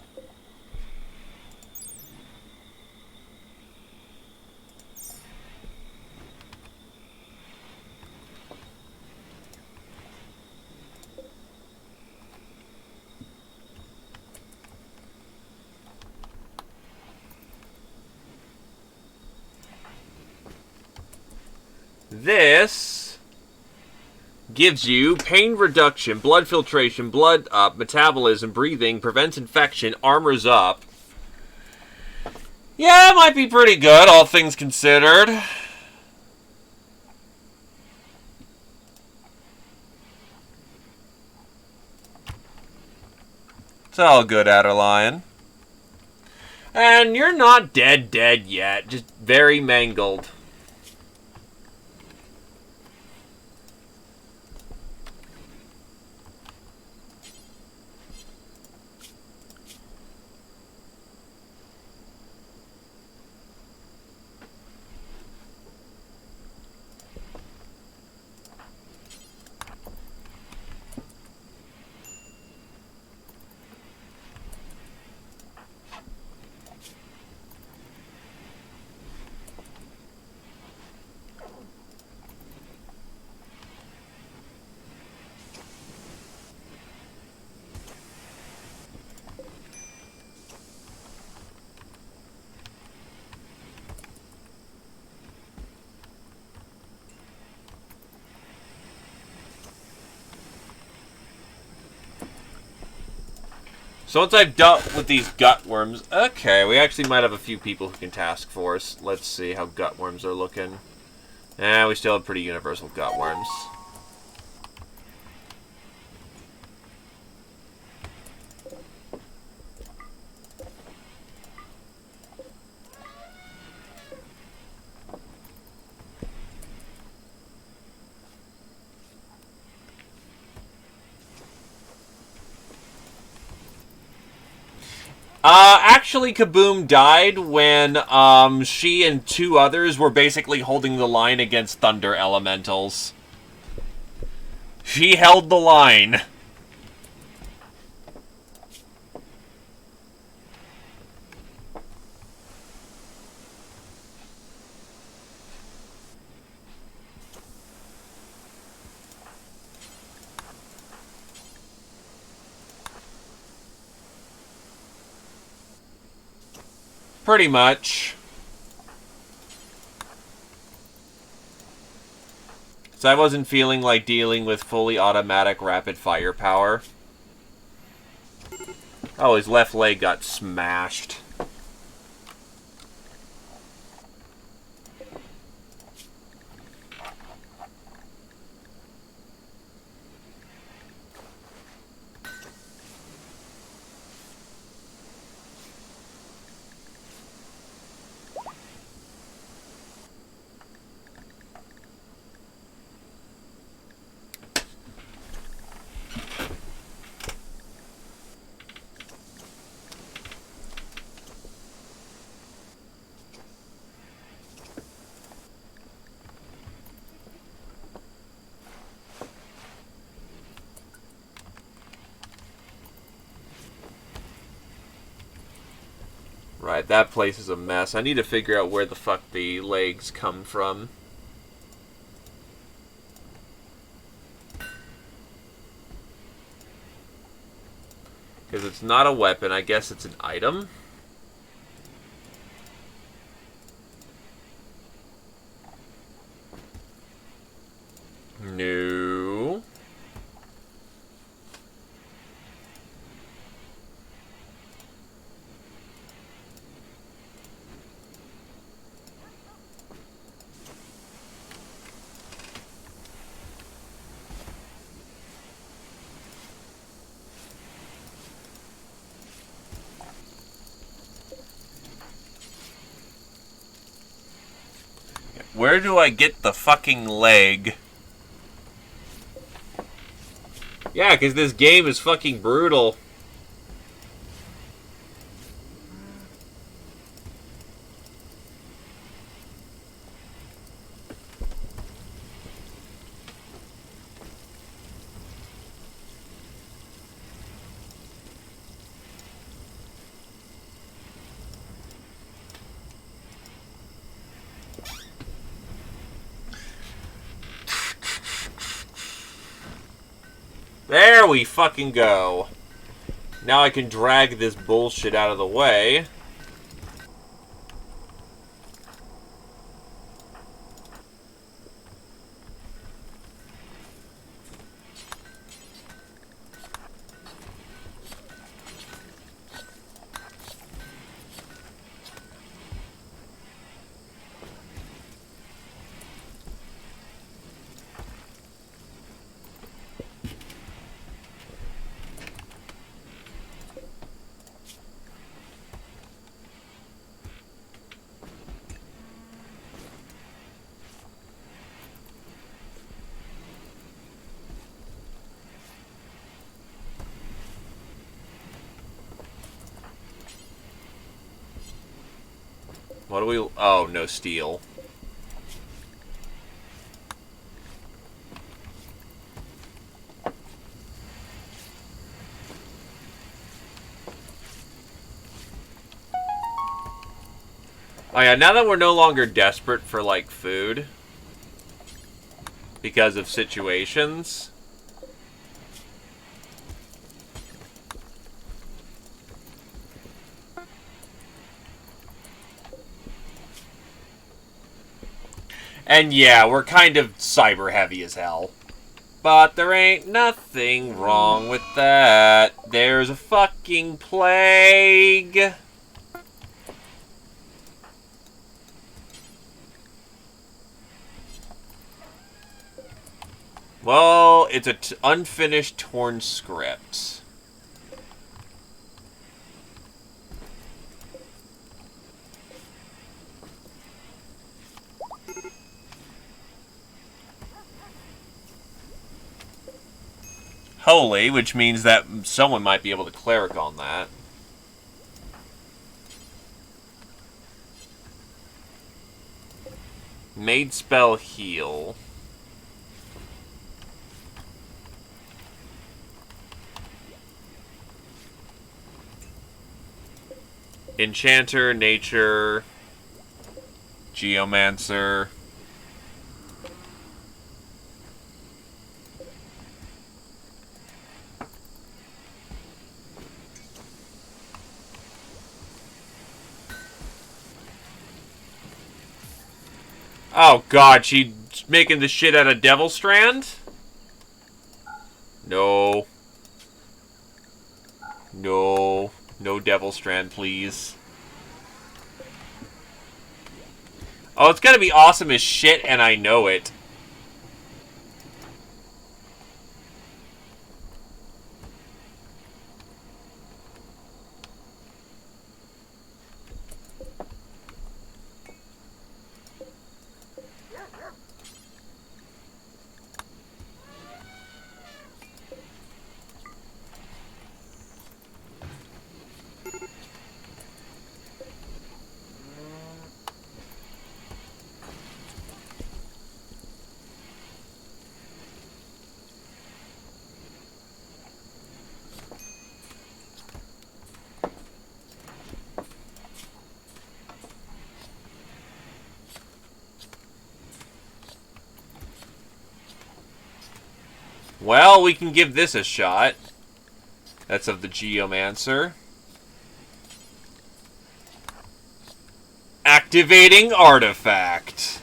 This gives you pain reduction, blood filtration, blood up, metabolism, breathing, prevents infection, armors up. Yeah, it might be pretty good, all things considered. It's all good, Adderlion. And you're not dead yet, just very mangled. So once I've dealt with these gut worms, okay, we actually might have a few people who can task force. Let's see how gut worms are looking. We still have pretty universal gut worms. Actually, Kaboom died when, she and two others were basically holding the line against Thunder Elementals. She held the line. Pretty much. So I wasn't feeling like dealing with fully automatic rapid firepower. Oh, his left leg got smashed. Right, that place is a mess. I need to figure out where the fuck the legs come from. Because it's not a weapon, I guess it's an item. No. Where do I get the fucking leg? Yeah, because this game is fucking brutal. There we fucking go. Now I can drag this bullshit out of the way. What do we... Oh, no steel. Oh yeah, now that we're no longer desperate for, like, food, because of situations, and yeah, we're kind of cyber heavy as hell. But there ain't nothing wrong with that. There's a fucking plague. Well, it's an unfinished torn script. Holy, which means that someone might be able to cleric on that. Made spell heal. Enchanter, nature, geomancer. Oh god, she's making the shit out of Devil Strand? No. No. No Devil Strand, please. Oh, it's gonna be awesome as shit, and I know it. Well, we can give this a shot. That's of the Geomancer. Activating artifact.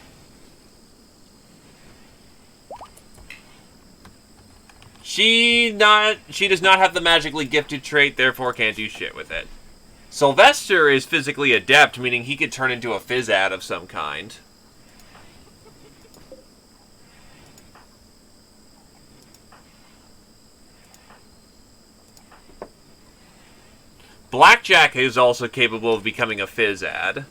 She does not have the magically gifted trait, therefore can't do shit with it. Sylvester is physically adept, meaning he could turn into a Fizzad of some kind. Blackjack is also capable of becoming a Fizzad.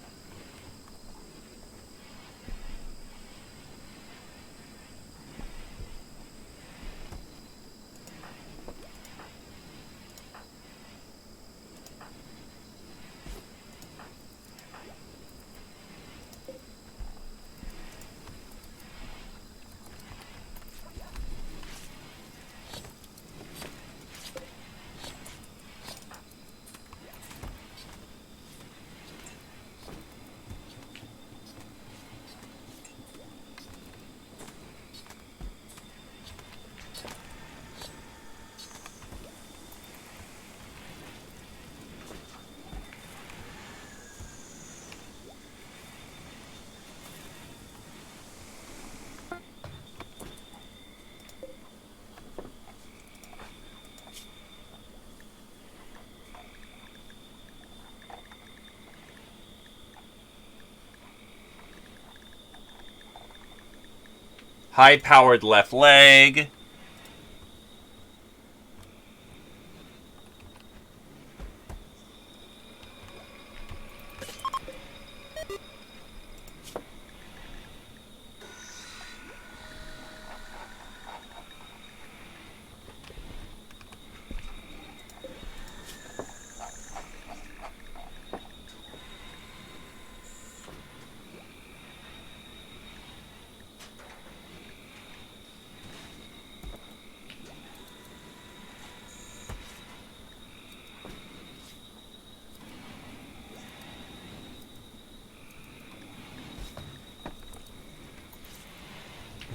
High-powered left leg.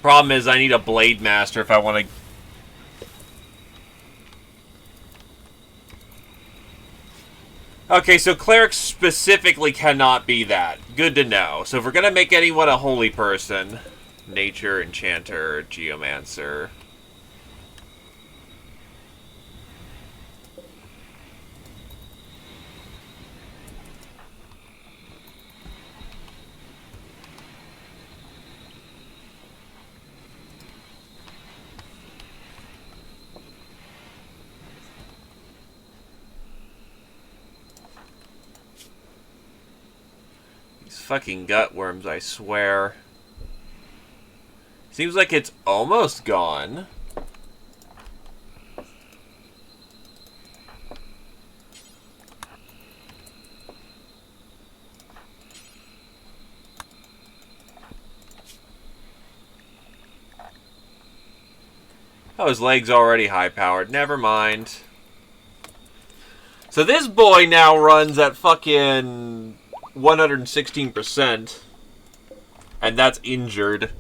Problem is, I need a Blade Master if I want to... Okay, so Clerics specifically cannot be that. Good to know. So if we're going to make anyone a holy person... Nature, Enchanter, Geomancer... Fucking gutworms, I swear. Seems like it's almost gone. Oh, his leg's already high-powered. Never mind. So this boy now runs at fucking 116%. And that's injured.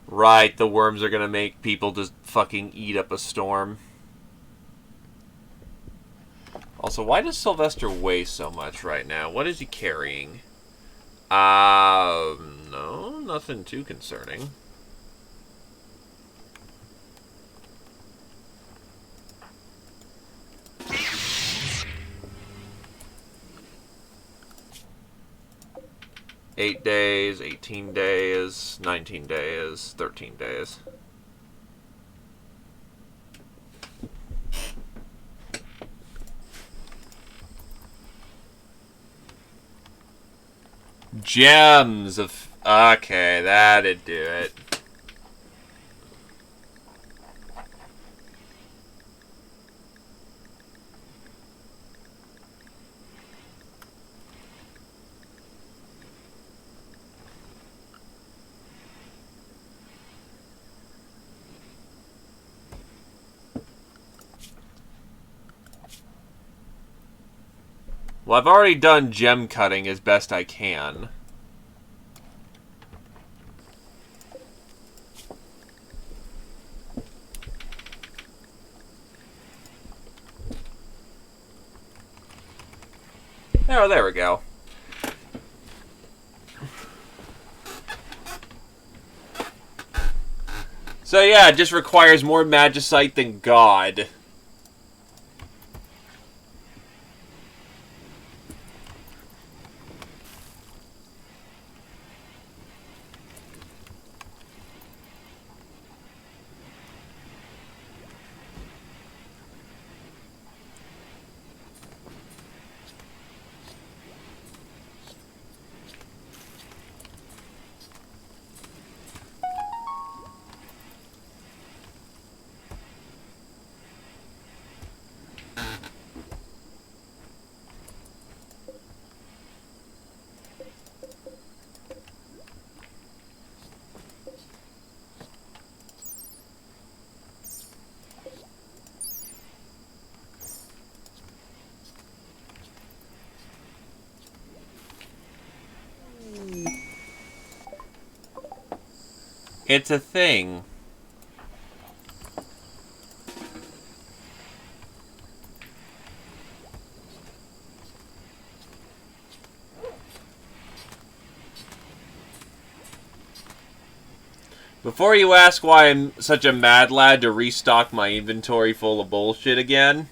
Right, the worms are gonna make people just fucking eat up a storm. Also, why does Sylvester weigh so much right now? What is he carrying? No, nothing too concerning. $8 days, 18 days, 19 days, 13 days. Gems of... Okay, that'd do it. Well, I've already done gem cutting as best I can. Oh, there we go. So yeah, it just requires more magicite than God. It's a thing. Before you ask why I'm such a mad lad to restock my inventory full of bullshit again,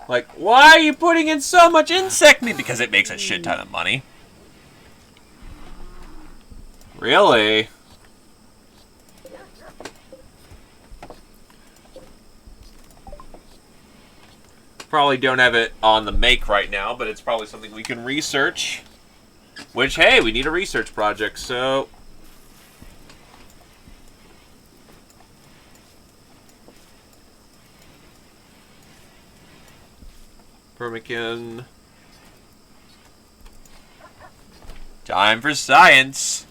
like, why are you putting in so much insect meat? Because it makes a shit ton of money. Really? Probably don't have it on the make right now, but it's probably something we can research. Which, hey, we need a research project, so... Permakin. Time for science.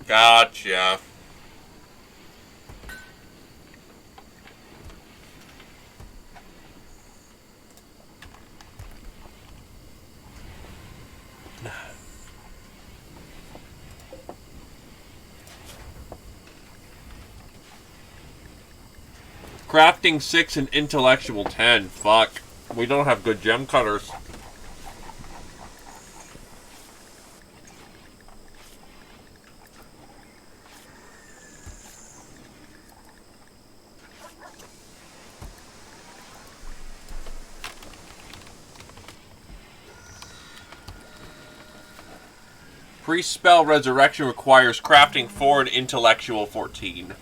Gotcha. Crafting 6 and intellectual 10. Fuck. We don't have good gem cutters. Pre-spell resurrection requires crafting 4 and intellectual 14.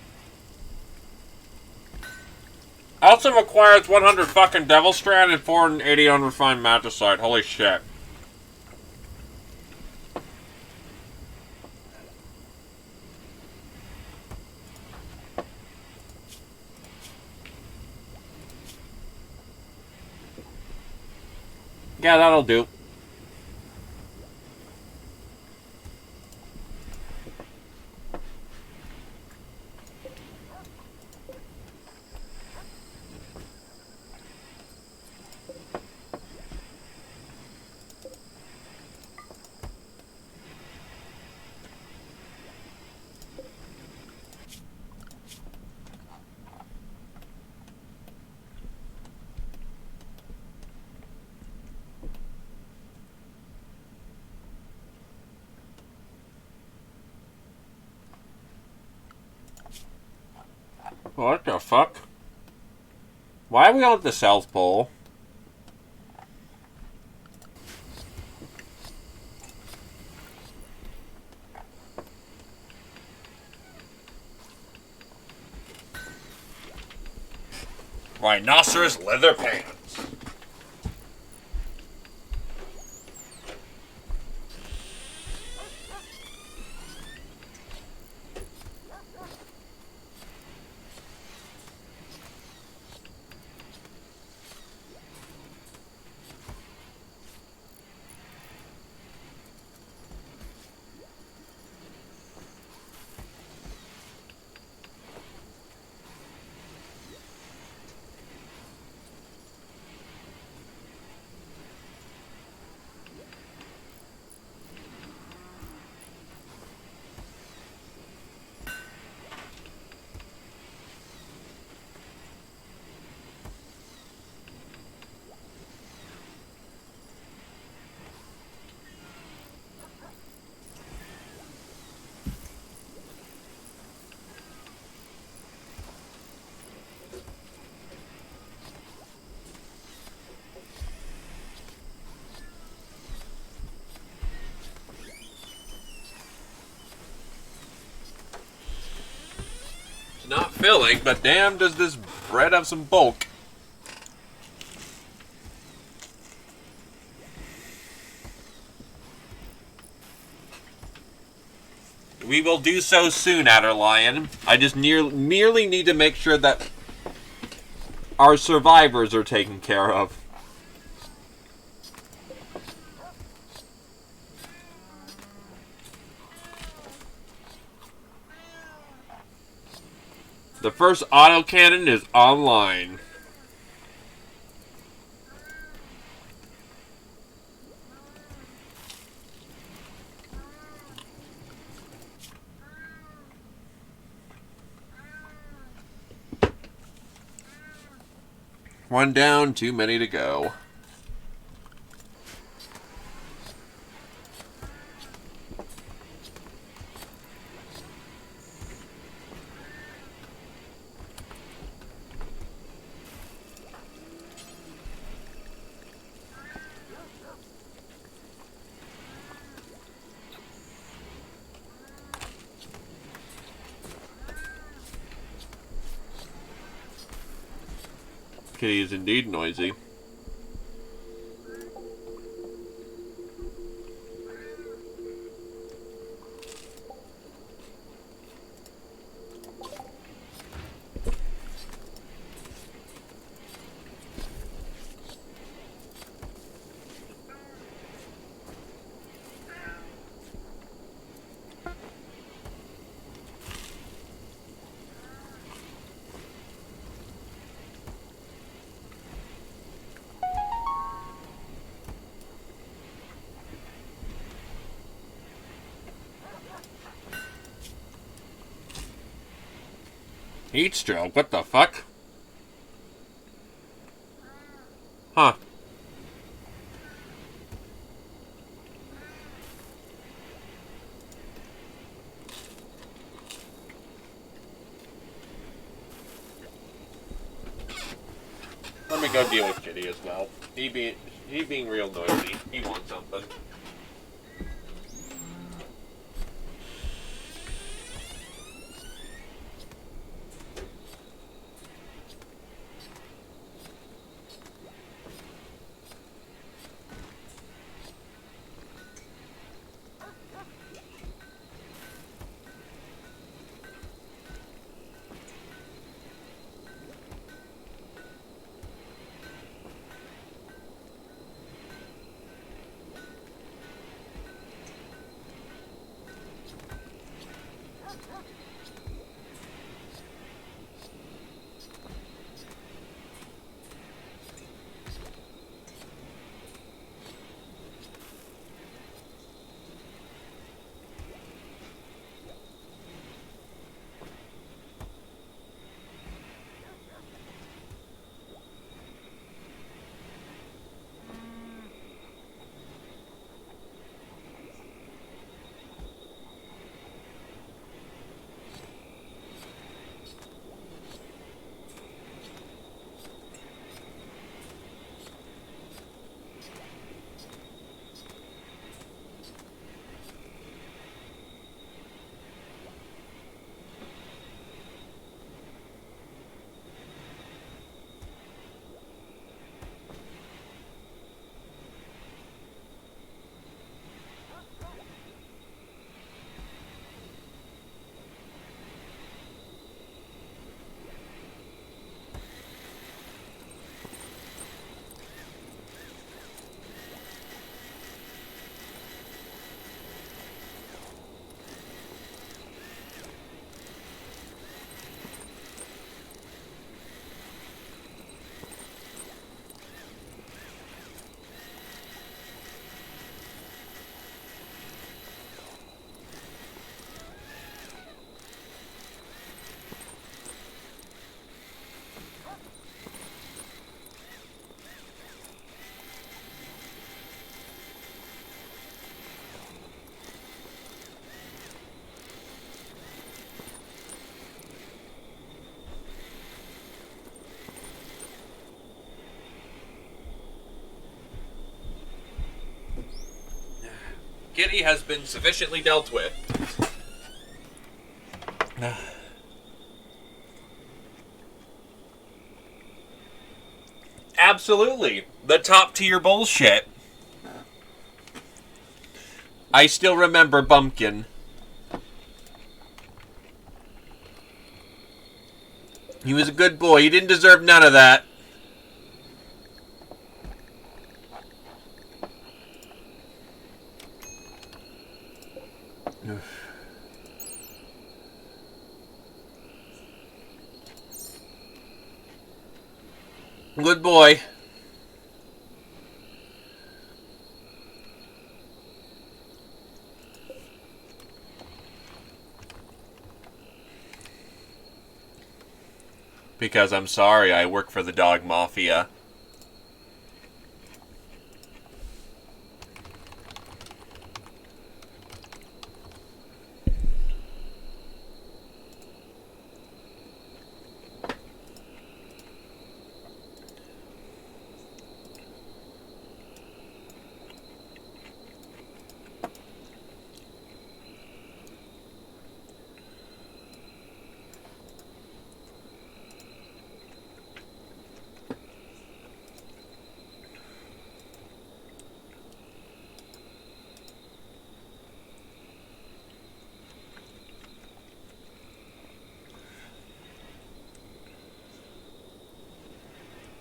Also requires 100 fucking devil strand and 480 unrefined magicite. Holy shit. Yeah, that'll do. What the fuck? Why are we on the South Pole? Rhinoceros leather pants. filling, but damn does this bread have some bulk. We will do so soon, Adderlion. I just merely need to make sure that our survivors are taken care of. The first autocannon is online. One down, too many to go. Kitty is indeed noisy. Heat stroke? What the fuck? Huh. Let me go deal with Kitty as well. He being real noisy. He wants something. Kitty has been sufficiently dealt with. absolutely. The top tier bullshit. I still remember Bumpkin. He was a good boy. He didn't deserve none of that. Good boy. Because I'm sorry, I work for the dog mafia.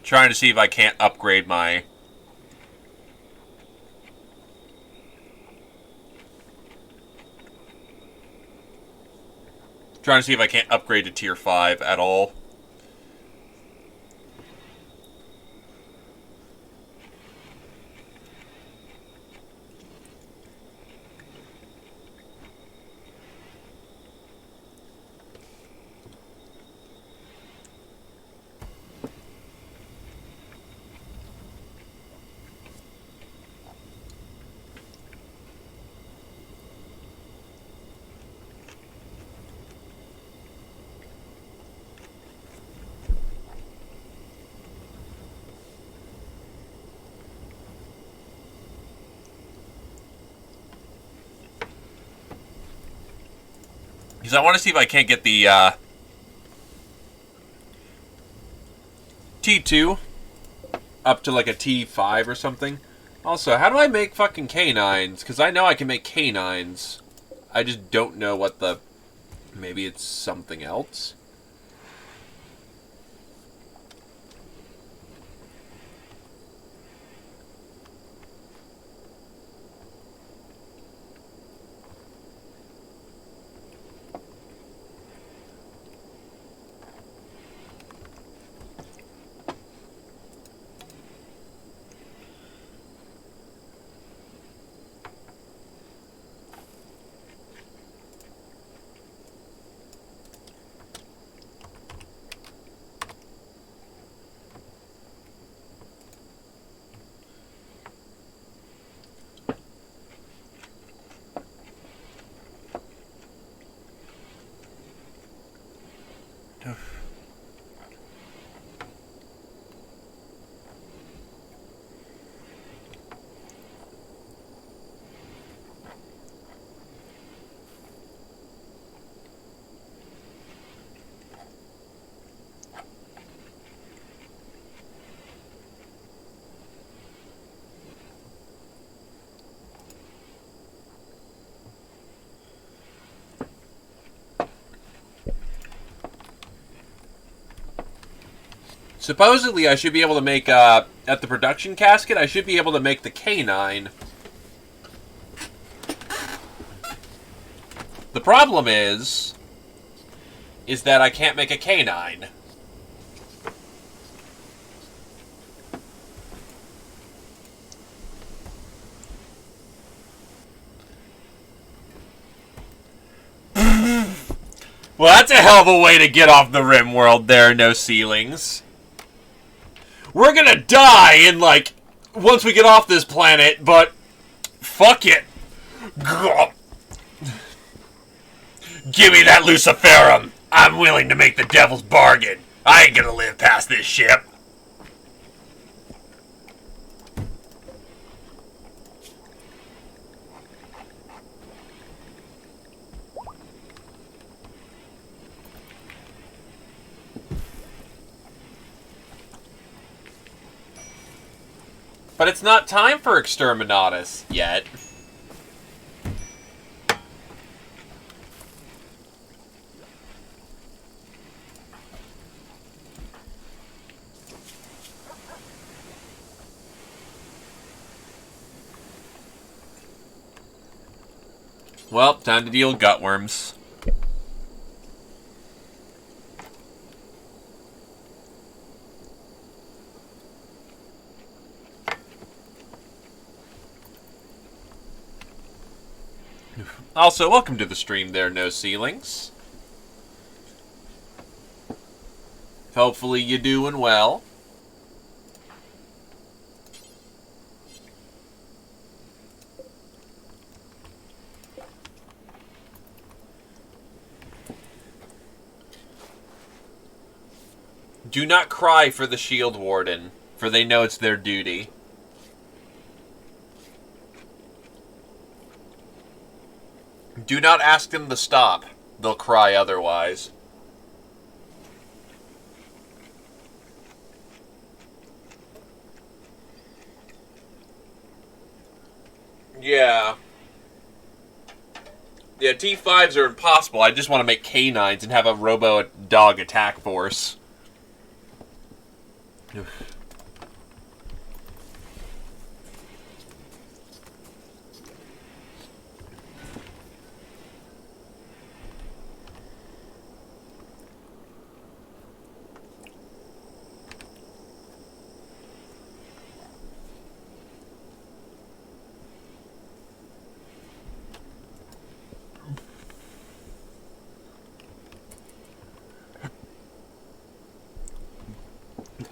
Trying to see if I can't upgrade my... Trying to see if I can't upgrade to tier 5 at all. Because I want to see if I can't get the T2 up to like a T5 or something. Also, how do I make fucking canines? Because I know I can make canines. I just don't know what the... Maybe it's something else? Supposedly, I should be able to make, at the production casket, I should be able to make the canine. The problem is that I can't make a canine. Well, that's a hell of a way to get off the Rimworld. There are no ceilings. We're gonna die in, like, once we get off this planet, but Fuck it. Give me that Luciferum. I'm willing to make the devil's bargain. I ain't gonna live past this ship. But it's not time for Exterminatus yet. Well, time to deal with gutworms. Also, welcome to the stream there, No Ceilings. Hopefully you're doing well. Do not cry for the Shield Warden, for they know it's their duty. Do not ask them to stop. They'll cry otherwise. Yeah. Yeah, T5s are impossible. I just want to make K9s and have a robo-dog attack force.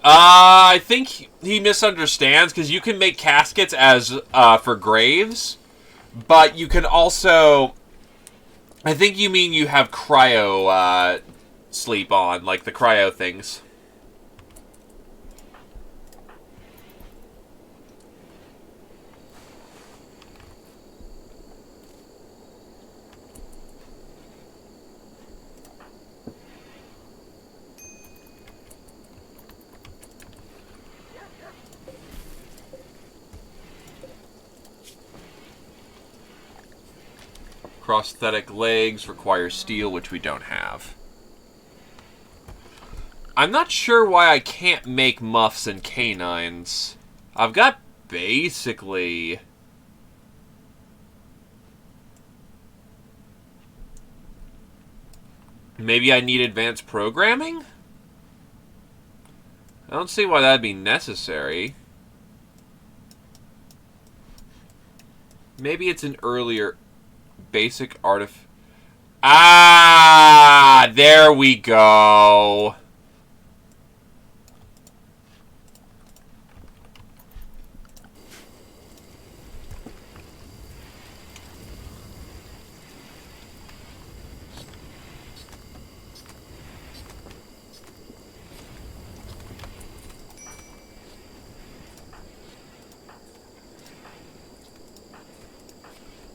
I think he misunderstands, because you can make caskets as for graves, but you can also... I think you mean you have cryo sleep on, like the cryo things. Prosthetic legs require steel, which we don't have. I'm not sure why I can't make muffs and canines. I've got basically... Maybe I need advanced programming? I don't see why that'd be necessary. Maybe it's an earlier... Basic artif... Ah! There we go.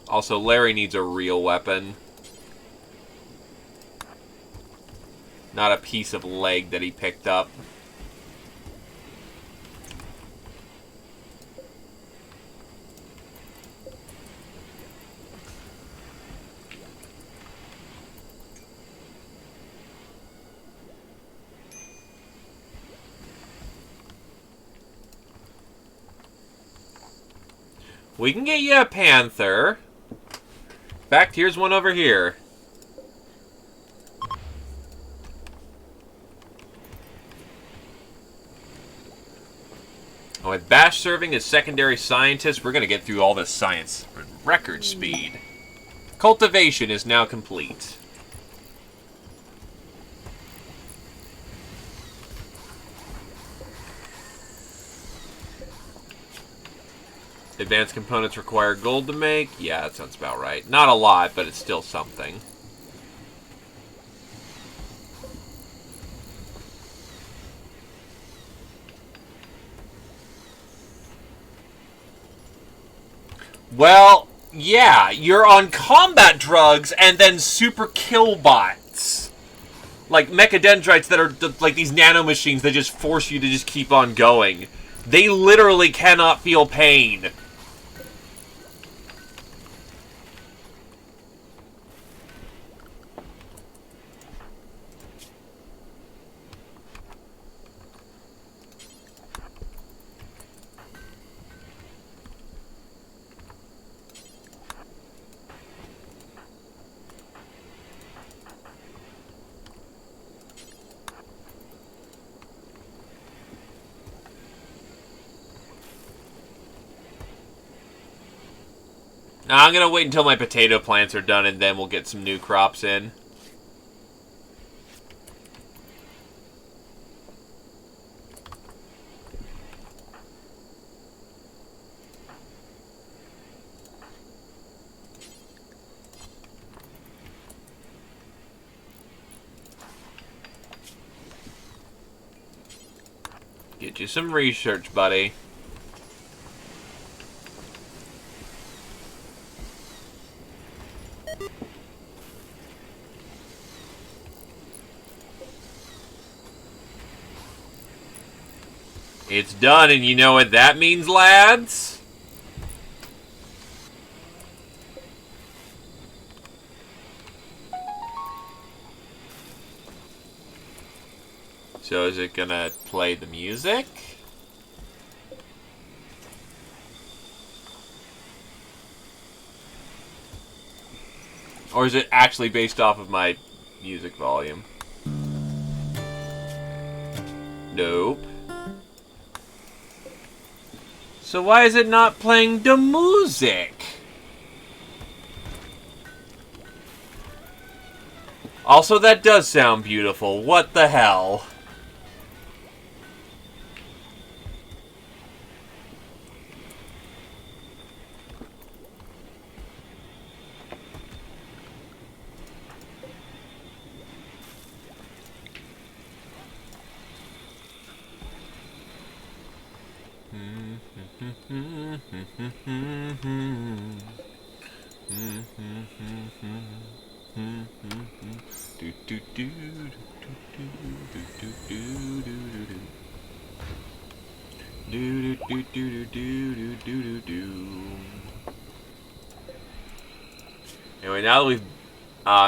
Also, Larry needs a real weapon. Not a piece of leg that he picked up. We can get you a panther. In fact, here's one over here. And with Bash serving as secondary scientist, we're going to get through all this science at record speed. Cultivation is now complete. Advanced components require gold to make. Yeah, that sounds about right. Not a lot, but it's still something. Well, yeah, you're on combat drugs and then super killbots. Like mechadendrites that are like these nanomachines that just force you to just keep on going. They literally cannot feel pain. Now, I'm gonna wait until my potato plants are done and then we'll get some new crops in. Get you some research, buddy. It's done, and you know what that means, lads? So is it gonna play the music? Or is it actually based off of my music volume? Nope. So why is it not playing the music? Also, that does sound beautiful. What the hell? Anyway, now that we've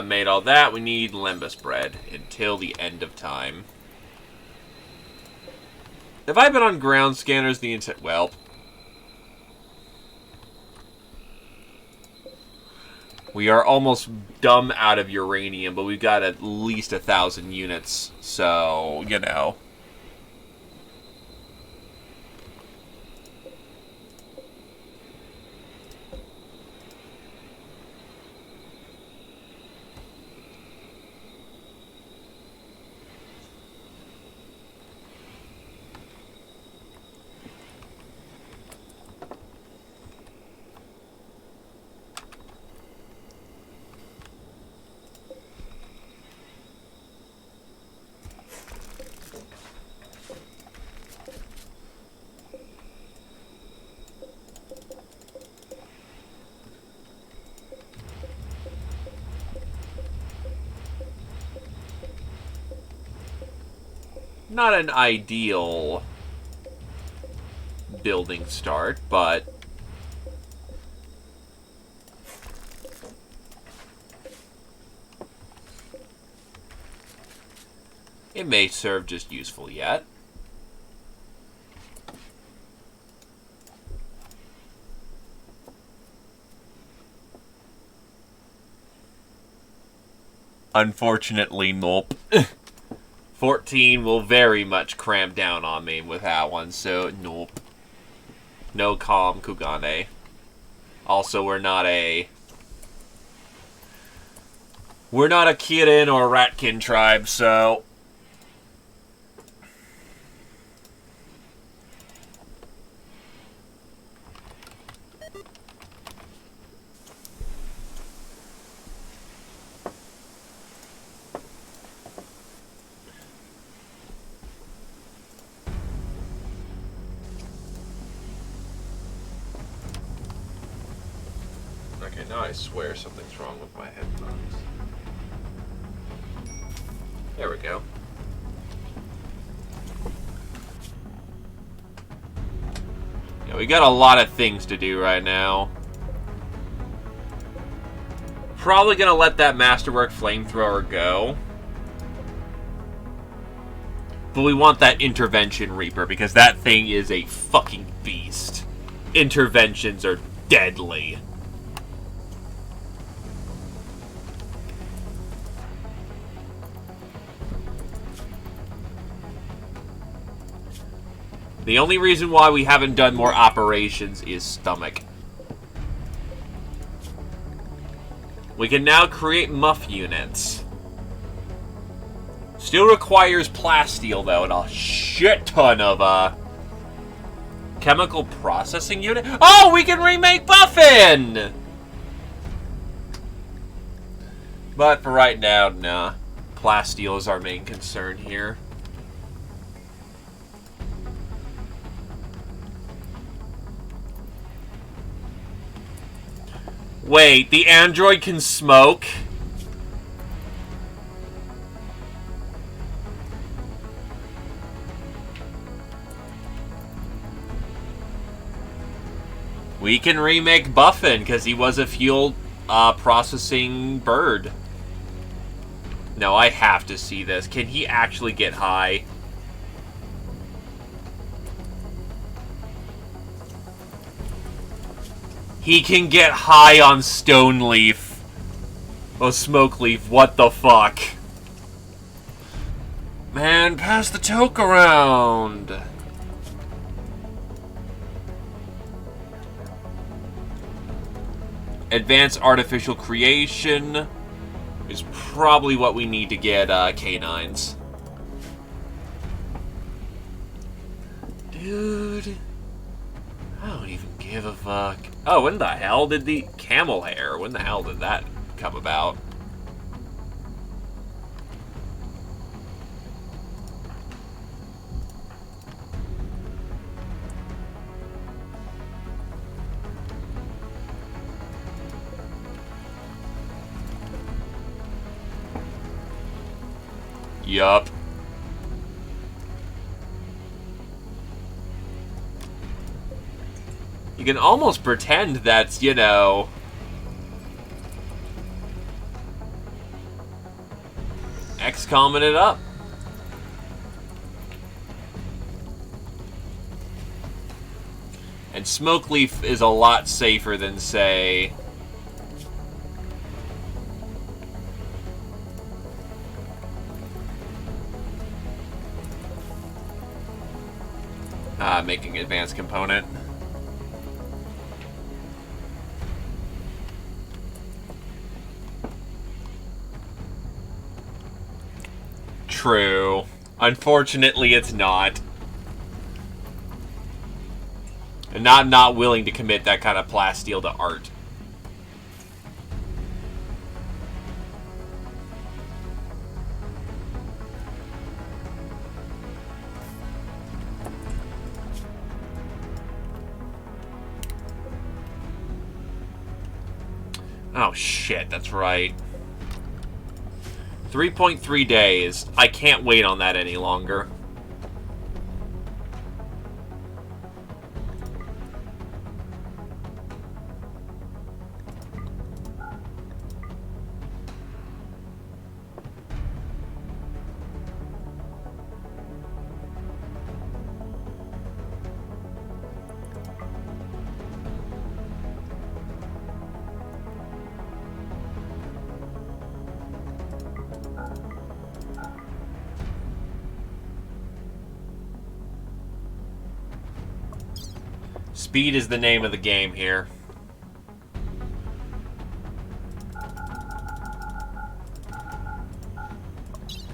made all that, we need lembas bread until the end of time. Have I been on ground scanners the entire... Well... We are almost dumb out of uranium, but we've got at least 1,000 units, so, you know... Not an ideal building start, but it may serve just useful yet. Unfortunately, nope. 14 will very much cramp down on me with that one, so nope. No calm Kugane. Also, we're not a Kirin or Ratkin tribe, so... Okay, now I swear something's wrong with my headphones. There we go. Yeah, we got a lot of things to do right now. Probably gonna let that Masterwork Flamethrower go. But we want that Intervention Reaper, because that thing is a fucking beast. Interventions are deadly. The only reason why we haven't done more operations is stomach. We can now create muff units. Still requires plasteel, though, and a shit ton of, chemical processing unit. Oh, we can remake Buffin! But for right now, nah. Plasteel is our main concern here. Wait, the android can smoke? We can remake Buffin, because he was a fuel processing bird. No, I have to see this. Can he actually get high? He can get high on stone leaf. Oh, smoke leaf. What the fuck? Man, pass the toke around. Advanced artificial creation is probably what we need to get canines. Dude. I don't even give a fuck. Oh, when the hell did the camel hair? When the hell did that come about? Yup. You can almost pretend that's, you know... XCOMing it up. And Smoke Leaf is a lot safer than, say... making advanced component. True. Unfortunately, it's not. And I'm not willing to commit that kind of plasteel to art. Oh shit, that's right. 3.3 days. I can't wait on that any longer. Speed is the name of the game here.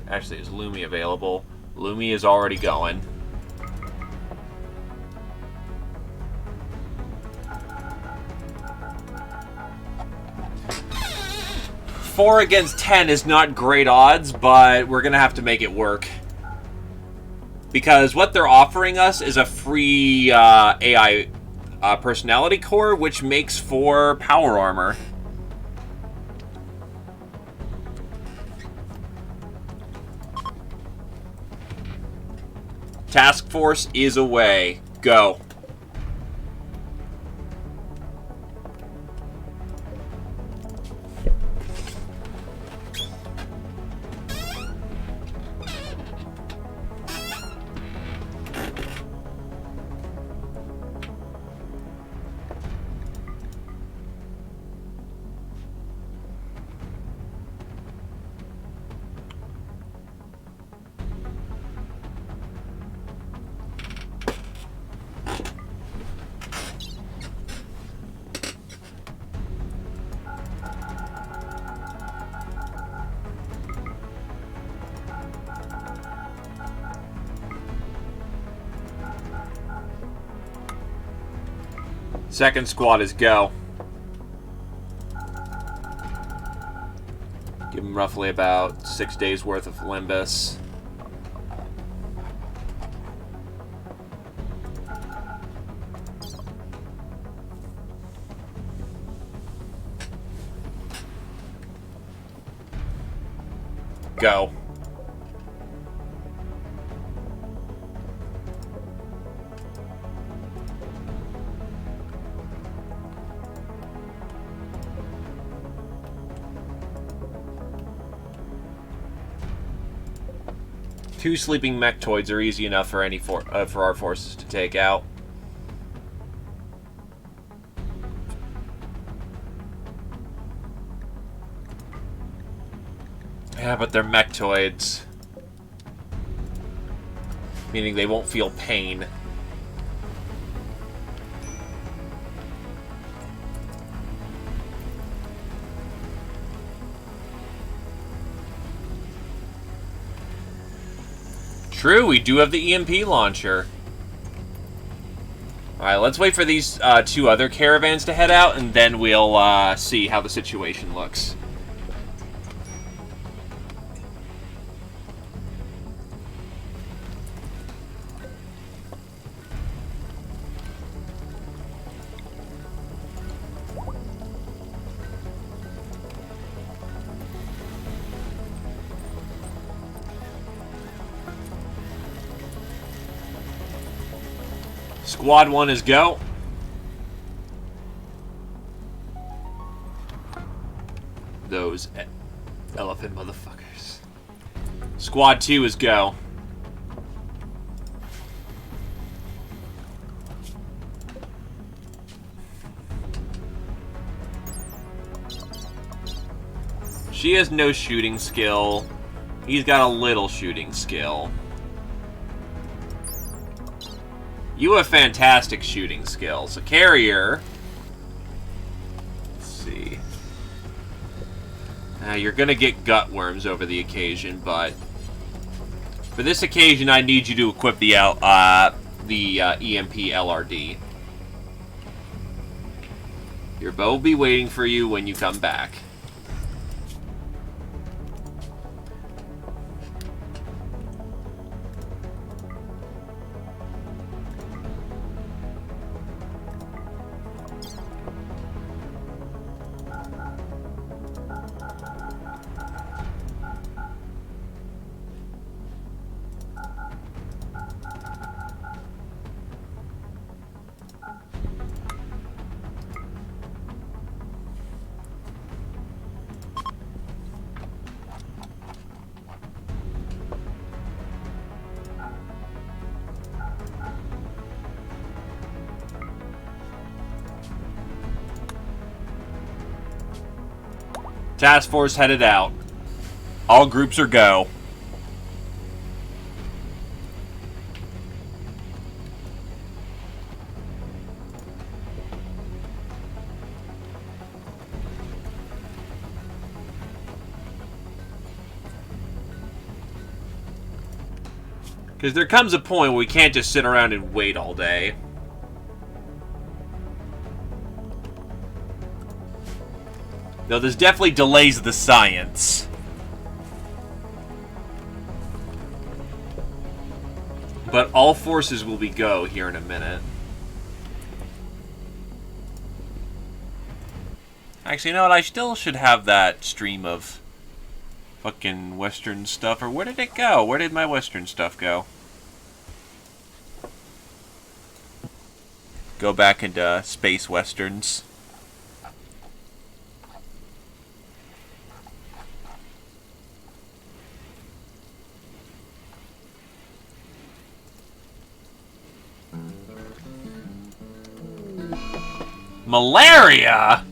Actually, is Lumi available? Lumi is already going. Four against 10 is not great odds, but we're gonna have to make it work. Because what they're offering us is a free AI personality core, which makes for power armor. Task force is away. Go. Second squad is go. Give them roughly about 6 days worth of Limbus. Go. Two sleeping mechtoids are easy enough for for our forces to take out. Yeah, but they're mechtoids, meaning they won't feel pain. True, we do have the EMP launcher. Alright, let's wait for these two other caravans to head out, and then we'll see how the situation looks. Squad 1 is go. Those elephant motherfuckers. Squad 2 is go. She has no shooting skill. He's got a little shooting skill. You have fantastic shooting skills. A carrier. Let's see. You're gonna get gut worms over the occasion, but for this occasion, I need you to equip the EMP LRD. Your bow will be waiting for you when you come back. Task force headed out. All groups are go. Because there comes a point where we can't just sit around and wait all day. Though this definitely delays the science. But all forces will be go here in a minute. Actually, you know what? I still should have that stream of fucking Western stuff. Or where did it go? Where did my Western stuff go? Go back into Space Westerns. Malaria?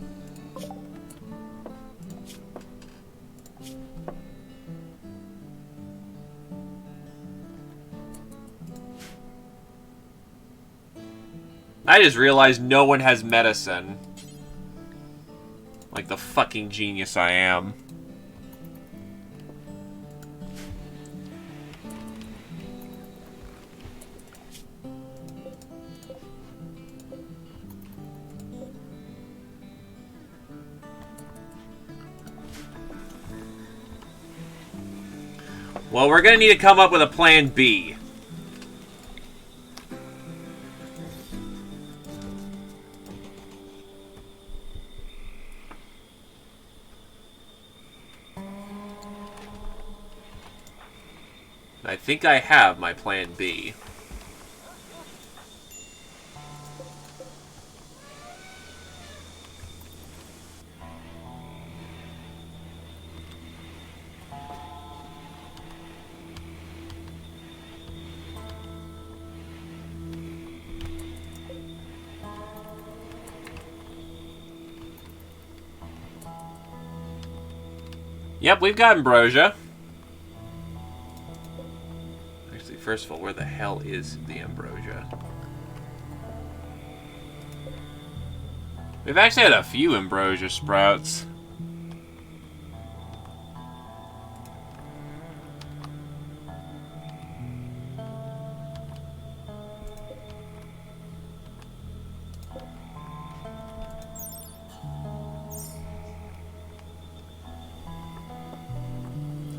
I just realized no one has medicine. Like the fucking genius I am. Well, we're gonna need to come up with a plan B. I think I have my plan B. Yep, we've got ambrosia. Actually, first of all, where the hell is the ambrosia? We've actually had a few ambrosia sprouts.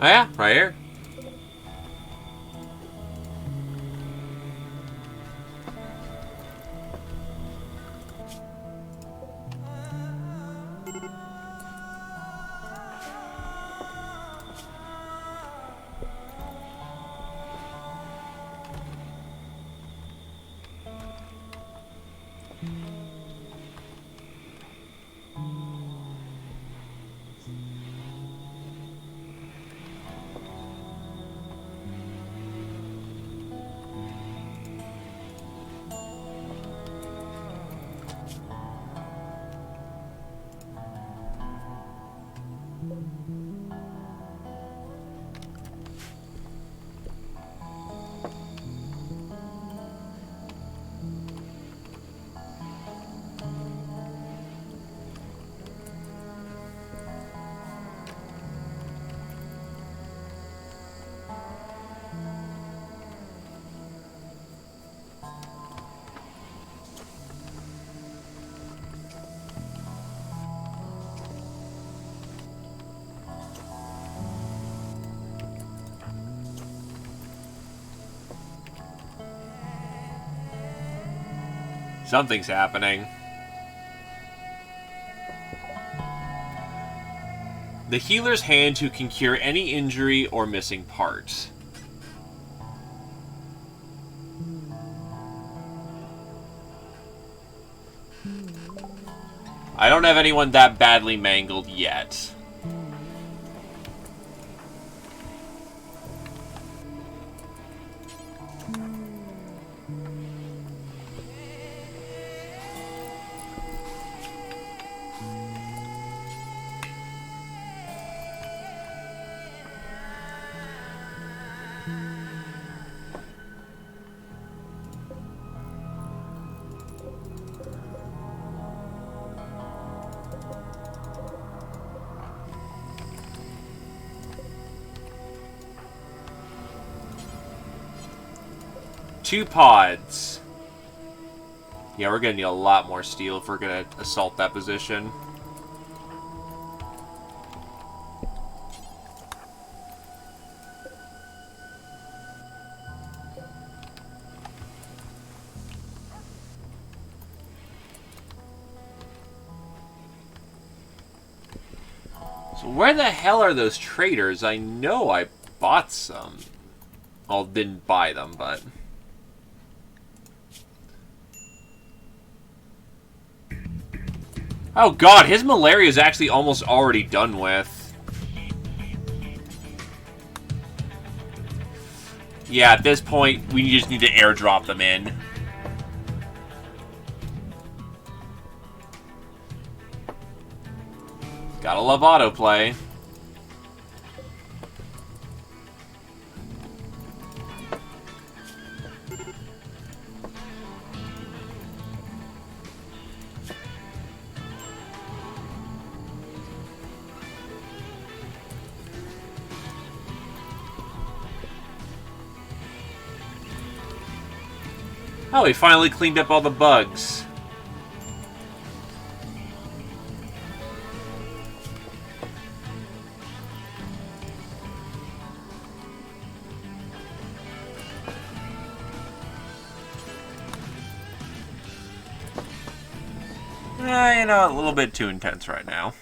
Oh yeah, right here. Something's happening. The healer's hand who can cure any injury or missing parts. I don't have anyone that badly mangled yet. Two pods. Yeah, we're gonna need a lot more steel if we're gonna assault that position. So where the hell are those traders? I know I bought some. Well, didn't buy them, but... Oh god, his malaria is actually almost already done with. Yeah, at this point, we just need to airdrop them in. Gotta love autoplay. Oh, he finally cleaned up all the bugs. You know, a little bit too intense right now.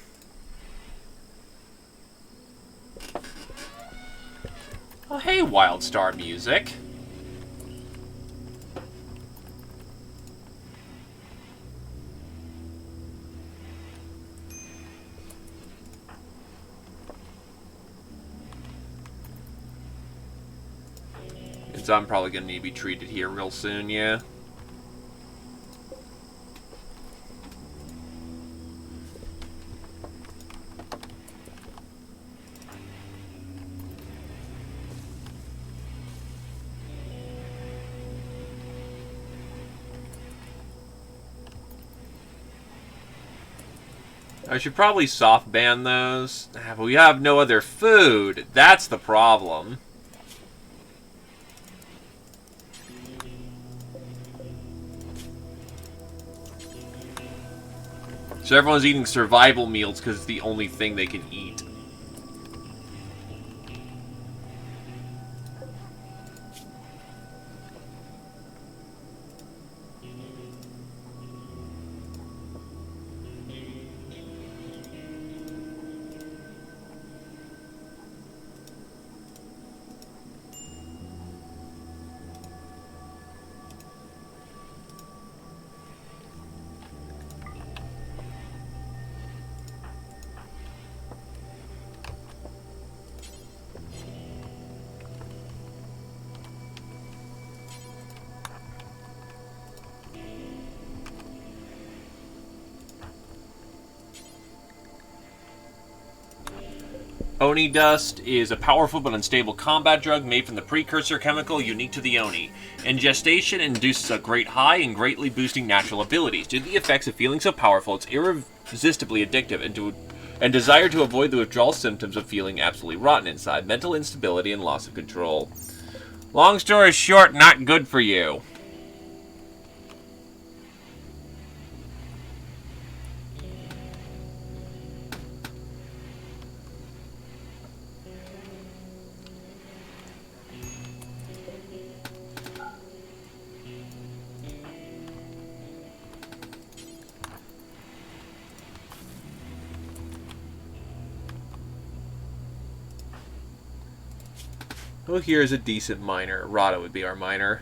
Oh, hey, Wildstar music. So I'm probably going to need to be treated here real soon, yeah. I should probably soft ban those. But we have no other food. That's the problem. So everyone's eating survival meals because it's the only thing they can eat. Oni dust is a powerful but unstable combat drug made from the precursor chemical unique to the Oni. Ingestion induces a great high and greatly boosting natural abilities. Due to the effects of feeling so powerful, it's irresistibly addictive and desire to avoid the withdrawal symptoms of feeling absolutely rotten inside, mental instability, and loss of control. Long story short, not good for you. Well, here's a decent miner. Rada would be our miner.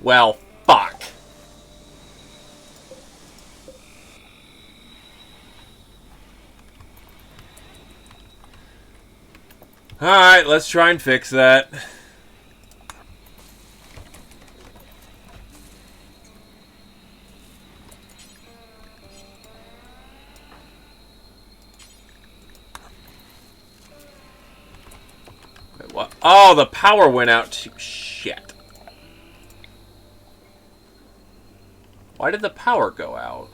Well, fuck. Alright, let's try and fix that. Wait, what? Oh, the power went out too. Shit. Why did the power go out?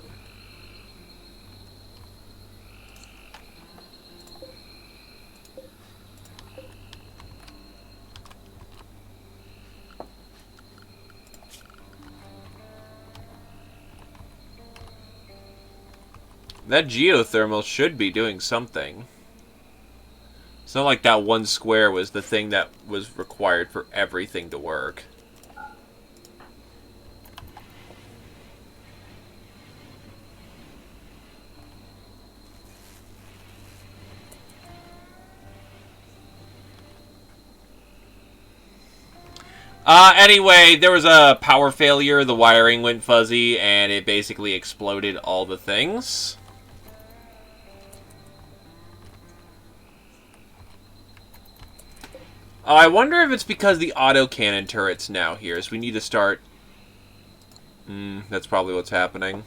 That geothermal should be doing something. It's not like that one square was the thing that was required for everything to work. Anyway, there was a power failure, the wiring went fuzzy, and it basically exploded all the things. Oh, I wonder if it's because the autocannon turret's now here, so we need to start... that's probably what's happening.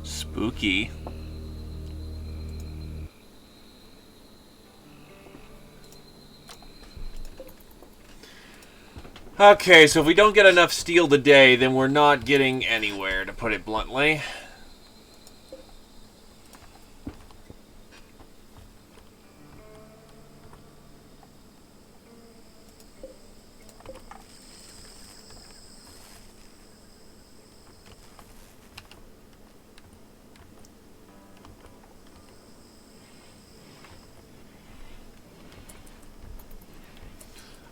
Spooky. Okay, so if we don't get enough steel today, then we're not getting anywhere, to put it bluntly.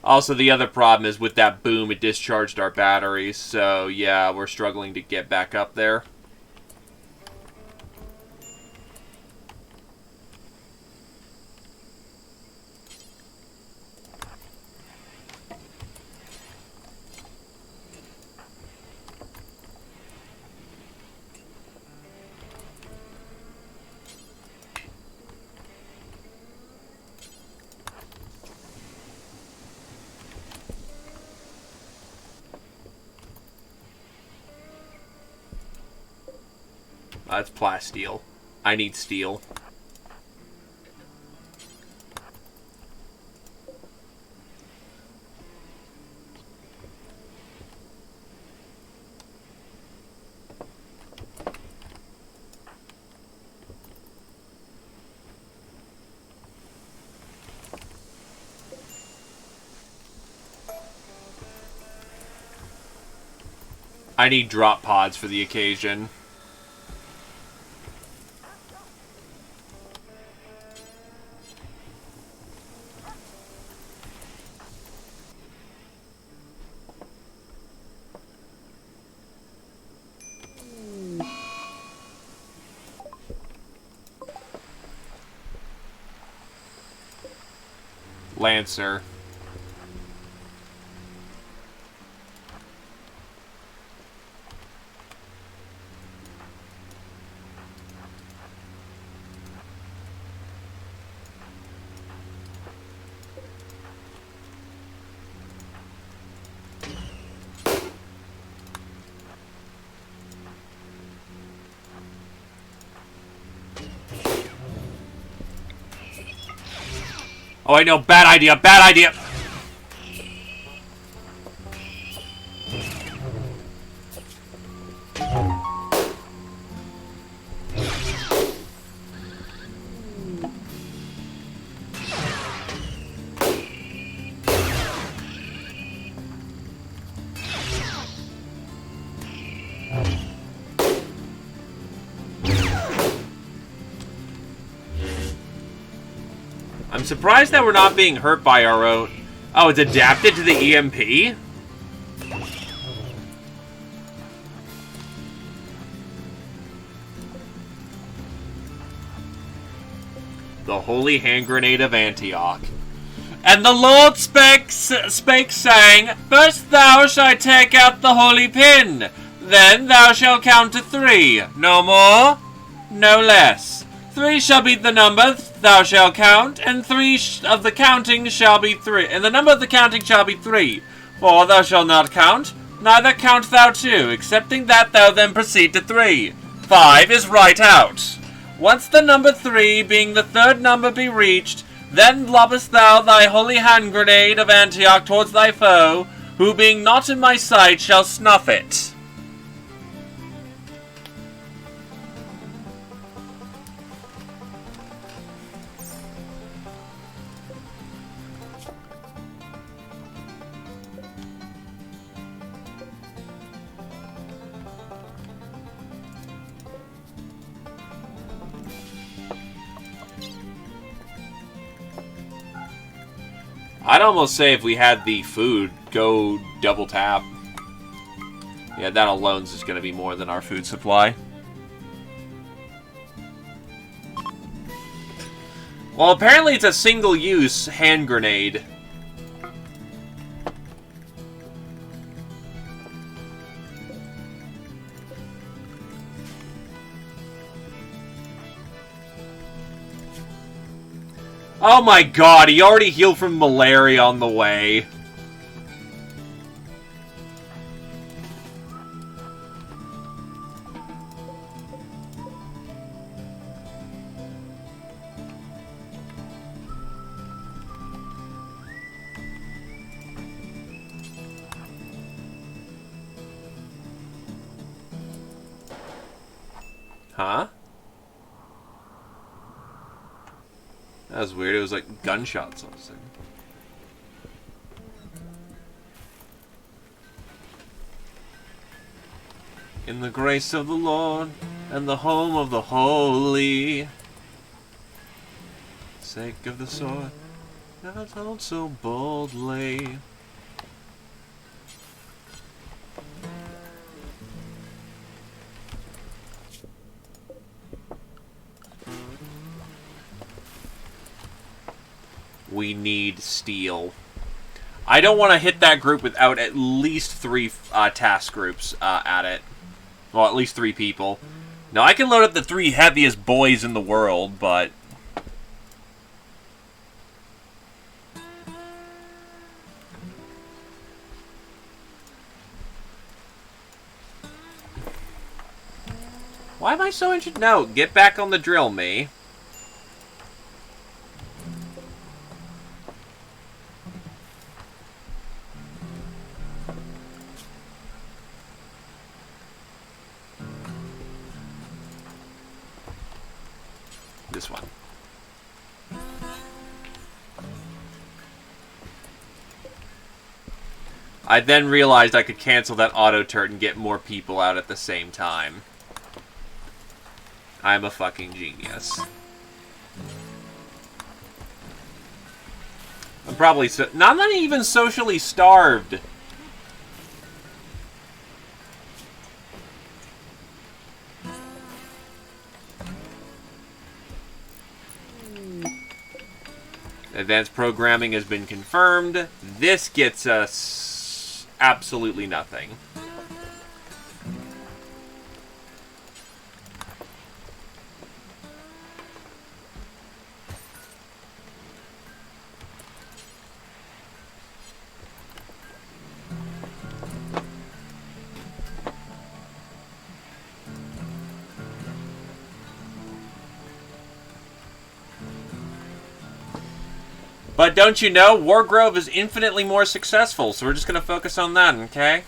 Also, the other problem is with that boom, it discharged our batteries. So, yeah, we're struggling to get back up there. That's plasteel. I need steel. I need drop pods for the occasion. Lancer. Oh, I know. Bad idea. Bad idea. I'm surprised that we're not being hurt by our own... Oh, it's adapted to the EMP? The Holy Hand Grenade of Antioch. And the Lord spake saying, First thou shalt take out the holy pin, then thou shalt count to 3. No more, no less. 3 shall be the number thou shalt count, and 3 of the counting shall be 3. And the number of the counting shall be 3. 4 thou shalt not count, neither count thou 2, excepting that thou then proceed to 3. 5 is right out. Once the number 3, being the third number, be reached, then lobbest thou thy holy hand grenade of Antioch towards thy foe, who being not in my sight shall snuff it. I'd almost say if we had the food, go double tap. Yeah, that alone is going to be more than our food supply. Well, apparently it's a single-use hand grenade. Oh my god, he already healed from malaria on the way. Huh? That was weird. It was like gunshots all of a sudden. In the grace of the Lord and the home of the holy, sake of the sword, never told so boldly. We need steel. I don't want to hit that group without at least 3 task groups at it. Well, at least 3 people. Now, I can load up the 3 heaviest boys in the world, but... Why am I so interested? No, get back on the drill, me. This one. I then realized I could cancel that auto turret and get more people out at the same time. I'm a fucking genius. I'm probably I'm not even socially starved. Advanced programming has been confirmed. This gets us absolutely nothing. But don't you know, Wargrove is infinitely more successful, so we're just going to focus on that, okay?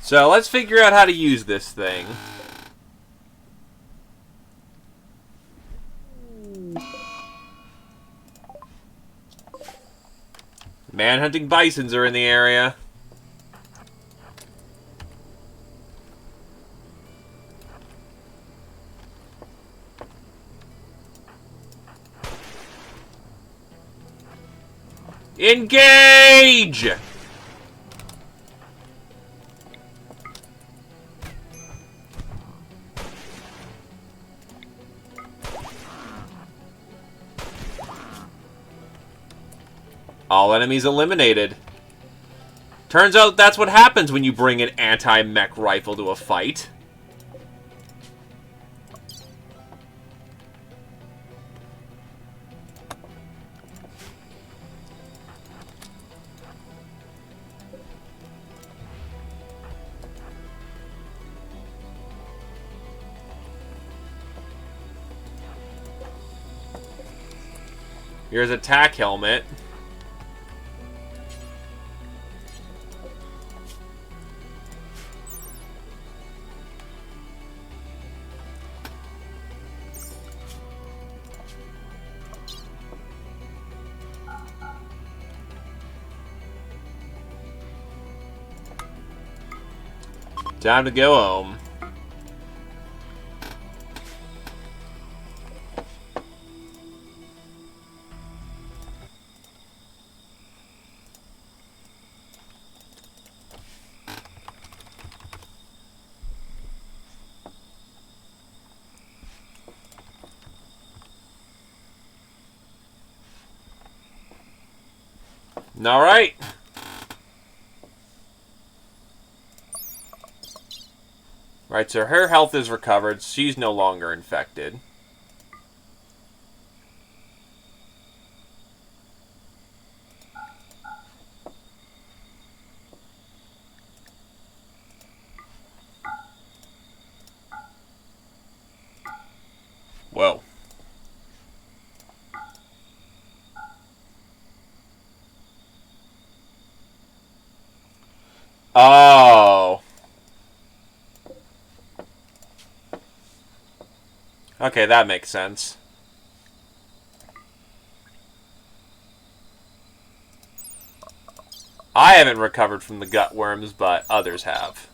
So let's figure out how to use this thing. Manhunting bisons are in the area. Engage! All enemies eliminated. Turns out that's what happens when you bring an anti-mech rifle to a fight. Here's a tack helmet. Time to go home. All right. Right, so her health is recovered. She's no longer infected. Whoa. Oh. Okay, that makes sense. I haven't recovered from the gut worms, but others have.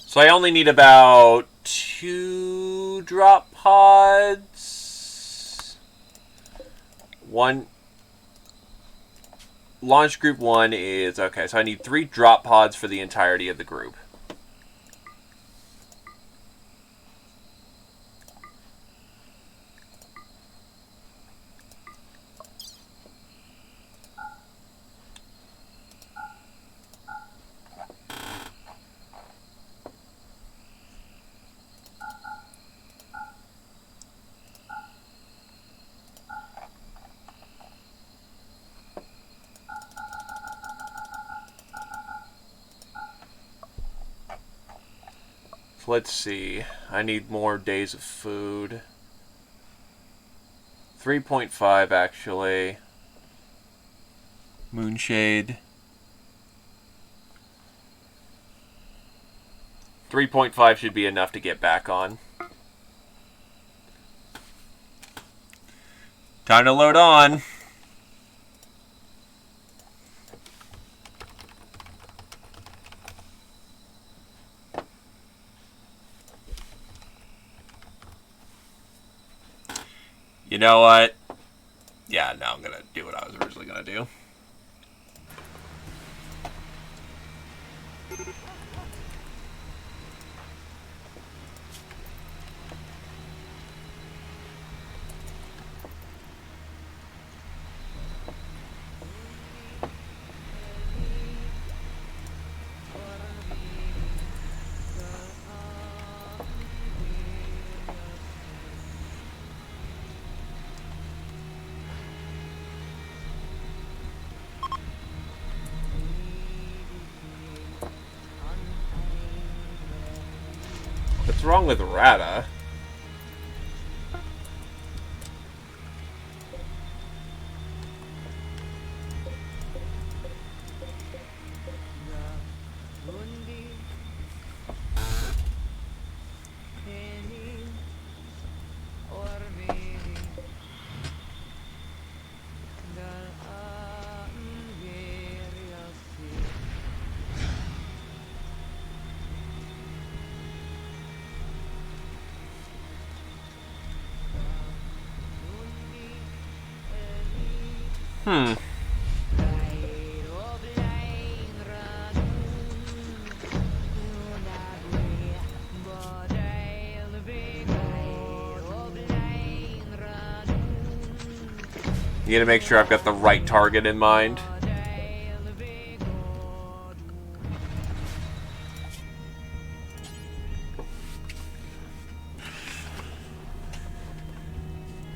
So I only need about 2 drop pods. One. Launch group 1 is... Okay, so I need 3 drop pods for the entirety of the group. Let's see. I need more days of food. 3.5 actually. Moonshade. 3.5 should be enough to get back on. Time to load on. You know what? Yeah, no, I'm gonna do what I was originally gonna do. What's wrong with Rata? Hmm. You gotta make sure I've got the right target in mind.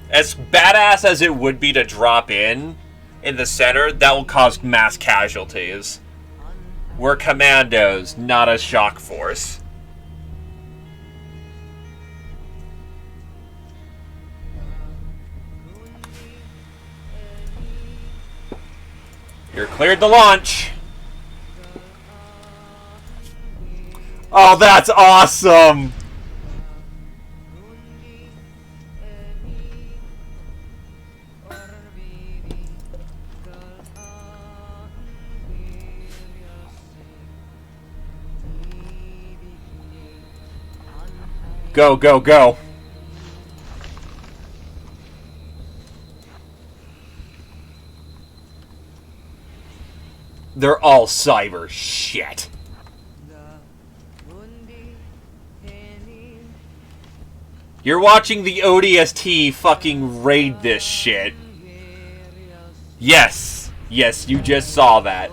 As badass as it would be to drop in the center, that will cause mass casualties. We're commandos, not a shock force. You're cleared to launch. Oh, that's awesome! Go, go, go. They're all cyber shit. You're watching the ODST fucking raid this shit. Yes. Yes, you just saw that.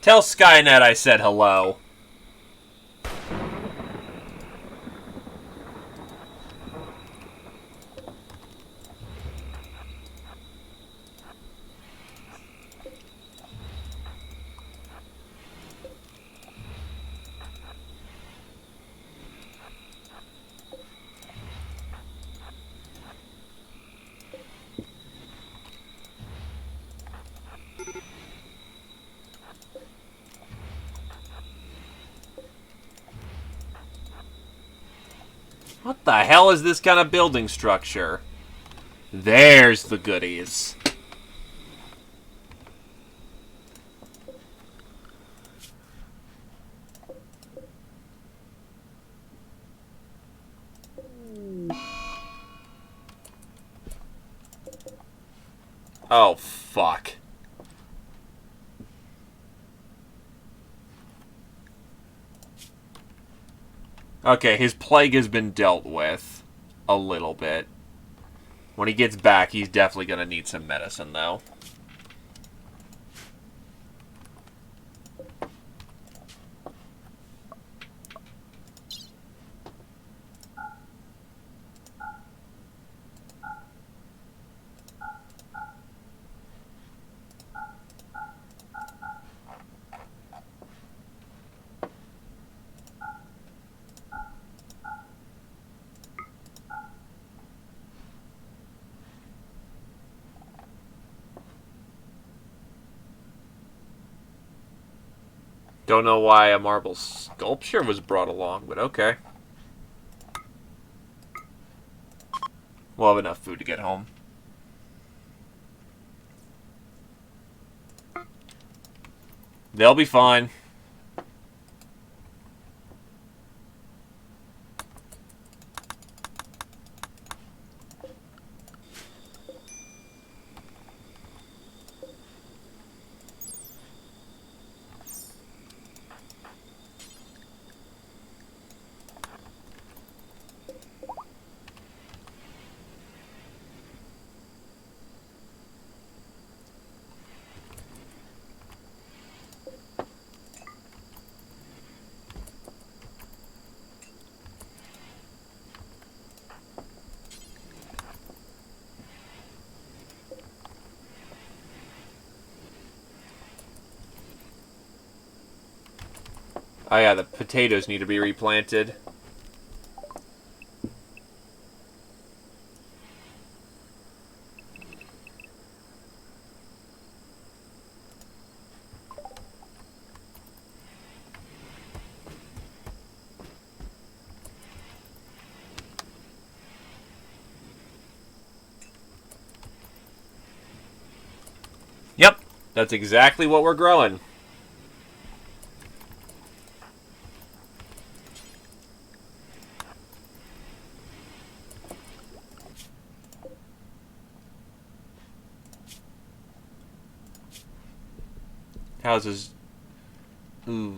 Tell Skynet I said hello. What the hell is this kind of building structure? There's the goodies. Oh, fuck. Okay, his plague has been dealt with a little bit. When he gets back, he's definitely going to need some medicine, though. Don't know why a marble sculpture was brought along, but okay. We'll have enough food to get home. They'll be fine. Oh yeah, the potatoes need to be replanted. Yep, that's exactly what we're growing. Houses. Ooh.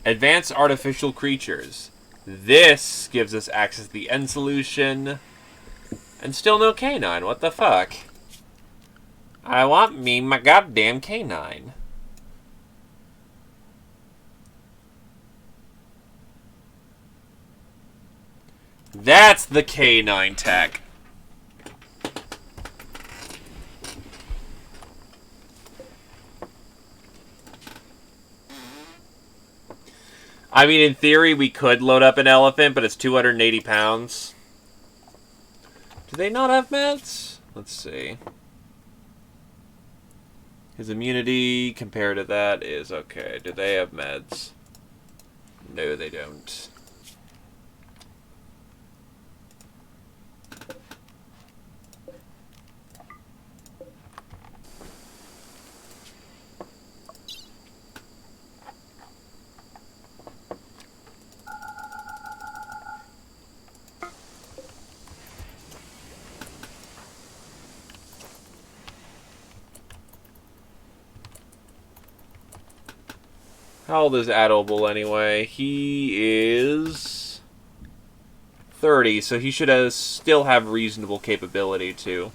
Advanced artificial creatures. This gives us access to the end solution. And still no canine. What the fuck? I want me my goddamn canine. That's the canine tech. I mean, in theory, we could load up an elephant, but it's 280 pounds. Do they not have meds? Let's see. His immunity compared to that is okay. Do they have meds? No, they don't. How old is Adobel anyway? He is 30, so he should still have reasonable capability too.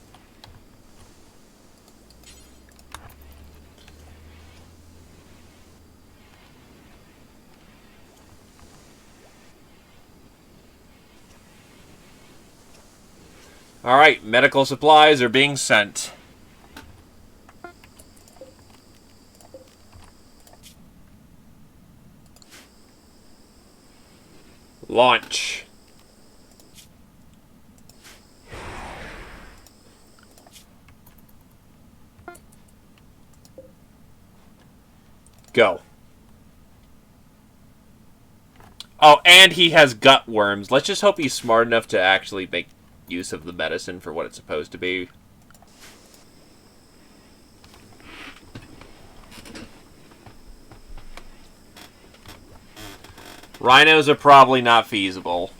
Alright, medical supplies are being sent. Launch. Go. Oh, and he has gut worms. Let's just hope he's smart enough to actually make use of the medicine for what it's supposed to be. Rhinos are probably not feasible.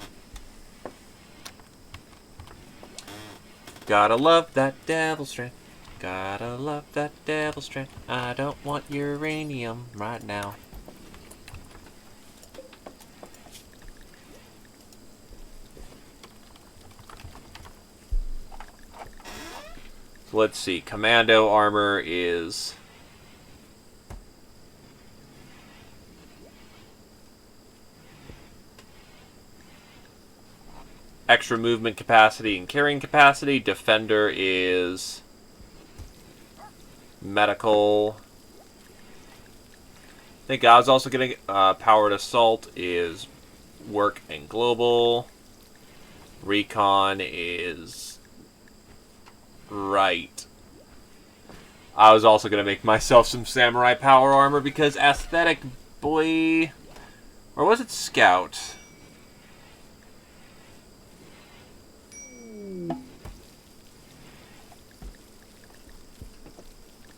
Gotta love that devil strength. Gotta love that devil strength. I don't want uranium right now. So let's see. Commando armor is... extra movement capacity and carrying capacity. Defender is medical. I think I was also getting powered assault is work and global. Recon is right. I was also going to make myself some samurai power armor because aesthetic boy. Or was it scout?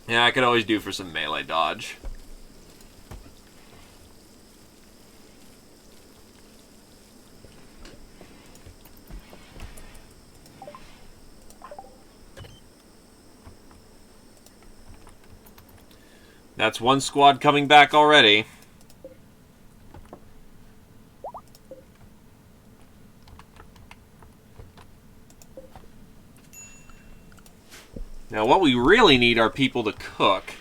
Yeah, I could always do for some melee dodge. That's one squad coming back already. Now, what we really need are people to cook.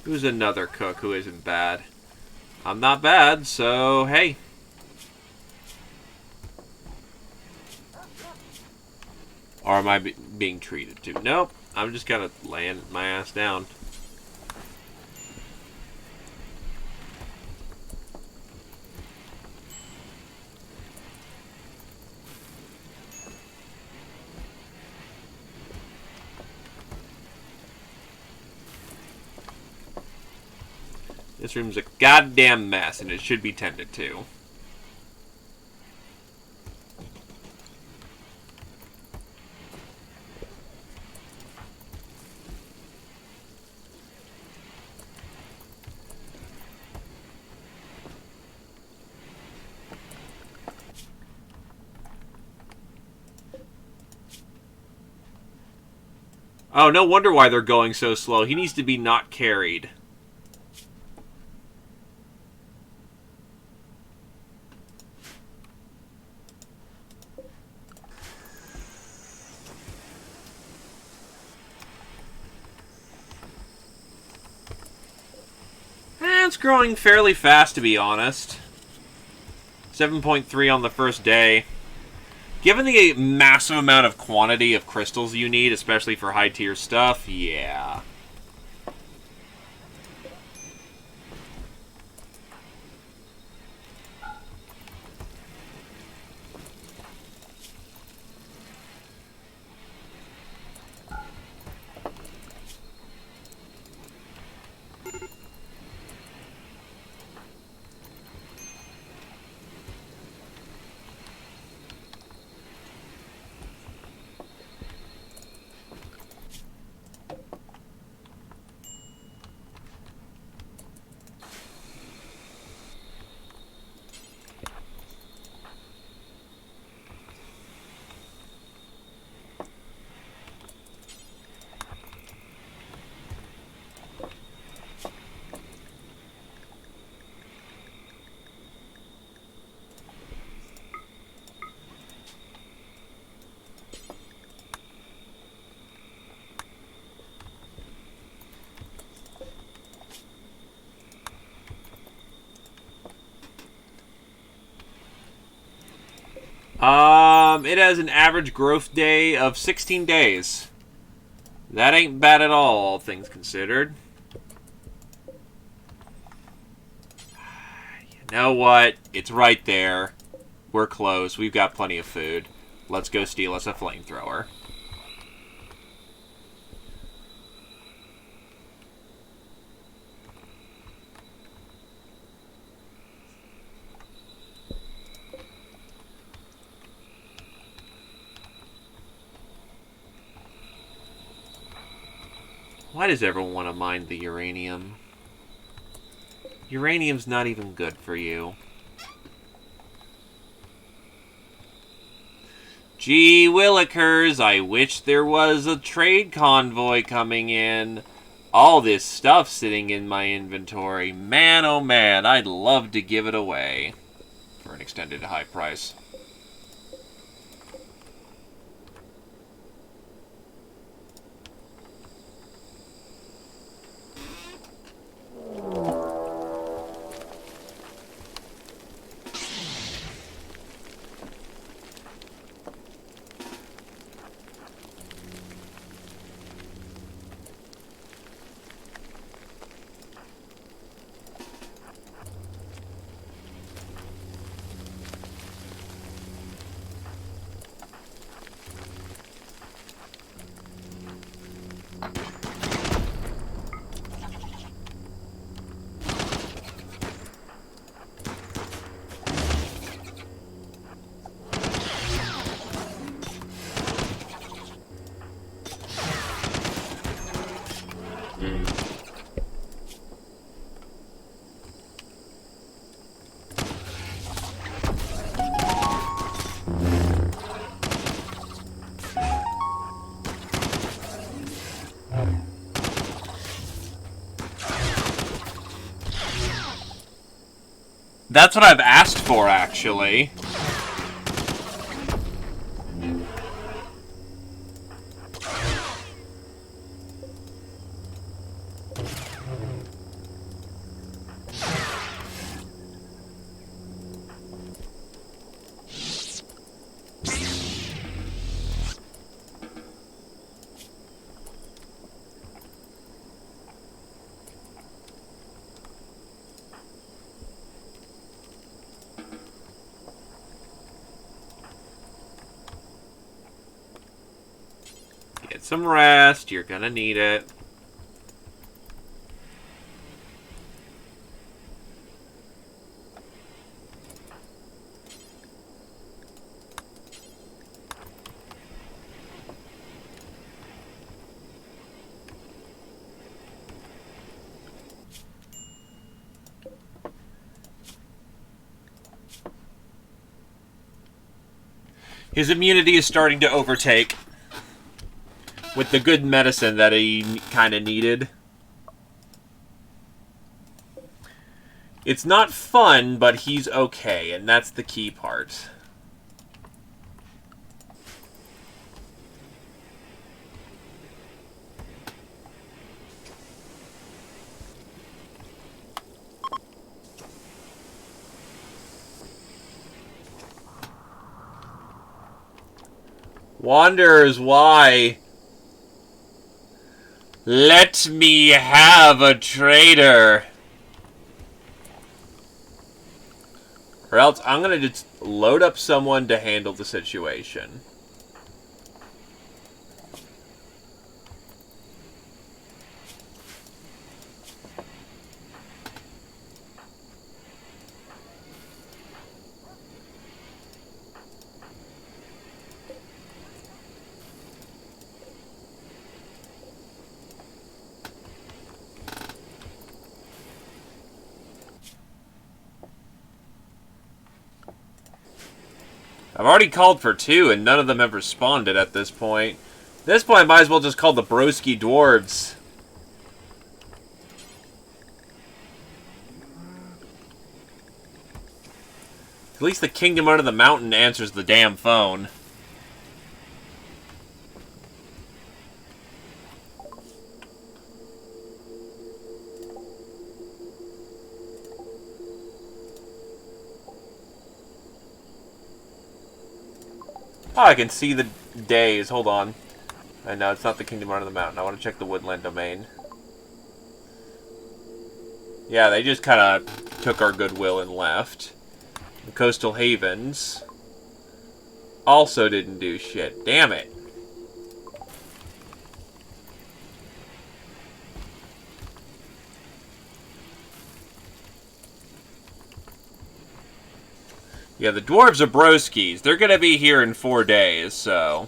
Who's another cook who isn't bad? I'm not bad, so hey. Or am I being treated to? Nope. I'm just kind of laying my ass down. This room's a goddamn mess, and it should be tended to. Oh, no wonder why they're going so slow. He needs to be not carried. It's growing fairly fast, to be honest. 7.3 on the first day. Given the massive amount of quantity of crystals you need, especially for high-tier stuff, yeah. It has an average growth day of 16 days. That ain't bad at all things considered. You know what? It's right there. We're close. We've got plenty of food. Let's go steal us a flamethrower. Why does everyone want to mine the uranium? Uranium's not even good for you. Gee willikers, I wish there was a trade convoy coming in. All this stuff sitting in my inventory. Man, oh man, I'd love to give it away. For an extended high price. That's what I've asked for, actually. some rest. You're gonna need it. His immunity is starting to overtake with the good medicine that he kind of needed. It's not fun, but he's okay, and that's the key part. Wanderers, why? Let me have a traitor. Or else I'm going to just load up someone to handle the situation. I've already called for 2, and none of them have responded at this point. At this point, I might as well just call the broski dwarves. At least the kingdom under the mountain answers the damn phone. Oh, I can see the days. Hold on. I know, it's not the kingdom under the mountain. I want to check the woodland domain. Yeah, they just kind of took our goodwill and left. The coastal havens also didn't do shit. Damn it. Yeah, the dwarves are broskies. They're gonna be here in 4 days, so...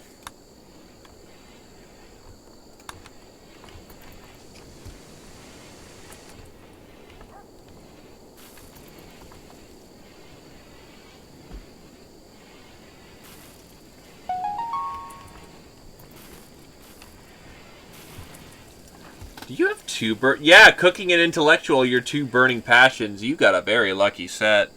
Do you have 2 Yeah, cooking and intellectual, your 2 burning passions. You got a very lucky set.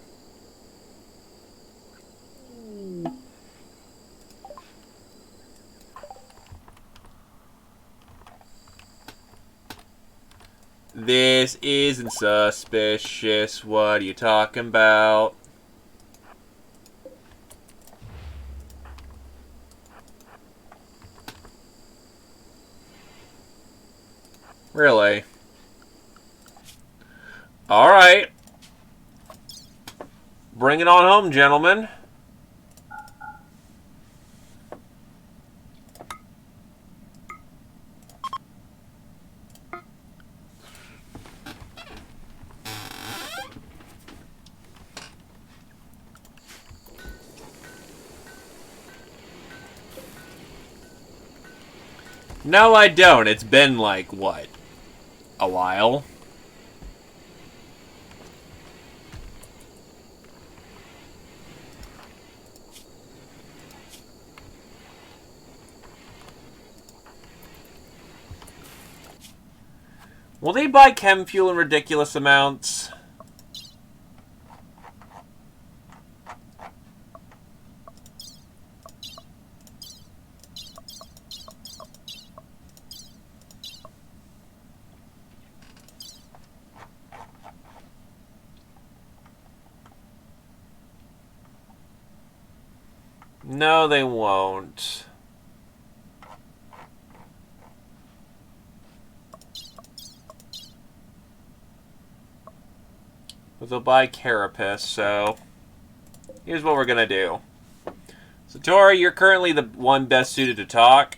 This isn't suspicious. What are you talking about? Really? Alright. Bring it on home, gentlemen. No, I don't. It's been like, what? A while? Will they buy chem fuel in ridiculous amounts? No, they won't. But they'll buy Carapace, so... Here's what we're gonna do. So, Tori, you're currently the one best suited to talk.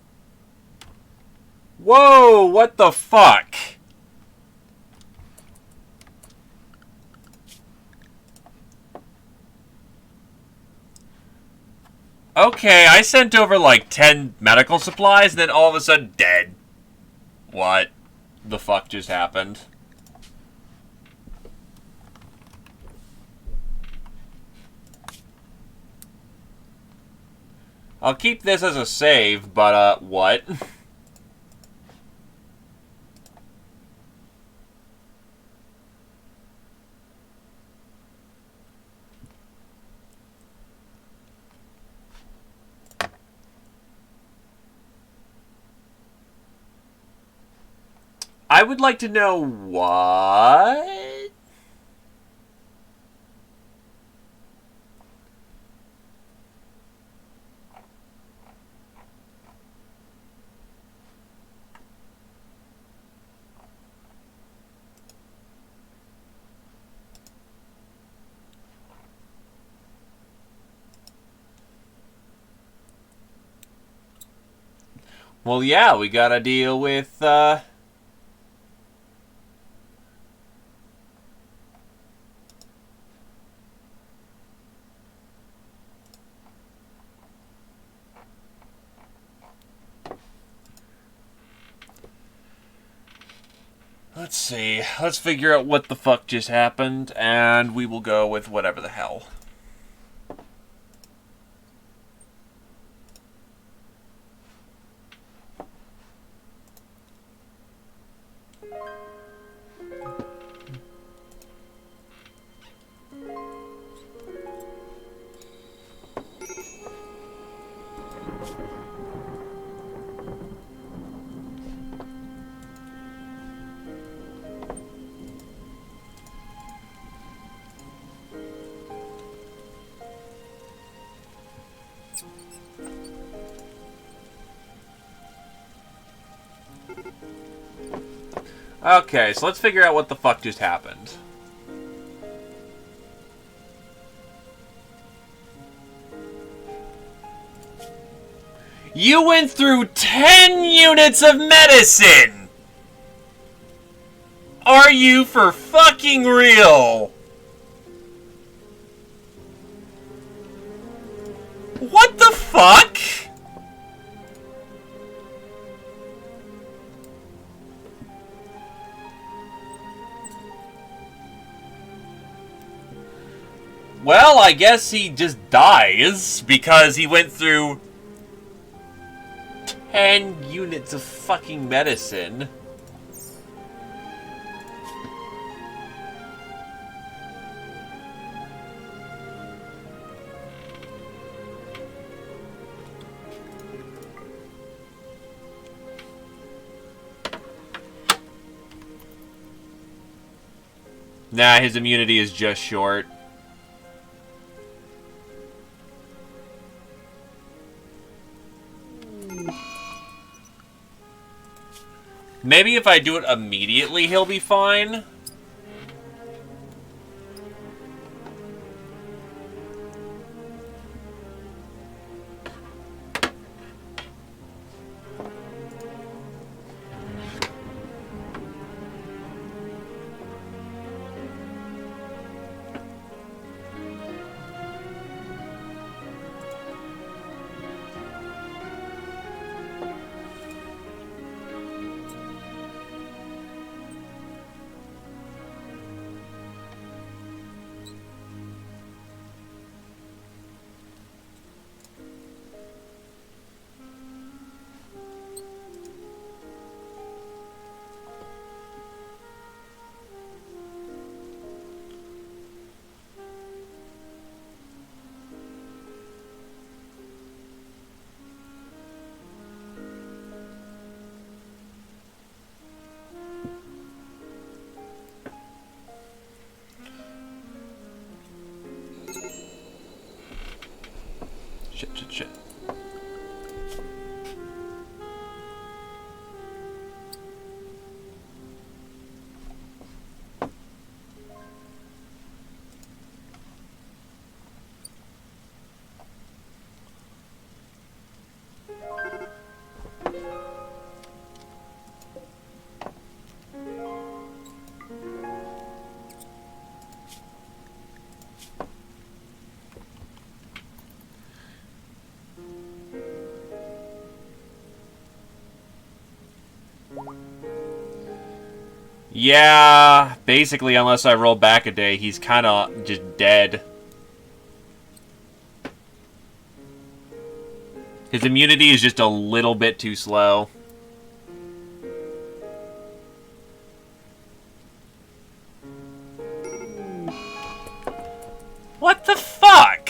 Whoa, what the fuck? Okay, I sent over like 10 medical supplies, and then all of a sudden dead. What the fuck just happened? I'll keep this as a save, but, what? I would like to know what? Well, yeah, we gotta deal with, let's see. Let's figure out what the fuck just happened, and we will go with whatever the hell. Okay, so let's figure out what the fuck just happened. You went through 10 units of medicine! Are you for fucking real? What the fuck? Well, I guess he just dies because he went through 10 units of fucking medicine. Nah, his immunity is just short. Maybe if I do it immediately, he'll be fine. Yeah, basically, unless I roll back a day, he's kind of just dead. His immunity is just a little bit too slow. What the fuck?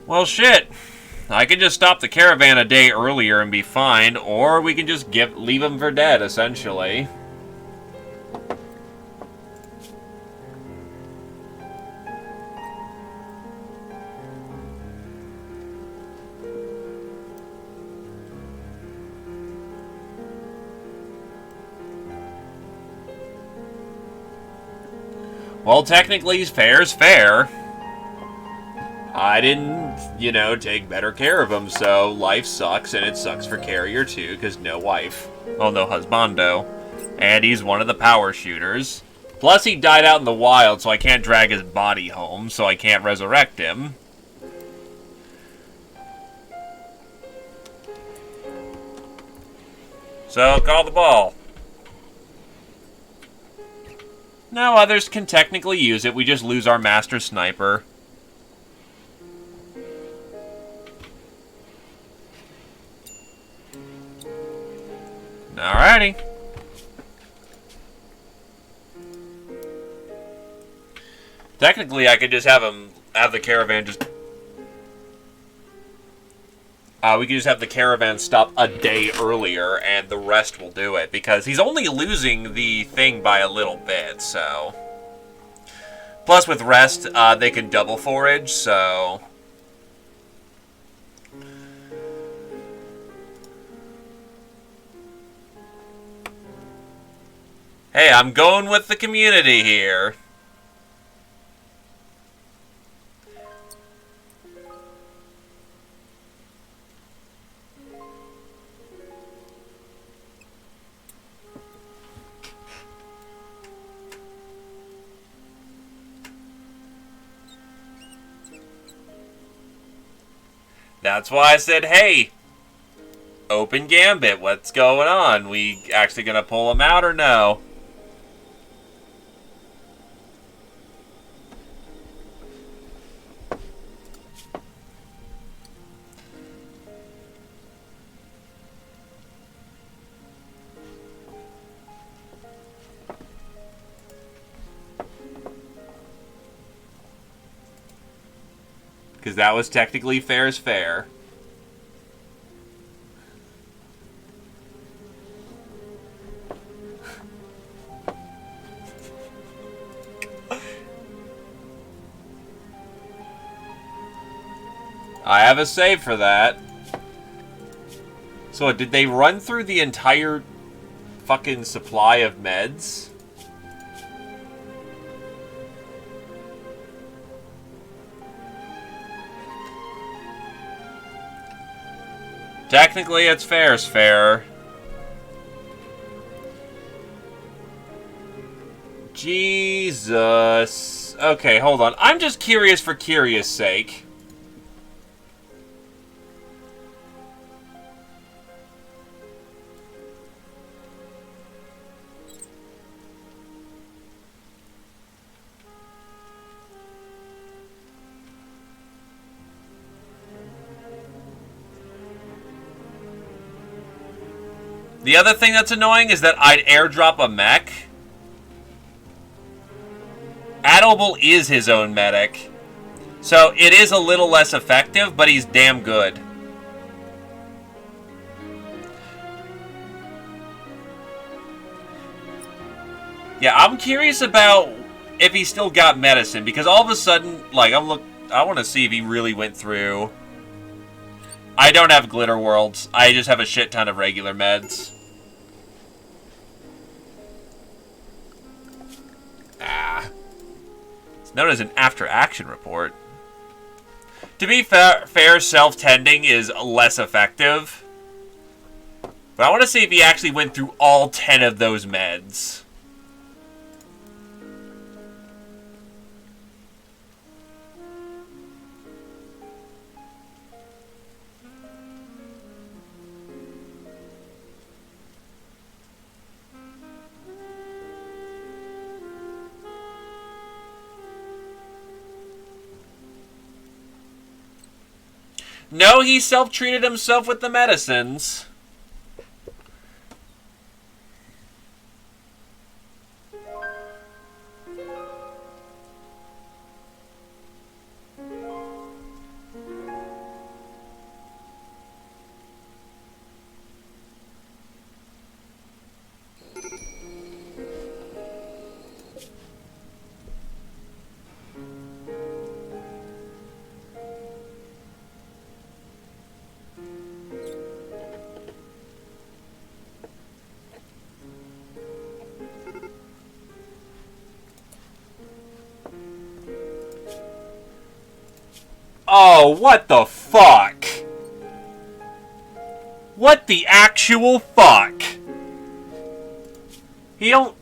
Well, shit. I can just stop the caravan a day earlier and be fine, or we can just leave him for dead, essentially. Well, technically, fair's fair. I didn't, you know, take better care of him, so life sucks, and it sucks for Carrier, too, because no wife. Well, no husbando. And he's one of the power shooters. Plus, he died out in the wild, so I can't drag his body home, so I can't resurrect him. So, call the ball. No, others can technically use it, we just lose our master sniper. Alrighty. Technically, I could just have the caravan just... we could just have the caravan stop a day earlier, and the rest will do it, because he's only losing the thing by a little bit, so... Plus, with rest, they can double forage, so... Hey, I'm going with the community here. That's why I said, hey, open gambit, what's going on? We actually gonna pull him out or no? Because that was technically fair's fair. I have a save for that. So, did they run through the entire fucking supply of meds? Technically, it's fair's fair. Jesus. Okay, hold on. I'm just curious for curious sake. The other thing that's annoying is that I'd airdrop a mech. Adobel is his own medic. So it is a little less effective, but he's damn good. Yeah, I'm curious about if he still got medicine, because all of a sudden, like, I want to see if he really went through. I don't have glitter worlds. I just have a shit ton of regular meds. It's known as an after-action report. To be fair, self-tending is less effective. But I want to see if he actually went through all 10 of those meds. No, he self-treated himself with the medicines. Oh, what the fuck? What the actual fuck? He don't...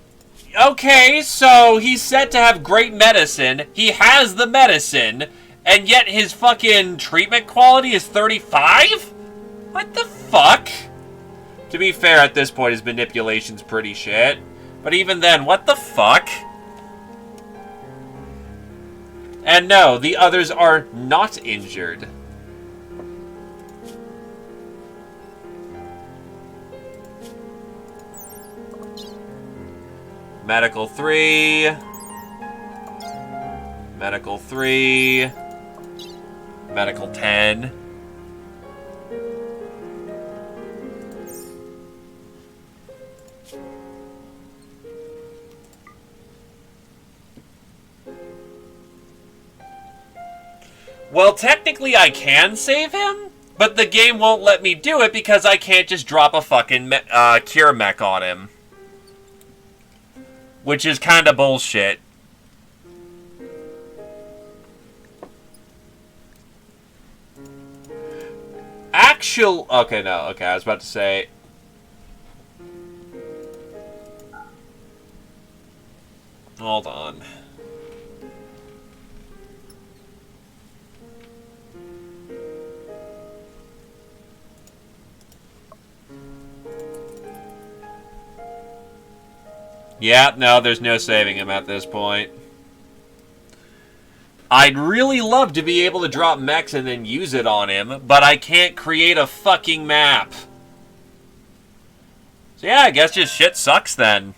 Okay, so he's set to have great medicine. He has the medicine, and yet his fucking treatment quality is 35? What the fuck? To be fair, at this point, his manipulation's pretty shit. But even then, what the fuck? And no, the others are not injured. Medical 3. Medical 3. Medical 10. Well, technically I can save him, but the game won't let me do it because I can't just drop a fucking cure mech on him. Which is kind of bullshit. Okay, no, okay, I was about to say... Hold on. Yeah, no, there's no saving him at this point. I'd really love to be able to drop mechs and then use it on him, but I can't create a fucking map. So yeah, I guess just shit sucks then.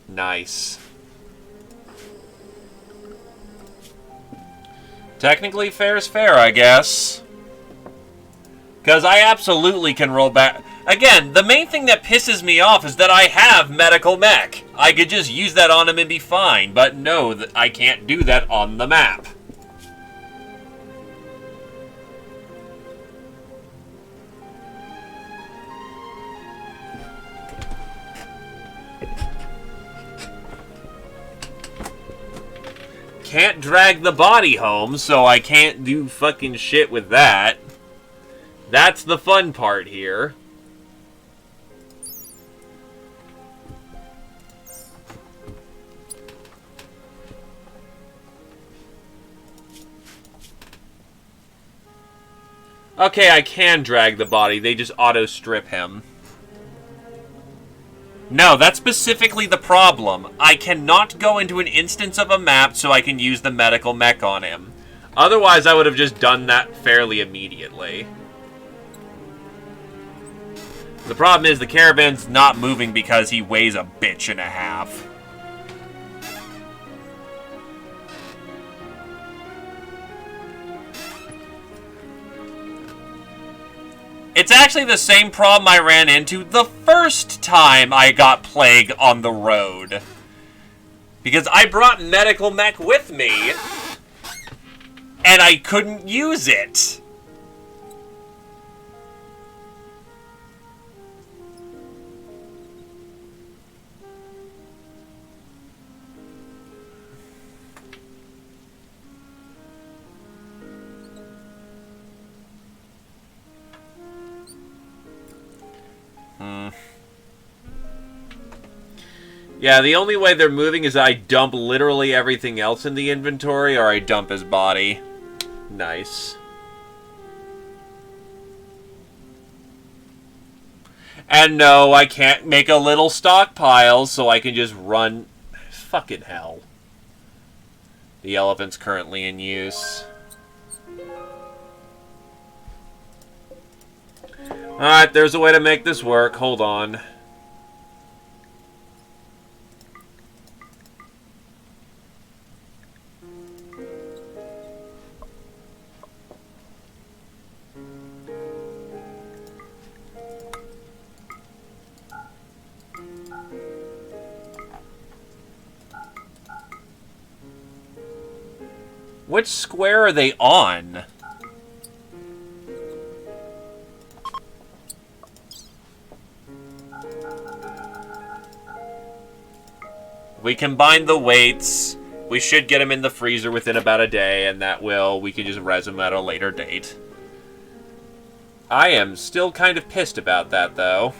Nice. Technically, fair's fair, I guess. Because I absolutely can roll back. Again, the main thing that pisses me off is that I have medical mech. I could just use that on him and be fine, but no, I can't do that on the map. Can't drag the body home, so I can't do fucking shit with that. That's the fun part here. Okay, I can drag the body, they just auto-strip him. No, that's specifically the problem. I cannot go into an instance of a map so I can use the medical mech on him. Otherwise, I would have just done that fairly immediately. The problem is the caravan's not moving because he weighs a bitch and a half. It's actually the same problem I ran into the first time I got Plague on the road. Because I brought medical mech with me, and I couldn't use it. Yeah, the only way they're moving is I dump literally everything else in the inventory, or I dump his body. Nice. And no, I can't make a little stockpile, so I can just run... Fucking hell. The elephant's currently in use. Alright, there's a way to make this work. Hold on. Which square are they on? We combine the weights. We should get them in the freezer within about a day, and we can just res them at a later date. I am still kind of pissed about that, though.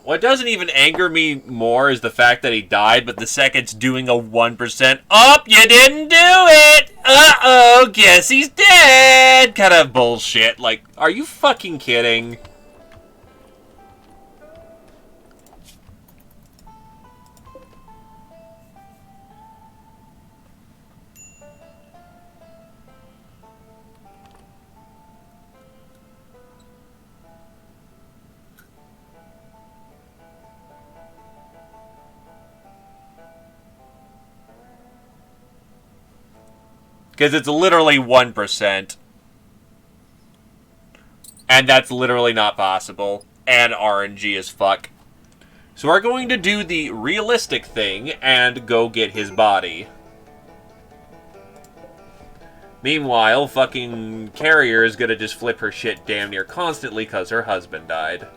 What doesn't even anger me more is the fact that he died, but the second's doing a 1% up. You didn't do it! Uh-oh, guess he's dead! Kind of bullshit. Like, are you fucking kidding? Because it's literally 1%. And that's literally not possible. And RNG as fuck. So we're going to do the realistic thing and go get his body. Meanwhile, fucking Carrier is gonna just flip her shit damn near constantly because her husband died.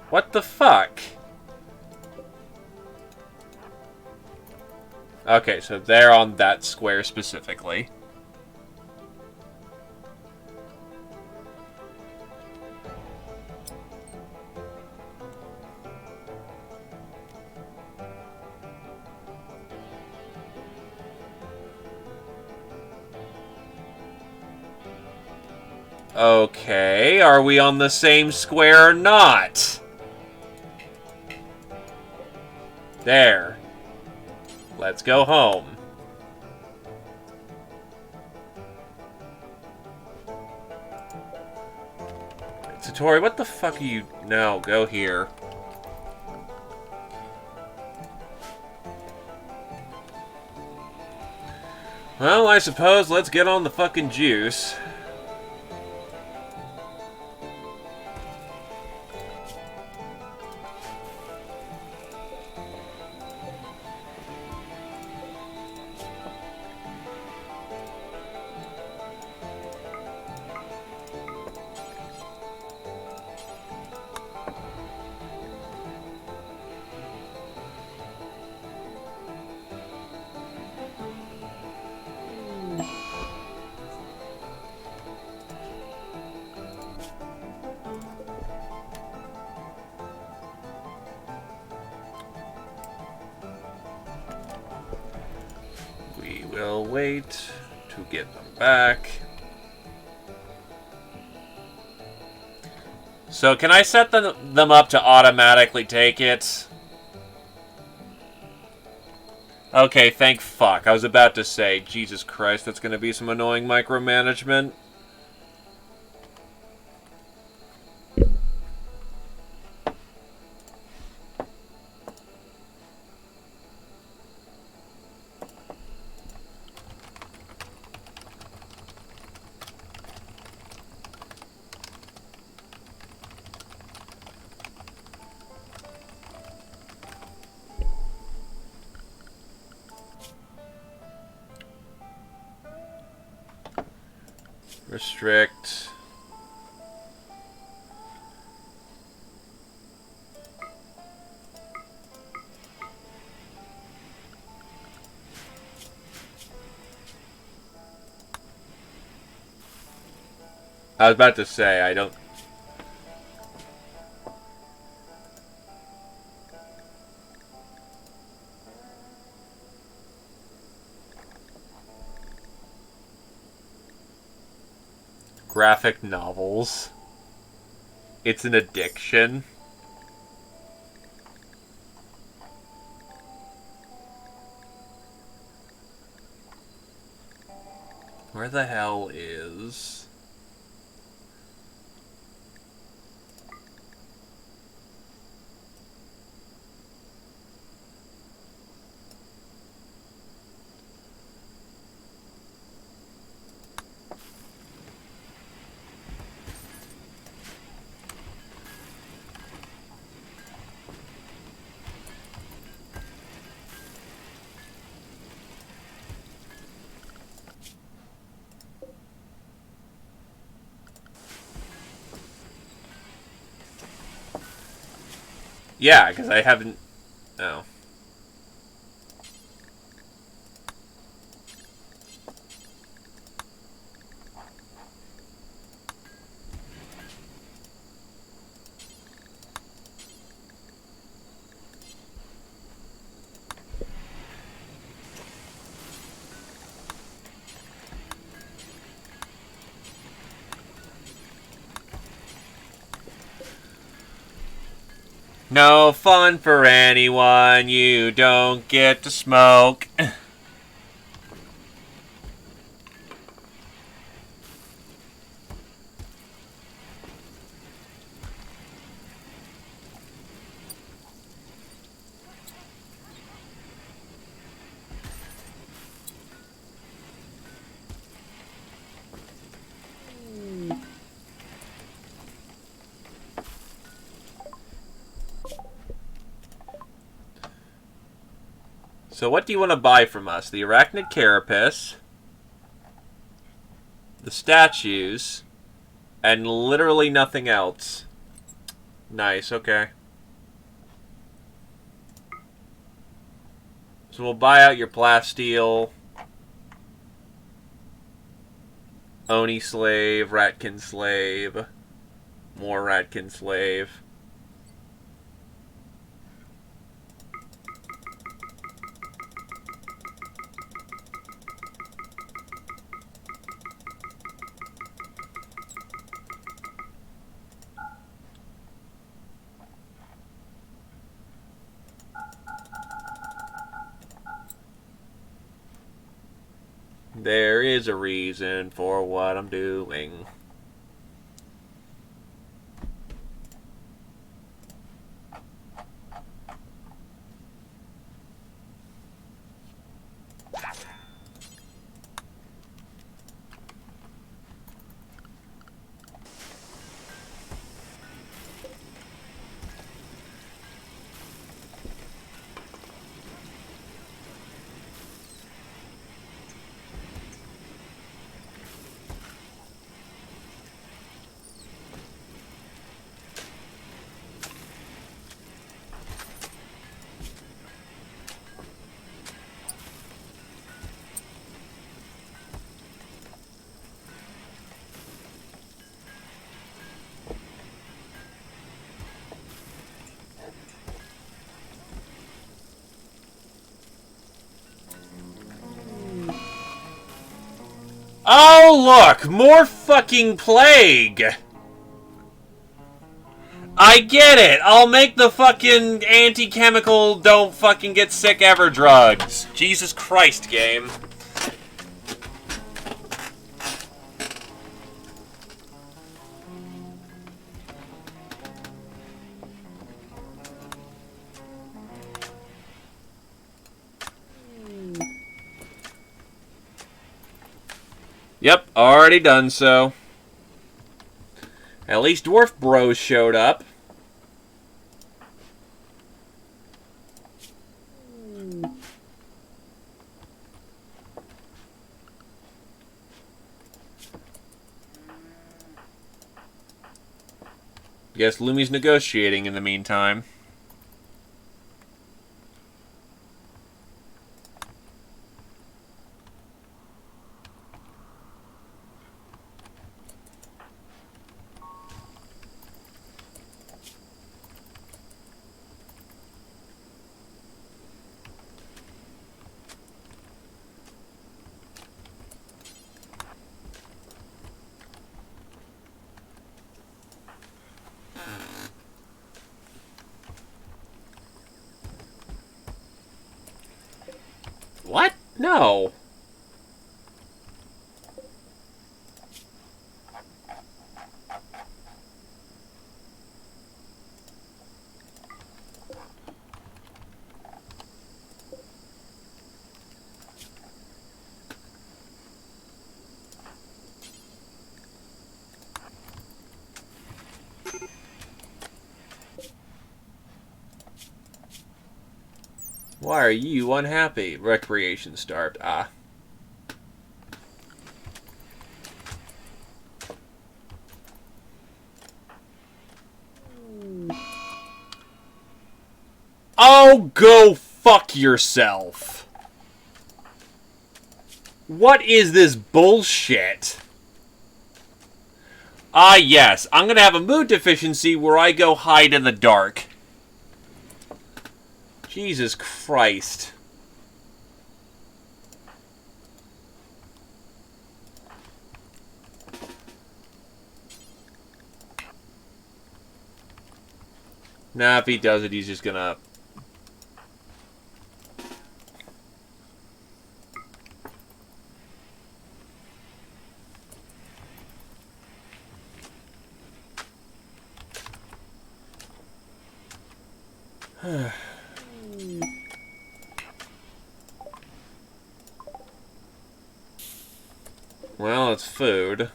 What the fuck? Okay, so they're on that square specifically. Okay, are we on the same square or not? There. Let's go home. Satori, what the fuck are you... No, go here. Well, I suppose let's get on the fucking juice. wait to get them back. So can I set them up to automatically take it? Okay, thank fuck. I was about to say, Jesus Christ, that's going to be some annoying micromanagement. Restrict. I was about to say, I don't... Graphic novels. It's an addiction. Where the hell is... Yeah, because I haven't... Oh. No fun for anyone, you don't get to smoke. So what do you want to buy from us? The arachnid carapace, the statues, and literally nothing else. Nice, okay. So we'll buy out your plasteel, Oni slave, Ratkin slave, more Ratkin slave. There is a reason for what I'm doing. Oh, look! More fucking plague! I get it! I'll make the fucking anti-chemical don't fucking get sick ever drugs. Jesus Christ, game. Yep, already done so. At least Dwarf Bros showed up. Guess Lumi's negotiating in the meantime. What? No. Why are you unhappy? Recreation starved. Ah. Oh, go fuck yourself. What is this bullshit? Ah, yes. I'm gonna have a mood deficiency where I go hide in the dark. Jesus Christ. Nah, if he does it, he's just gonna... Well, it's food.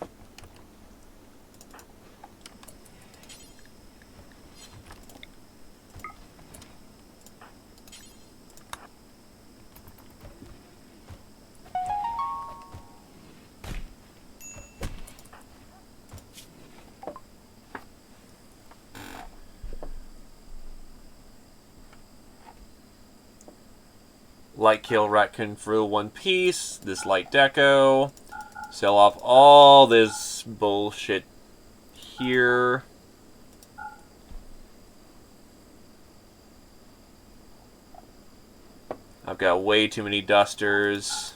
Light kill raccoon for one piece. This light deco. Sell off all this bullshit here. I've got way too many dusters.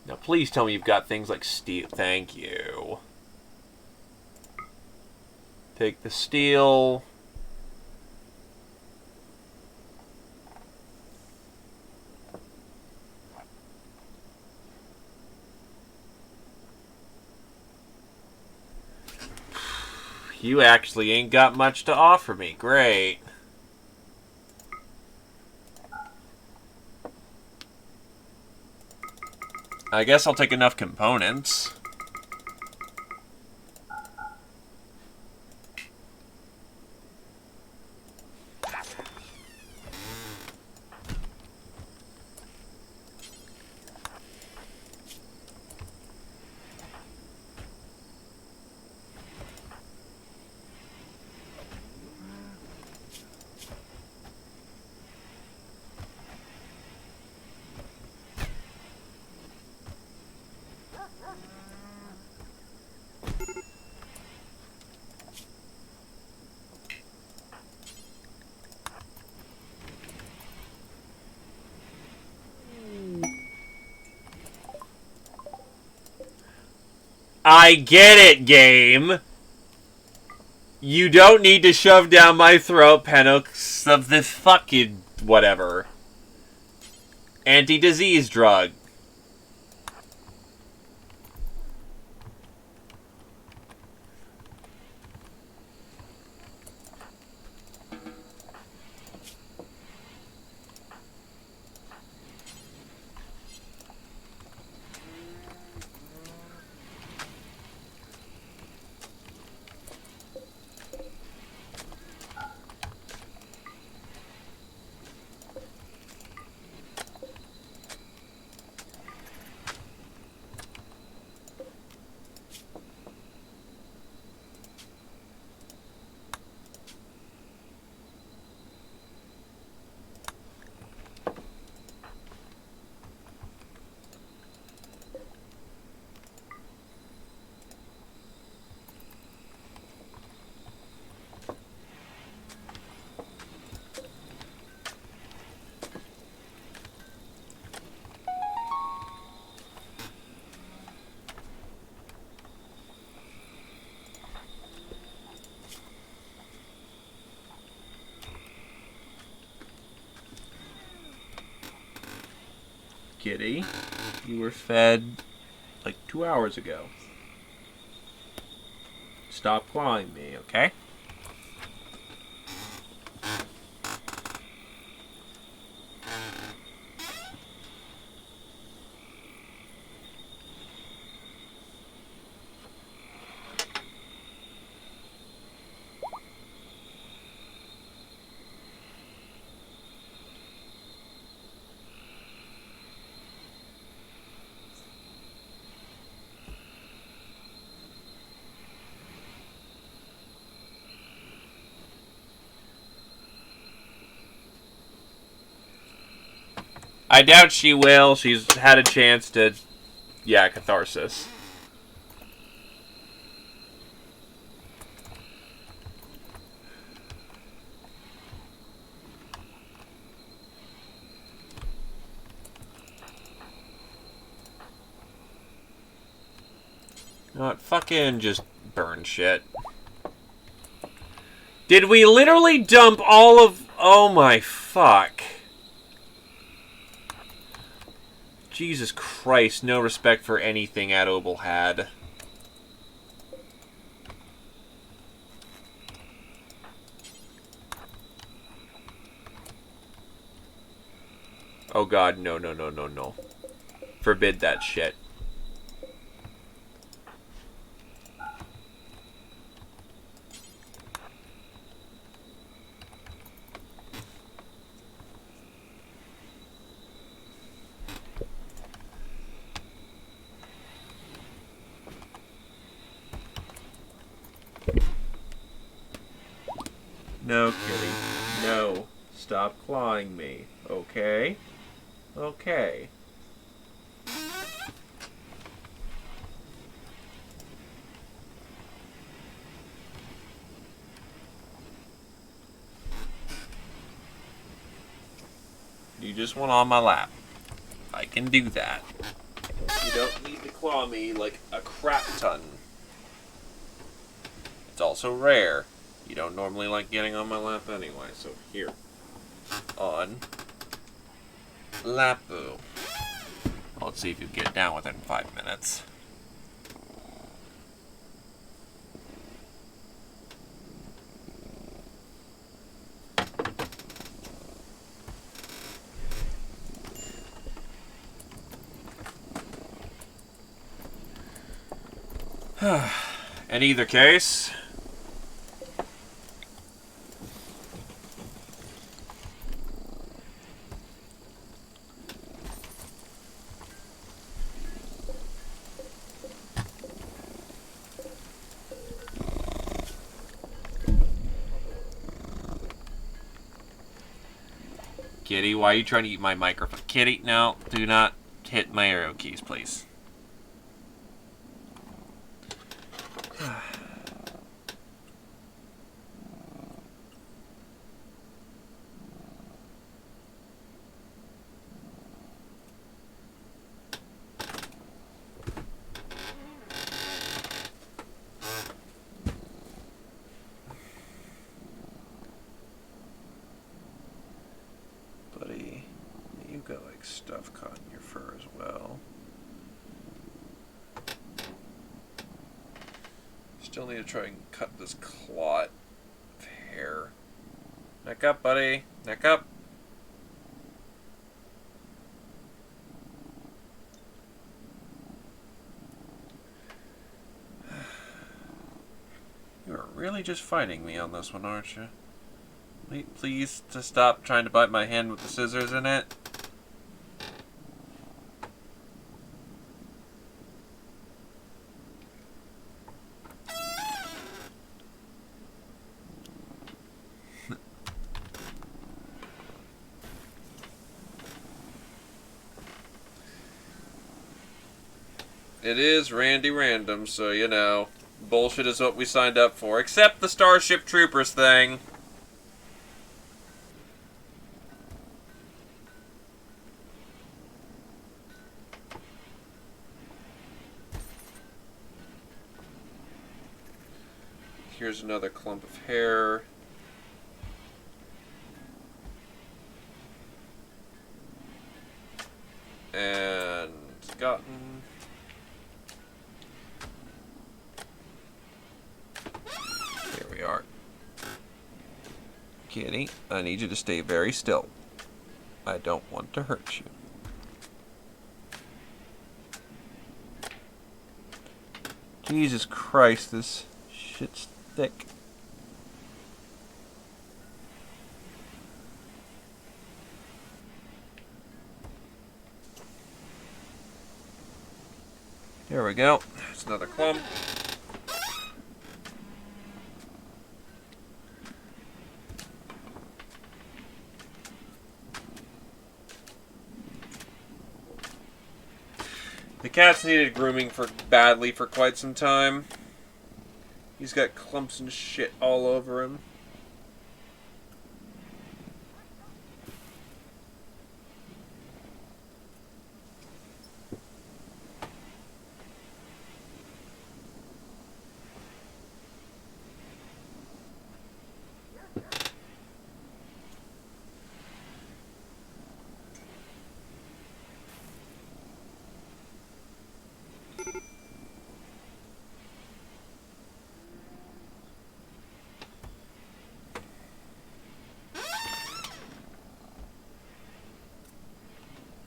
Now please tell me you've got things like steel. Thank you. Take the steel. You actually ain't got much to offer me. Great. I guess I'll take enough components. I get it, game. You don't need to shove down my throat pennants of the fucking whatever. Anti-disease drug. Kitty, you were fed like 2 hours ago. Stop clawing me, okay? I doubt she will. She's had a chance to... Yeah, catharsis. Not fucking just burn shit. Did we literally dump all of... Oh my fuck. Jesus Christ, no respect for anything Adobel had. Oh god, no, no, no, no, no. Forbid that shit. No, kitty. No. Stop clawing me. Okay? Okay. You just want on my lap. I can do that. You don't need to claw me like a crap ton. It's also rare. You don't normally like getting on my lap anyway, so here. On. Lapu. Let's see if you get down within 5 minutes. In either case... Kitty, why are you trying to eat my microphone? Kitty, no, do not hit my arrow keys, please. like stuff caught in your fur as well. Still need to try and cut this clot of hair. Neck up, buddy. Neck up. You are really just fighting me on this one, aren't you? Please to stop trying to bite my hand with the scissors in it. It is Randy Random, so you know, bullshit is what we signed up for, except the Starship Troopers thing. Here's another clump of hair. And gotten. Here we are. Kitty, I need you to stay very still. I don't want to hurt you. Jesus Christ, this shit's thick. There we go. That's another clump. The cat's needed grooming badly for quite some time. He's got clumps and shit all over him.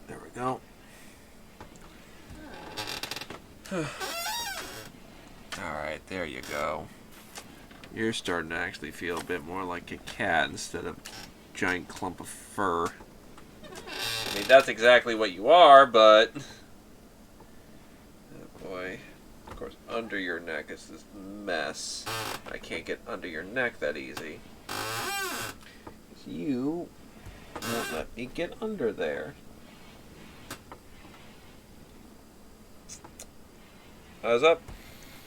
There we go. Alright, there you go. You're starting to actually feel a bit more like a cat instead of a giant clump of fur. I mean, that's exactly what you are, but... Oh boy. Of course, under your neck is this mess. I can't get under your neck that easy. You won't let me get under there. Eyes up.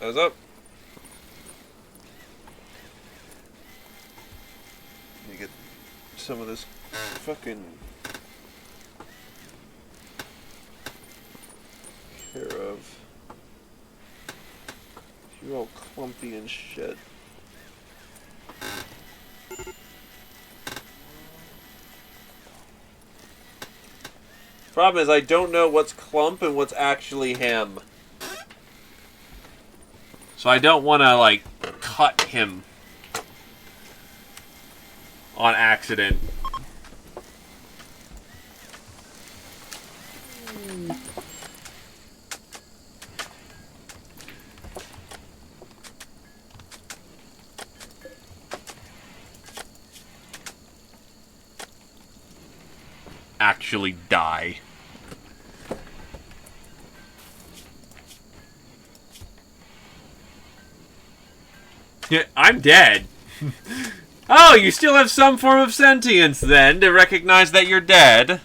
Eyes up. Let me get some of this fucking care of. You're all clumpy and shit. Problem is, I don't know what's clump and what's actually him. So I don't want to, like, cut him on accident. Actually die. Yeah, I'm dead. Oh, you still have some form of sentience, then, to recognize that you're dead.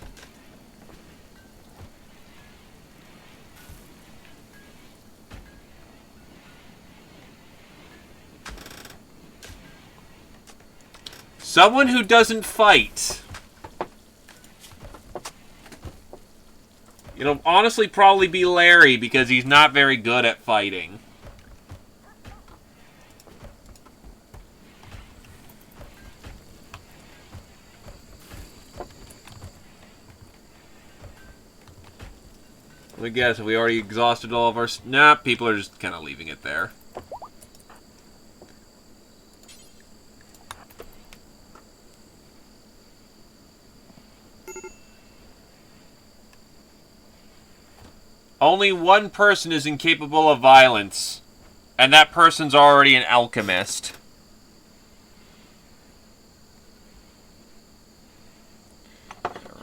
Someone who doesn't fight. It'll honestly probably be Larry, because he's not very good at fighting. Let me guess, have we already exhausted all of our... Nah, people are just kind of leaving it there. Only one person is incapable of violence. And that person's already an alchemist.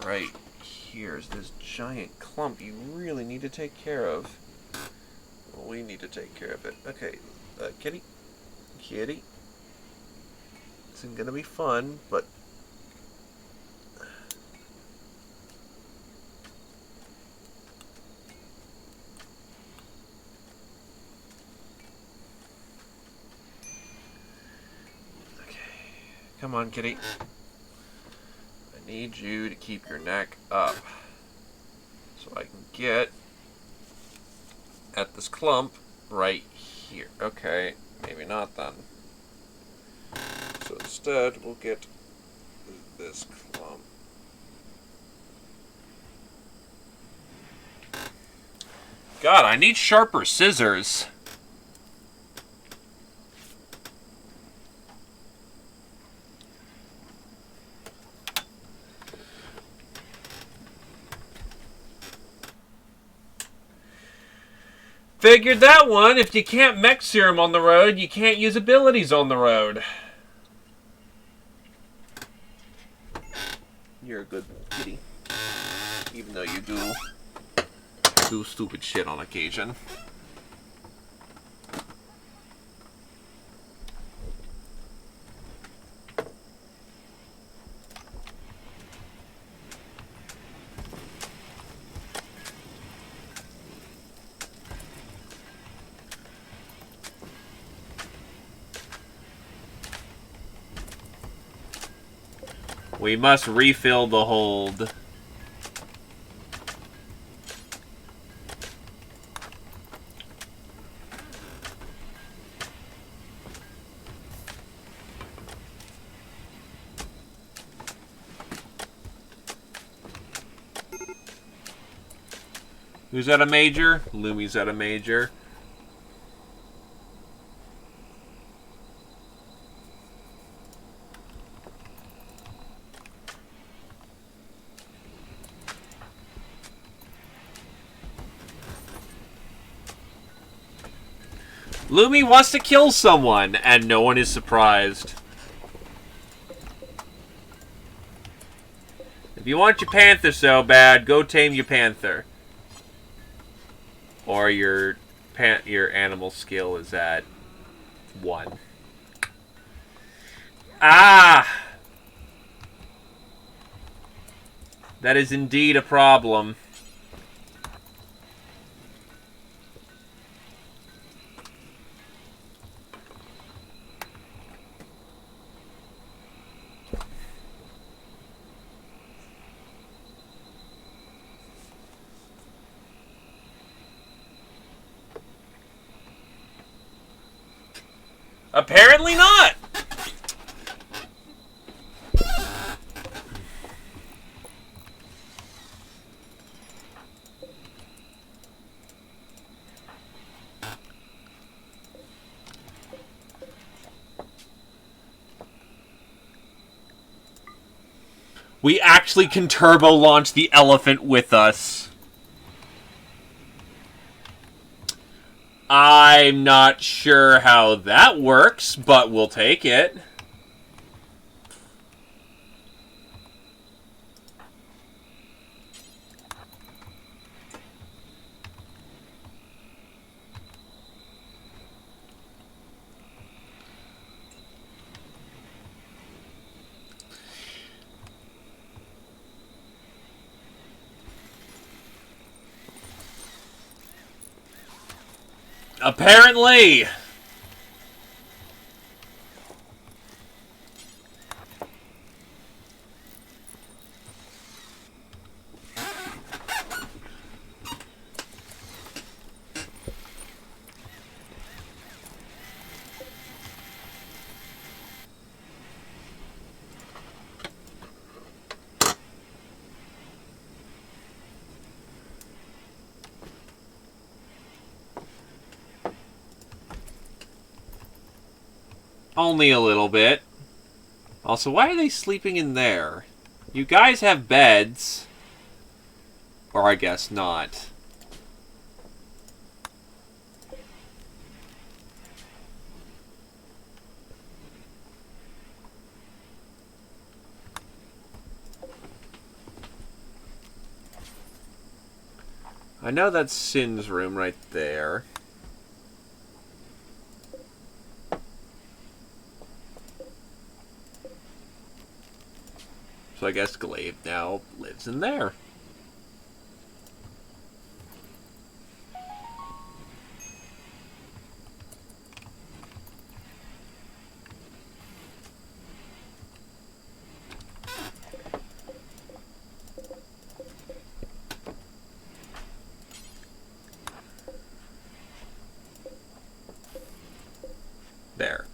Right here's this giant clump you really need to take care of. Well, we need to take care of it. Okay, kitty. Kitty. This isn't gonna be fun, but... Come on, kitty. I need you to keep your neck up so I can get at this clump right here. Okay, maybe not then. So instead, we'll get this clump. God, I need sharper scissors. Figured that one. If you can't mech serum on the road, you can't use abilities on the road. You're a good kitty. Even though you do stupid shit on occasion. We must refill the hold. Who's at a major? Lumi's at a major. Lumi wants to kill someone, and no one is surprised. If you want your panther so bad, go tame your panther. Or your animal skill is at 1. Ah! That is indeed a problem. Apparently not! We actually can turbo launch the elephant with us. I'm not sure how that works, but we'll take it. Apparently. Only a little bit. Also, why are they sleeping in there? You guys have beds. Or I guess not. I know that's Sin's room right there. So I guess Glaive now lives in there. There.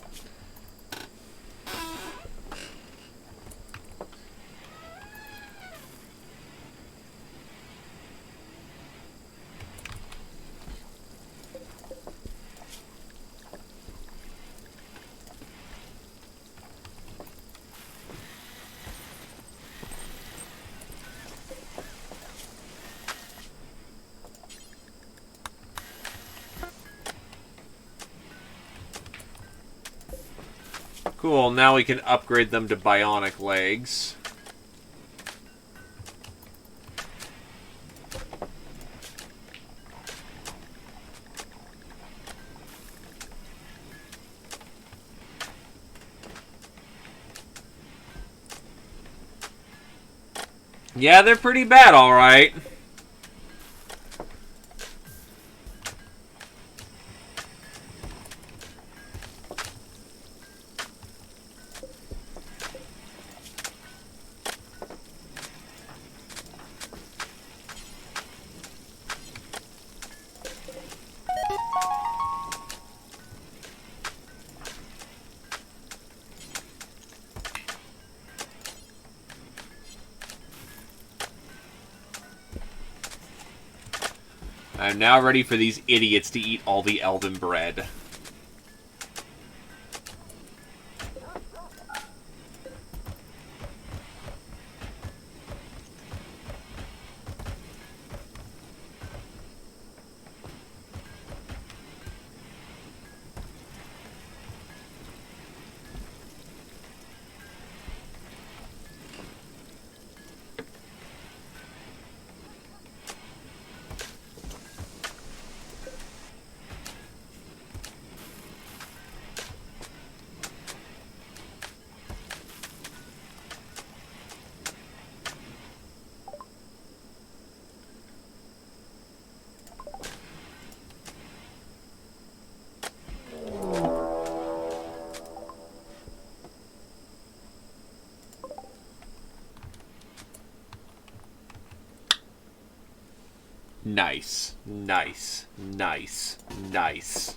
Cool, now we can upgrade them to bionic legs. Yeah, they're pretty bad, alright. I'm now ready for these idiots to eat all the elven bread. Nice. Nice. Nice. Nice.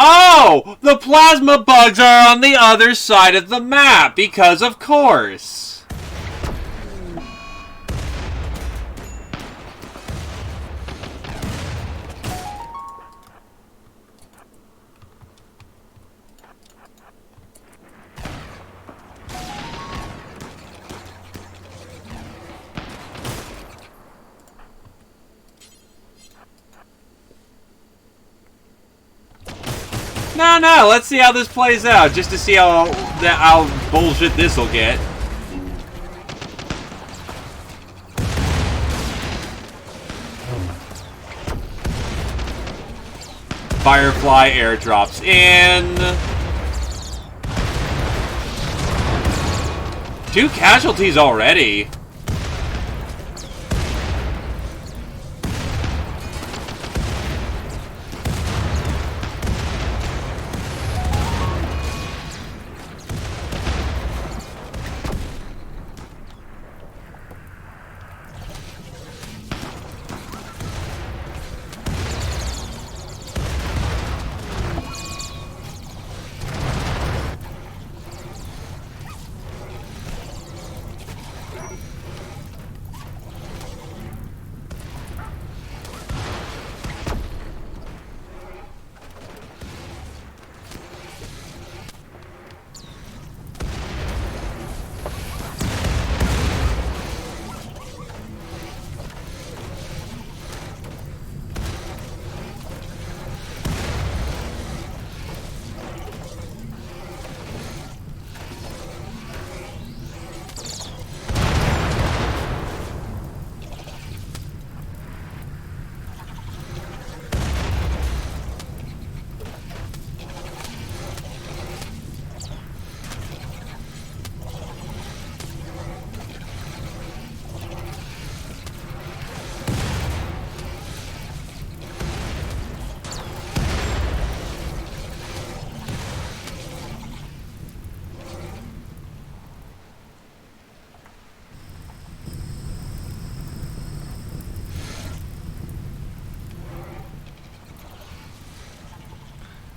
Oh! The plasma bugs are on the other side of the map, because of course. No, let's see how this plays out, just to see how bullshit this'll get. Firefly airdrops in. 2 casualties already.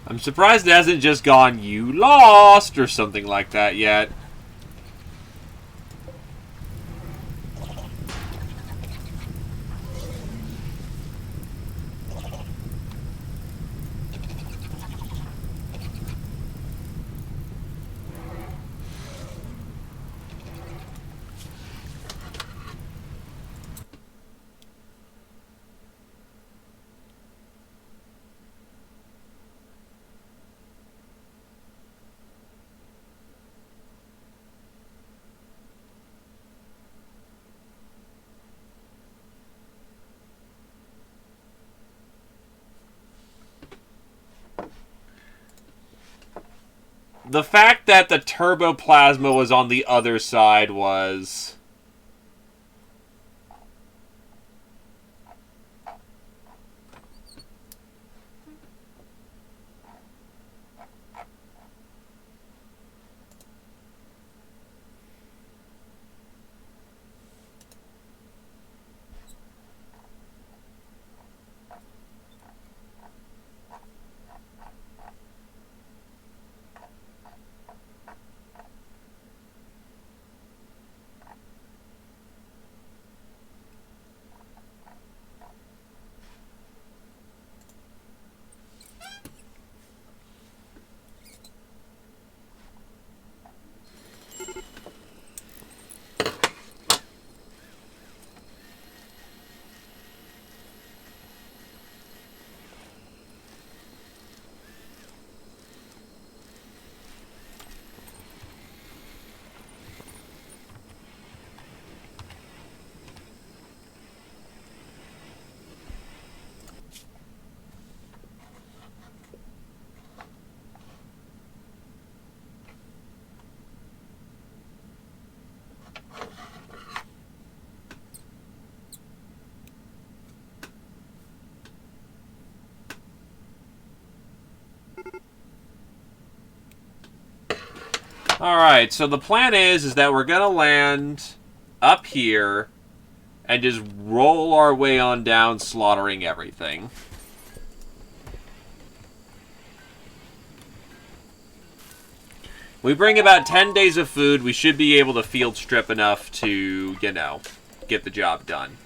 I'm surprised it hasn't just gone, "You lost," or something like that yet. The fact that the turbo plasma was on the other side was... Alright, so the plan is that we're going to land up here and just roll our way on down, slaughtering everything. We bring about 10 days of food. We should be able to field strip enough to, you know, get the job done.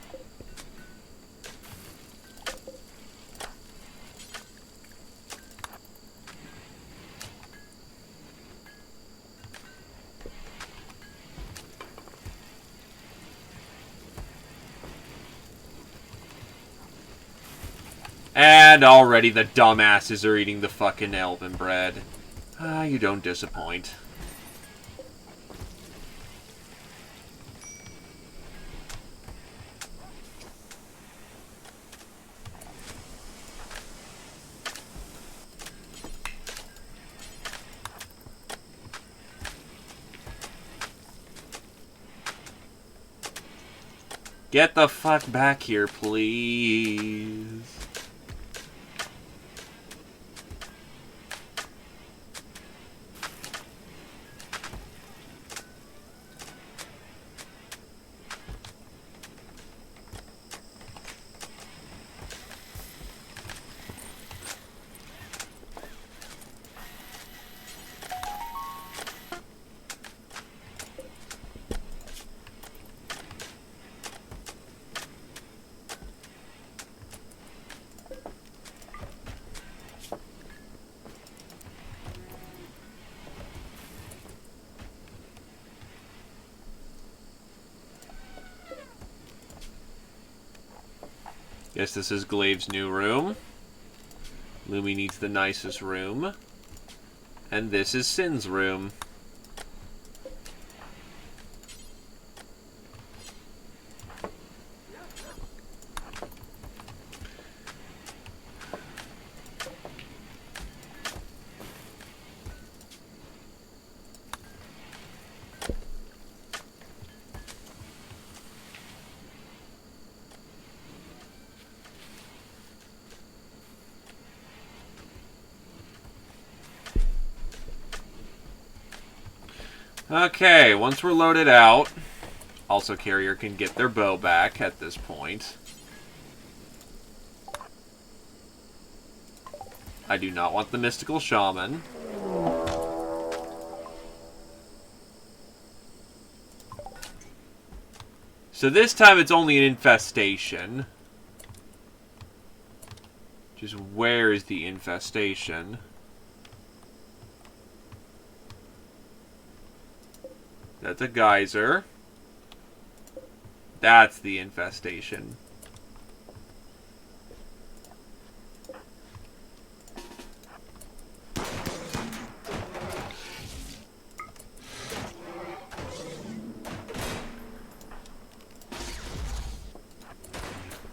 And already the dumbasses are eating the fucking elven bread. Ah, you don't disappoint. Get the fuck back here, please. Guess this is Glaive's new room. Lumi needs the nicest room. And this is Sin's room. Okay, once we're loaded out, also Carrier can get their bow back at this point. I do not want the Mystical Shaman. So this time it's only an infestation. Just where is the infestation? That's a geyser. That's the infestation.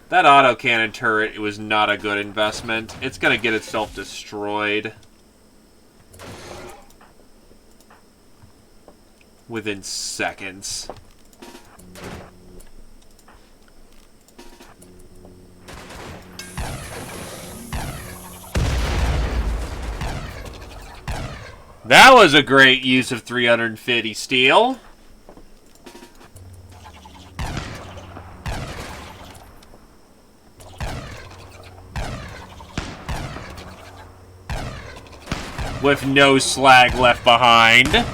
That autocannon turret, it was not a good investment. It's gonna get itself destroyed within seconds. That was a great use of 350 steel. With no slag left behind.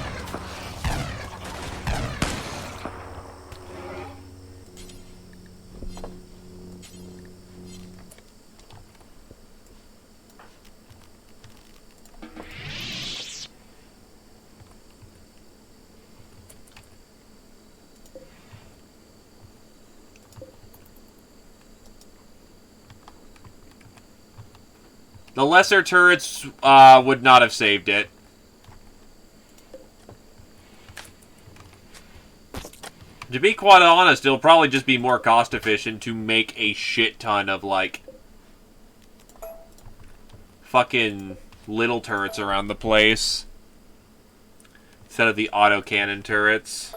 The lesser turrets would not have saved it. To be quite honest, it'll probably just be more cost efficient to make a shit ton of, like, fucking little turrets around the place instead of the autocannon turrets.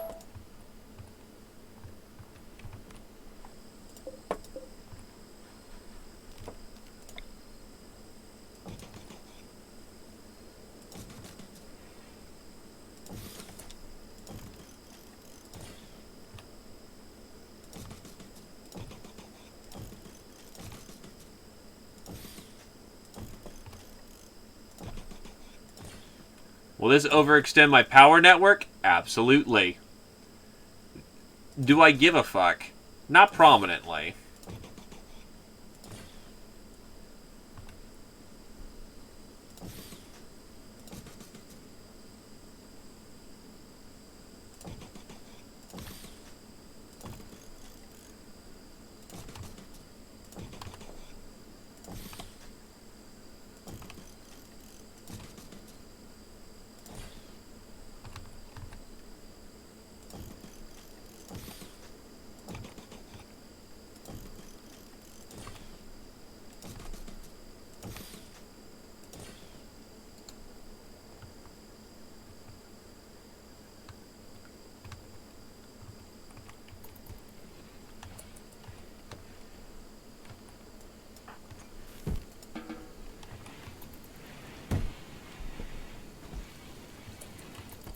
Will this overextend my power network? Absolutely. Do I give a fuck? Not prominently.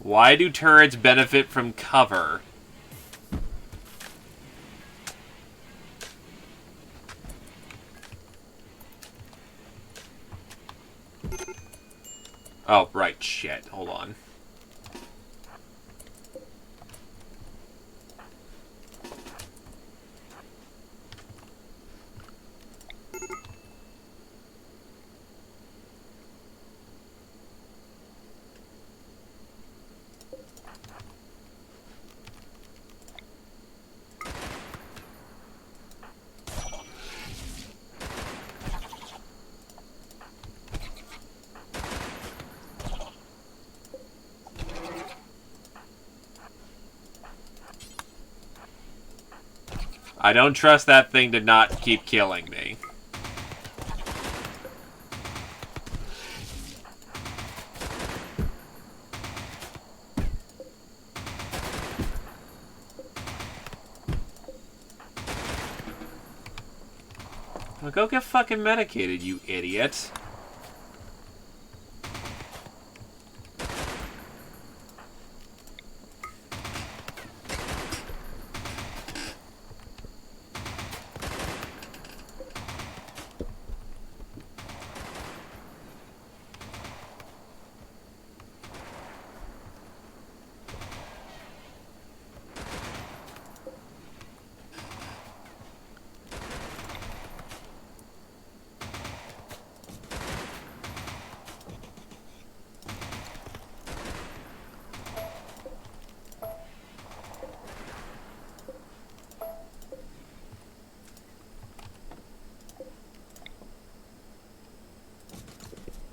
Why do turrets benefit from cover? Oh, right, shit. Hold on. I don't trust that thing to not keep killing me. Well, go get fucking medicated, you idiot.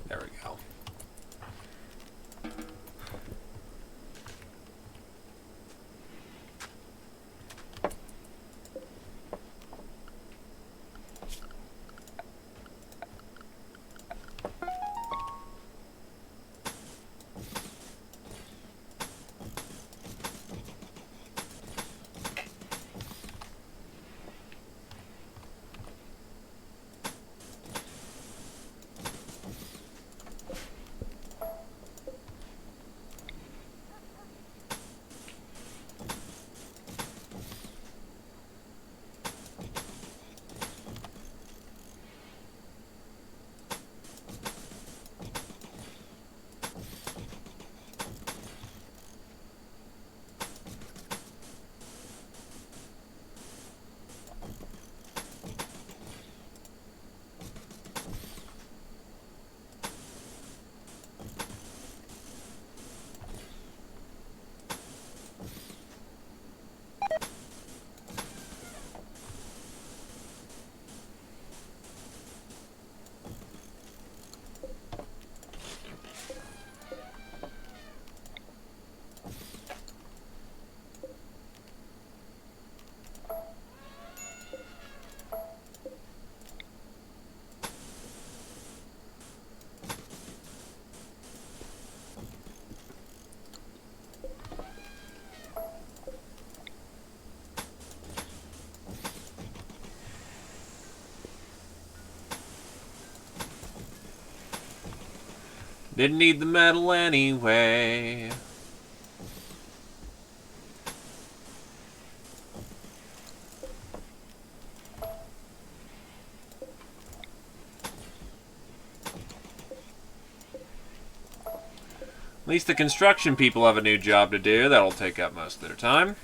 There we go. Didn't need the medal anyway. At least the construction people have a new job to do. That'll take up most of their time.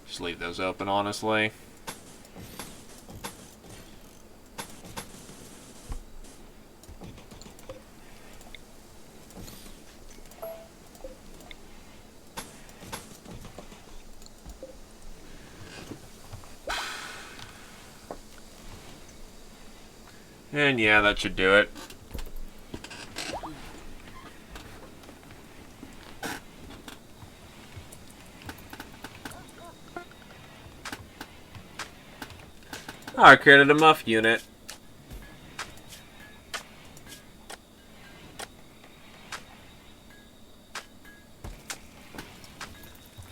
Just leave those open, honestly. And yeah, that should do it. Oh, I created a muff unit.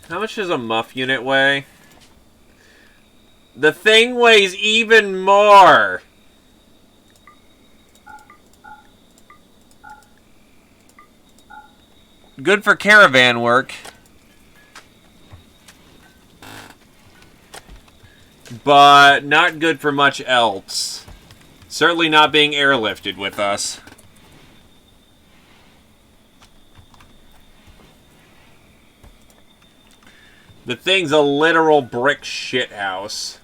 How much does a muff unit weigh? The thing weighs even more! good for caravan work. But not good for much else. Certainly not being airlifted with us. The thing's a literal brick shithouse.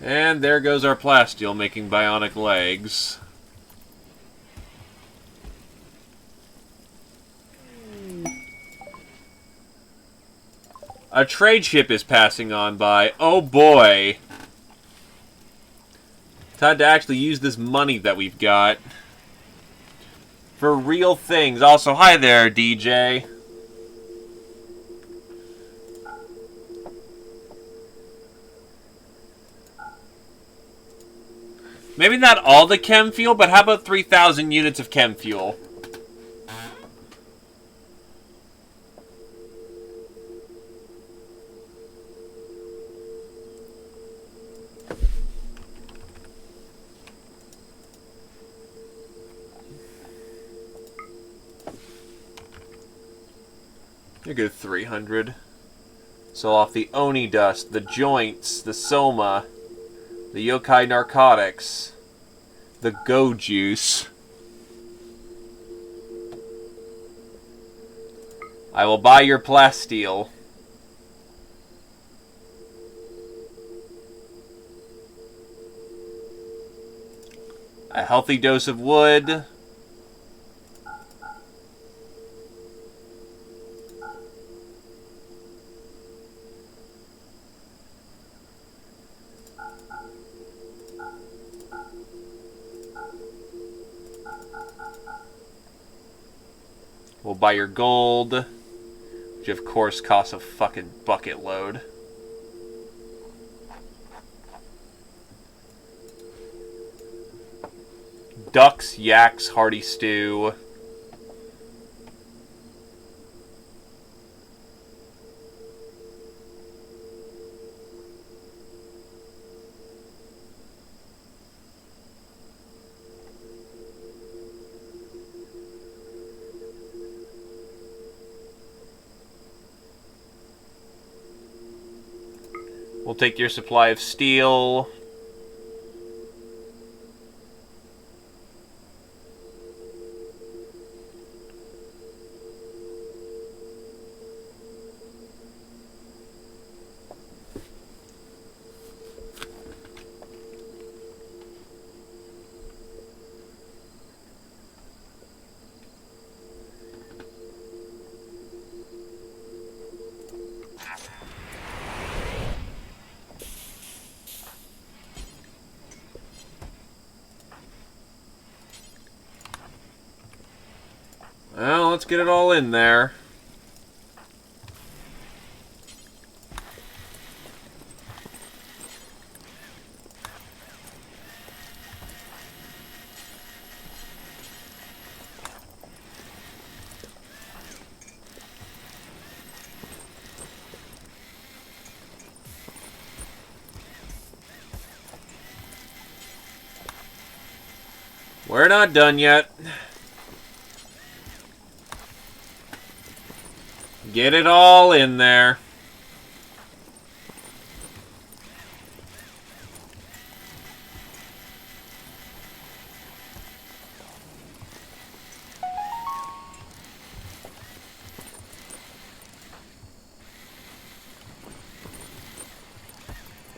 And there goes our plasteel making bionic legs. A trade ship is passing on by. Oh boy. Time to actually use this money that we've got for real things. Also, hi there, DJ. Maybe not all the chem fuel, but how about 3,000 units of chem fuel? You're good 300. So off the Oni dust, the joints, the soma, the yokai narcotics, the go juice. I will buy your plasteel. A healthy dose of wood. We'll buy your gold, which of course costs a fucking bucket load. Ducks, yaks, hearty stew. We'll take your supply of steel. Well, let's get it all in there. We're not done yet. Get it all in there.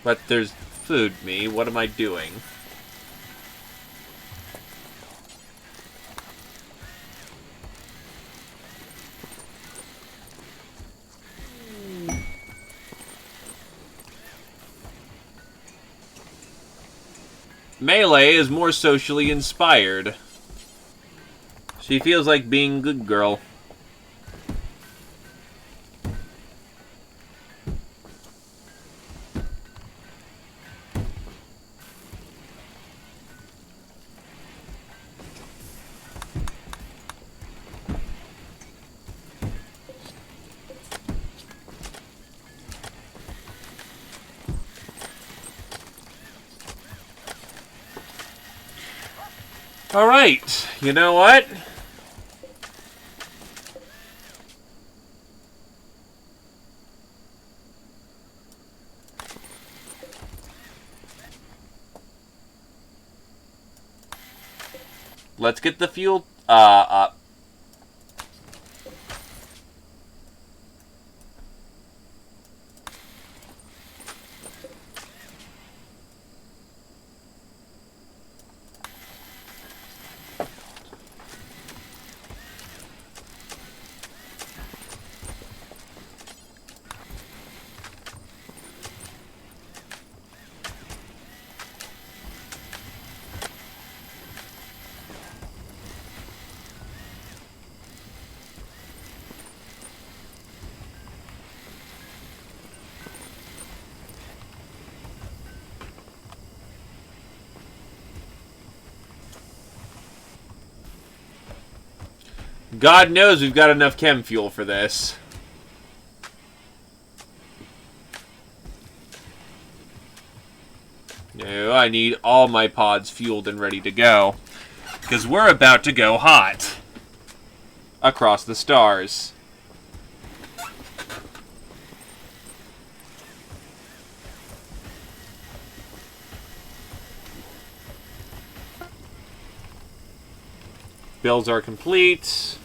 But there's food me. What am I doing? Melee is more socially inspired. She feels like being good girl. Alright, you know what? Let's get the fuel up. God knows we've got enough chem fuel for this. No, I need all my pods fueled and ready to go. Because we're about to go hot. Across the stars. Builds are complete.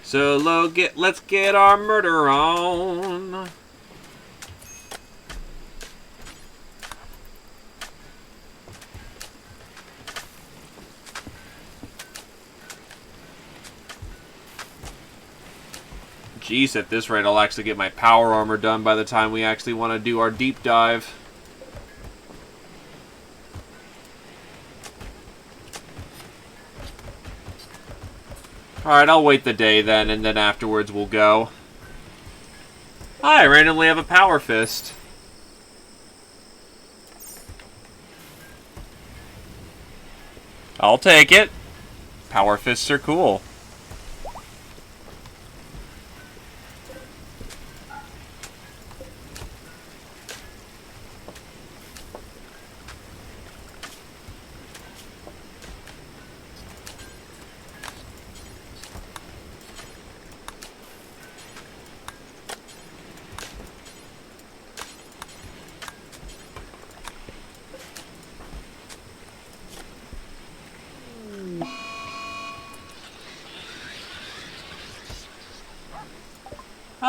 So let's get our murder on. Jeez, at this rate I'll actually get my power armor done by the time we actually want to do our deep dive. Alright, I'll wait the day then, and then afterwards we'll go. I randomly have a power fist. I'll take it. Power fists are cool.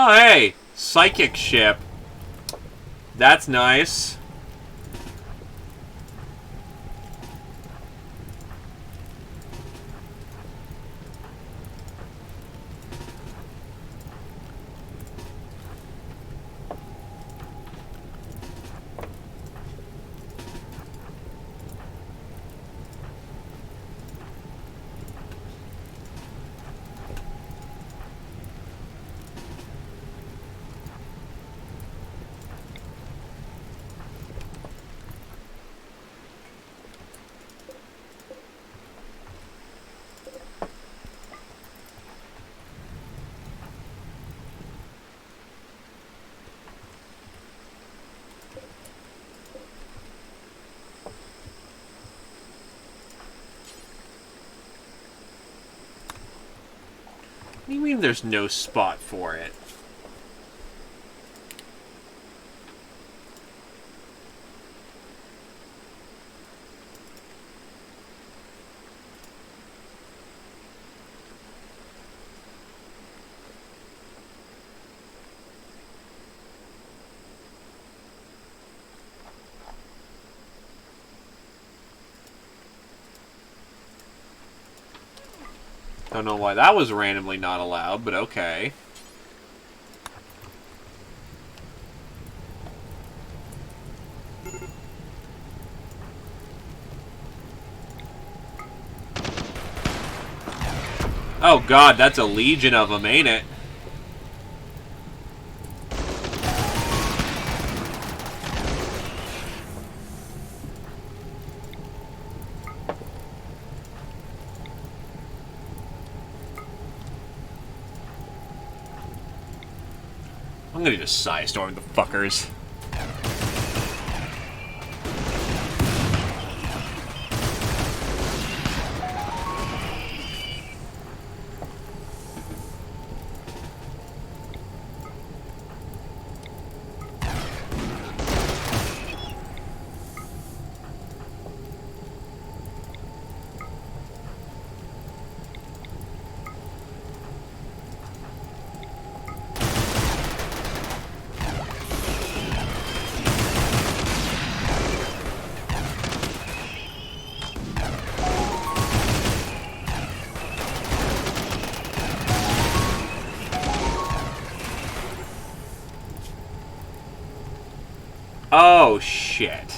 Oh, hey! Psychic ship. That's nice. do you mean there's no spot for it? Don't know why that was randomly not allowed, but okay. Oh god, that's a legion of them, ain't it? I'm gonna just Psystorm the fuckers. Oh, shit.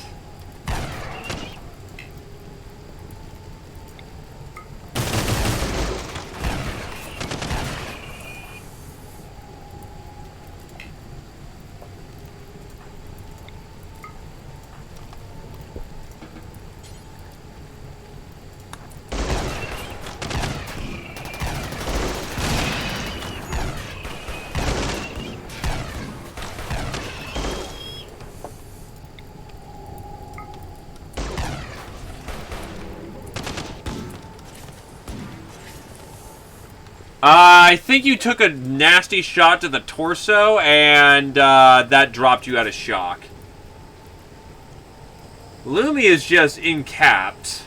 I think you took a nasty shot to the torso, and that dropped you out of shock. Lumi is just incapped.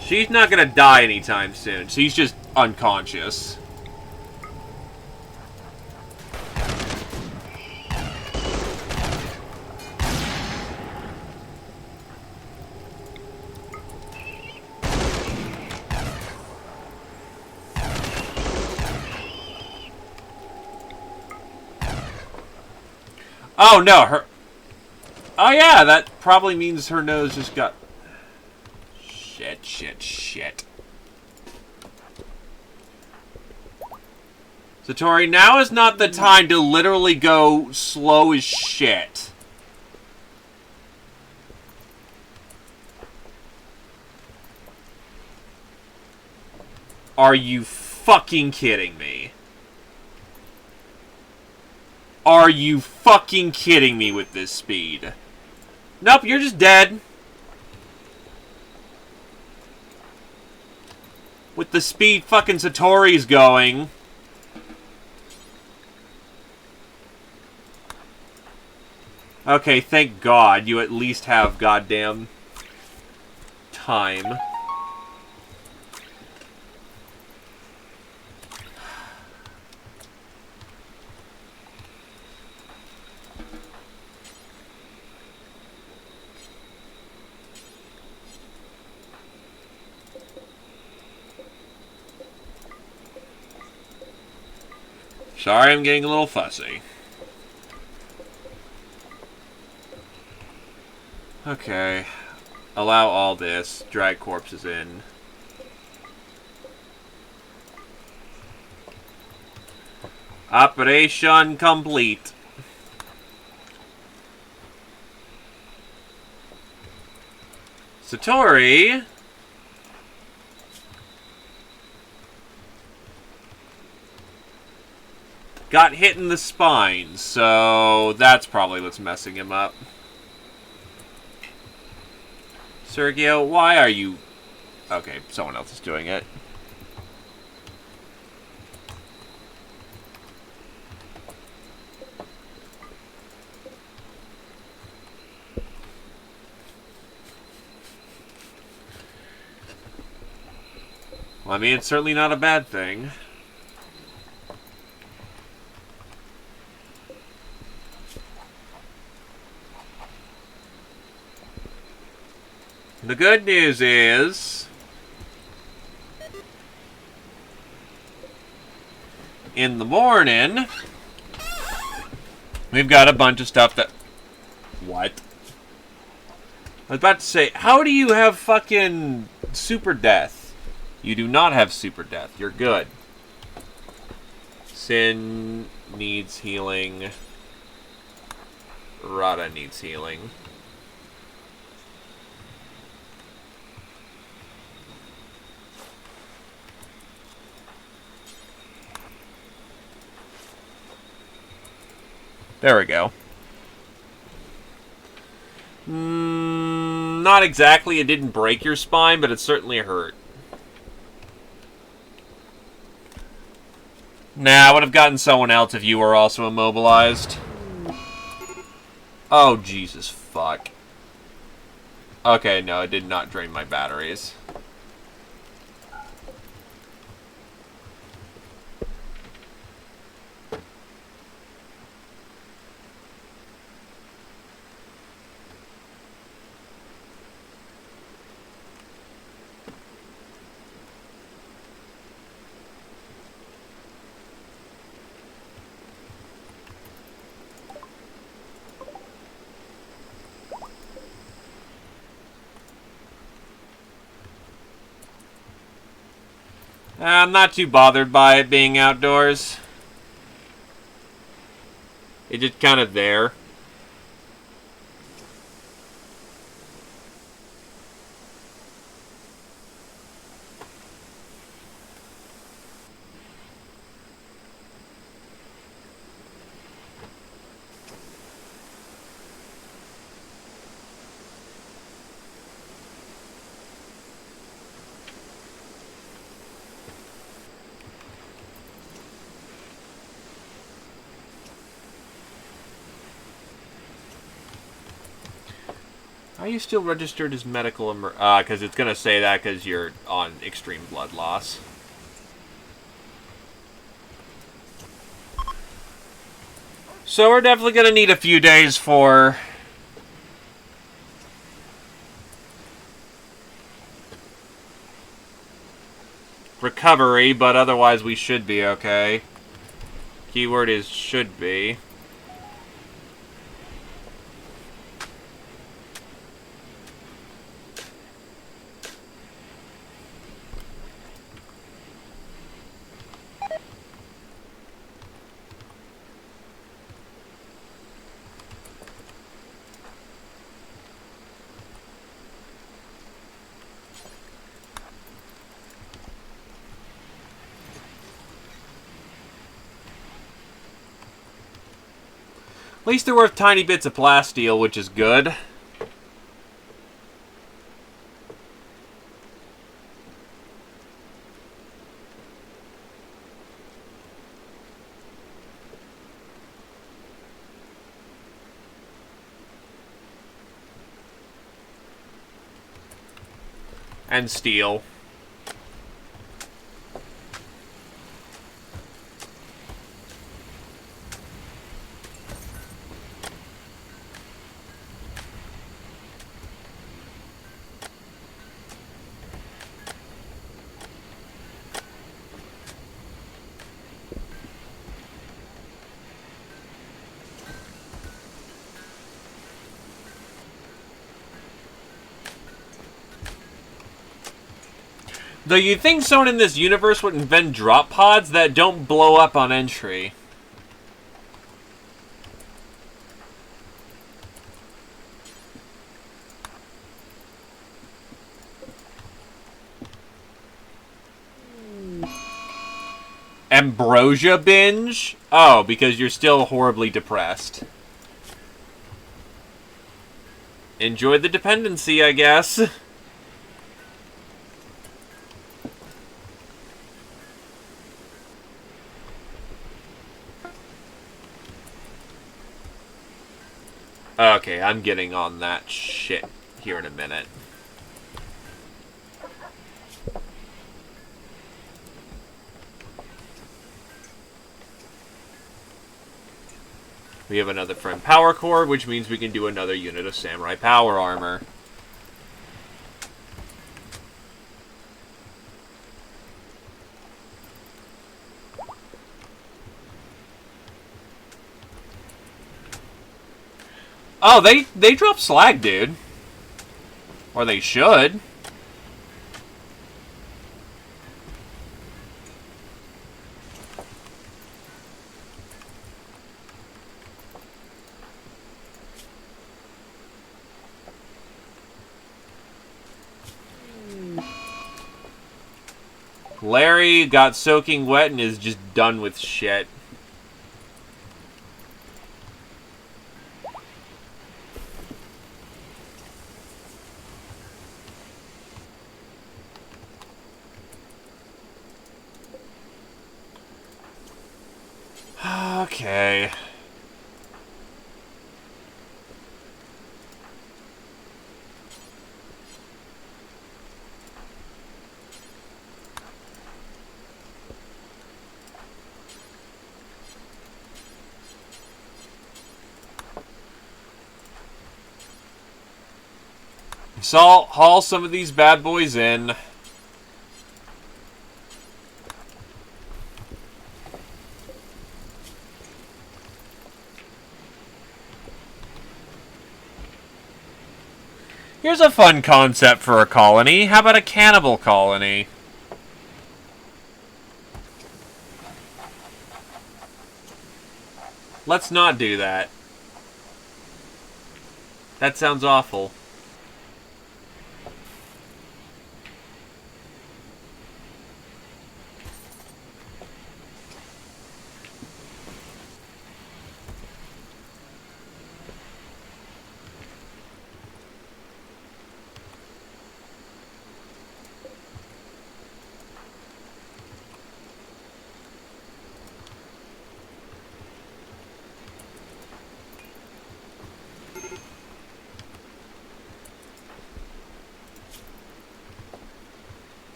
She's not gonna die anytime soon. She's just unconscious. Oh, no, her... Oh, yeah, that probably means her nose just got... Shit, shit, shit. Satori, now is not the time to literally go slow as shit. Are you fucking kidding me? Are you fucking kidding me with this speed? Nope, you're just dead. With the speed fucking Satori's going. Okay, thank God you at least have goddamn time. Sorry, I'm getting a little fussy. Okay. Allow all this. Drag corpses in. Operation complete. Satori... got hit in the spine, so that's probably what's messing him up. Sergio, why are you... Okay, someone else is doing it. Well, I mean, it's certainly not a bad thing. The good news is... in the morning, we've got a bunch of stuff that... What? I was about to say, how do you have fucking super death? You do not have super death. You're good. Sin needs healing. Rada needs healing. There we go. Not exactly. It didn't break your spine, but it certainly hurt. Nah, I would have gotten someone else if you were also immobilized. Oh, Jesus fuck. Okay, no, it did not drain my batteries. I'm not too bothered by it being outdoors. It's just kind of there. Are you still registered as medical because it's going to say that because you're on extreme blood loss. So we're definitely going to need a few days for... recovery, but otherwise we should be okay. Keyword is should be. At least they're worth tiny bits of plasteel, which is good. And steel. Though you'd think someone in this universe would invent drop pods that don't blow up on entry. Ambrosia binge? Oh, because you're still horribly depressed. Enjoy the dependency, I guess. Okay, I'm getting on that shit here in a minute. We have another friend power core, which means we can do another unit of samurai power armor. Oh, they drop slag, dude. Or they should. Larry got soaking wet and is just done with shit. Okay. So I'll haul some of these bad boys in. Here's a fun concept for a colony. How about a cannibal colony? Let's not do that. That sounds awful.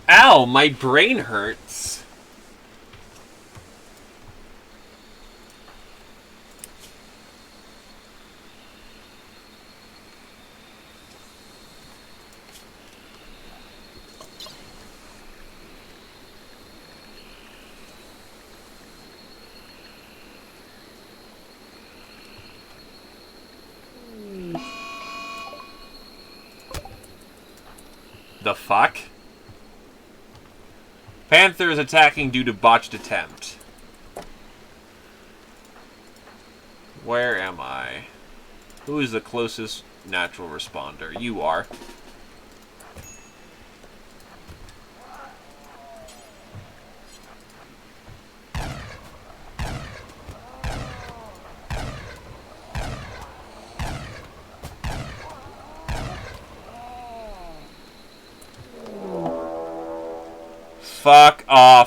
Ow, my brain hurts. The fuck? Panther is attacking due to botched attempt. Where am I? Who is the closest natural responder? You are.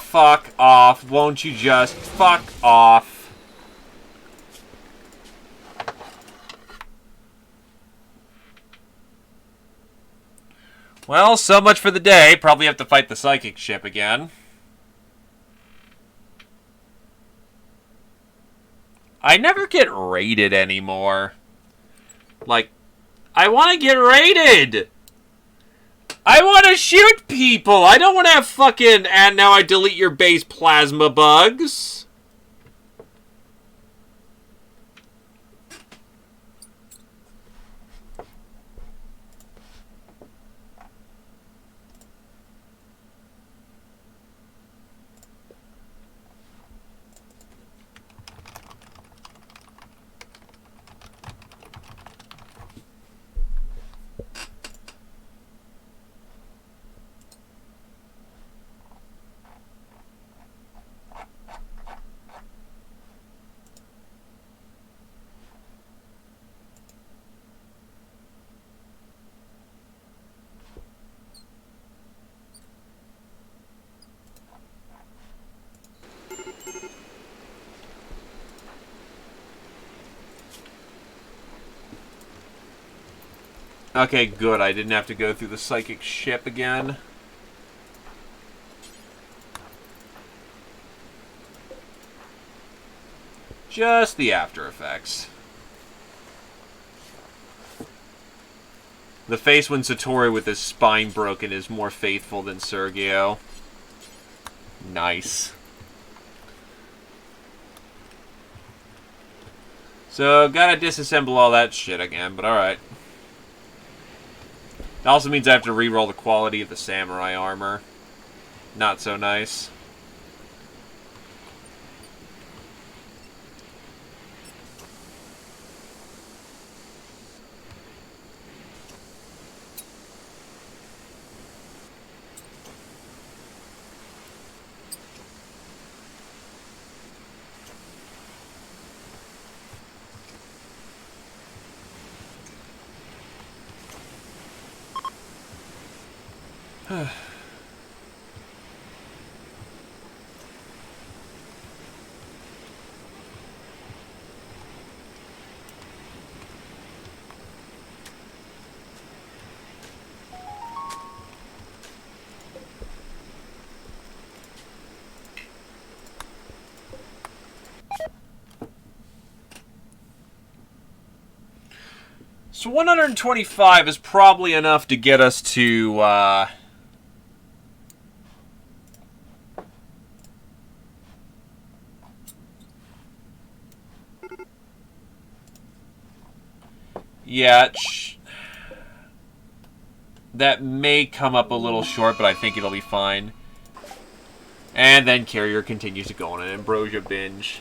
Fuck off, won't you just fuck off? Well, so much for the day. Probably have to fight the psychic ship again. I never get raided anymore. Like, I want to get raided! I want to shoot people! I don't want to have fucking, and now I delete your base plasma bugs. Okay, good. I didn't have to go through the psychic ship again. Just the after effects. The face when Satori with his spine broken is more faithful than Sergio. Nice. So, gotta disassemble all that shit again, but alright. It also means I have to reroll the quality of the samurai armor. Not so nice. So 125 is probably enough to get us to, yeah, that may come up a little short, but I think it'll be fine. And then Carrier continues to go on an Ambrosia binge.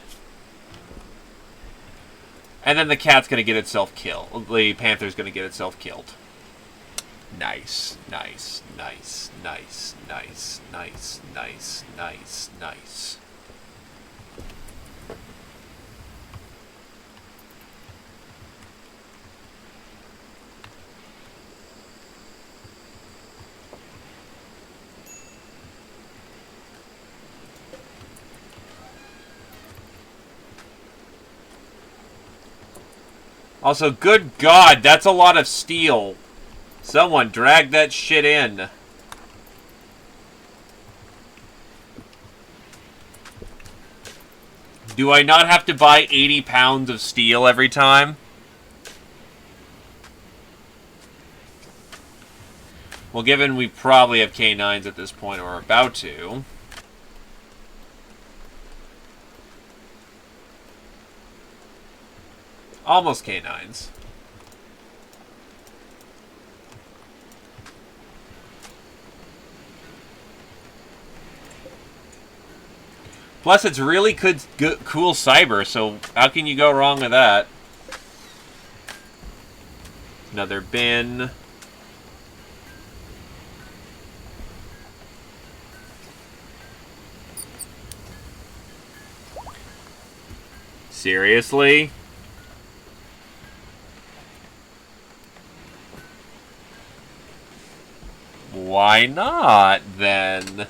And then the cat's going to get itself killed. The panther's going to get itself killed. Nice, nice, nice, nice, nice, nice, nice, nice, nice. Also, good God, that's a lot of steel. Someone drag that shit in. Do I not have to buy 80 pounds of steel every time? Well, given we probably have K9s at this point, or are about to. Almost K9s. Plus, it's really cool cyber, so how can you go wrong with that? Another bin. Seriously? Why not, then?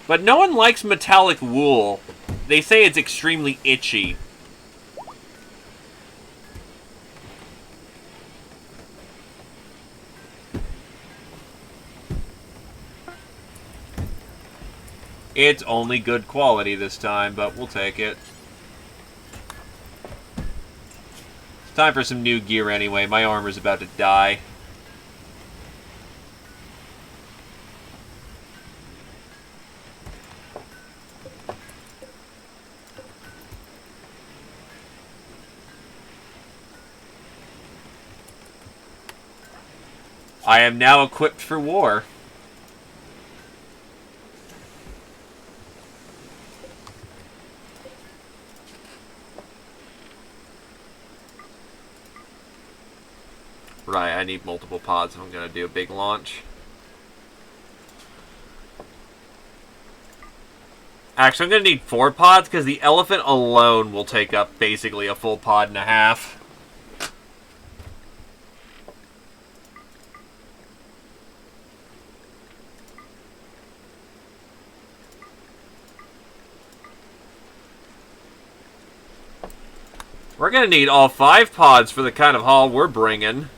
But no one likes metallic wool. They say it's extremely itchy. It's only good quality this time, but we'll take it. It's time for some new gear anyway. My armor's about to die. I am now equipped for war. Right, I need multiple pods if I'm going to do a big launch. Actually, I'm going to need 4 pods because the elephant alone will take up basically a full pod and a half. We're going to need all 5 pods for the kind of haul we're bringing.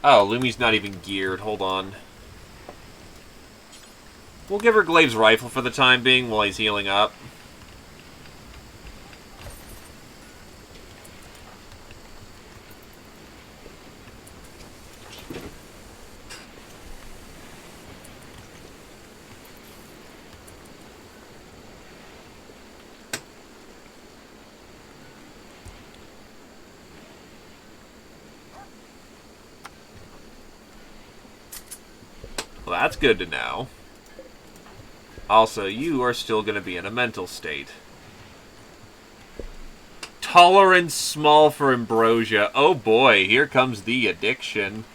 Oh, Lumi's not even geared. Hold on. We'll give her Glaive's rifle for the time being while he's healing up. Well, that's good to know. Also, you are still going to be in a mental state. Tolerance small for ambrosia. Oh boy, here comes the addiction.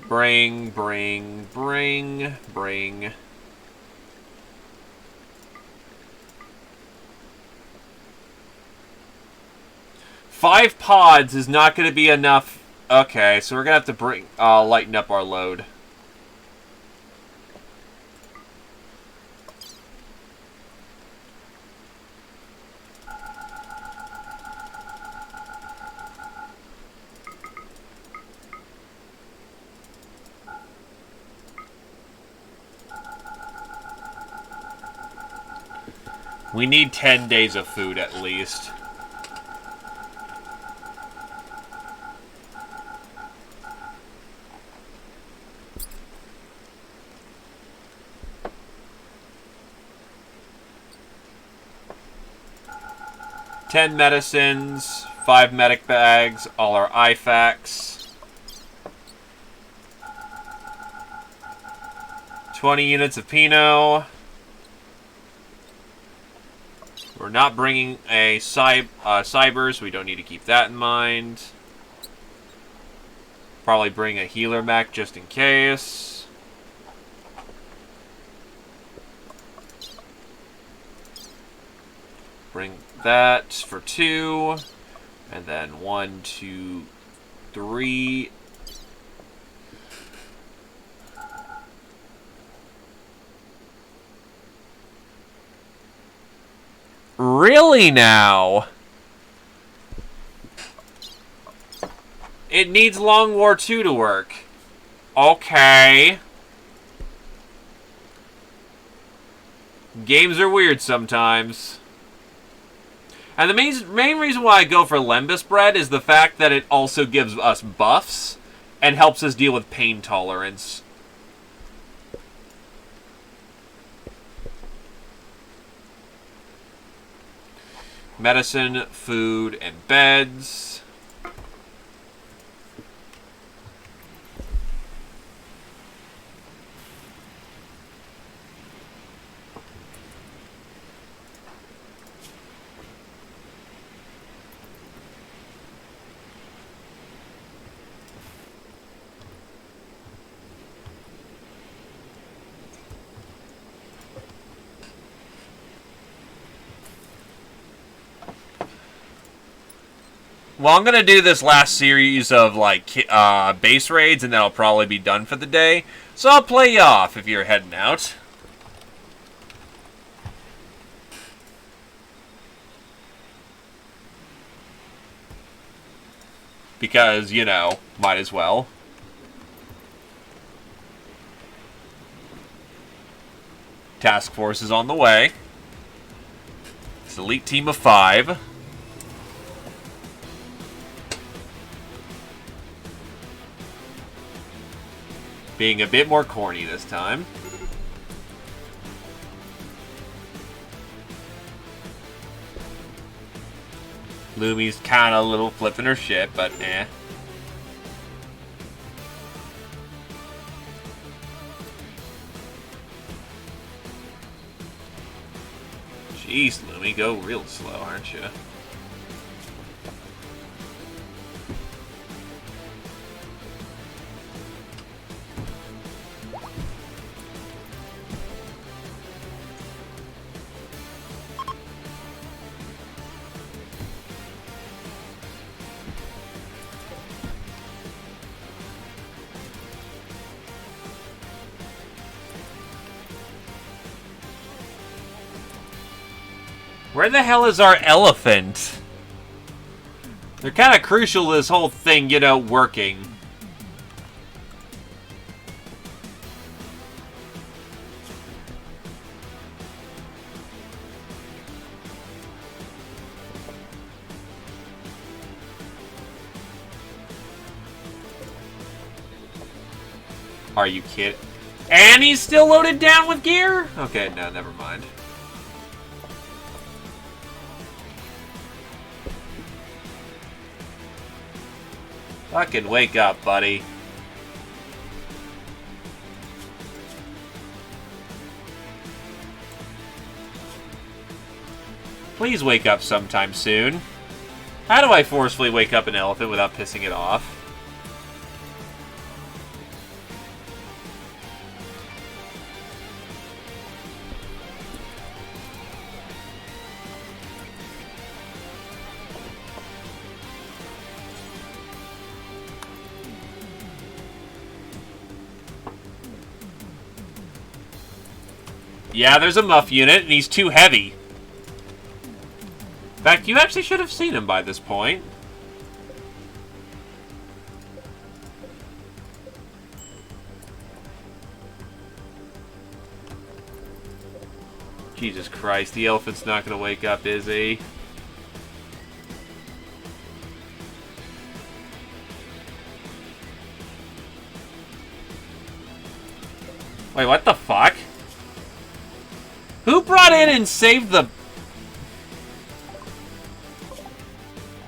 Bring. 5 pods is not going to be enough. Okay, so we're going to have to lighten up our load. We need 10 days of food at least. Ten medicines, 5 medic bags, all our IFAKs. 20 units of Pinot. We're not bringing a cyber, so we don't need to keep that in mind. Probably bring a healer mech just in case. Bring that for 2. And then 1, 2, 3. Really now? It needs Long War 2 to work. Okay. Games are weird sometimes. And the main reason why I go for Lembas Bread is the fact that it also gives us buffs and helps us deal with pain tolerance. Medicine, food, and beds. Well, I'm going to do this last series of, like, base raids, and then I'll probably be done for the day. So I'll play you off if you're heading out. Because, you know, might as well. Task force is on the way. It's an elite team of 5. Being a bit more corny this time. Lumi's kind of a little flipping her shit, but eh. Jeez, Lumi, go real slow, aren't you? Where the hell is our elephant? They're kind of crucial to this whole thing, you know, working. Are you kidding? And he's still loaded down with gear? Okay, no, never mind. Fucking wake up, buddy. Please wake up sometime soon. How do I forcefully wake up an elephant without pissing it off? Yeah, there's a muff unit, and he's too heavy. In fact, you actually should have seen him by this point. Jesus Christ, the elephant's not going to wake up, is he? Wait, what the fuck? Who brought in and saved the...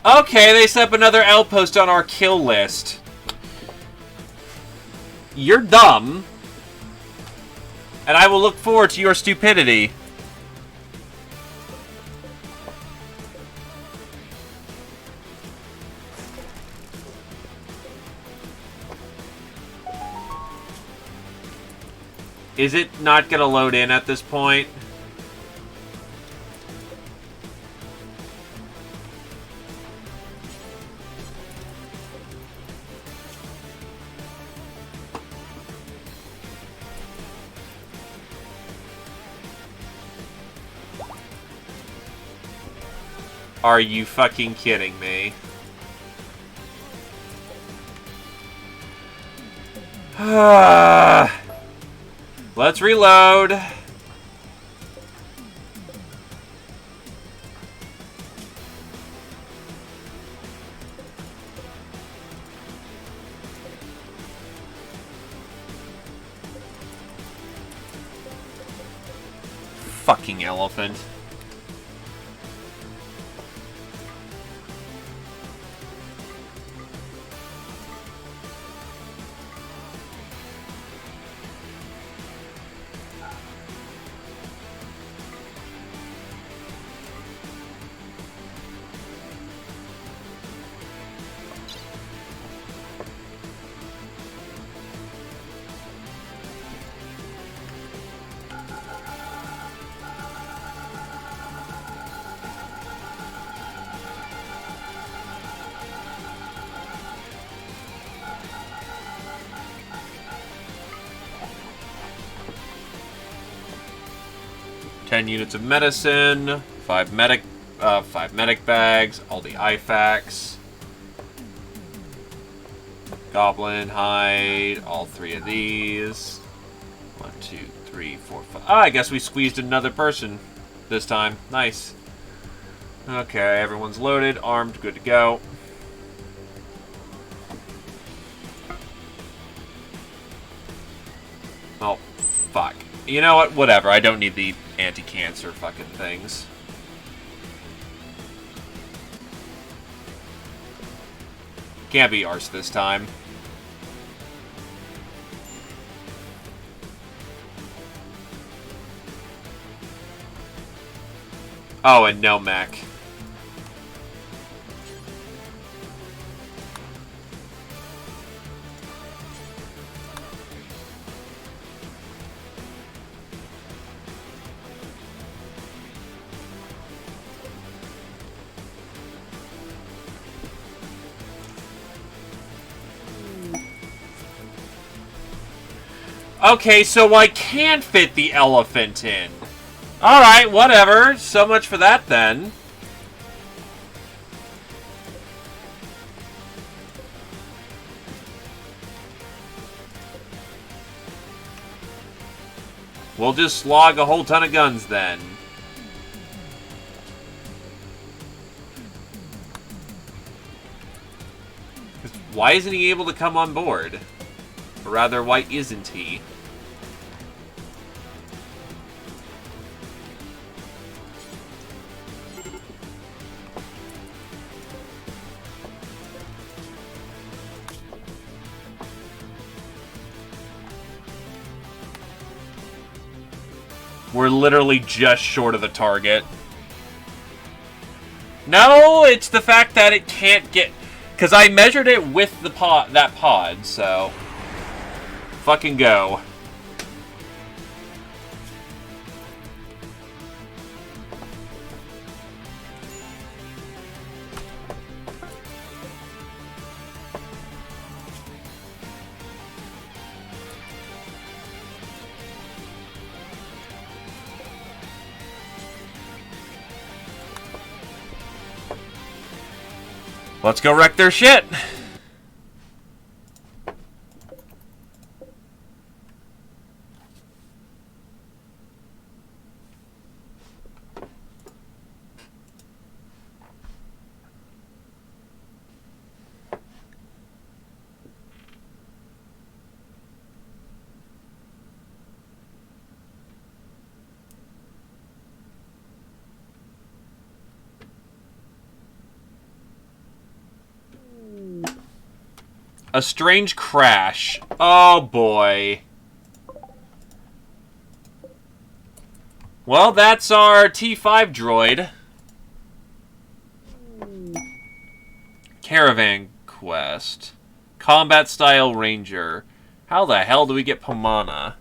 Okay, they set up another outpost on our kill list. You're dumb. And I will look forward to your stupidity. Is it not gonna load in at this point? Are you fucking kidding me? Let's reload. Fucking elephant. Ten units of medicine, five medic bags, all the IFAKs, goblin hide, all three of these. 1, 2, 3, 4, 5. Ah, I guess we squeezed another person this time. Nice. Okay, everyone's loaded, armed, good to go. Oh, fuck. You know what? Whatever. I don't need the anti-cancer fucking things. Can't be arse this time. Oh, and no mech. Okay, so I can fit the elephant in. Alright, whatever. So much for that, then. We'll just slog a whole ton of guns, then. Why isn't he able to come on board? Or rather, why isn't he? We're literally just short of the target. No, it's the fact that it can't get... Because I measured it with the that pod, so... Fucking go. Let's go wreck their shit. A strange crash. Oh boy. Well, that's our T5 droid. Caravan quest. Combat style ranger. How the hell do we get Pomona?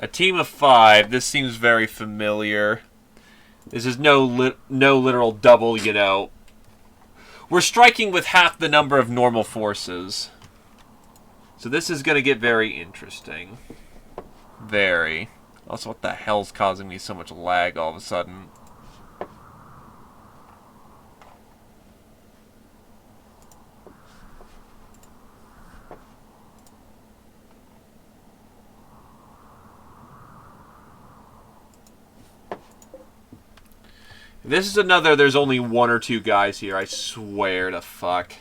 A team of 5. This seems very familiar. This is no literal double, you know. We're striking with half the number of normal forces. So this is going to get very interesting. Very. Also, what the hell's causing me so much lag all of a sudden? This is another, there's only 1 or 2 guys here, I swear to fuck.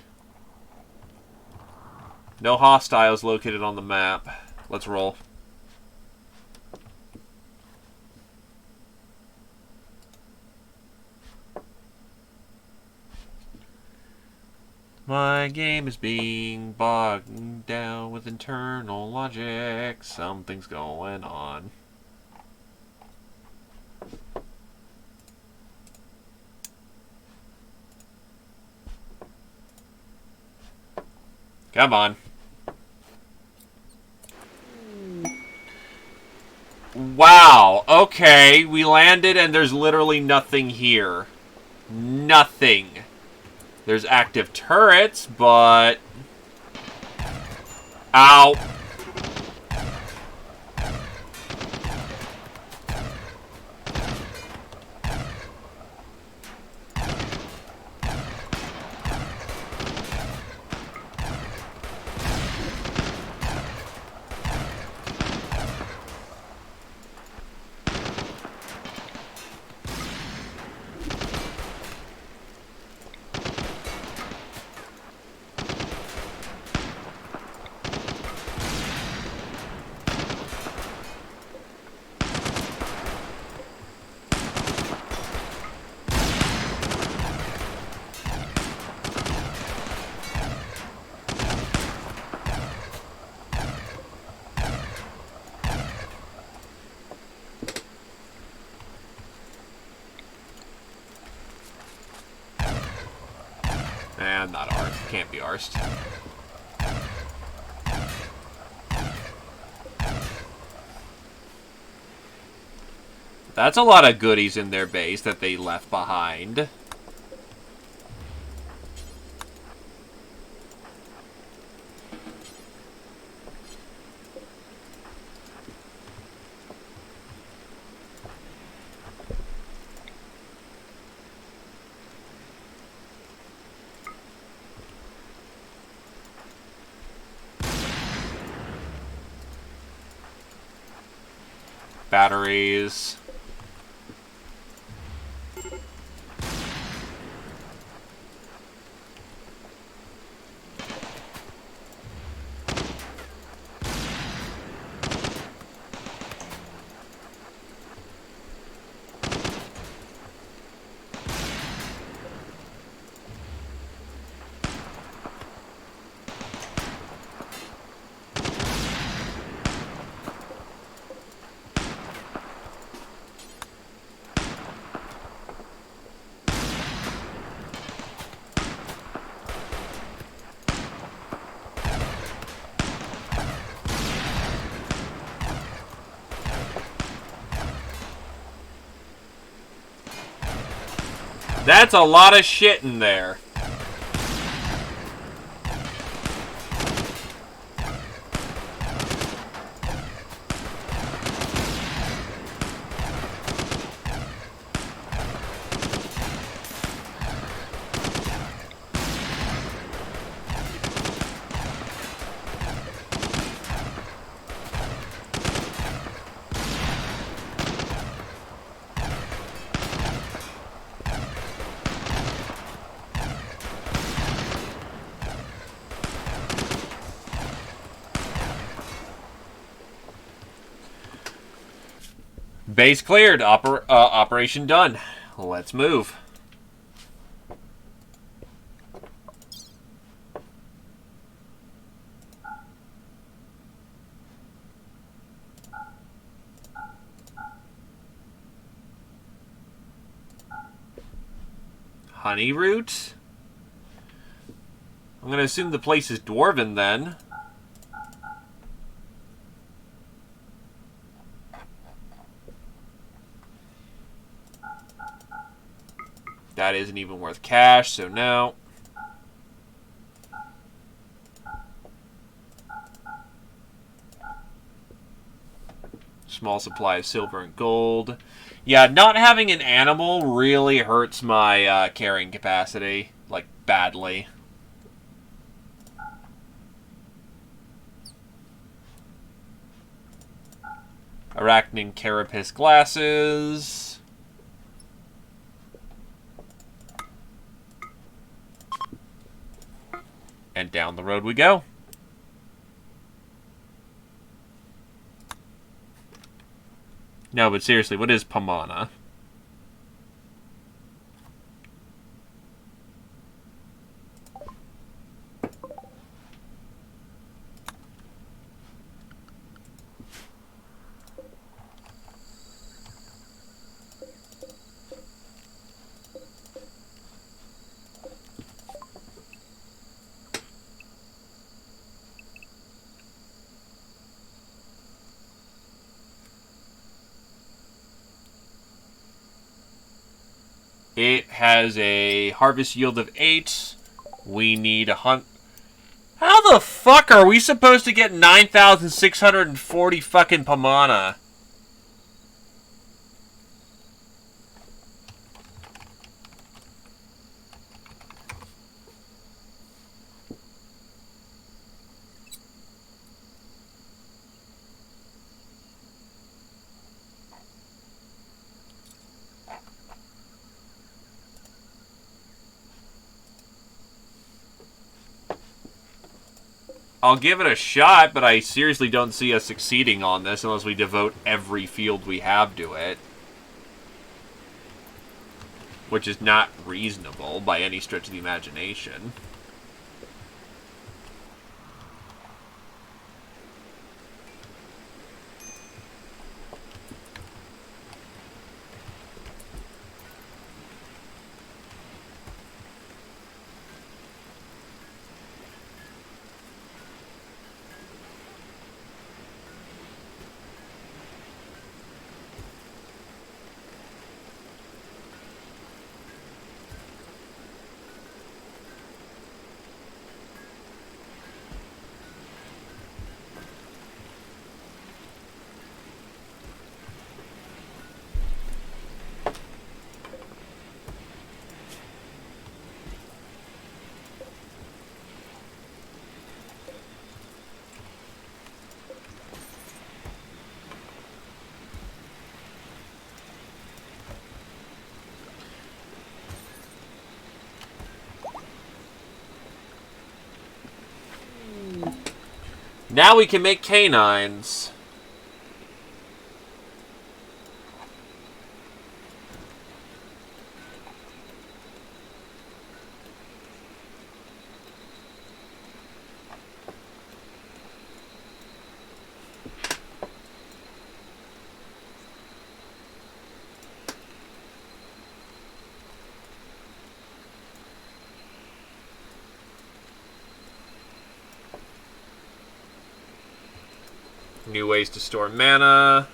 No hostiles located on the map. Let's roll. My game is being bogged down with internal logic. Something's going on. Come on. Wow. Okay, we landed and there's literally nothing here. Nothing. There's active turrets, but... Ow. not arsed. Can't be arsed. That's a lot of goodies in their base that they left behind. Batteries. That's a lot of shit in there. Base cleared. Operation done. Let's move. Honey root? I'm going to assume the place is dwarven then. That isn't even worth cash, so no. Small supply of silver and gold. Yeah, not having an animal really hurts my carrying capacity, like, badly. Arachnid carapace glasses. And down the road we go. No, but seriously, what is Pamana? It has a harvest yield of 8. We need a hunt. How the fuck are we supposed to get 9,640 fucking Pamana? I'll give it a shot, but I seriously don't see us succeeding on this unless we devote every field we have to it. Which is not reasonable by any stretch of the imagination. Now we can make canines. New ways to store mana.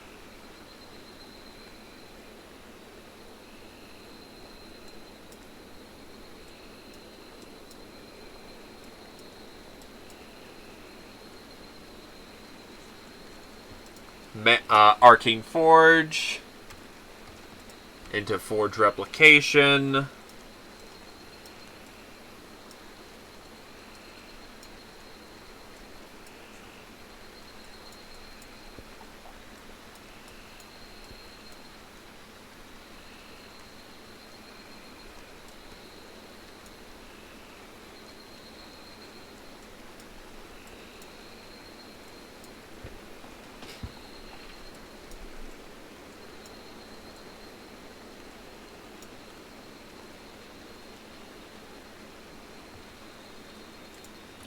Arcane Forge. Into Forge Replication.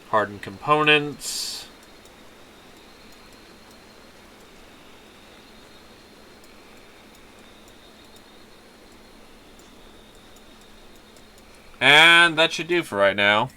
Hardened components. And that should do for right now.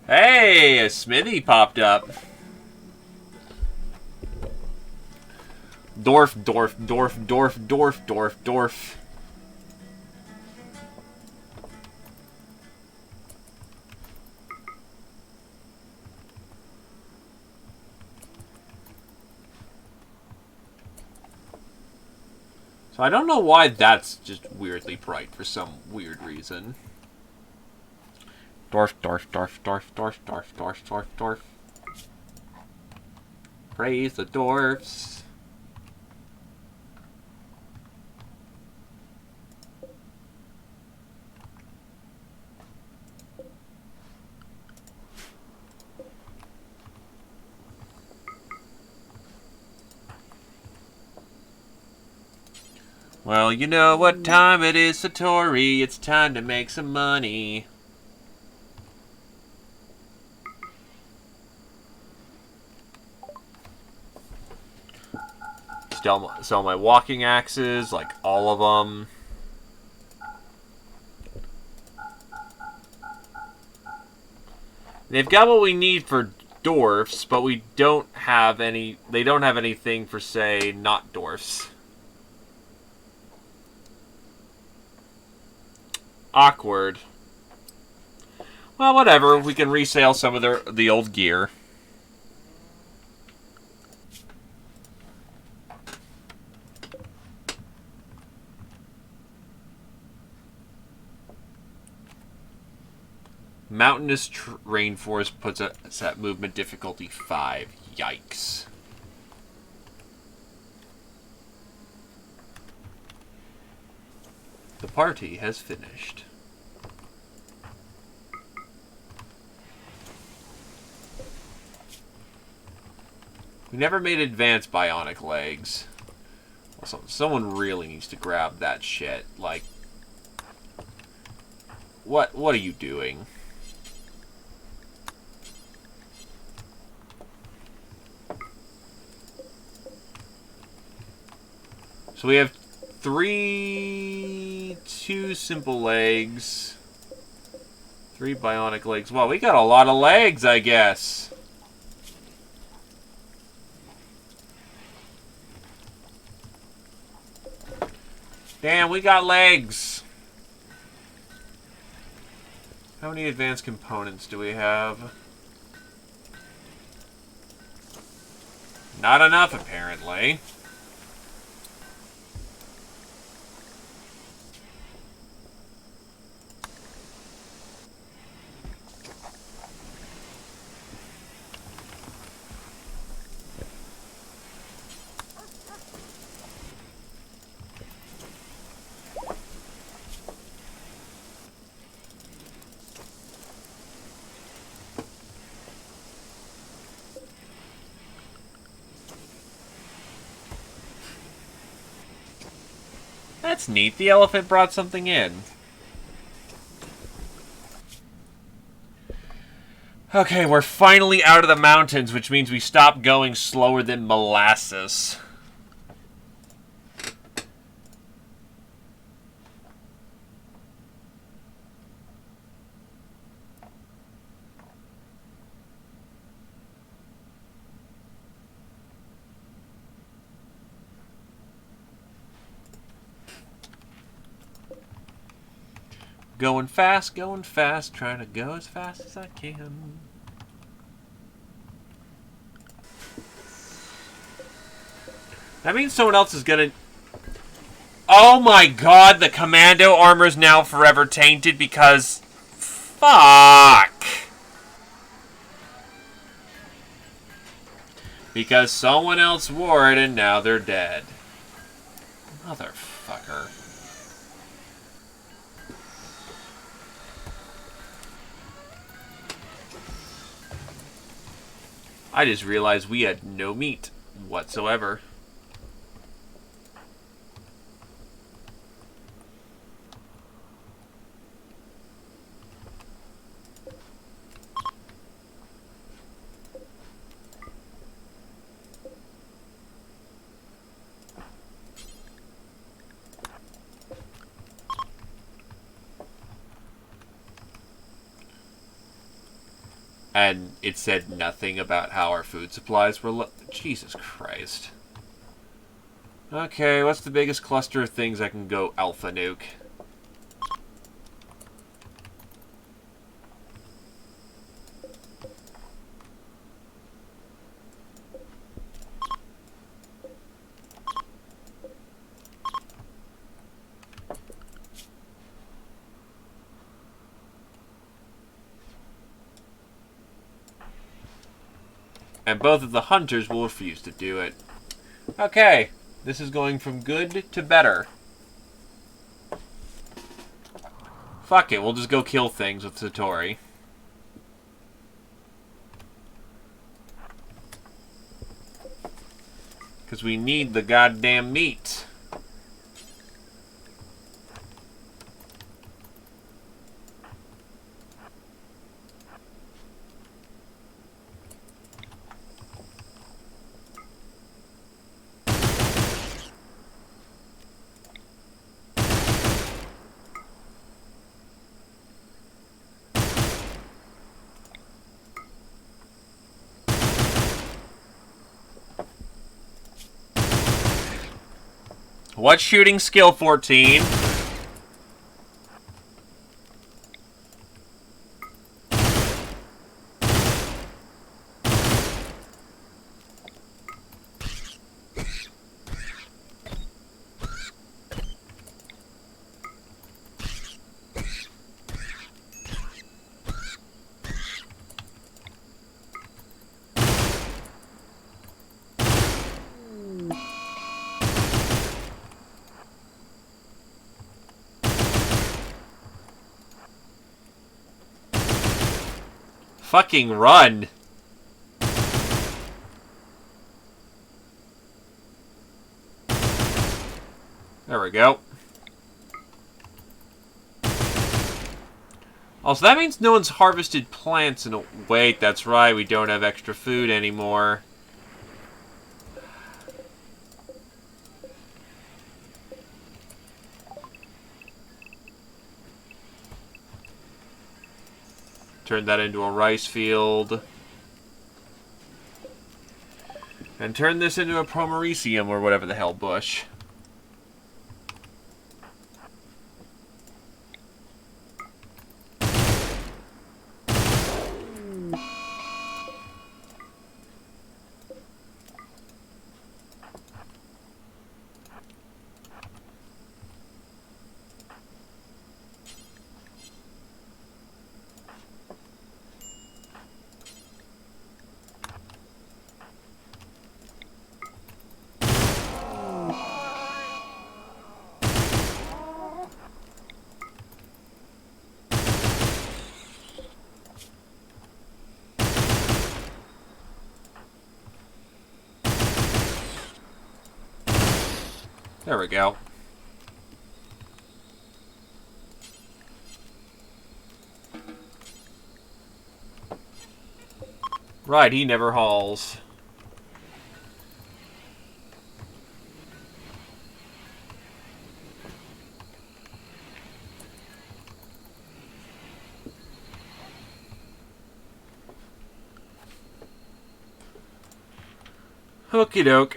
Hey, a smithy popped up. Dwarf, dwarf, dwarf, dwarf, dwarf, dwarf, dwarf. So I don't know why that's just weirdly bright for some weird reason. Dwarf, dwarf, dwarf, dwarf, dwarf, dwarf, dwarf, dwarf, dwarf. Praise the dwarfs. Well, you know what time it is, Satori. It's time to make some money. Sell my walking axes, like all of them. They've got what we need for dwarfs, but we don't have any. They don't have anything for, say, not dwarfs. Awkward. Well, whatever. We can resell some of the old gear. Mountainous rainforest puts us at movement difficulty 5. Yikes. The party has finished. We never made advanced bionic legs. Also, someone really needs to grab that shit. Like, what are you doing? So we have 2 simple legs. 3 bionic legs. Well, we got a lot of legs, I guess. Damn, we got legs. How many advanced components do we have? Not enough, apparently. That's neat. The elephant brought something in. Okay, we're finally out of the mountains, which means we stop going slower than molasses. Going fast, trying to go as fast as I can. That means someone else is gonna... Oh my god, the commando armor is now forever tainted because... Fuck! Because someone else wore it and now they're dead. Motherfucker. I just realized we had no meat whatsoever. And it said nothing about how our food supplies were Jesus Christ. Okay, what's the biggest cluster of things I can go alpha nuke? And both of the hunters will refuse to do it. Okay, this is going from good to better. Fuck it, we'll just go kill things with Satori. Because we need the goddamn meat. What's shooting skill 14? Fucking run. There we go. Also, that means no one's harvested plants in a... Wait, that's right, we don't have extra food anymore. Turn that into a rice field. And turn this into a Promericium or whatever the hell bush. There we go. Right, he never hauls. Okie doke.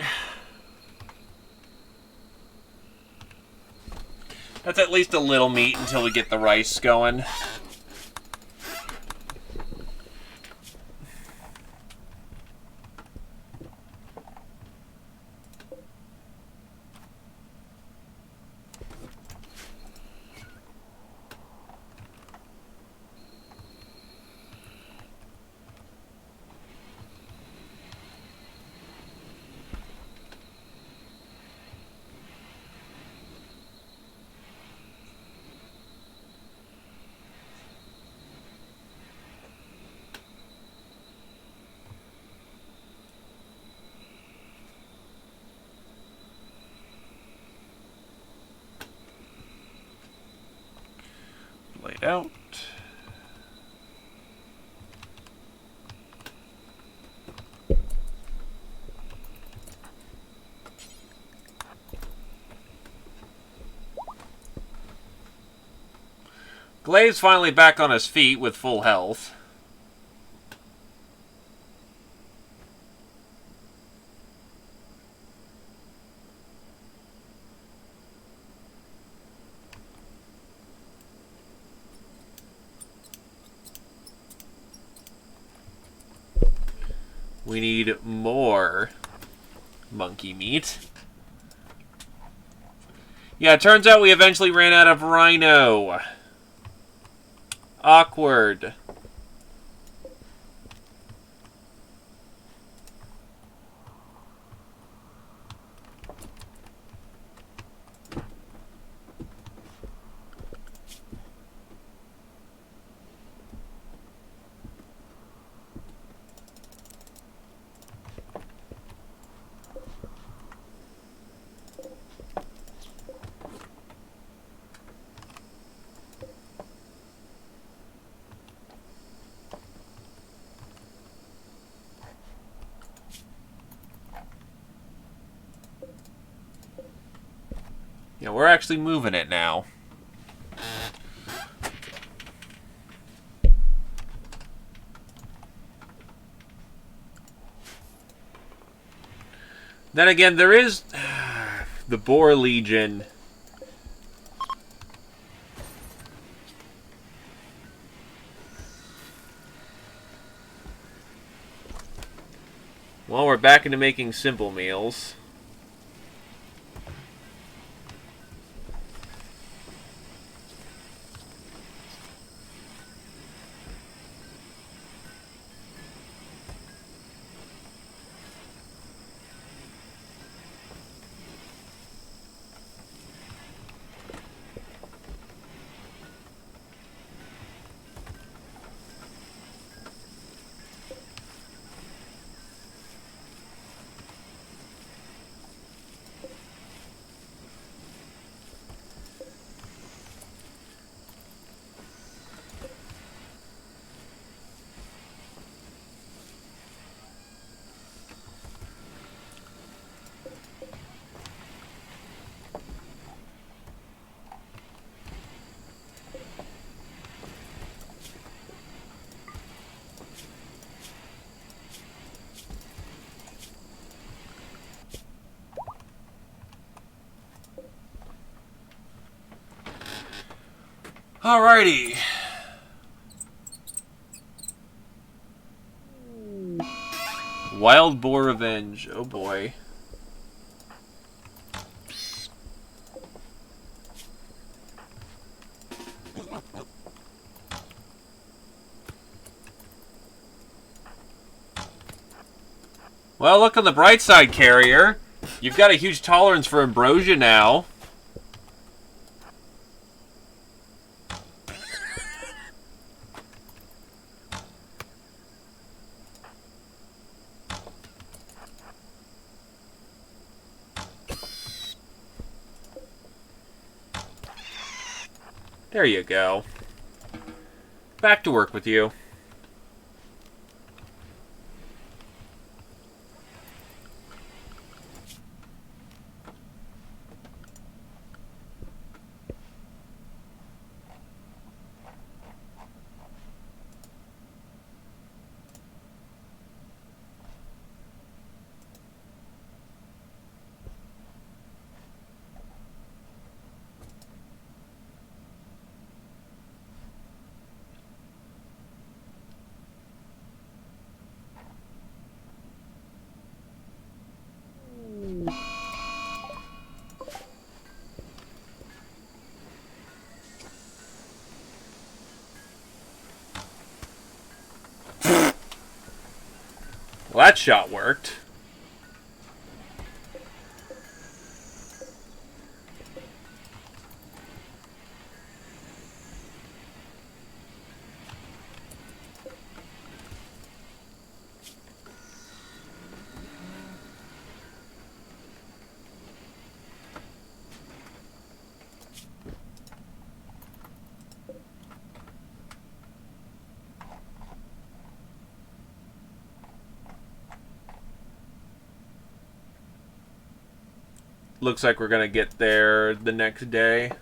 That's at least a little meat until we get the rice going. Laid out. Glaive's finally back on his feet with full health. We need more monkey meat. Yeah, it turns out we eventually ran out of rhino. Awkward. Yeah, we're actually moving it now. Then again, there is the Boar Legion. Well, we're back into making simple meals. Alrighty. Wild Boar Revenge. Oh boy. Well, look on the bright side, Carrier. You've got a huge tolerance for ambrosia now. There you go. Back to work with you. Well, that shot worked. Looks like we're gonna get there the next day.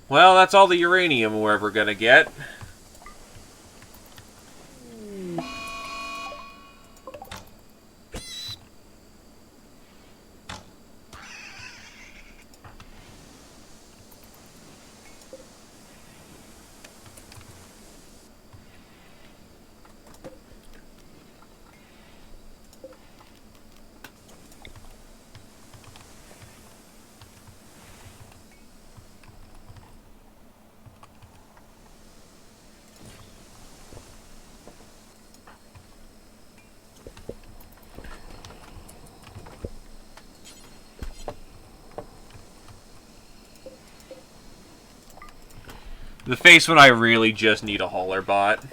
Well, that's all the uranium we're ever gonna get. The face when I really just need a hauler bot.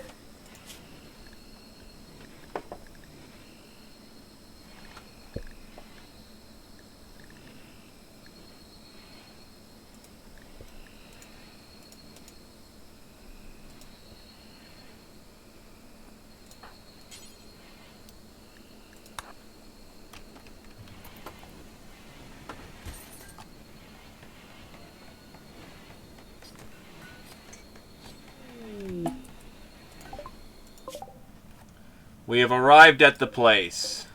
We have arrived at the place.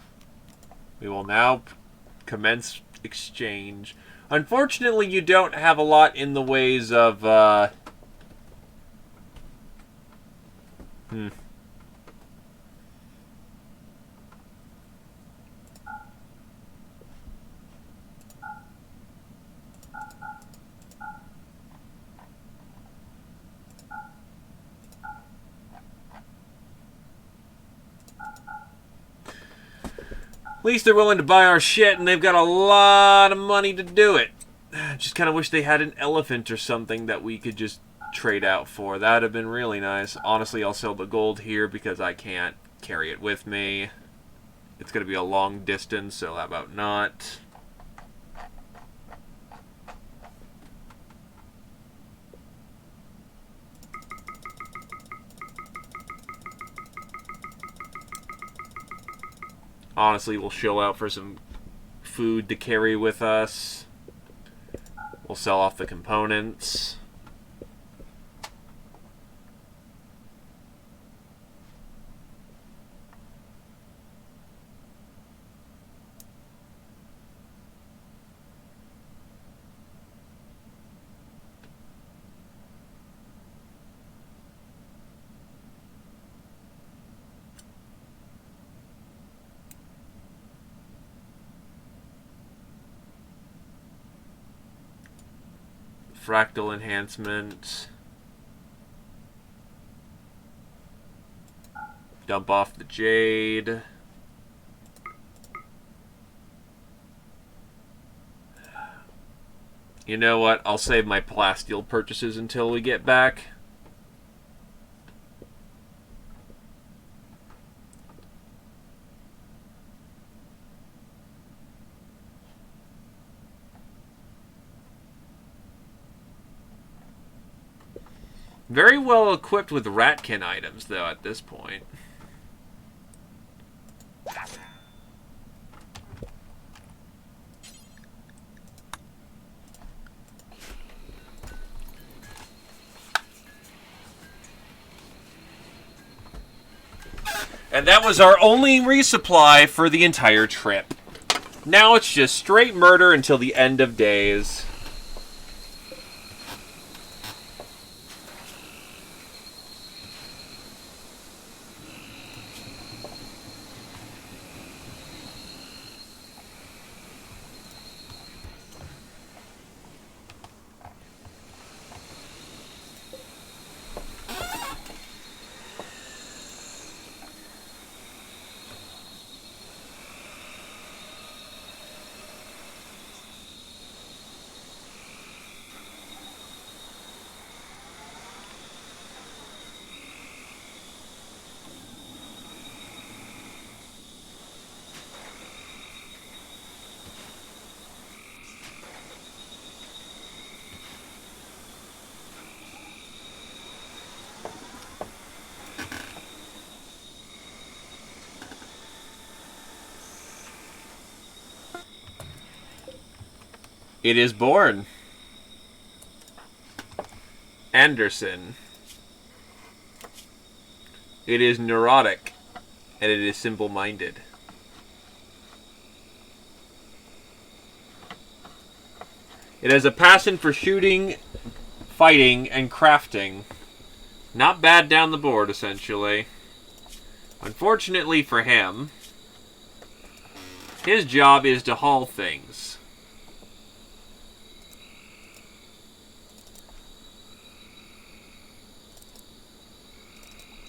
We will now commence exchange. Unfortunately, you don't have a lot in the ways of, At least they're willing to buy our shit, and they've got a lot of money to do it. Just kind of wish they had an elephant or something that we could just trade out for. That would have been really nice. Honestly, I'll sell the gold here because I can't carry it with me. It's going to be a long distance, so how about not? Honestly, we'll show out for some food to carry with us. We'll sell off the components. Fractal enhancement. Dump off the jade. You know what? I'll save my plasteel purchases until we get back. Very well equipped with Ratkin items, though, at this point. And that was our only resupply for the entire trip. Now it's just straight murder until the end of days. It is born. Anderson. It is neurotic. And it is simple-minded. It has a passion for shooting, fighting, and crafting. Not bad down the board, essentially. Unfortunately for him, his job is to haul things.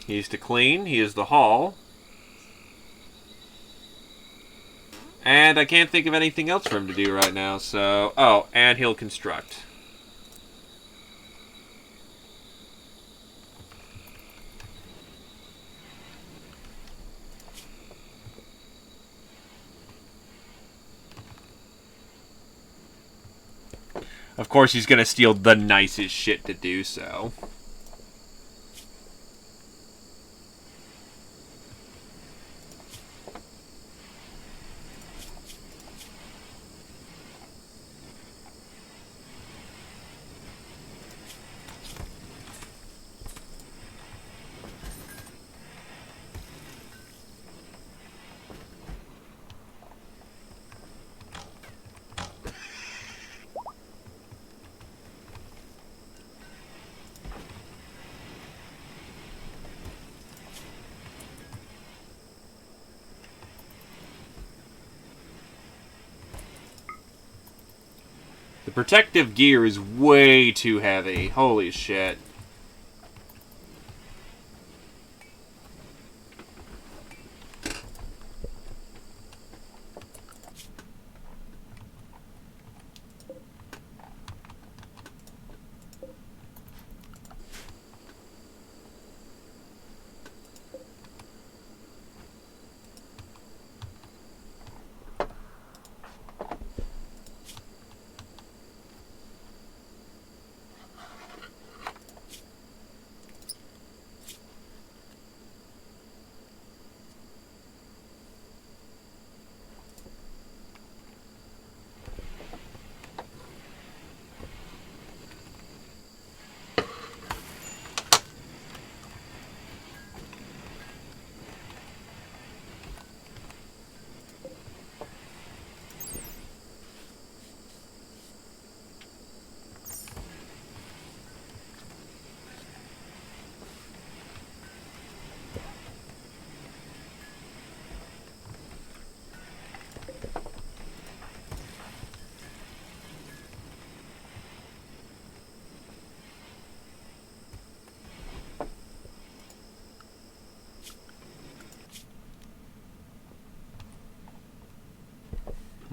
He's to clean, he is the haul. And I can't think of anything else for him to do right now, so... Oh, and he'll construct. Of course, he's going to steal the nicest shit to do so. The protective gear is way too heavy. Holy shit.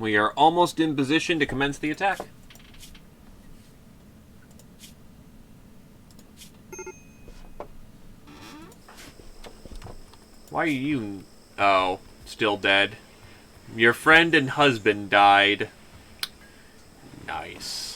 We are almost in position to commence the attack. Why are you... Oh, still dead. Your friend and husband died. Nice.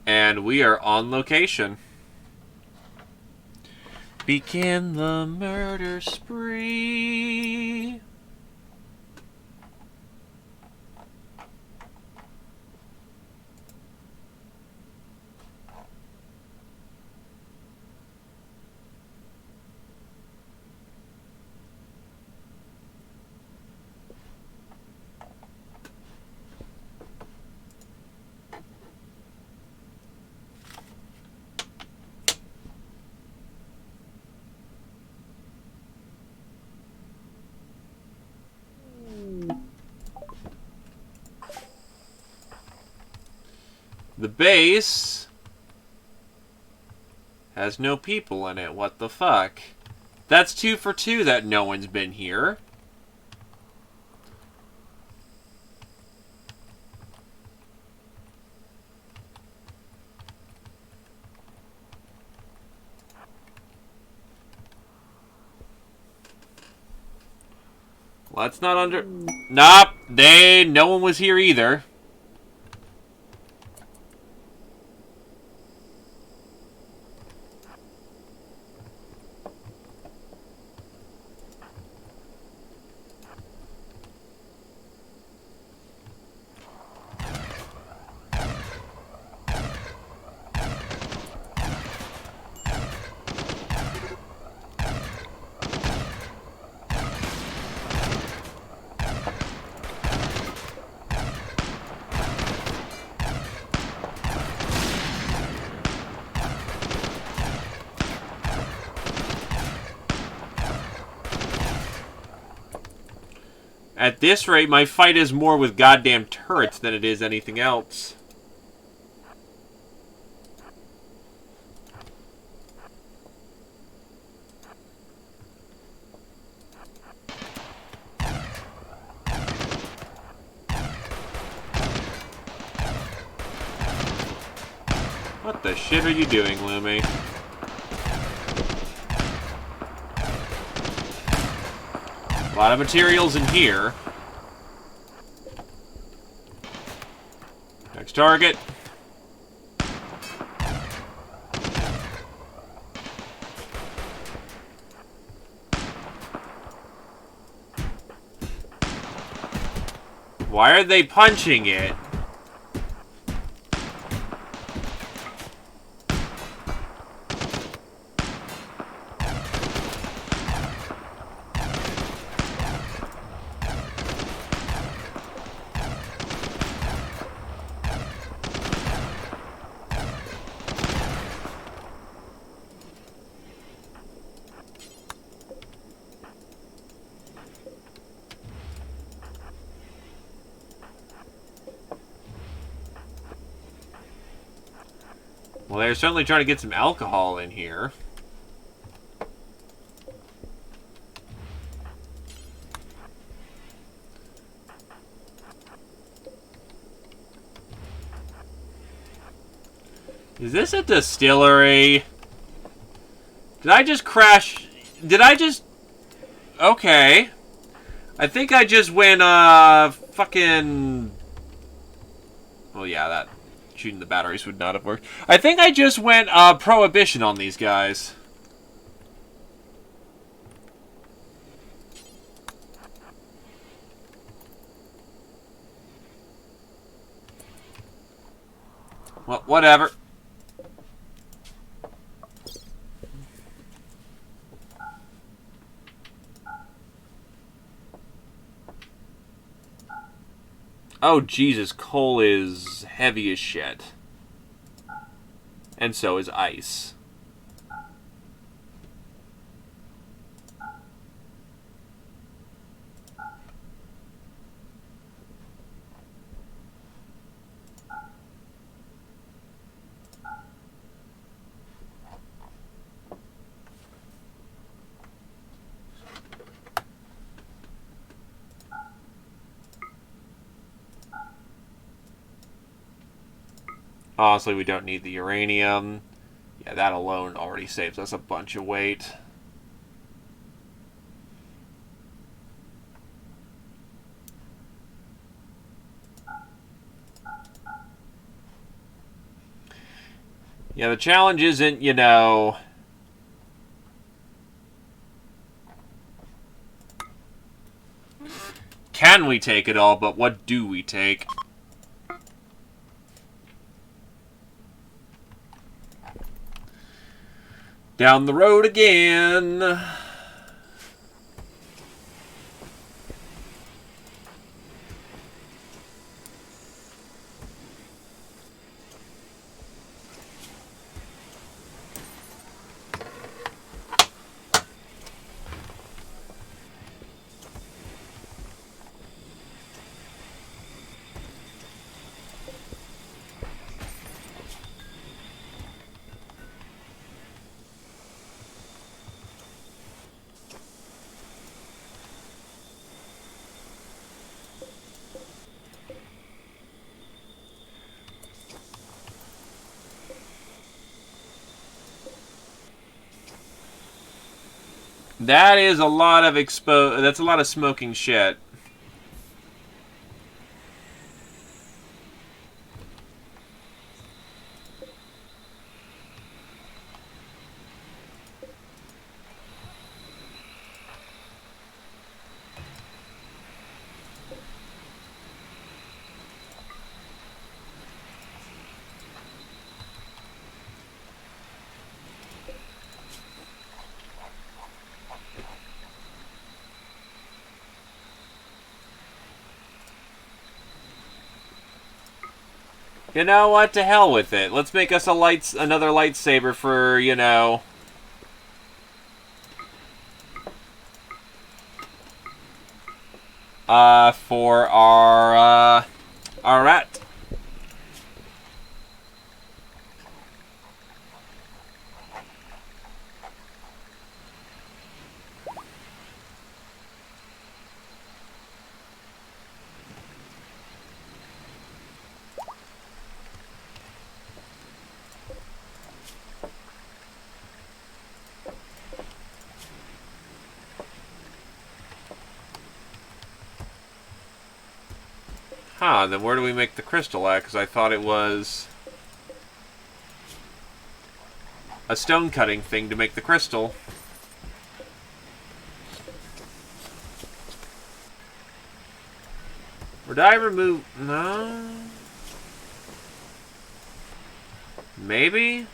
And we are on location. Begin the murder spree. The base has no people in it. What the fuck? That's 2 for 2 that no one's been here. Let's not under... Nope. No one was here either. At this rate, my fight is more with goddamn turrets than it is anything else. What the shit are you doing, Lumi? A lot of materials in here. Next target. Why are they punching it? Well, they're certainly trying to get some alcohol in here. Is this a distillery? Did I just crash? Did I just... Okay. I think I just went, fucking... Well, yeah, that... Shooting the batteries would not have worked. I think I just went, prohibition on these guys. Well, whatever. Oh, Jesus, coal is heavy as shit. And so is ice. Honestly, we don't need the uranium. Yeah, that alone already saves us a bunch of weight. Yeah, the challenge isn't, you know... Can we take it all, but what do we take? Down the road again. That is a lot of that's a lot of smoking shit. You know what? To hell with it. Let's make us another lightsaber for, you know... for our rat. Huh, then where do we make the crystal at? Because I thought it was a stone cutting thing to make the crystal. Or did I remove... No? Maybe?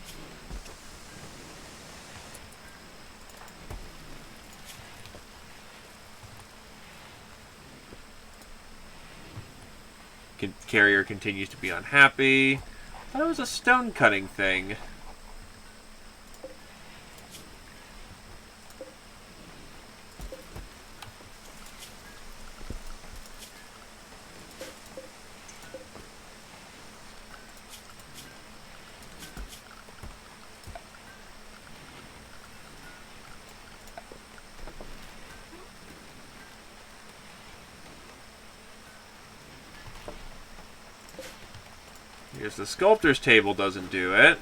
Carrier continues to be unhappy. I thought it was a stone cutting thing. Here's the sculptor's table doesn't do it.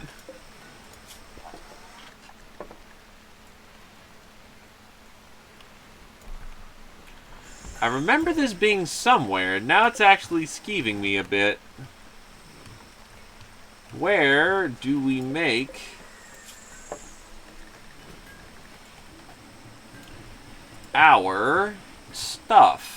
I remember this being somewhere, and now it's actually skeeving me a bit. Where do we make our stuff?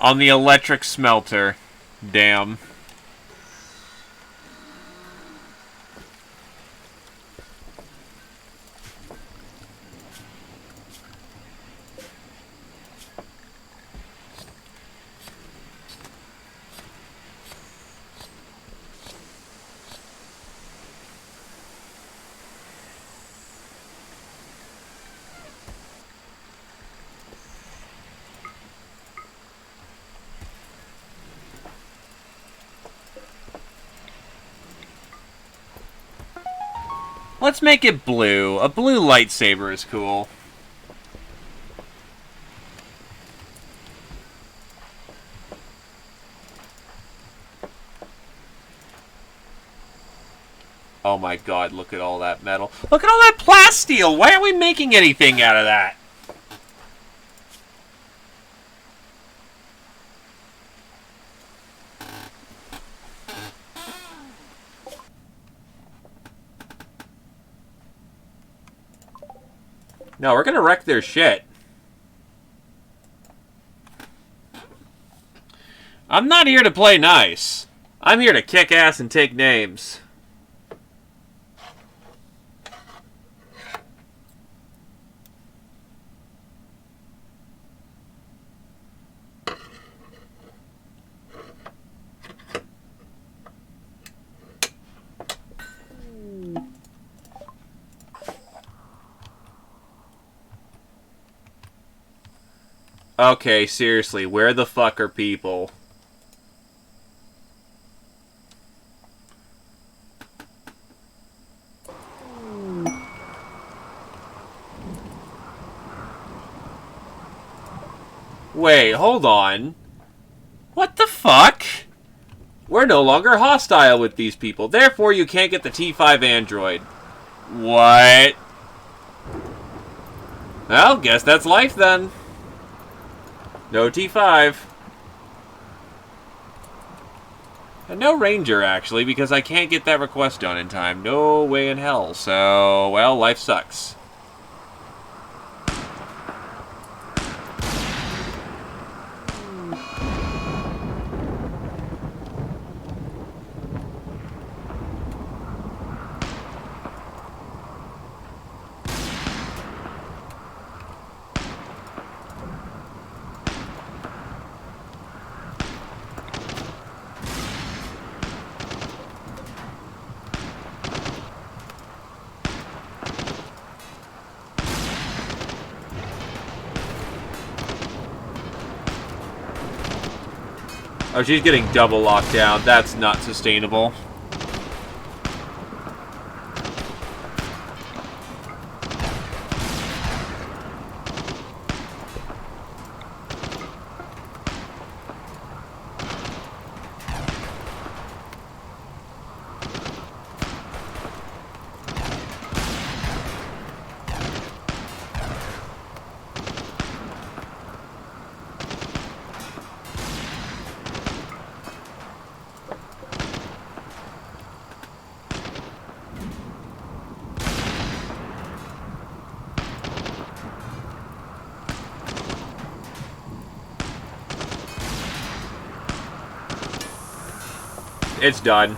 On the electric smelter. Damn. Let's make it blue. A blue lightsaber is cool. Oh my god, look at all that metal. Look at all that plasteel! Why aren't we making anything out of that? No, we're gonna wreck their shit. I'm not here to play nice. I'm here to kick ass and take names. Okay, seriously, where the fuck are people? Wait, hold on. What the fuck? We're no longer hostile with these people, therefore you can't get the T5 android. What? Well, guess that's life then. No T5. And no Ranger, actually, because I can't get that request done in time. No way in hell. So, well, life sucks. Oh, she's getting double locked down. That's not sustainable. It's done.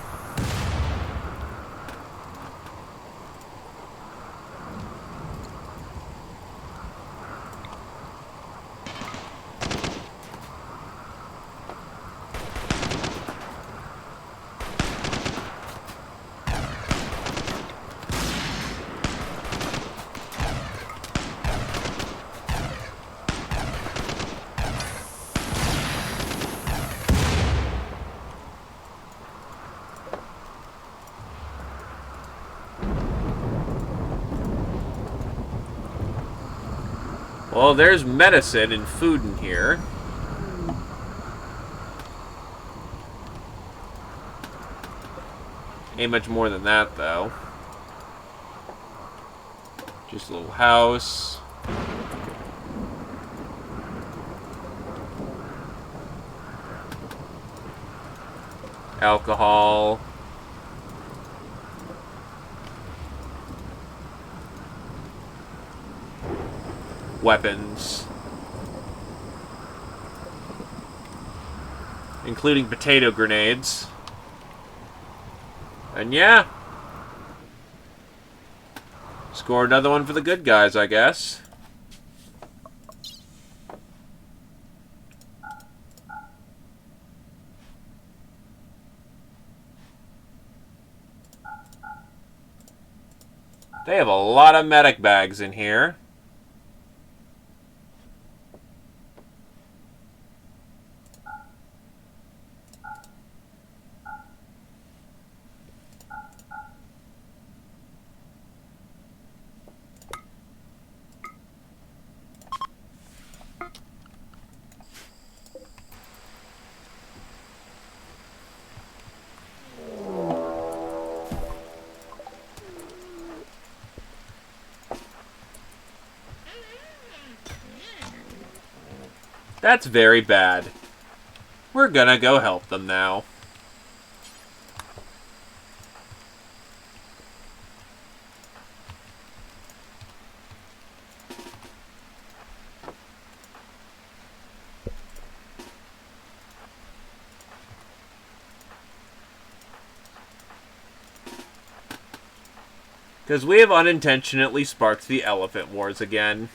Well, there's medicine and food in here. Ain't much more than that, though. Just a little house. Alcohol. Weapons. including potato grenades. And yeah. Score another one for the good guys, I guess. They have a lot of medic bags in here. That's very bad. We're gonna go help them now. Because we have unintentionally sparked the elephant wars again.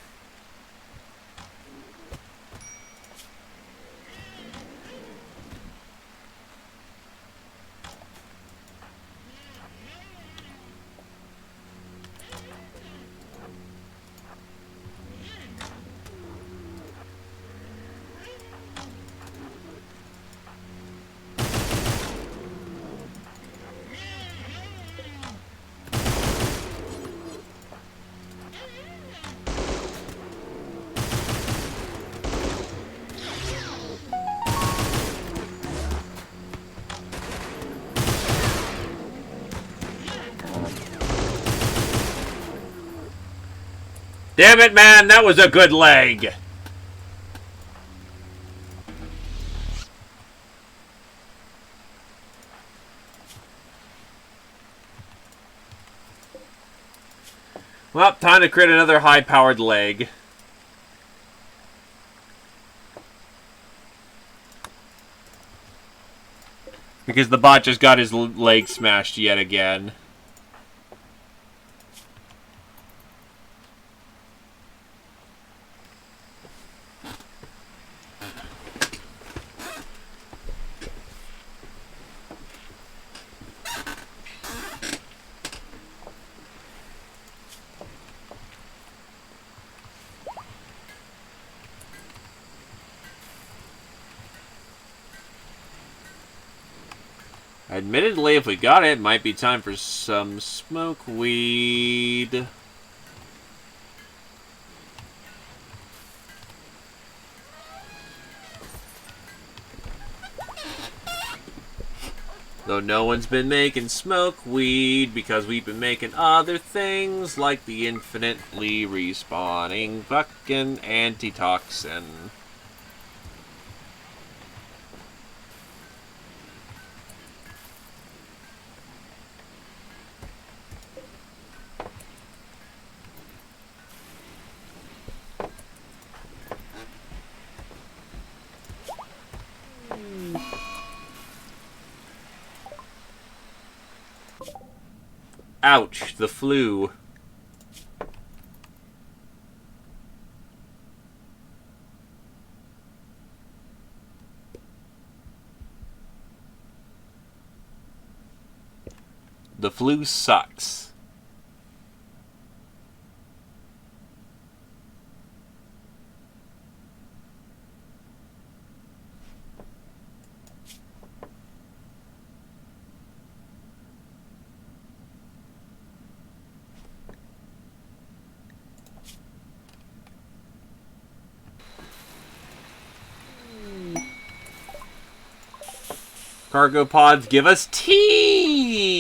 Damn it, man, that was a good leg! Well, time to create another high-powered leg. Because the bot just got his leg smashed yet again. Admittedly, if we got it, it might be time for some smoke weed. Though no one's been making smoke weed because we've been making other things like the infinitely respawning fucking antitoxin. Ouch, the flu. The flu sucks. Cargo pods give us tea!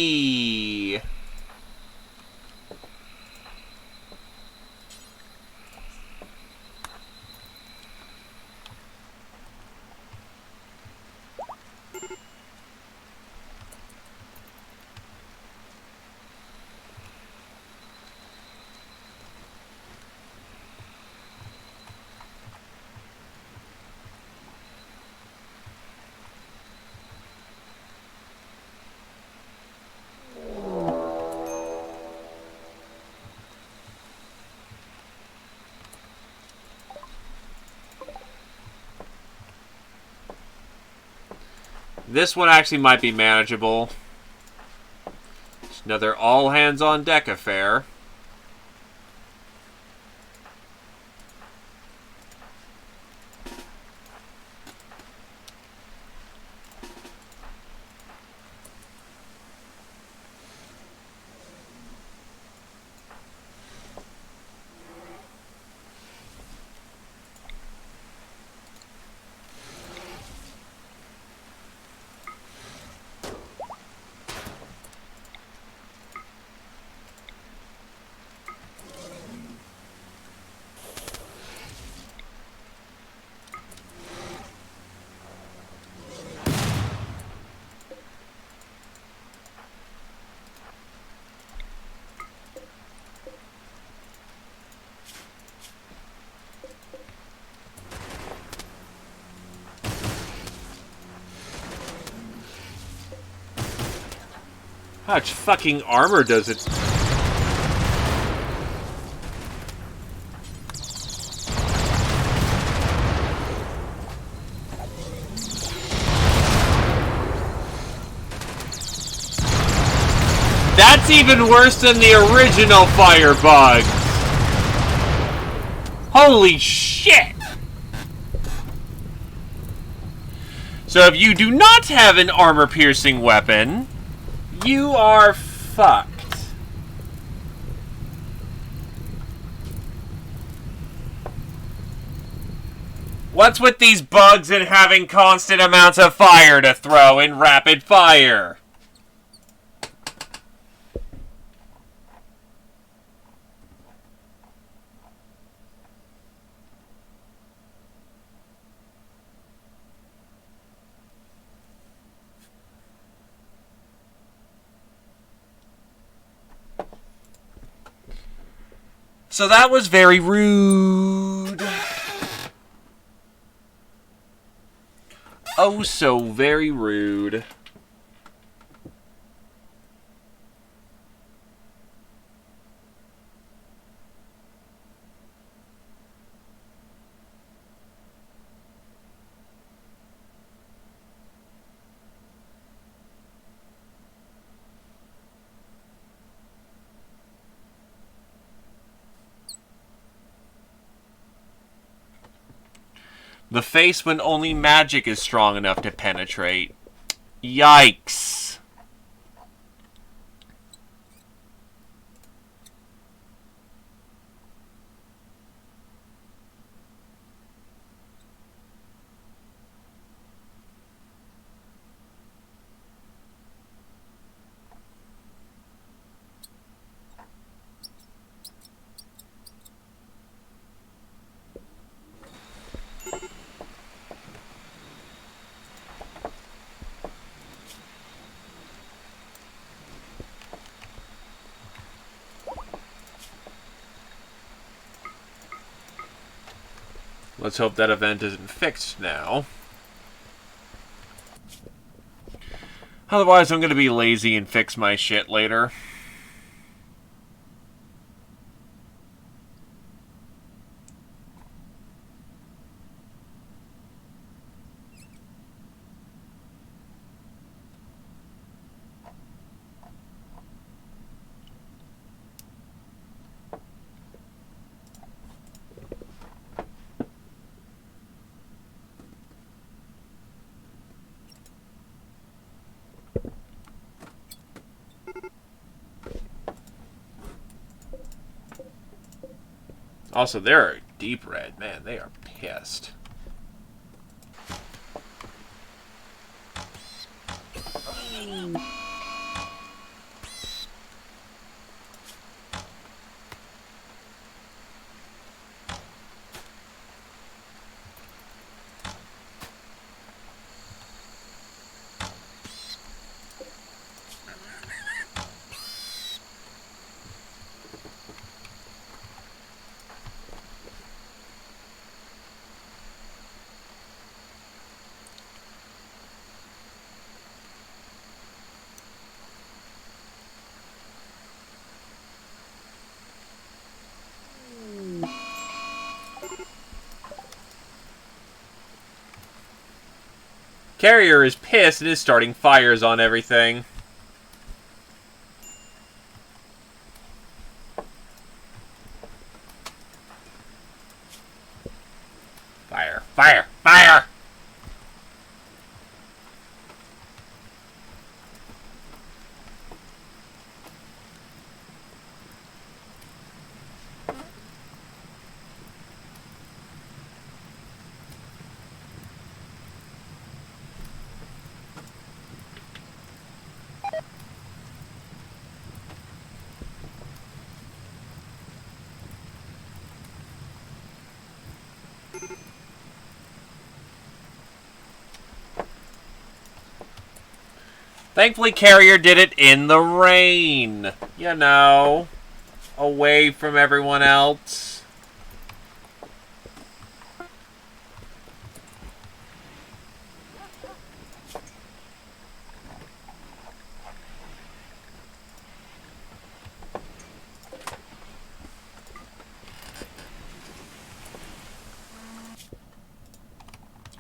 This one actually might be manageable. It's another all-hands-on-deck affair. How much fucking armor does it? That's even worse than the original firebug. Holy shit! So if you do not have an armor-piercing weapon, you are fucked. What's with these bugs and having constant amounts of fire to throw in rapid fire? So that was very rude. Oh, so very rude. The face when only magic is strong enough to penetrate. Yikes. Let's hope that event isn't fixed now. Otherwise, I'm going to be lazy and fix my shit later. Also, they're deep red. Man, they are pissed. Carrier is pissed and is starting fires on everything. Fire, fire, fire! Thankfully, Carrier did it in the rain. You know, away from everyone else.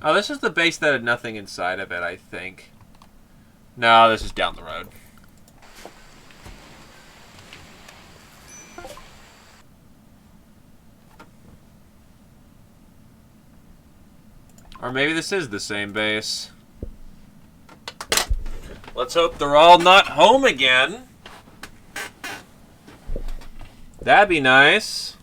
Oh, this is the base that had nothing inside of it, I think. No, this is down the road. Or maybe this is the same base. Let's hope they're all not home again. That'd be nice.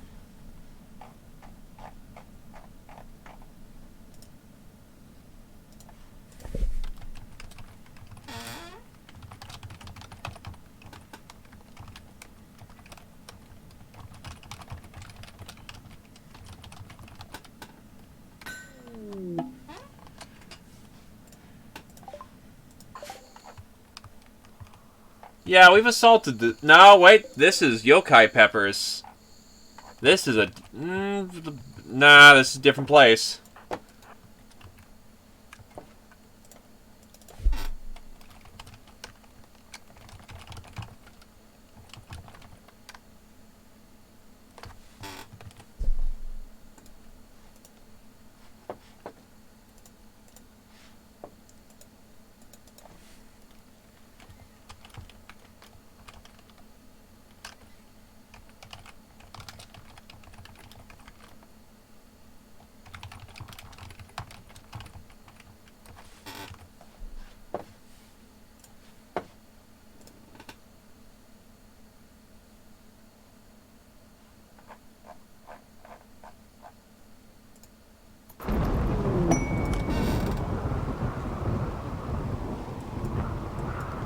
Yeah, we've assaulted the... No, wait. This is yokai peppers. This is a... nah, this is a different place.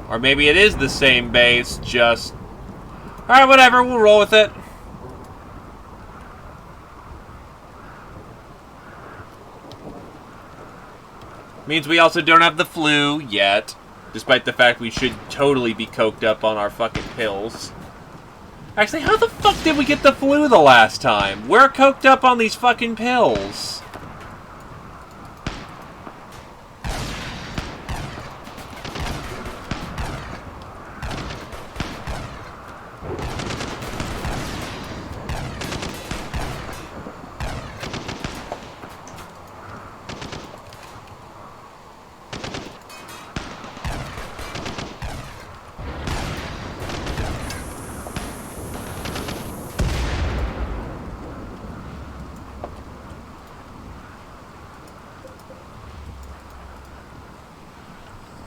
Or maybe it is the same base, just... Alright, whatever, we'll roll with it. Means we also don't have the flu yet, despite the fact we should totally be coked up on our fucking pills. Actually, how the fuck did we get the flu the last time? We're coked up on these fucking pills.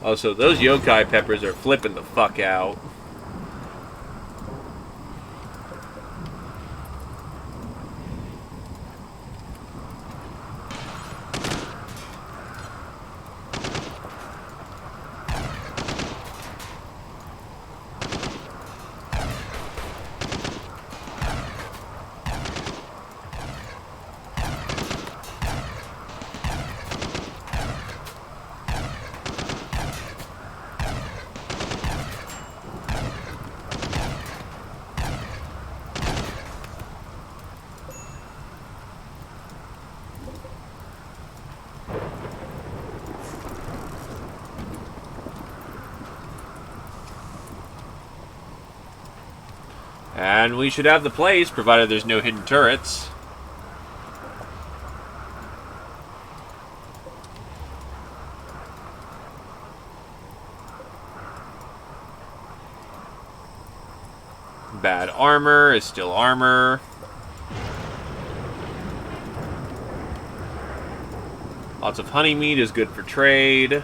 Oh, so those yokai peppers are flipping the fuck out. And we should have the place, provided there's no hidden turrets. Bad armor is still armor. Lots of honey meat is good for trade.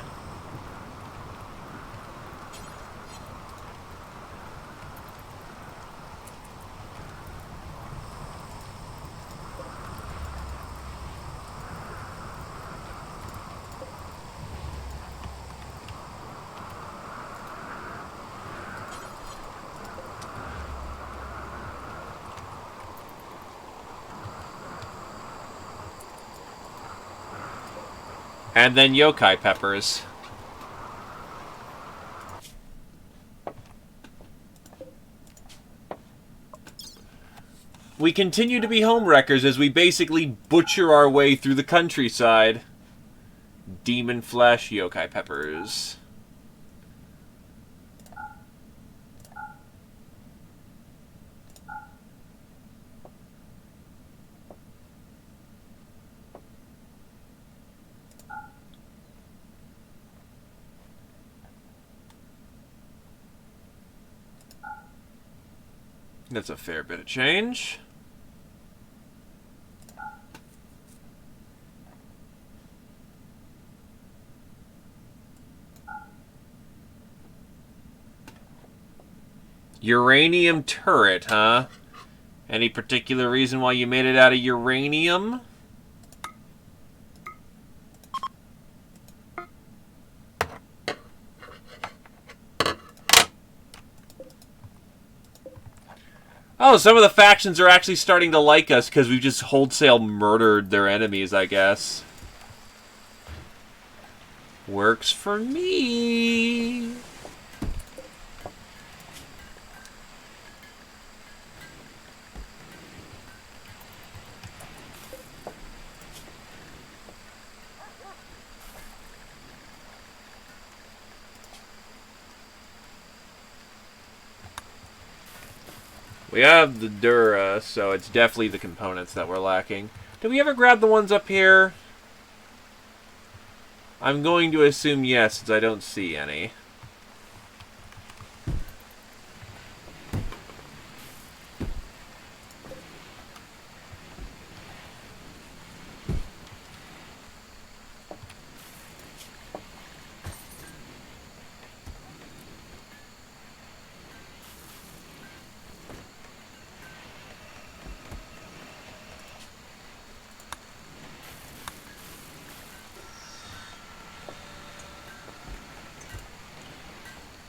And then yokai peppers. We continue to be homewreckers as we basically butcher our way through the countryside. Demon flesh, yokai peppers. That's a fair bit of change. Uranium turret, huh? Any particular reason why you made it out of uranium? Oh, some of the factions are actually starting to like us because we've just wholesale murdered their enemies, I guess. Works for me. We have the Dura, so it's definitely the components that we're lacking. Did we ever grab the ones up here? I'm going to assume yes, since I don't see any.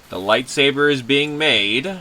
The lightsaber is being made.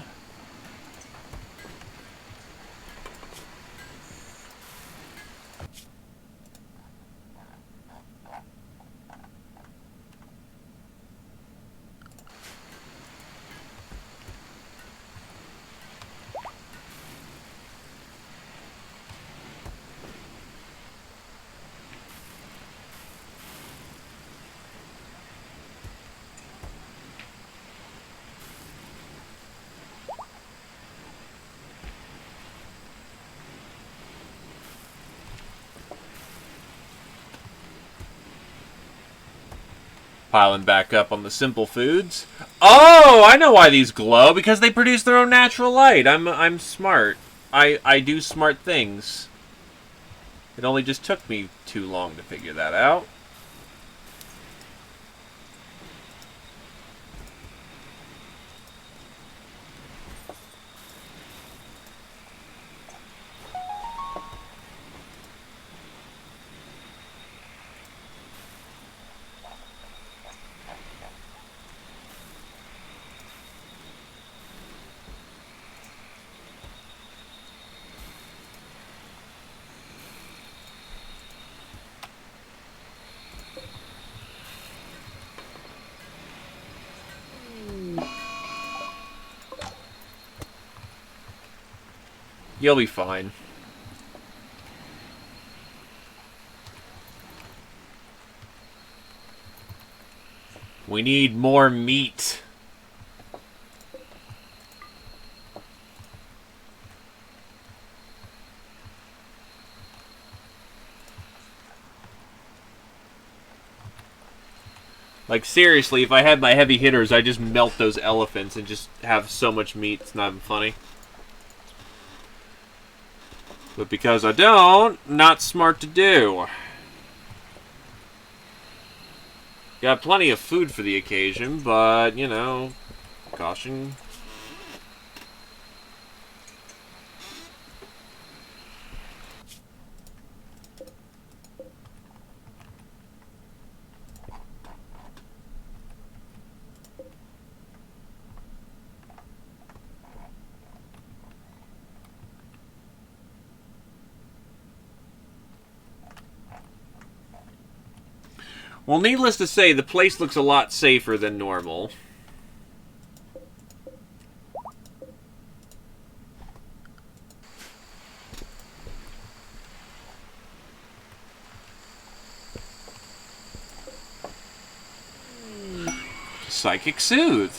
Piling back up on the simple foods. Oh, I know why these glow. Because they produce their own natural light. I'm smart. I do smart things. It only just took me too long to figure that out. You'll be fine. We need more meat. Like, seriously, if I had my heavy hitters, I'd just melt those elephants and just have so much meat. It's not even funny. But because I don't, not smart to do. Got plenty of food for the occasion, but, you know, caution. Well, needless to say, the place looks a lot safer than normal. Psychic Soothe.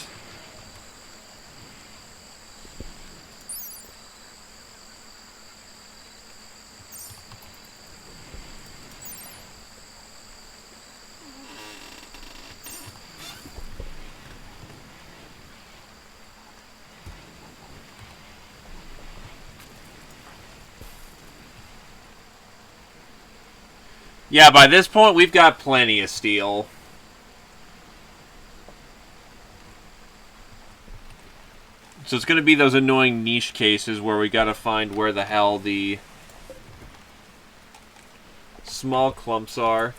Yeah, by this point, we've got plenty of steel. So it's going to be those annoying niche cases where we got to find where the hell the small clumps are.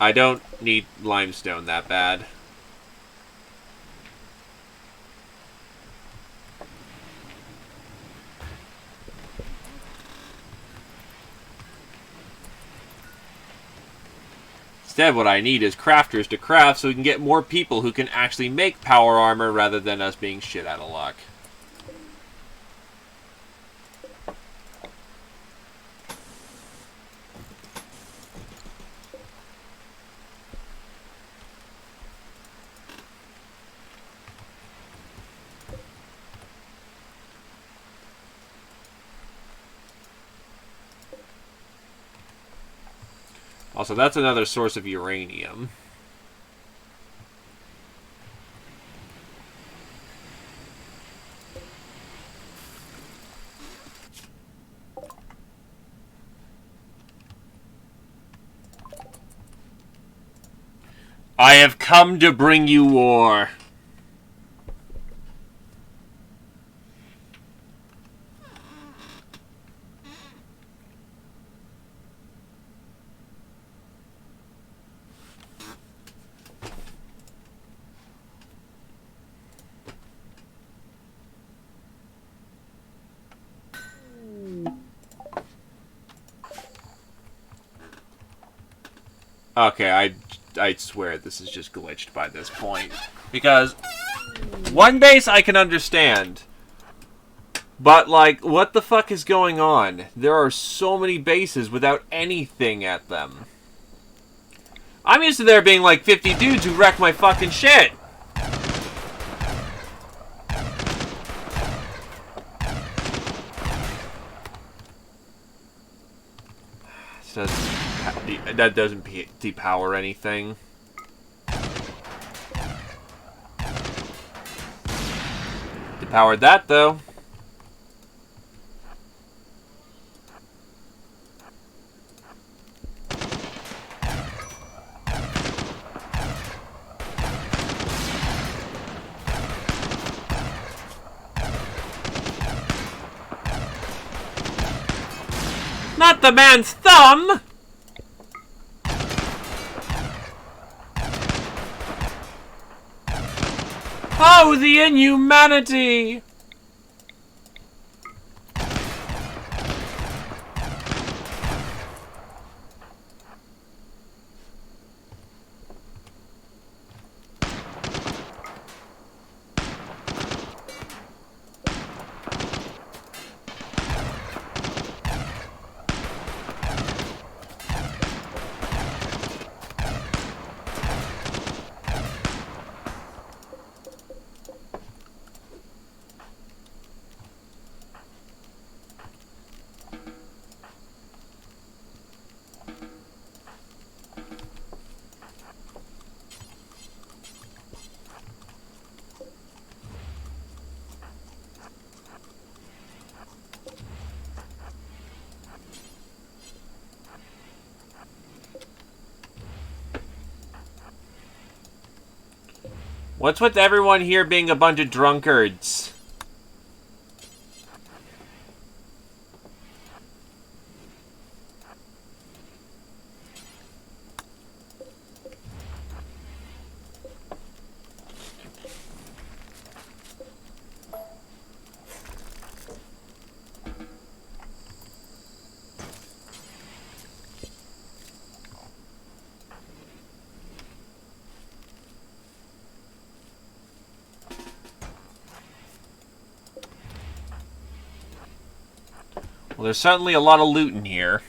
I don't need limestone that bad. Instead, what I need is crafters to craft so we can get more people who can actually make power armor rather than us being shit out of luck. Also, that's another source of uranium. I have come to bring you war. Okay, I swear this is just glitched by this point. Because one base I can understand. But, like, what the fuck is going on? There are so many bases without anything at them. I'm used to there being, like, 50 dudes who wreck my fucking shit. That doesn't depower anything. Depowered that, though. Not the man's thumb! Oh, the inhumanity! What's with everyone here being a bunch of drunkards? Well, there's certainly a lot of loot in here.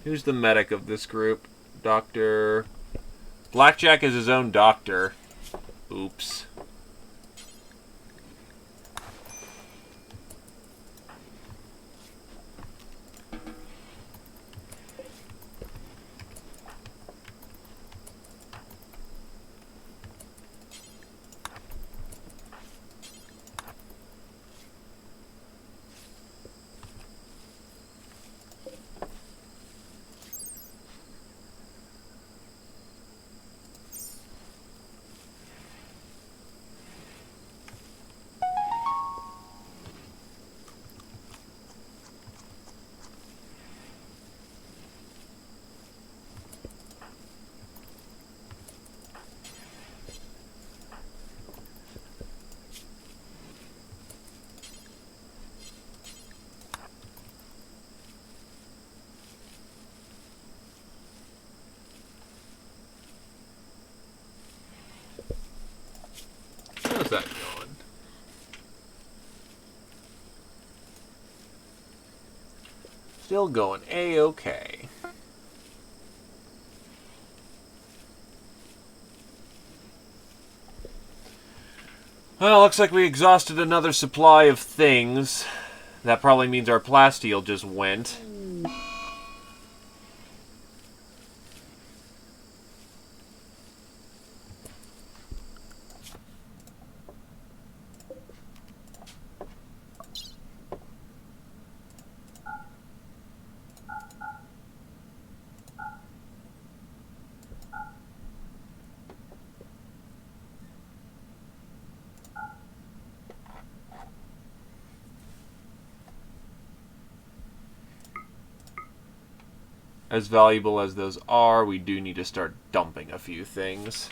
Who's the medic of this group? Dr. Blackjack is his own doctor. Oops. How's that going? Still going A-okay. Well, looks like we exhausted another supply of things. That probably means our plasteel just went. As valuable as those are, we do need to start dumping a few things.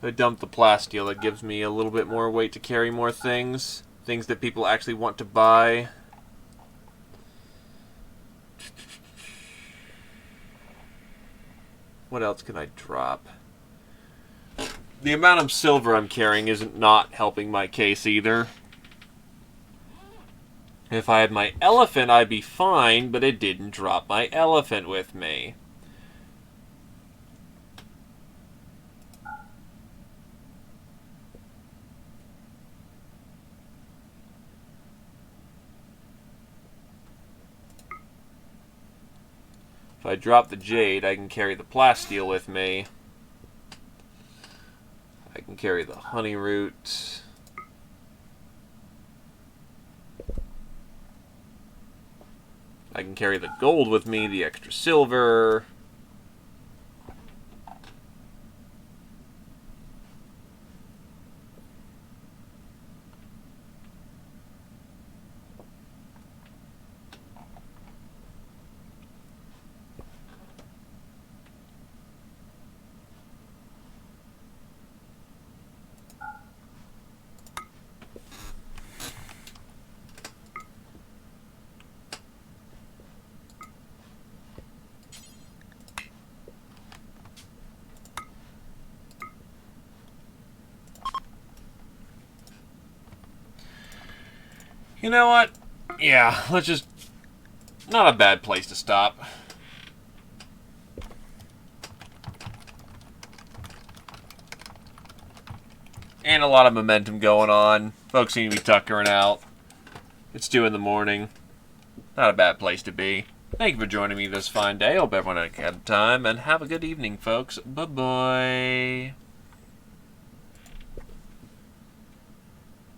I dumped the plasteel. That gives me a little bit more weight to carry more things. Things that people actually want to buy. What else can I drop? The amount of silver I'm carrying isn't not helping my case either. If I had my elephant, I'd be fine, but it didn't drop my elephant with me. If I drop the jade, I can carry the plasteel with me. I can carry the honey root. I can carry the gold with me, the extra silver. You know what? Yeah, let's just... Not a bad place to stop. And a lot of momentum going on. Folks seem to be tuckering out. It's 2 in the morning. Not a bad place to be. Thank you for joining me this fine day. Hope everyone had a good time. And have a good evening, folks. Bye-bye.